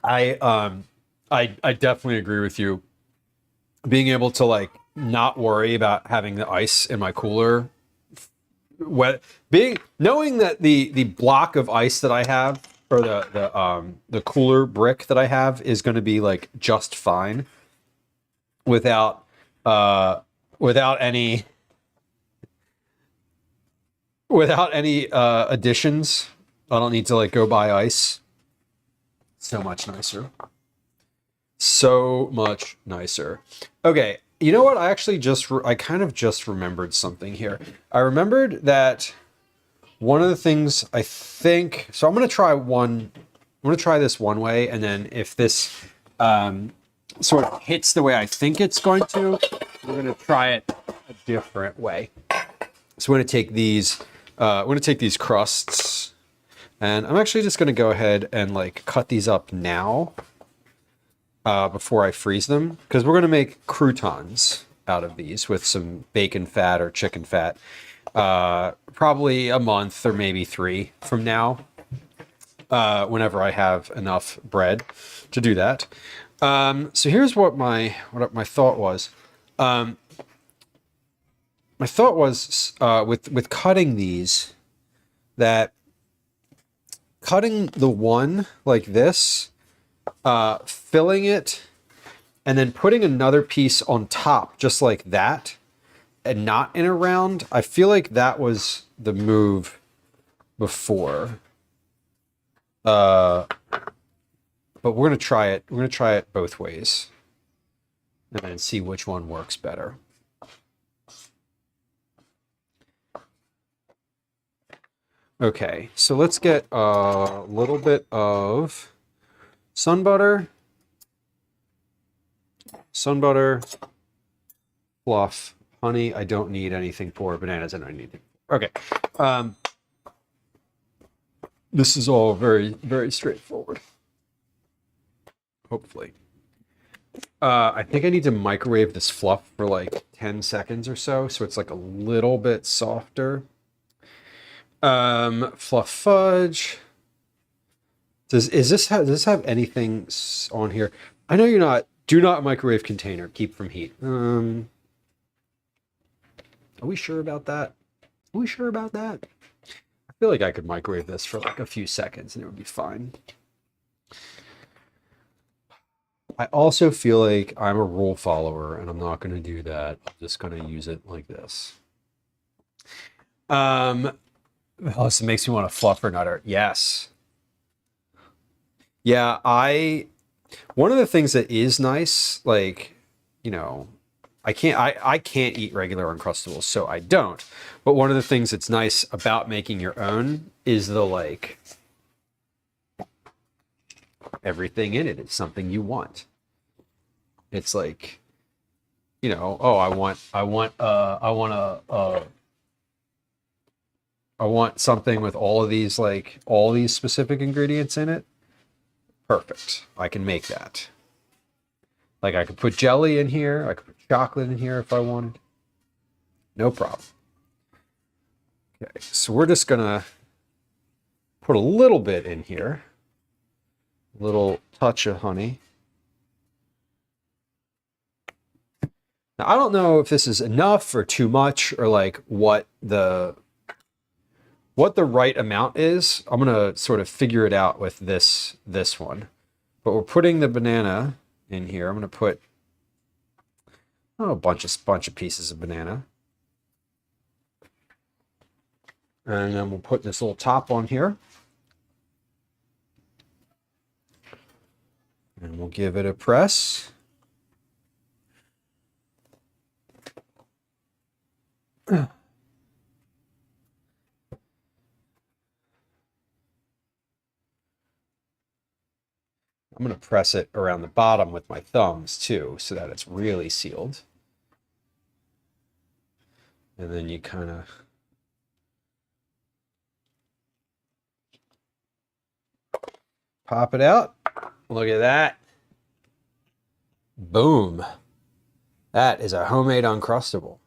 Speaker 1: I definitely agree with you. Being able to like not worry about having the ice in my cooler, knowing that the block of ice that I have, or the cooler brick that I have, is going to be like just fine without any additions. I don't need to like go buy ice. So much nicer. So much nicer. Okay, you know what? I actually I kind of just remembered something here. I remembered that one of the things I think, so I'm going to try this one way, and then if this sort of hits the way I think it's going to, we're going to try it a different way. So we're going to take these crusts, and I'm actually just going to go ahead and like cut these up now before I freeze them, because we're going to make croutons out of these with some bacon fat or chicken fat, probably a month or maybe 3 from now, whenever I have enough bread to do that. So here's what my thought was. My thought was with cutting these, that cutting the one like this, filling it, and then putting another piece on top just like that, and not in a round. I feel like that was the move before. But we're gonna try it. We're gonna try it both ways, and then see which one works better. Okay, so let's get a little bit of sun butter, fluff, honey. I don't need anything for bananas. I don't need anything. Okay. This is all very, very straightforward. Hopefully. I think I need to microwave this fluff for like 10 seconds or so it's like a little bit softer. Fluff fudge. Does this have anything on here? I know you're not. Do not microwave container. Keep from heat. Are we sure about that? Are we sure about that? I feel like I could microwave this for like a few seconds and it would be fine. I also feel like I'm a rule follower and I'm not going to do that. I'm just going to use it like this. This makes me want to fluff or nutter. Yes. Yeah, one of the things that is nice, like, you know, I can't eat regular Uncrustables, so I don't. But one of the things that's nice about making your own is the, like, everything in it is something you want. It's like, you know, oh, I want something with all of these, like, all these specific ingredients in it. Perfect. I can make that. Like, I could put jelly in here. I could put chocolate in here if I wanted. No problem. Okay, so we're just gonna put a little bit in here. A little touch of honey. Now, I don't know if this is enough or too much or like what the right amount is. I'm gonna sort of figure it out with this one. But we're putting the banana in here. I'm gonna put a bunch of pieces of banana. And then we'll put this little top on here. And we'll give it a press. I'm going to press it around the bottom with my thumbs too, so that it's really sealed. And then you kind of pop it out. Look at that. Boom. That is a homemade Uncrustable.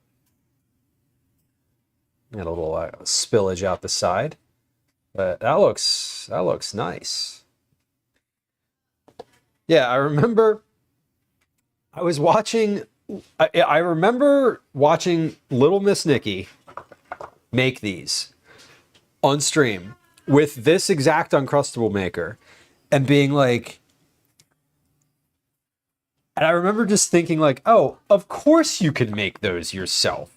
Speaker 1: Got a little spillage out the side, but that looks nice. Yeah, I remember I remember watching Little Miss Nikki make these on stream with this exact Uncrustable maker and being like, and I remember just thinking like, oh, of course you can make those yourself.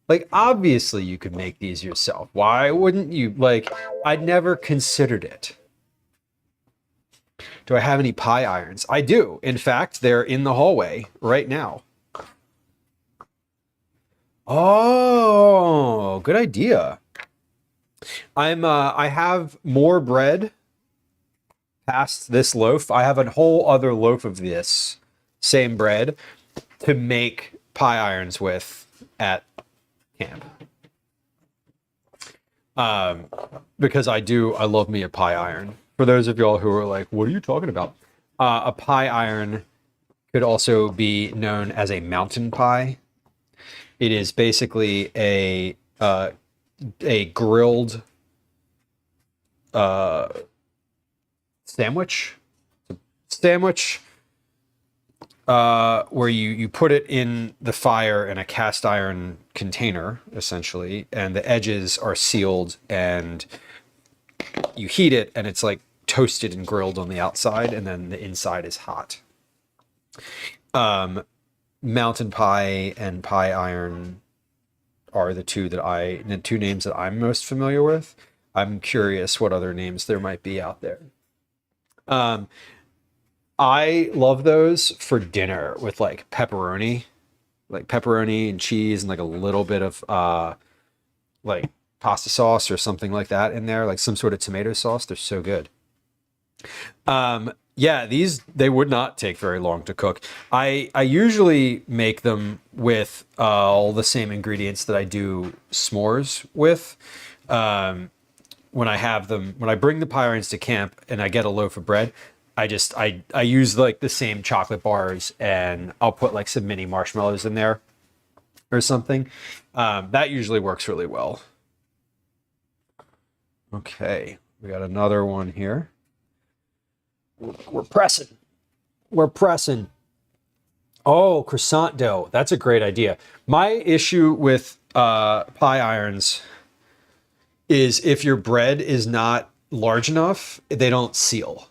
Speaker 1: Like, obviously you could make these yourself. Why wouldn't you? Like, I'd never considered it. Do I have any pie irons? I do. In fact, they're in the hallway right now. Oh, good idea. I have more bread past this loaf. I have a whole other loaf of this same bread to make pie irons with at camp. Because I love me a pie iron. For those of y'all who are like, what are you talking about? A pie iron could also be known as a mountain pie. It is basically a grilled sandwich where you put it in the fire in a cast iron container, essentially, and the edges are sealed, and you heat it, and it's like toasted and grilled on the outside, and then the inside is hot. Mountain pie and pie iron are the two names that I'm most familiar with. I'm curious what other names there might be out there. I love those for dinner with like pepperoni and cheese and like a little bit of like pasta sauce or something like that in there, like some sort of tomato sauce. They're so good. Yeah, they would not take very long to cook. I usually make them with all the same ingredients that I do s'mores with. When I bring the pie irons to camp and I get a loaf of bread, I use like the same chocolate bars and I'll put like some mini marshmallows in there or something. That usually works really well. Okay, we got another one here. We're pressing. Oh, croissant dough. That's a great idea. My issue with pie irons is if your bread is not large enough, they don't seal.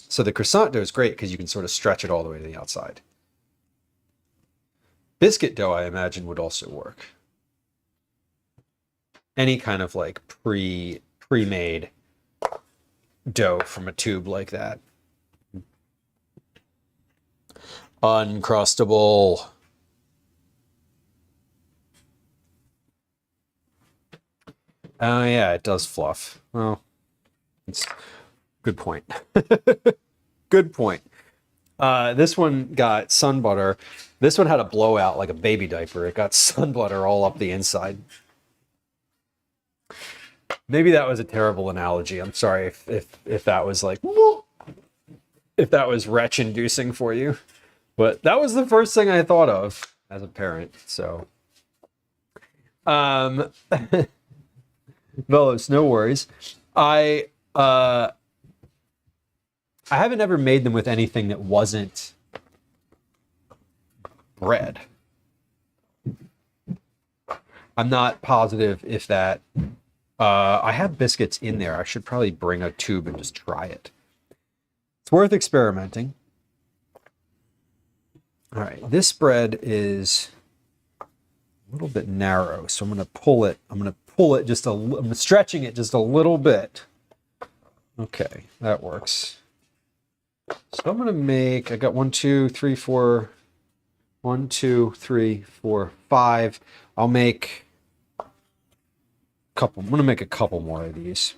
Speaker 1: So the croissant dough is great because you can sort of stretch it all the way to the outside. Biscuit dough, I imagine, would also work. Any kind of like pre-made dough from a tube like that. Uncrustable. Oh yeah, it does fluff. Well, it's good point. Good point. This one got sun butter. This one had a blowout like a baby diaper. It got sun butter all up the inside. Maybe that was a terrible analogy. I'm sorry if that was like, if that was retch inducing for you, but that was the first thing I thought of as a parent. So, Velos, no worries. I haven't ever made them with anything that wasn't bread. I'm not positive if that. I have biscuits in there. I should probably bring a tube and just try it. It's worth experimenting. All right, this bread is a little bit narrow, so I'm going to pull it. I'm stretching it just a little bit. Okay, that works. So I'm going to make, I got 1, 2, 3, 4, 1, 2, 3, 4, 5. I'll make a couple. I'm going to make a couple more of these.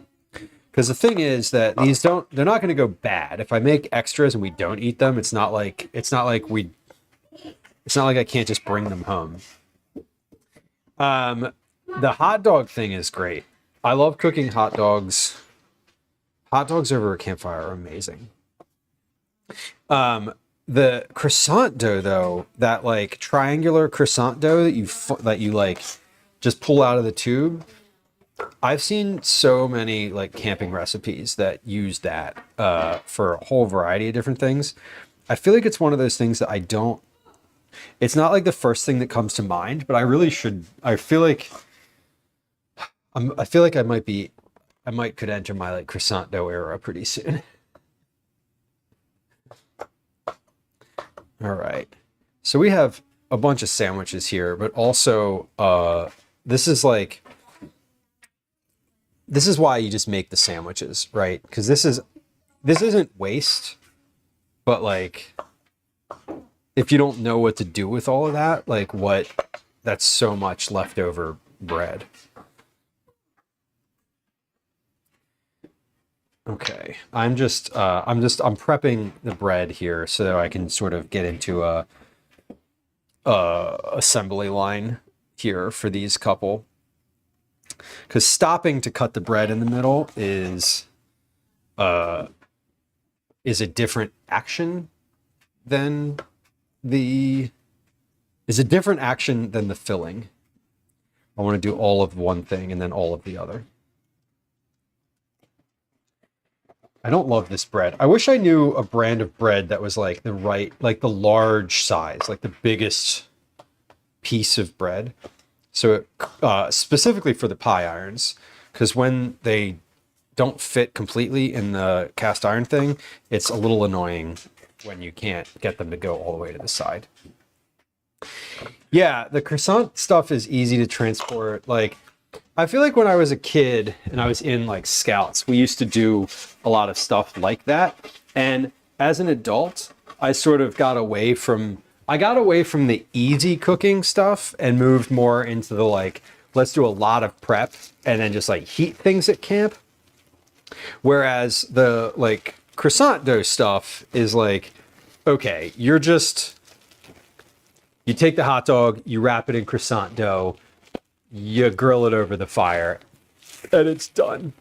Speaker 1: Because the thing is that they're not going to go bad. If I make extras and we don't eat them, it's not like I can't just bring them home. The hot dog thing is great. I love cooking hot dogs. Hot dogs over a campfire are amazing. The croissant dough, though, that like triangular croissant dough that you like just pull out of the tube. I've seen so many like camping recipes that use that for a whole variety of different things. I feel like it's one of those things that it's not like the first thing that comes to mind, but I really should. I feel like I could enter my like croissant dough era pretty soon. All right. So we have a bunch of sandwiches here, but also this is why you just make the sandwiches, right? Because this isn't waste, but like if you don't know what to do with all of that, that's so much leftover bread. Okay, I'm prepping the bread here so I can sort of get into a assembly line here for these couple. Because stopping to cut the bread in the middle is a different action than the filling. I want to do all of one thing and then all of the other. I don't love this bread. I wish I knew a brand of bread that was like the large size, like the biggest piece of bread. So specifically for the pie irons, because when they don't fit completely in the cast iron thing, it's a little annoying when you can't get them to go all the way to the side. Yeah, the croissant stuff is easy to transport. Like I feel like when I was a kid and I was in like scouts, we used to do a lot of stuff like that. And as an adult, I sort of got away from the easy cooking stuff and moved more into the like, let's do a lot of prep and then just like heat things at camp. Whereas the like croissant dough stuff is like, okay, you take the hot dog, you wrap it in croissant dough, you grill it over the fire, and it's done.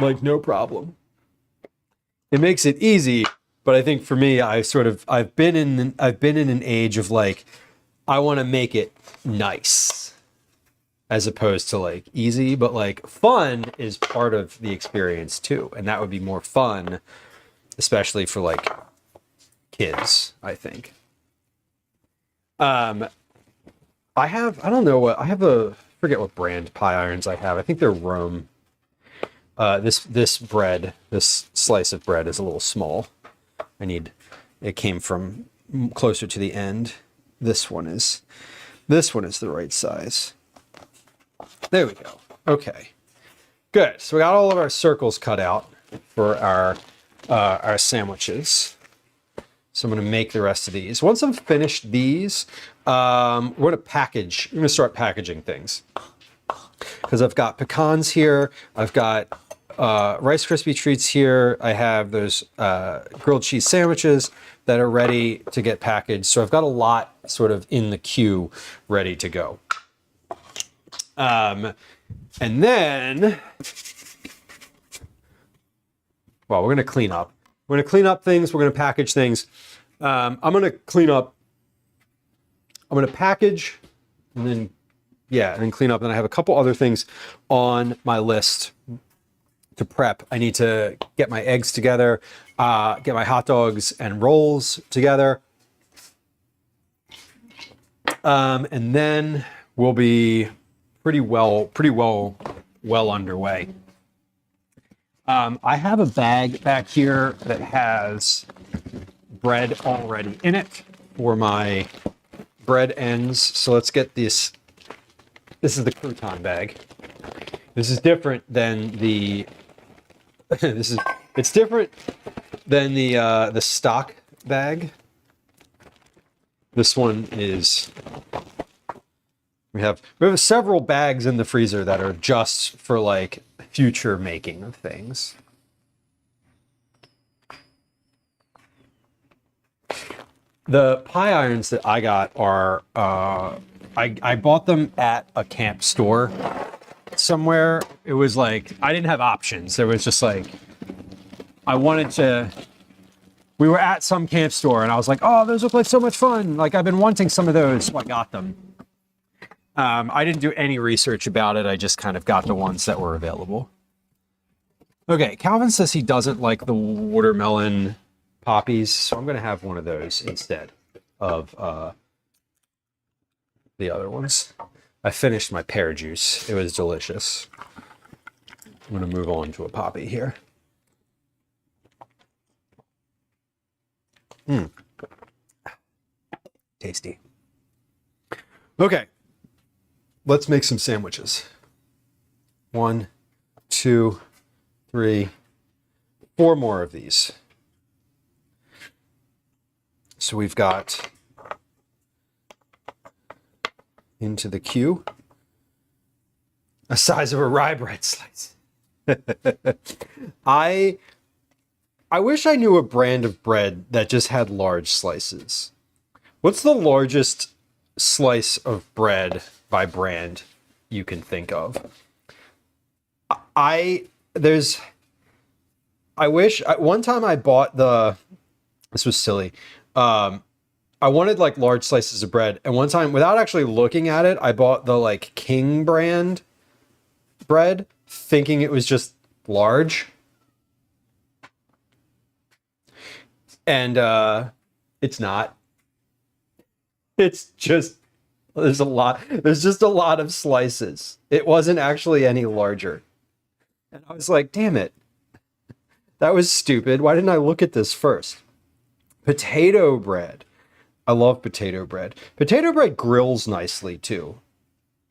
Speaker 1: Like, no problem. It makes it easy, but I think for me, I've been in an age of like, I want to make it nice as opposed to like easy, but like fun is part of the experience too. And that would be more fun, especially for like kids, I think. I forget what brand pie irons I have. I think they're Rome. This slice of bread is a little small. It came from closer to the end. This one is the right size. There we go. Okay, good. So we got all of our circles cut out for our sandwiches. So I'm going to make the rest of these. Once I've finished these, we're going to start packaging things. Because I've got pecans here. I've got Rice Krispie treats here. I have those grilled cheese sandwiches that are ready to get packaged. So I've got a lot sort of in the queue ready to go. And then, well, we're going to clean up. We're going to clean up things. We're going to package things. I'm going to package and then clean up. And I have a couple other things on my list to prep. I need to get my eggs together, get my hot dogs and rolls together. And then we'll be pretty well underway. I have a bag back here that has bread already in it for my bread ends. So let's get this. This is the crouton bag. This is different than the. It's different than the stock bag. This one is. We have several bags in the freezer that are just for like future making of things. The pie irons that I got are I bought them at a camp store somewhere. It was like I didn't have options. There was just like we were at some camp store and I was like, oh, those look like so much fun. Like I've been wanting some of those, so I got them. I didn't do any research about it. I just kind of got the ones that were available. Okay, Calvin says he doesn't like the watermelon poppies, so I'm going to have one of those instead of the other ones. I finished my pear juice. It was delicious. I'm going to move on to a poppy here. Tasty. Okay. Let's make some sandwiches. 1, 2, 3, 4 more of these. So we've got into the queue a size of a rye bread slice. I wish I knew a brand of bread that just had large slices. What's the largest slice of bread by brand you can think of? One time I bought this was silly. I wanted like large slices of bread, and one time without actually looking at it, I bought the like King brand bread thinking it was just large. And it's not. It's just there's just a lot of slices. It wasn't actually any larger. And I was like, damn it. That was stupid. Why didn't I look at this first? Potato bread. I love potato bread. Potato bread grills nicely too.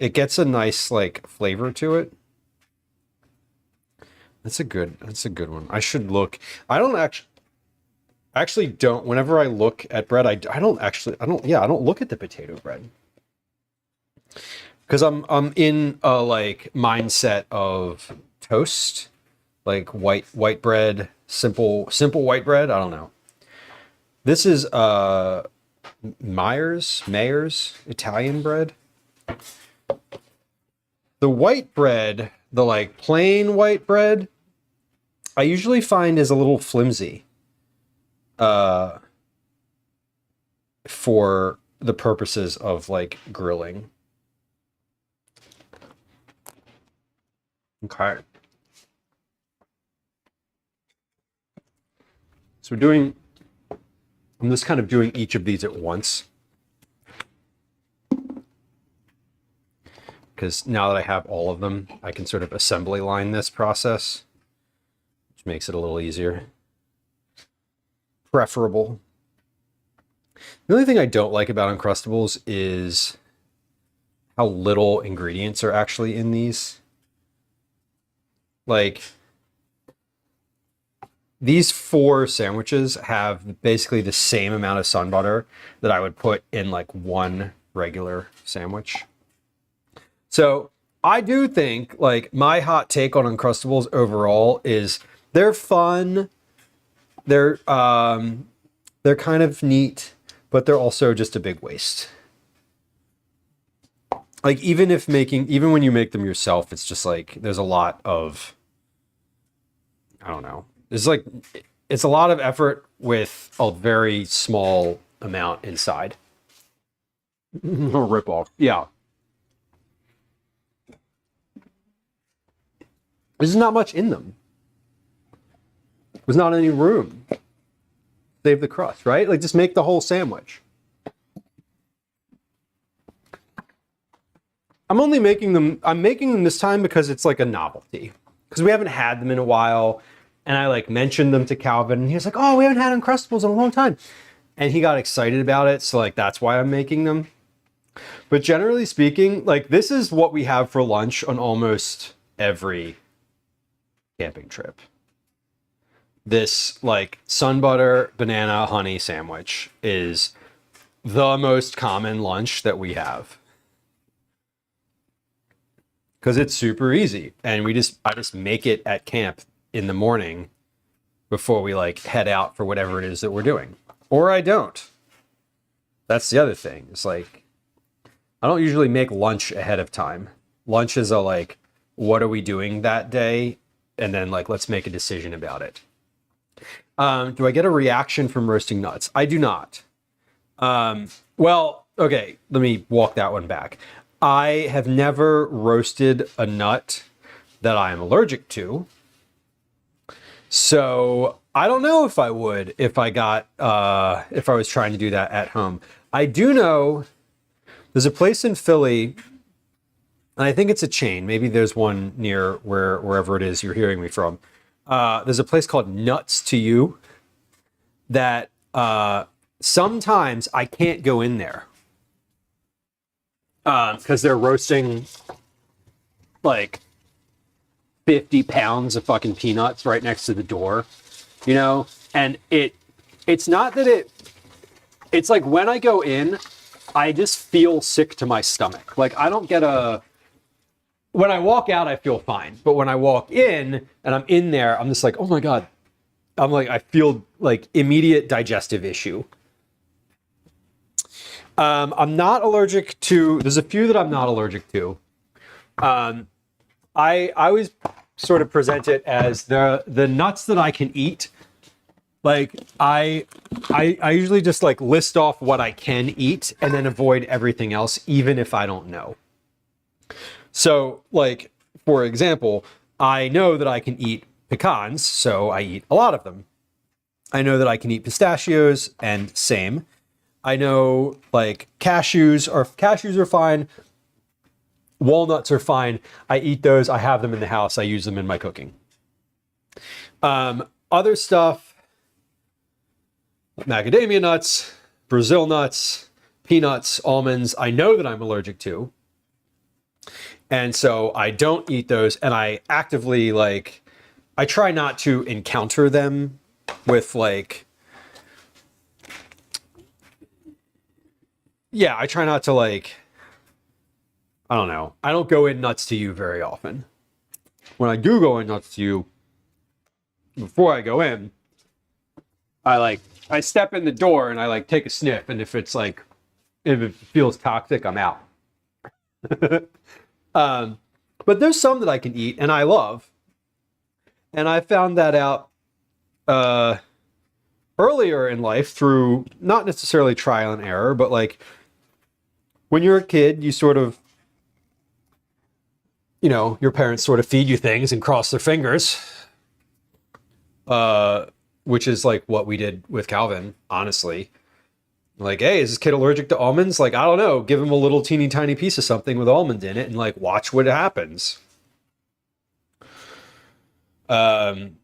Speaker 1: it gets a nice like flavor to it. That's a good one. I should look. I don't actually don't. Whenever I look at bread, I don't look at the potato bread. Because I'm in a like mindset of toast, like white bread, simple white bread. I don't know. This is Mayer's Italian bread. The white bread, the like plain white bread, I usually find is a little flimsy. For the purposes of like grilling. Okay. So I'm just kind of doing each of these at once. Because now that I have all of them, I can sort of assembly line this process, which makes it a little easier. Preferable. The only thing I don't like about Uncrustables is how little ingredients are actually in these. Like, these 4 sandwiches have basically the same amount of sun butter that I would put in like one regular sandwich. So I do think like my hot take on Uncrustables overall is they're fun. They're kind of neat, but they're also just a big waste. Like even when you make them yourself, it's just like there's a lot of, I don't know. It's a lot of effort with a very small amount inside. Rip off. Yeah. There's not much in them. There's not any room. Save the crust, right? Like just make the whole sandwich. I'm making them this time because it's like a novelty. Because we haven't had them in a while. And I like mentioned them to Calvin and he was like, oh, we haven't had Uncrustables in a long time. And he got excited about it. So like, that's why I'm making them. But generally speaking, like this is what we have for lunch on almost every camping trip. This like sun butter, banana, honey sandwich is the most common lunch that we have. Because it's super easy. And I just make it at camp in the morning before we like head out for whatever it is that we're doing. Or I don't. That's the other thing. It's like, I don't usually make lunch ahead of time. Lunch is a like, what are we doing that day? And then like, let's make a decision about it. Do I get a reaction from roasting nuts? I do not. Well, okay, let me walk that one back. I have never roasted a nut that I am allergic to. So I don't know if I would if I was trying to do that at home. I do know there's a place in Philly, and I think it's a chain. Maybe there's one near wherever it is you're hearing me from. There's a place called Nuts to You that sometimes I can't go in there because they're roasting like 50 pounds of fucking peanuts right next to the door, you know? And it's not that it's like when I go in, I just feel sick to my stomach. Like I don't get when I walk out, I feel fine. But when I walk in and I'm in there, I'm just like, oh my God. I feel like immediate digestive issue. I'm not allergic to, there's a few that I'm not allergic to. I always sort of present it as the nuts that I can eat. Like I usually just like list off what I can eat and then avoid everything else, even if I don't know. So like, for example, I know that I can eat pecans, so I eat a lot of them. I know that I can eat pistachios, and same. I know like cashews are fine. Walnuts are fine. I eat those. I have them in the house. I use them in my cooking. Other stuff, macadamia nuts, Brazil nuts, peanuts, almonds, I know that I'm allergic to. And so I don't eat those, and I actively like, I try not to encounter them with like, yeah, I try not to like, I don't know. I don't go in nuts to you very often. When I do go in nuts to you, before I go in, I step in the door and I like take a sniff, and if it's like, if it feels toxic, I'm out. But there's some that I can eat and I love. And I found that out earlier in life through not necessarily trial and error, but like when you're a kid, you sort of, you know, your parents sort of feed you things and cross their fingers, which is like what we did with Calvin, honestly. Like, hey, is this kid allergic to almonds? Like, I don't know. Give him a little teeny tiny piece of something with almond in it and like watch what happens. Gwen's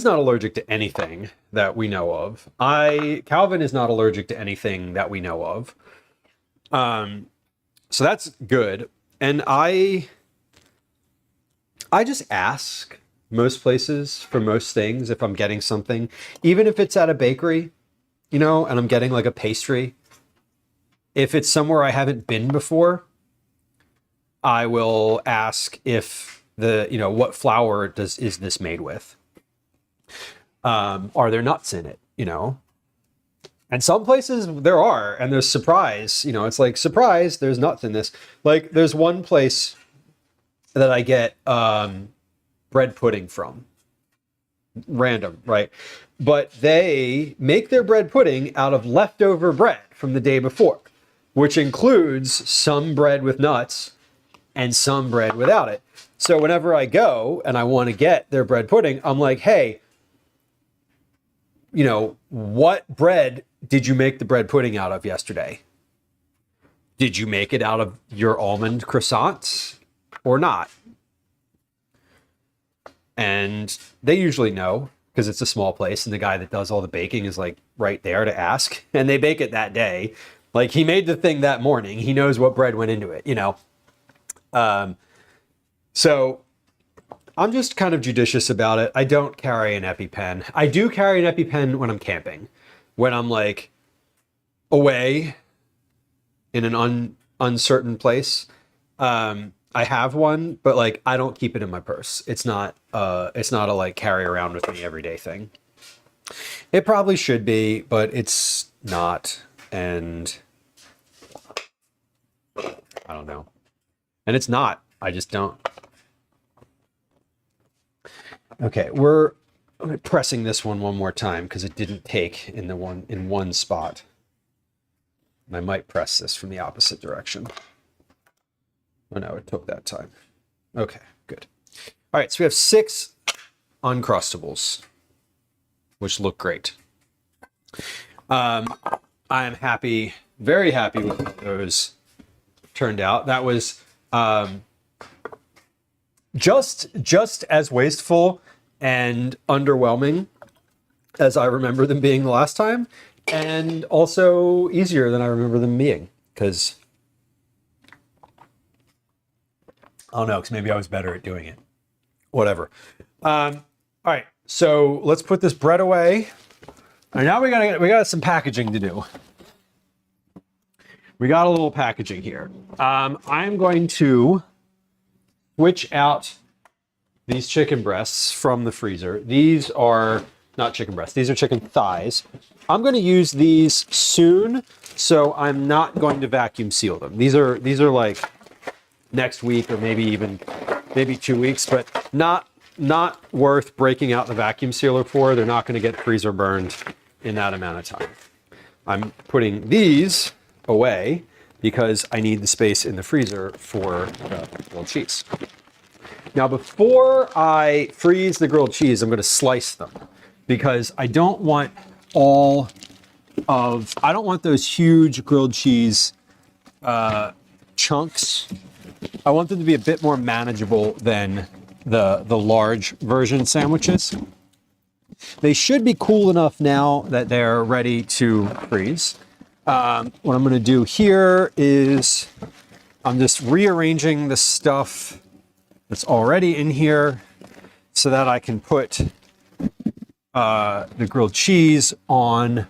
Speaker 1: not allergic to anything that we know of. Calvin is not allergic to anything that we know of. So that's good. And I just ask most places for most things if I'm getting something, even if it's at a bakery, you know, and I'm getting like a pastry. If it's somewhere I haven't been before, I will ask if what flour is this made with? Are there nuts in it? You know, and some places there are, and there's surprise. You know, it's like surprise. There's nuts in this. Like there's one place that I get bread pudding from. Random, right? But they make their bread pudding out of leftover bread from the day before, which includes some bread with nuts and some bread without it. So whenever I go and I want to get their bread pudding, I'm like, hey, you know, what bread did you make the bread pudding out of yesterday? Did you make it out of your almond croissants or not? And they usually know because it's a small place and the guy that does all the baking is like right there to ask, and they bake it that day. Like he made the thing that morning. He knows what bread went into it, you know? So I'm just kind of judicious about it. I don't carry an EpiPen. I do carry an EpiPen when I'm camping, when I'm like away in an uncertain place. I have one, but like I don't keep it in my purse. It's not a like carry around with me everyday thing. It probably should be, but it's not. And I don't know. And it's not. I just don't. Okay, we're pressing this one more time because it didn't take in one spot. And I might press this from the opposite direction. Oh no, it took that time. Okay, good. All right, so we have 6 Uncrustables, which look great. I am happy, very happy with how those turned out. That was just as wasteful and underwhelming as I remember them being the last time, and also easier than I remember them being, because I don't know, because maybe I was better at doing it. Whatever. All right, so let's put this bread away. And now we got some packaging to do. We got a little packaging here. I'm going to switch out these chicken breasts from the freezer. These are not chicken breasts. These are chicken thighs. I'm going to use these soon, so I'm not going to vacuum seal them. These are like next week or maybe 2 weeks, but not worth breaking out the vacuum sealer for. They're not going to get freezer burned in that amount of time. I'm putting these away because I need the space in the freezer for the grilled cheese. Now, before I freeze the grilled cheese, I'm going to slice them because I don't want those huge grilled cheese chunks. I want them to be a bit more manageable than the large version sandwiches. They should be cool enough now that they're ready to freeze. What I'm going to do here is I'm just rearranging the stuff that's already in here so that I can put the grilled cheese on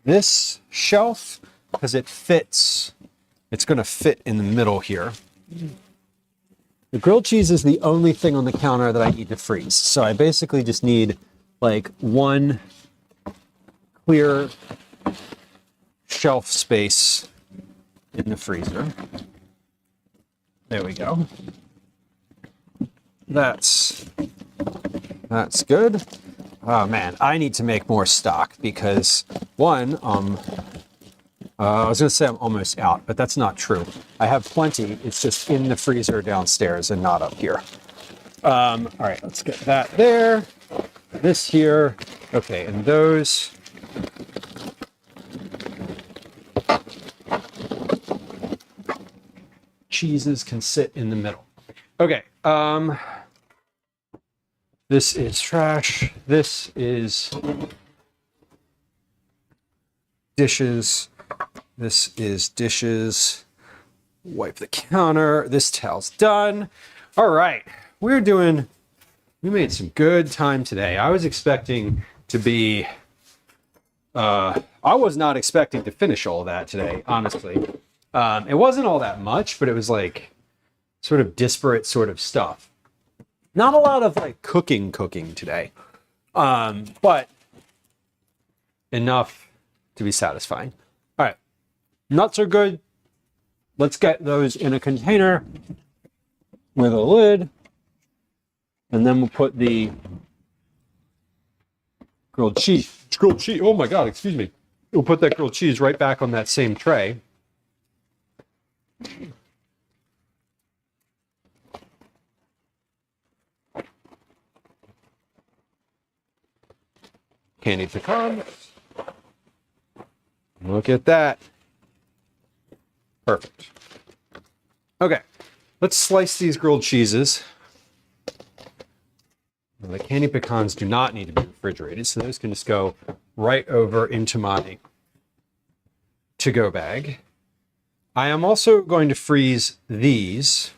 Speaker 1: this shelf because it fits. It's going to fit in the middle here. The grilled cheese is the only thing on the counter that I need to freeze. So I basically just need like one clear shelf space in the freezer. There we go. That's good. Oh man, I need to make more stock because one, I was gonna say I'm almost out, but that's not true. I have plenty. It's just in the freezer downstairs and not up here. All right, let's get that there. This here. Okay, and those. Cheeses can sit in the middle. Okay. This is trash. This is dishes. This is dishes. Wipe the counter. This towel's done. All right. We made some good time today. I was expecting to be, I was not expecting to finish all that today, honestly. It wasn't all that much, but it was like sort of disparate sort of stuff. Not a lot of like cooking today, but enough to be satisfying. All right, nuts are good. Let's get those in a container with a lid, and then we'll put the grilled cheese. Oh my God, excuse me. We'll put that grilled cheese right back on that same tray. Candied pecan. Look at that. Perfect. Okay, let's slice these grilled cheeses. The candied pecans do not need to be refrigerated, so those can just go right over into my to-go bag. I am also going to freeze these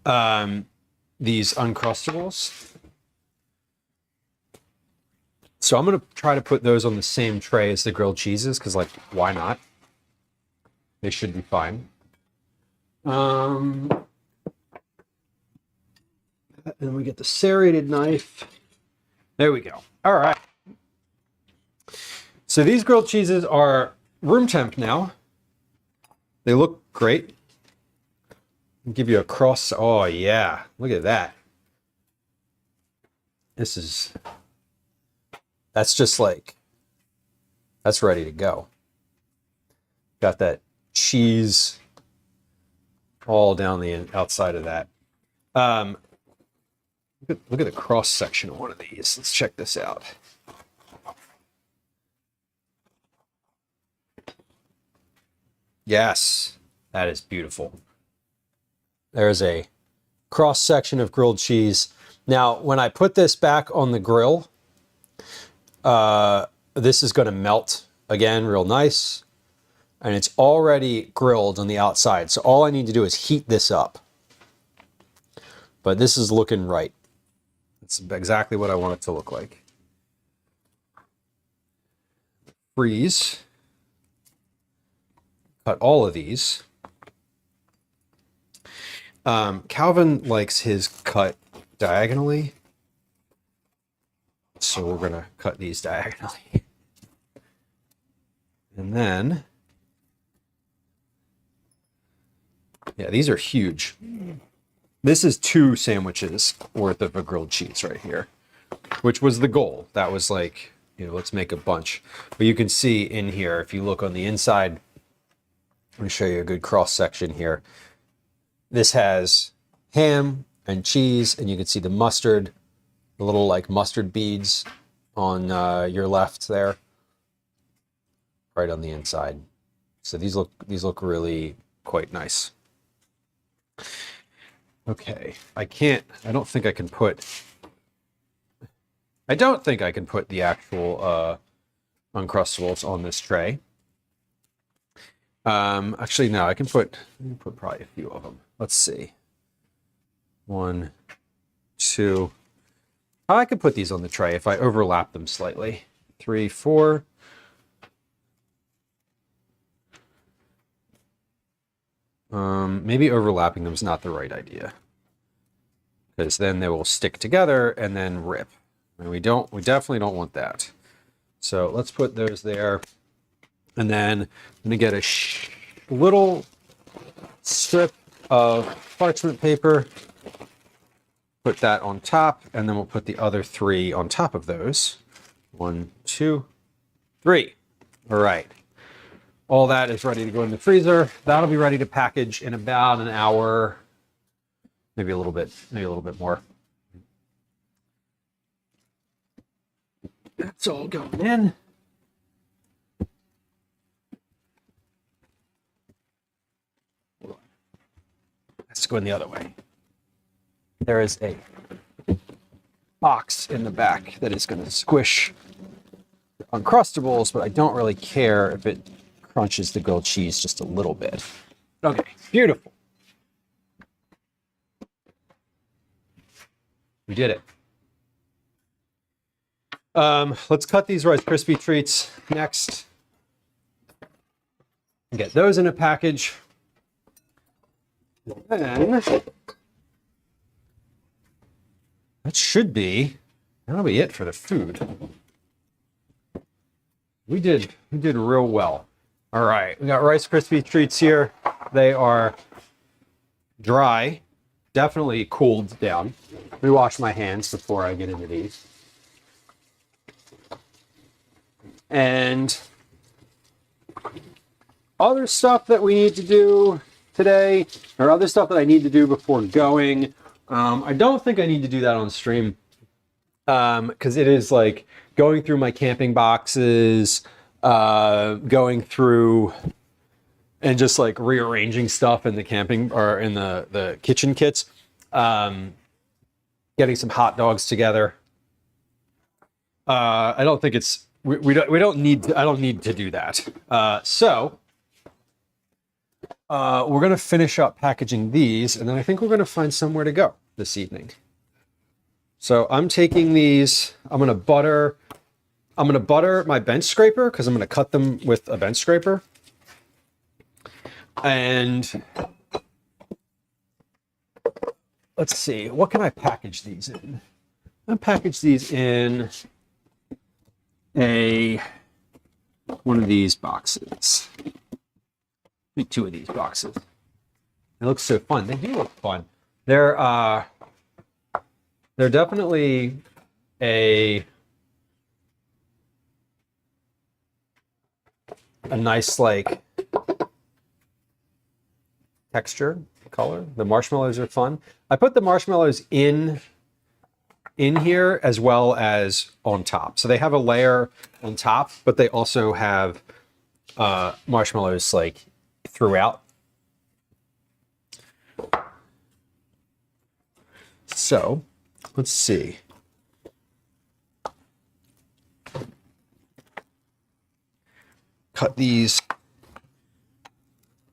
Speaker 1: Uncrustables. So I'm going to try to put those on the same tray as the grilled cheeses, because, like, why not? They should be fine. And we get the serrated knife. There we go. All right. So these grilled cheeses are room temp now. They look great. I'll give you a cross. Oh, yeah. Look at that. That's just like, that's ready to go. Got that cheese all down the outside of that. Look at the cross section of one of these. Let's check this out. Yes, that is beautiful. There's a cross section of grilled cheese. Now, when I put this back on the grill, this is going to melt again real nice, and it's already grilled on the outside, so all I need to do is heat this up. But this is looking right. It's exactly what I want it to look like. Freeze. Cut all of these. Calvin likes his cut diagonally, so we're going to cut these diagonally. And then, yeah, these are huge. This is 2 sandwiches worth of a grilled cheese right here, which was the goal. That was like, let's make a bunch. But you can see in here, if you look on the inside, let me show you a good cross section here. This has ham and cheese, and you can see the mustard, the little like mustard beads on your left there, right on the inside. So these look really quite nice. Okay, I don't think I can put the actual Uncrustables on this tray. Actually, no, I can put probably a few of them. Let's see. 1, 2. I could put these on the tray if I overlap them slightly. 3, 4. Maybe overlapping them is not the right idea, because then they will stick together and then rip. And we definitely don't want that. So let's put those there. And then I'm gonna get a little strip of parchment paper, put that on top, and then we'll put the other 3 on top of those. 1, 2, 3. All right. All that is ready to go in the freezer. That'll be ready to package in about an hour, maybe a little bit more. That's all going in. Let's go in the other way. There is a box in the back that is going to squish Uncrustables, but I don't really care if it crunches the grilled cheese just a little bit. Okay, beautiful. We did it. Let's cut these Rice Krispie treats next. Get those in a package. And then that'll be it for the food. We did real well. All right, we got Rice Krispie treats here. They are dry, definitely cooled down. Let me wash my hands before I get into these. And other stuff that we need to do today, or other stuff that I need to do before going. I don't think I need to do that on stream, because it is like going through my camping boxes, going through and just like rearranging stuff in the camping or in the kitchen kits, getting some hot dogs together. I don't think it's we don't need I don't need to do that. So we're gonna finish up packaging these, and then I think we're gonna find somewhere to go this evening. So I'm taking these. I'm gonna butter my bench scraper, because I'm gonna cut them with a bench scraper. And let's see, what can I package these in? I'll package these in one of these boxes. Maybe 2 of these boxes. It looks so fun. They do look fun. They're definitely a nice like texture, color. The marshmallows are fun. I put the marshmallows in here as well as on top. So they have a layer on top, but they also have marshmallows like throughout. So let's see. Cut these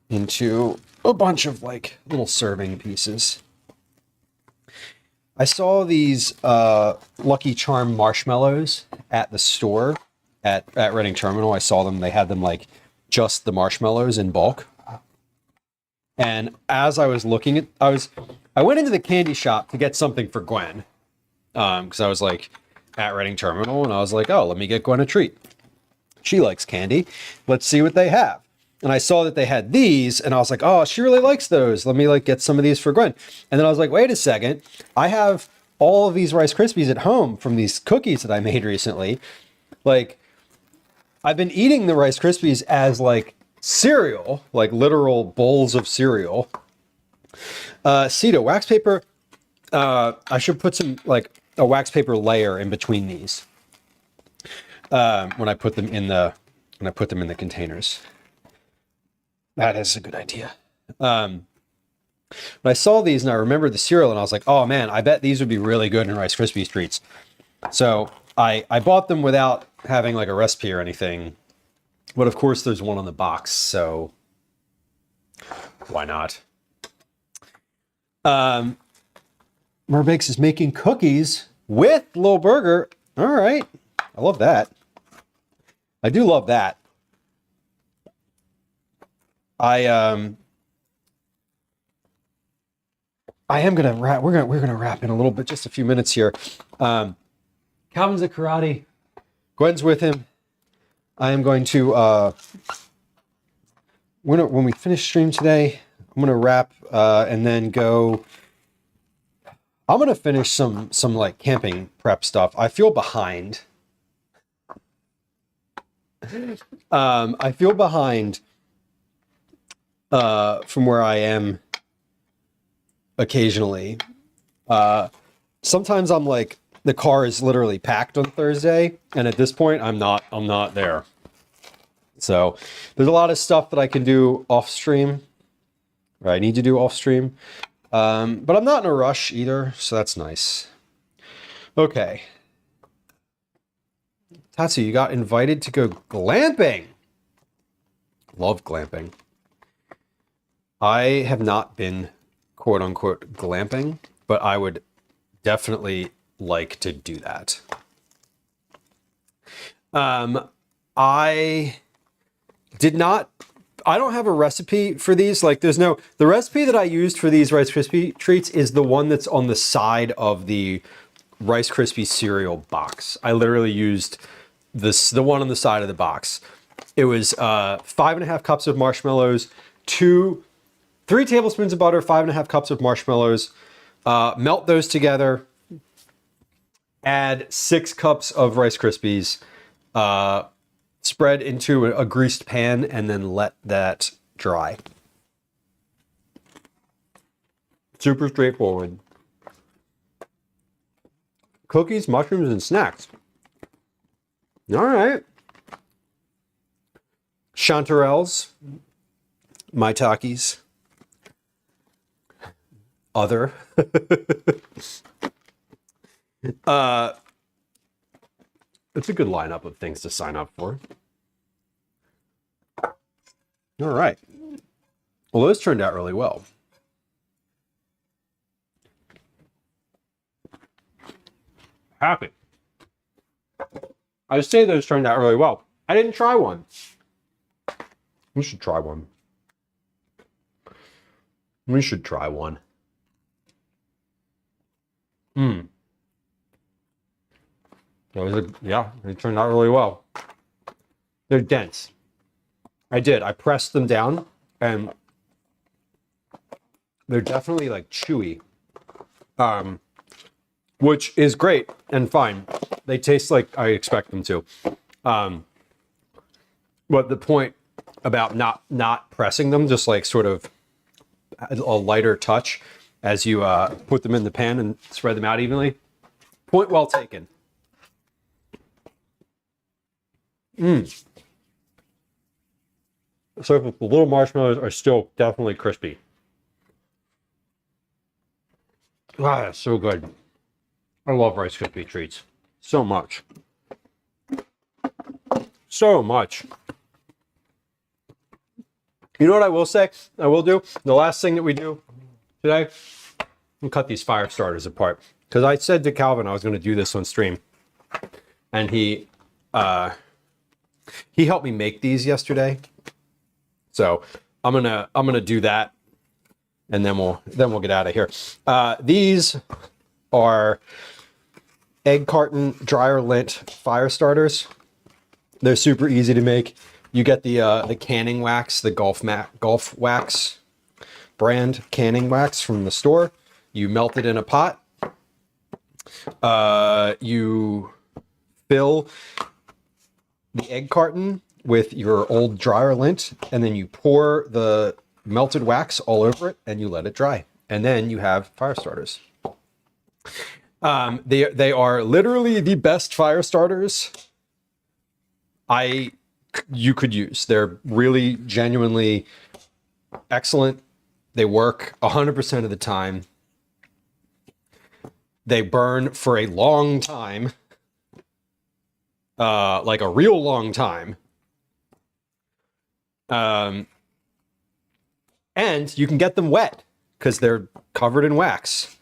Speaker 1: into a bunch of like little serving pieces. I saw these Lucky Charm marshmallows at the store at Reading Terminal. I saw them. They had them like just the marshmallows in bulk. And as I was looking at, I went into the candy shop to get something for Gwen, because I was like at Reading Terminal, and I was like, oh, let me get Gwen a treat. She likes candy. Let's see what they have. And I saw that they had these, and I was like, oh, she really likes those. Let me like get some of these for Gwen. And then I was like, wait a second. I have all of these Rice Krispies at home from these cookies that I made recently. Like, I've been eating the Rice Krispies as like cereal, like literal bowls of cereal. Cito, wax paper. I should put some like a wax paper layer in between these when I put them in the containers. That is a good idea. When I saw these and I remembered the cereal, and I was like, oh man, I bet these would be really good in Rice Krispies treats. So I bought them without having like a recipe or anything. But of course there's one on the box, so Why not? Merbakes is making cookies with Lil Burger. All right. I love that. I do love that. I am gonna wrap. We're gonna wrap in a little bit, just a few minutes here. Calvin's at karate. Gwen's with him. I am going to when we finish stream today, I'm gonna wrap and then go. I'm gonna finish some like camping prep stuff. I feel behind. I feel behind from where I am occasionally. Sometimes I'm like, the car is literally packed on Thursday, and at this point I'm not there. So there's a lot of stuff that I can do off stream, or I need to do off stream. But I'm not in a rush either, so that's nice. Okay. Tatsu, you got invited to go glamping. Love glamping. I have not been quote unquote glamping, but I would definitely like to do that. I don't have a recipe for these. Like the recipe that I used for these Rice Krispie treats is the one that's on the side of the Rice Krispie cereal box. I literally used the one on the side of the box. It was 5.5 cups of marshmallows, 3 tablespoons of butter, 5.5 cups of marshmallows, melt those together, add 6 cups of Rice Krispies, spread into a greased pan, and then let that dry. Super straightforward. Cookies, mushrooms, and snacks. All right. Chanterelles, Maitakis, other. It's a good lineup of things to sign up for. All right. Well, those turned out really well. Happy. I say those turned out really well. I didn't try one. We should try one. We should try one. Yeah, they turned out really well. They're dense. I pressed them down, and they're definitely like chewy. Which is great and fine. They taste like I expect them to. But the point about not pressing them, just like sort of a lighter touch as you put them in the pan and spread them out evenly. Point well taken. So the little marshmallows are still definitely crispy. Wow, that's so good. I love Rice Krispie treats so much. So much. You know what I will say? I will do? The last thing that we do today, I'll cut these fire starters apart. Because I said to Calvin I was going to do this on stream. And he helped me make these yesterday. So I'm gonna do that, and then we'll get out of here. These are egg carton dryer lint fire starters. They're super easy to make. You get the canning wax, the Golf Wax brand canning wax from the store. You melt it in a pot. You fill the egg carton with your old dryer lint, and then you pour the melted wax all over it, and you let it dry. And then you have fire starters. They are literally the best fire starters you could use. They're really genuinely excellent. They work 100% of the time. They burn for a long time. Like a real long time. And you can get them wet because they're covered in wax.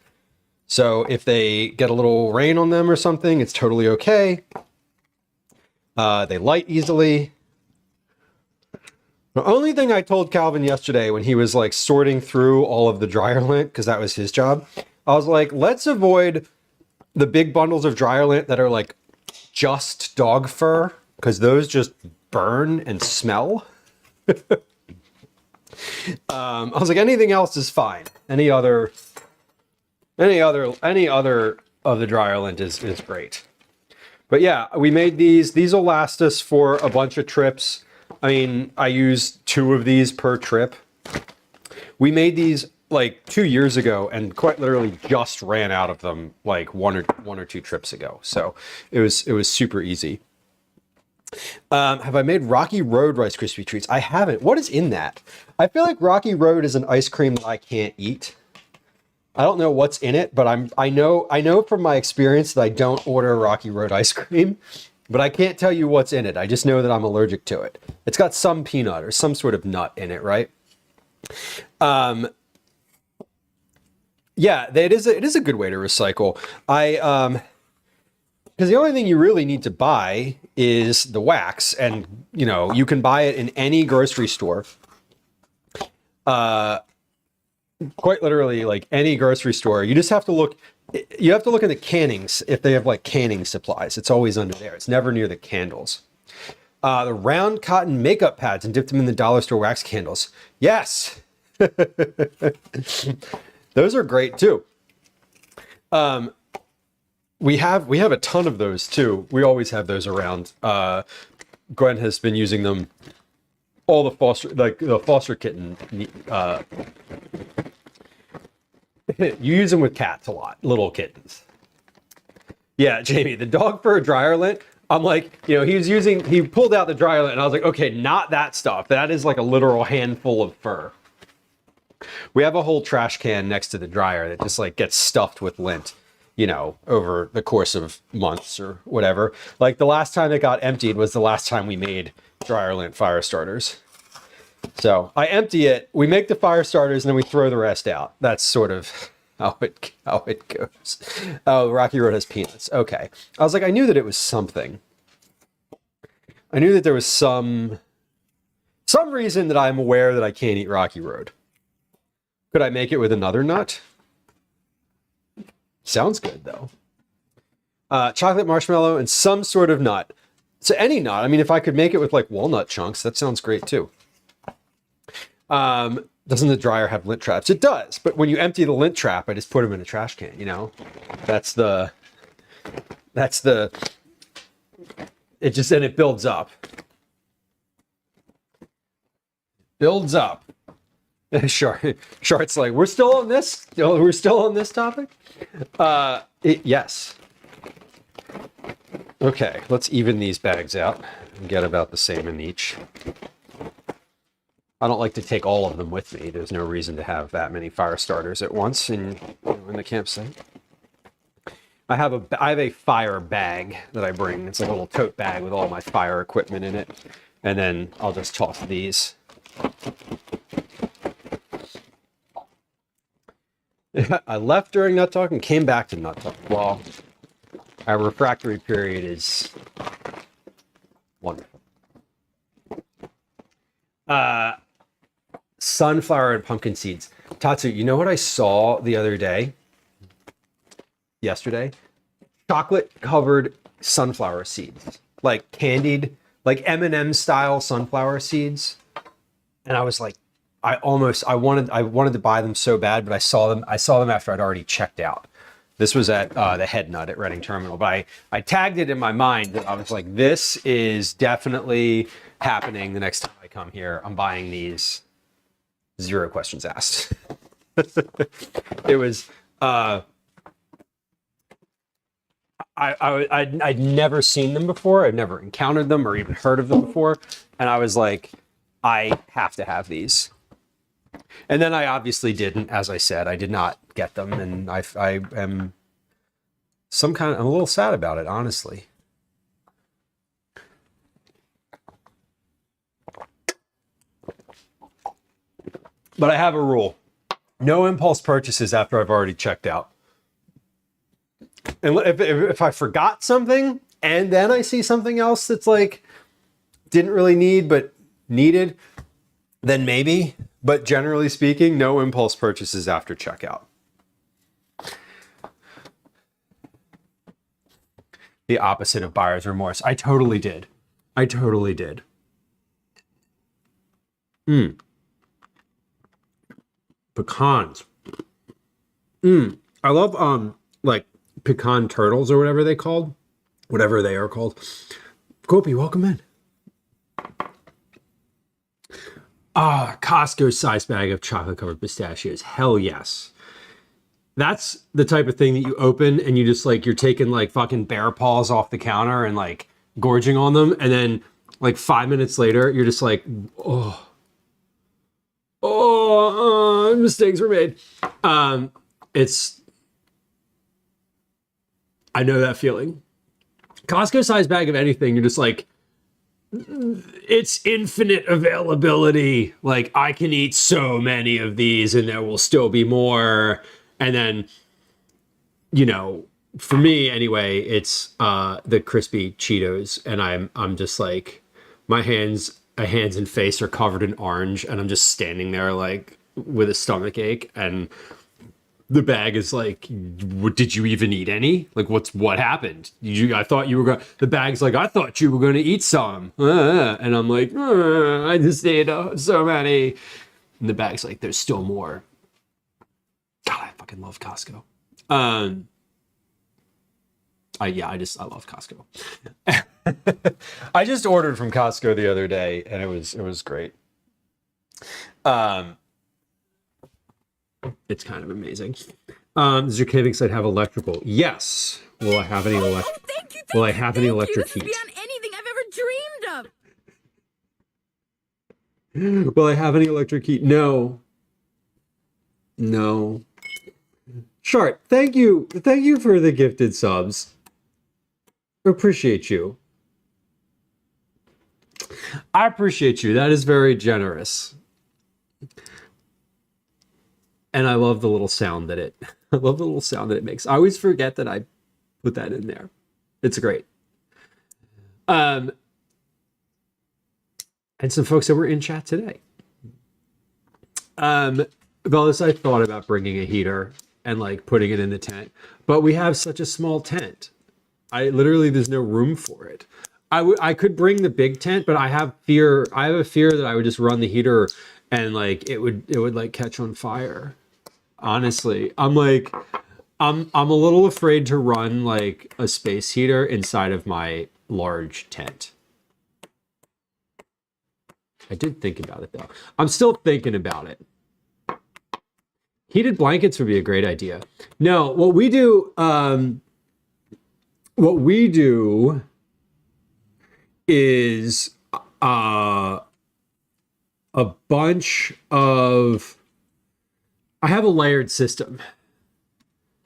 Speaker 1: So if they get a little rain on them or something, it's totally okay. They light easily. The only thing I told Calvin yesterday when he was like sorting through all of the dryer lint, because that was his job, I was like, let's avoid the big bundles of dryer lint that are like just dog fur, because those just burn and smell. I was like, anything else is fine. Any other of the dryer lint is great. But yeah, we made these. These will last us for a bunch of trips. I mean, I use 2 of these per trip. We made these like 2 years ago and quite literally just ran out of them like one or two trips ago. So it was super easy. Have I made Rocky Road Rice Krispie treats? I haven't. What is in that? I feel like Rocky Road is an ice cream that I can't eat. I don't know what's in it, but I know from my experience that I don't order Rocky Road ice cream, but I can't tell you what's in it. I just know that I'm allergic to it. It's got some peanut or some sort of nut in it, right? Yeah, it is a good way to recycle. Because the only thing you really need to buy is the wax, and you know you can buy it in any grocery store. Quite literally, like any grocery store. You just have to look. You have to look in the cannings if they have like canning supplies. It's always under there. It's never near the candles. The round cotton makeup pads and dipped them in the dollar store wax candles. Yes, those are great too. We have a ton of those too. We always have those around. Gwen has been using them. All the foster kitten. You use them with cats a lot, little kittens. Yeah, Jamie, the dog fur dryer lint. I'm like, you know, he pulled out the dryer lint, and I was like, okay, not that stuff. That is like a literal handful of fur. We have a whole trash can next to the dryer that just like gets stuffed with lint, you know, over the course of months or whatever. Like the last time it got emptied was the last time we made dryer lint fire starters. So I empty it, we make the fire starters, and then we throw the rest out. That's sort of how it goes. Oh, Rocky Road has peanuts. Okay. I was like, I knew that it was something. I knew that there was some reason that I'm aware that I can't eat Rocky Road. Could I make it with another nut? Sounds good, though. Chocolate marshmallow and some sort of nut. So any nut. I mean, if I could make it with like walnut chunks, that sounds great too. Doesn't the dryer have lint traps? It does, but when you empty the lint trap, I just put them in a trash can, you know? It builds up. Builds up. Sure. It's like, we're still on this? We're still on this topic? Yes. Okay, let's even these bags out and get about the same in each. I don't like to take all of them with me. There's no reason to have that many fire starters at once in the campsite. I have a fire bag that I bring. It's like a little tote bag with all my fire equipment in it. And then I'll just toss these. I left during nut talk and came back to nut talk. Well, our refractory period is wonderful. Sunflower and pumpkin seeds. Tatsu, you know what I saw the other day? Yesterday? Chocolate covered sunflower seeds. Like candied, like M&M style sunflower seeds. And I was like, I wanted to buy them so bad, but I saw them after I'd already checked out. This was at the Head Nut at Reading Terminal, but I tagged it in my mind that I was like, this is definitely happening the next time I come here. I'm buying these. 0 questions asked. It was I'd never seen them before. I'd never encountered them or even heard of them before, and I was like, I have to have these. And then I obviously didn't. As I said, I did not get them, and I am I'm a little sad about it, honestly. But I have a rule. No impulse purchases after I've already checked out. And if I forgot something and then I see something else that's like didn't really need but needed, then maybe. But generally speaking, no impulse purchases after checkout. The opposite of buyer's remorse. I totally did. I totally did. Pecans. I love like pecan turtles or whatever they are called. Gopi, welcome in. Costco size bag of chocolate covered pistachios. Hell yes. That's the type of thing that you open and you just like, you're taking like fucking bear paws off the counter and like gorging on them. And then like 5 minutes later, you're just like, mistakes were made. I know that feeling. Costco size bag of anything, you're just like, it's infinite availability. Like I can eat so many of these and there will still be more. And then, you know, for me anyway, it's the crispy Cheetos, and I'm just like, my hands and face are covered in orange, and I'm just standing there like with a stomach ache, and the bag is like, did you even eat any? Like, what happened? I thought you were going. The bag's like, I thought you were going to eat some, and I'm like, I just ate so many, and the bag's like, there's still more. God, I fucking love Costco. I love Costco. I just ordered from Costco the other day and it was great. It's kind of amazing. Does your caving site have electrical? Yes. Will I have any Will I have any electric heat?
Speaker 6: This is beyond anything I've ever dreamed of.
Speaker 1: Will I have any electric heat? No. Shart, thank you. Thank you for the gifted subs. Appreciate you. I appreciate you. That is very generous. And I love the little sound that it makes. I always forget that I put that in there. It's great. And some folks that were in chat today. Bellis, I thought about bringing a heater and like putting it in the tent, but we have such a small tent. There's no room for it. I could bring the big tent, but I have a fear that I would just run the heater and like it would like catch on fire. Honestly, I'm a little afraid to run like a space heater inside of my large tent. I did think about it though. I'm still thinking about it. Heated blankets would be a great idea. No, what we do is a bunch of, I have a layered system.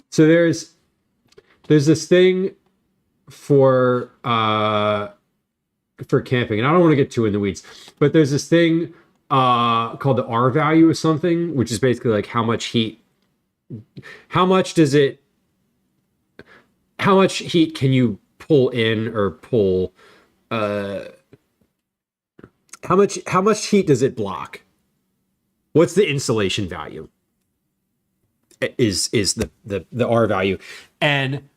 Speaker 1: So there's this thing for camping, and I don't want to get too in the weeds, but there's this thing called the R value of something, which is basically like how much heat can you pull in or pull, how much heat does it block? What's the insulation value? Is the R value. And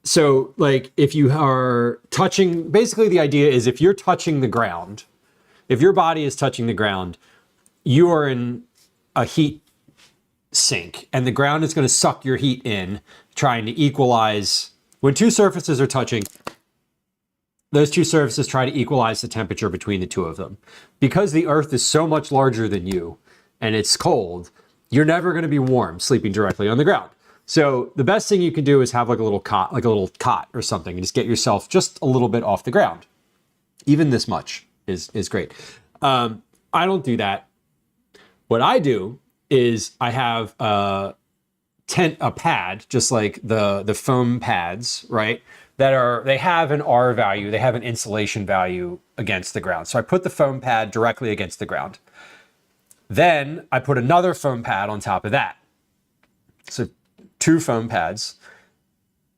Speaker 1: so like if you are touching, basically the idea is if you're touching the ground, if your body is touching the ground, you are in a heat sink and the ground is going to suck your heat in, trying to equalize. When two surfaces are touching, those two surfaces try to equalize the temperature between the two of them. Because the earth is so much larger than you and it's cold, you're never going to be warm sleeping directly on the ground. So the best thing you can do is have like a little cot or something and just get yourself just a little bit off the ground. Even this much is great. I don't do that. What I do is I have a pad, just like the foam pads, right? They have an R value, they have an insulation value against the ground. So I put the foam pad directly against the ground. Then I put another foam pad on top of that. So 2 foam pads.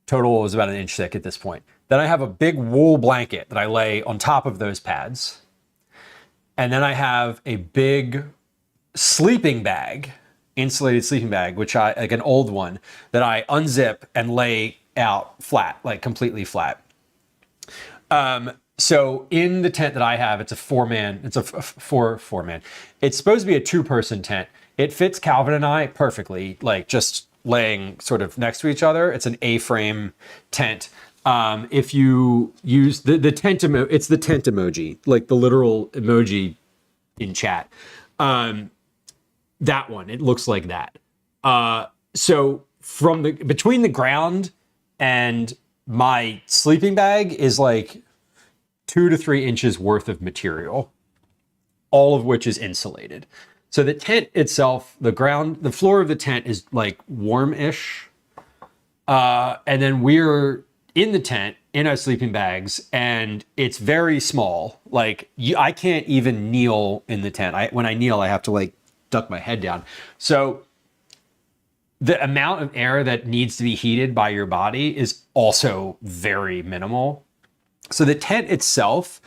Speaker 1: Total is about an inch thick at this point. Then I have a big wool blanket that I lay on top of those pads. And then I have a big sleeping bag, insulated sleeping bag, which like an old one, that I unzip and lay out flat, like completely flat. So in the tent that I have, it's a 4-man, it's a four-man. It's supposed to be a 2-person tent. It fits Calvin and I perfectly, like just laying sort of next to each other. It's an A-frame tent. If you use the tent it's the tent emoji, like the literal emoji in chat. That one, it looks like that. So from between the ground and my sleeping bag is like 2 to 3 inches worth of material, all of which is insulated. So the tent itself, the floor of the tent is like warm-ish. And then we're in the tent in our sleeping bags, and it's very small. Like I can't even kneel in the tent. When I kneel, I have to like duck my head down. So the amount of air that needs to be heated by your body is also very minimal. So the tent itself,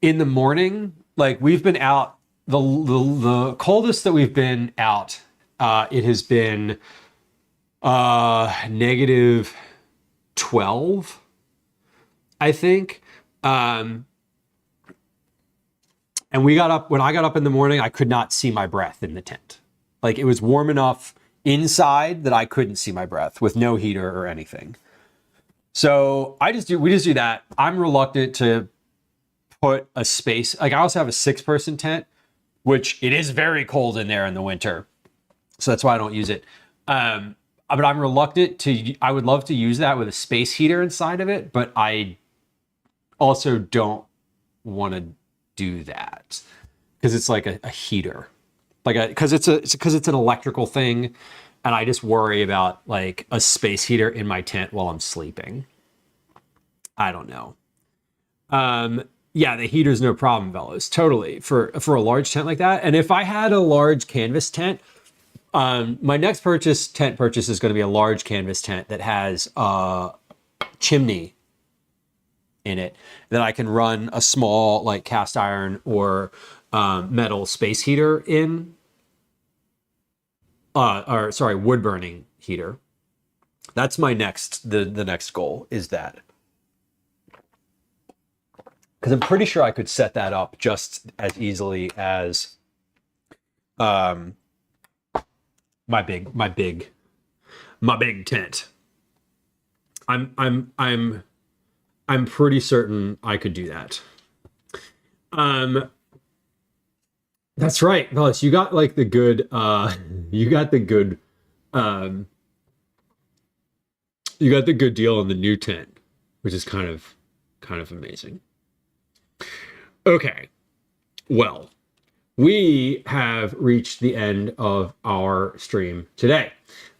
Speaker 1: in the morning, like we've been out, the coldest that we've been out, it has been negative 12, I think. And when I got up in the morning, I could not see my breath in the tent. Like it was warm enough inside that I couldn't see my breath with no heater or anything. So we just do that. I'm reluctant to put a space. Like I also have a 6-person tent, which it is very cold in there in the winter. So that's why I don't use it. But I'm reluctant I would love to use that with a space heater inside of it, but I also don't want to do that because it's like a heater, because it's an electrical thing. And I just worry about like a space heater in my tent while I'm sleeping. I don't know. Yeah, the heater's no problem, fellas. Totally. For a large tent like that. And if I had a large canvas tent, my next tent purchase is going to be a large canvas tent that has a chimney in it that I can run a small like cast iron or metal space heater in. Wood burning heater. That's my the next goal is that. Because I'm pretty sure I could set that up just as easily as my big tent. I'm pretty certain I could do that. That's right, Velas. You got like the good deal on the new tent, which is kind of amazing. Okay. Well, we have reached the end of our stream today.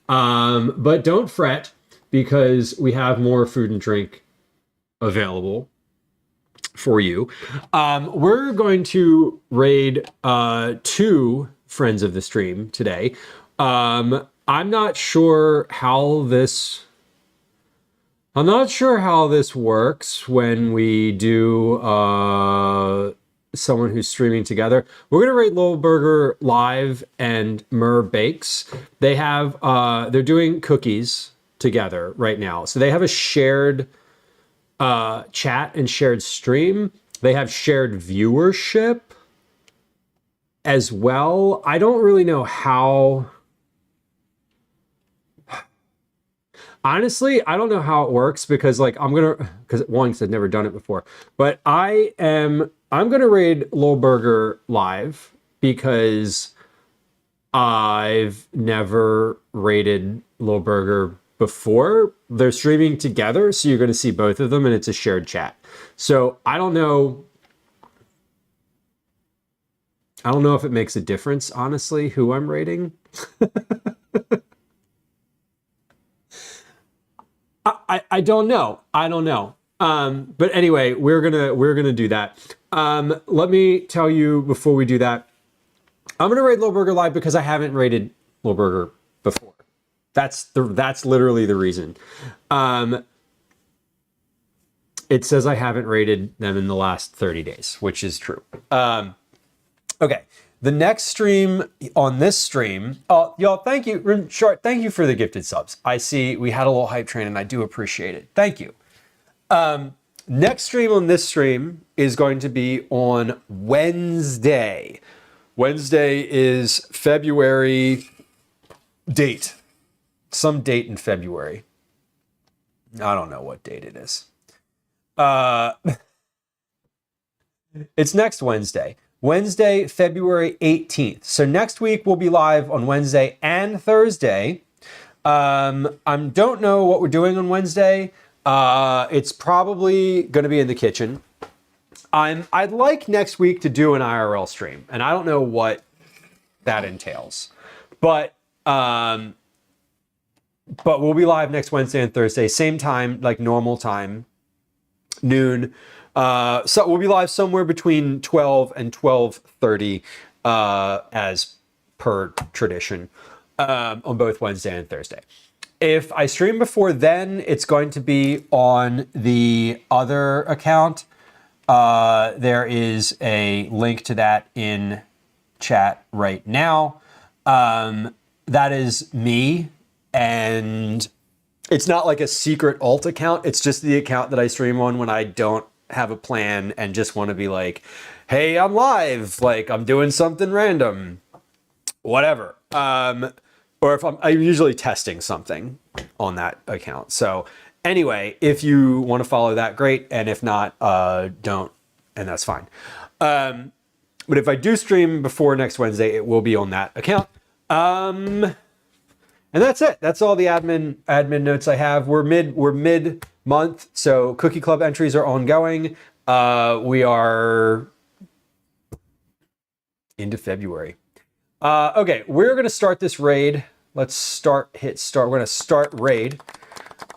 Speaker 1: But don't fret, because we have more food and drink available for you. We're going to raid 2 friends of the stream today. I'm not sure how this works when we do someone who's streaming together. We're gonna rate Lowell Burger live and Mur Bakes. They have they're doing cookies together right now, so they have a shared chat and shared stream. They have shared viewership as well. I don't really know how. Honestly, I don't know how it works because because I've never done it before. But I'm gonna raid Lowell Burger live because I've never rated Lowell Burger before. They're streaming together, so you're going to see both of them, and it's a shared chat. So I don't know if it makes a difference, honestly, who I'm rating. I don't know. But anyway, we're gonna do that. Let me tell you before we do that. I'm gonna rate Little Burger live because I haven't rated Little Burger before. That's literally the reason. It says I haven't rated them in the last 30 days, which is true. Okay, the next stream on this stream, y'all, thank you, Short, thank you for the gifted subs. I see we had a little hype train and I do appreciate it. Thank you. Next stream on this stream is going to be on Wednesday. Wednesday is February date. Some date in February. I don't know what date it is. It's next Wednesday. Wednesday, February 18th. So next week we'll be live on Wednesday and Thursday. I don't know what we're doing on Wednesday. It's probably going to be in the kitchen. I'd like next week to do an IRL stream, and I don't know what that entails. But we'll be live next Wednesday and Thursday, same time, like normal time, noon. So we'll be live somewhere between 12 and 12:30, as per tradition, on both Wednesday and Thursday. If I stream before then, it's going to be on the other account. There is a link to that in chat right now. That is me, and it's not like a secret alt account. It's just the account that I stream on when I don't have a plan and just want to be like, hey, I'm live, like I'm doing something random, whatever. Or if I'm usually testing something on that account. So anyway, if you want to follow that, great. And if not, don't, and that's fine. But if I do stream before next Wednesday, it will be on that account. And that's it. That's all the admin notes I have. We're mid month, so Cookie Club entries are ongoing. We are into February. Okay, we're gonna start this raid. Let's hit start. We're gonna start raid.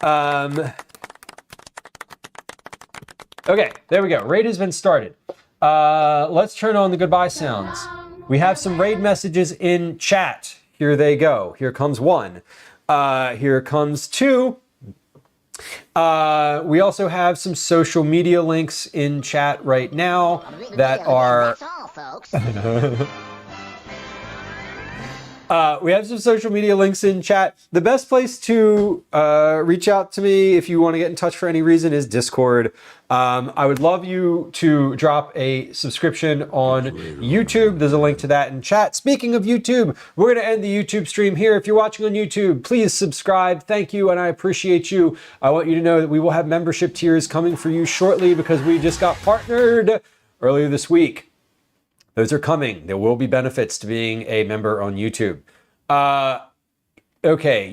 Speaker 1: Okay, there we go. Raid has been started. Let's turn on the goodbye sounds. We have some raid messages in chat. Here they go. Here comes one. Here comes two. We also have some social media links in chat right now that are...
Speaker 7: That's all, folks.
Speaker 1: We have some social media links in chat. The best place to reach out to me if you want to get in touch for any reason is Discord. I would love you to drop a subscription on YouTube. There's a link to that in chat. Speaking of YouTube, we're going to end the YouTube stream here. If you're watching on YouTube, please subscribe. Thank you, and I appreciate you. I want you to know that we will have membership tiers coming for you shortly because we just got partnered earlier this week. Those are coming. There will be benefits to being a member on YouTube. Okay,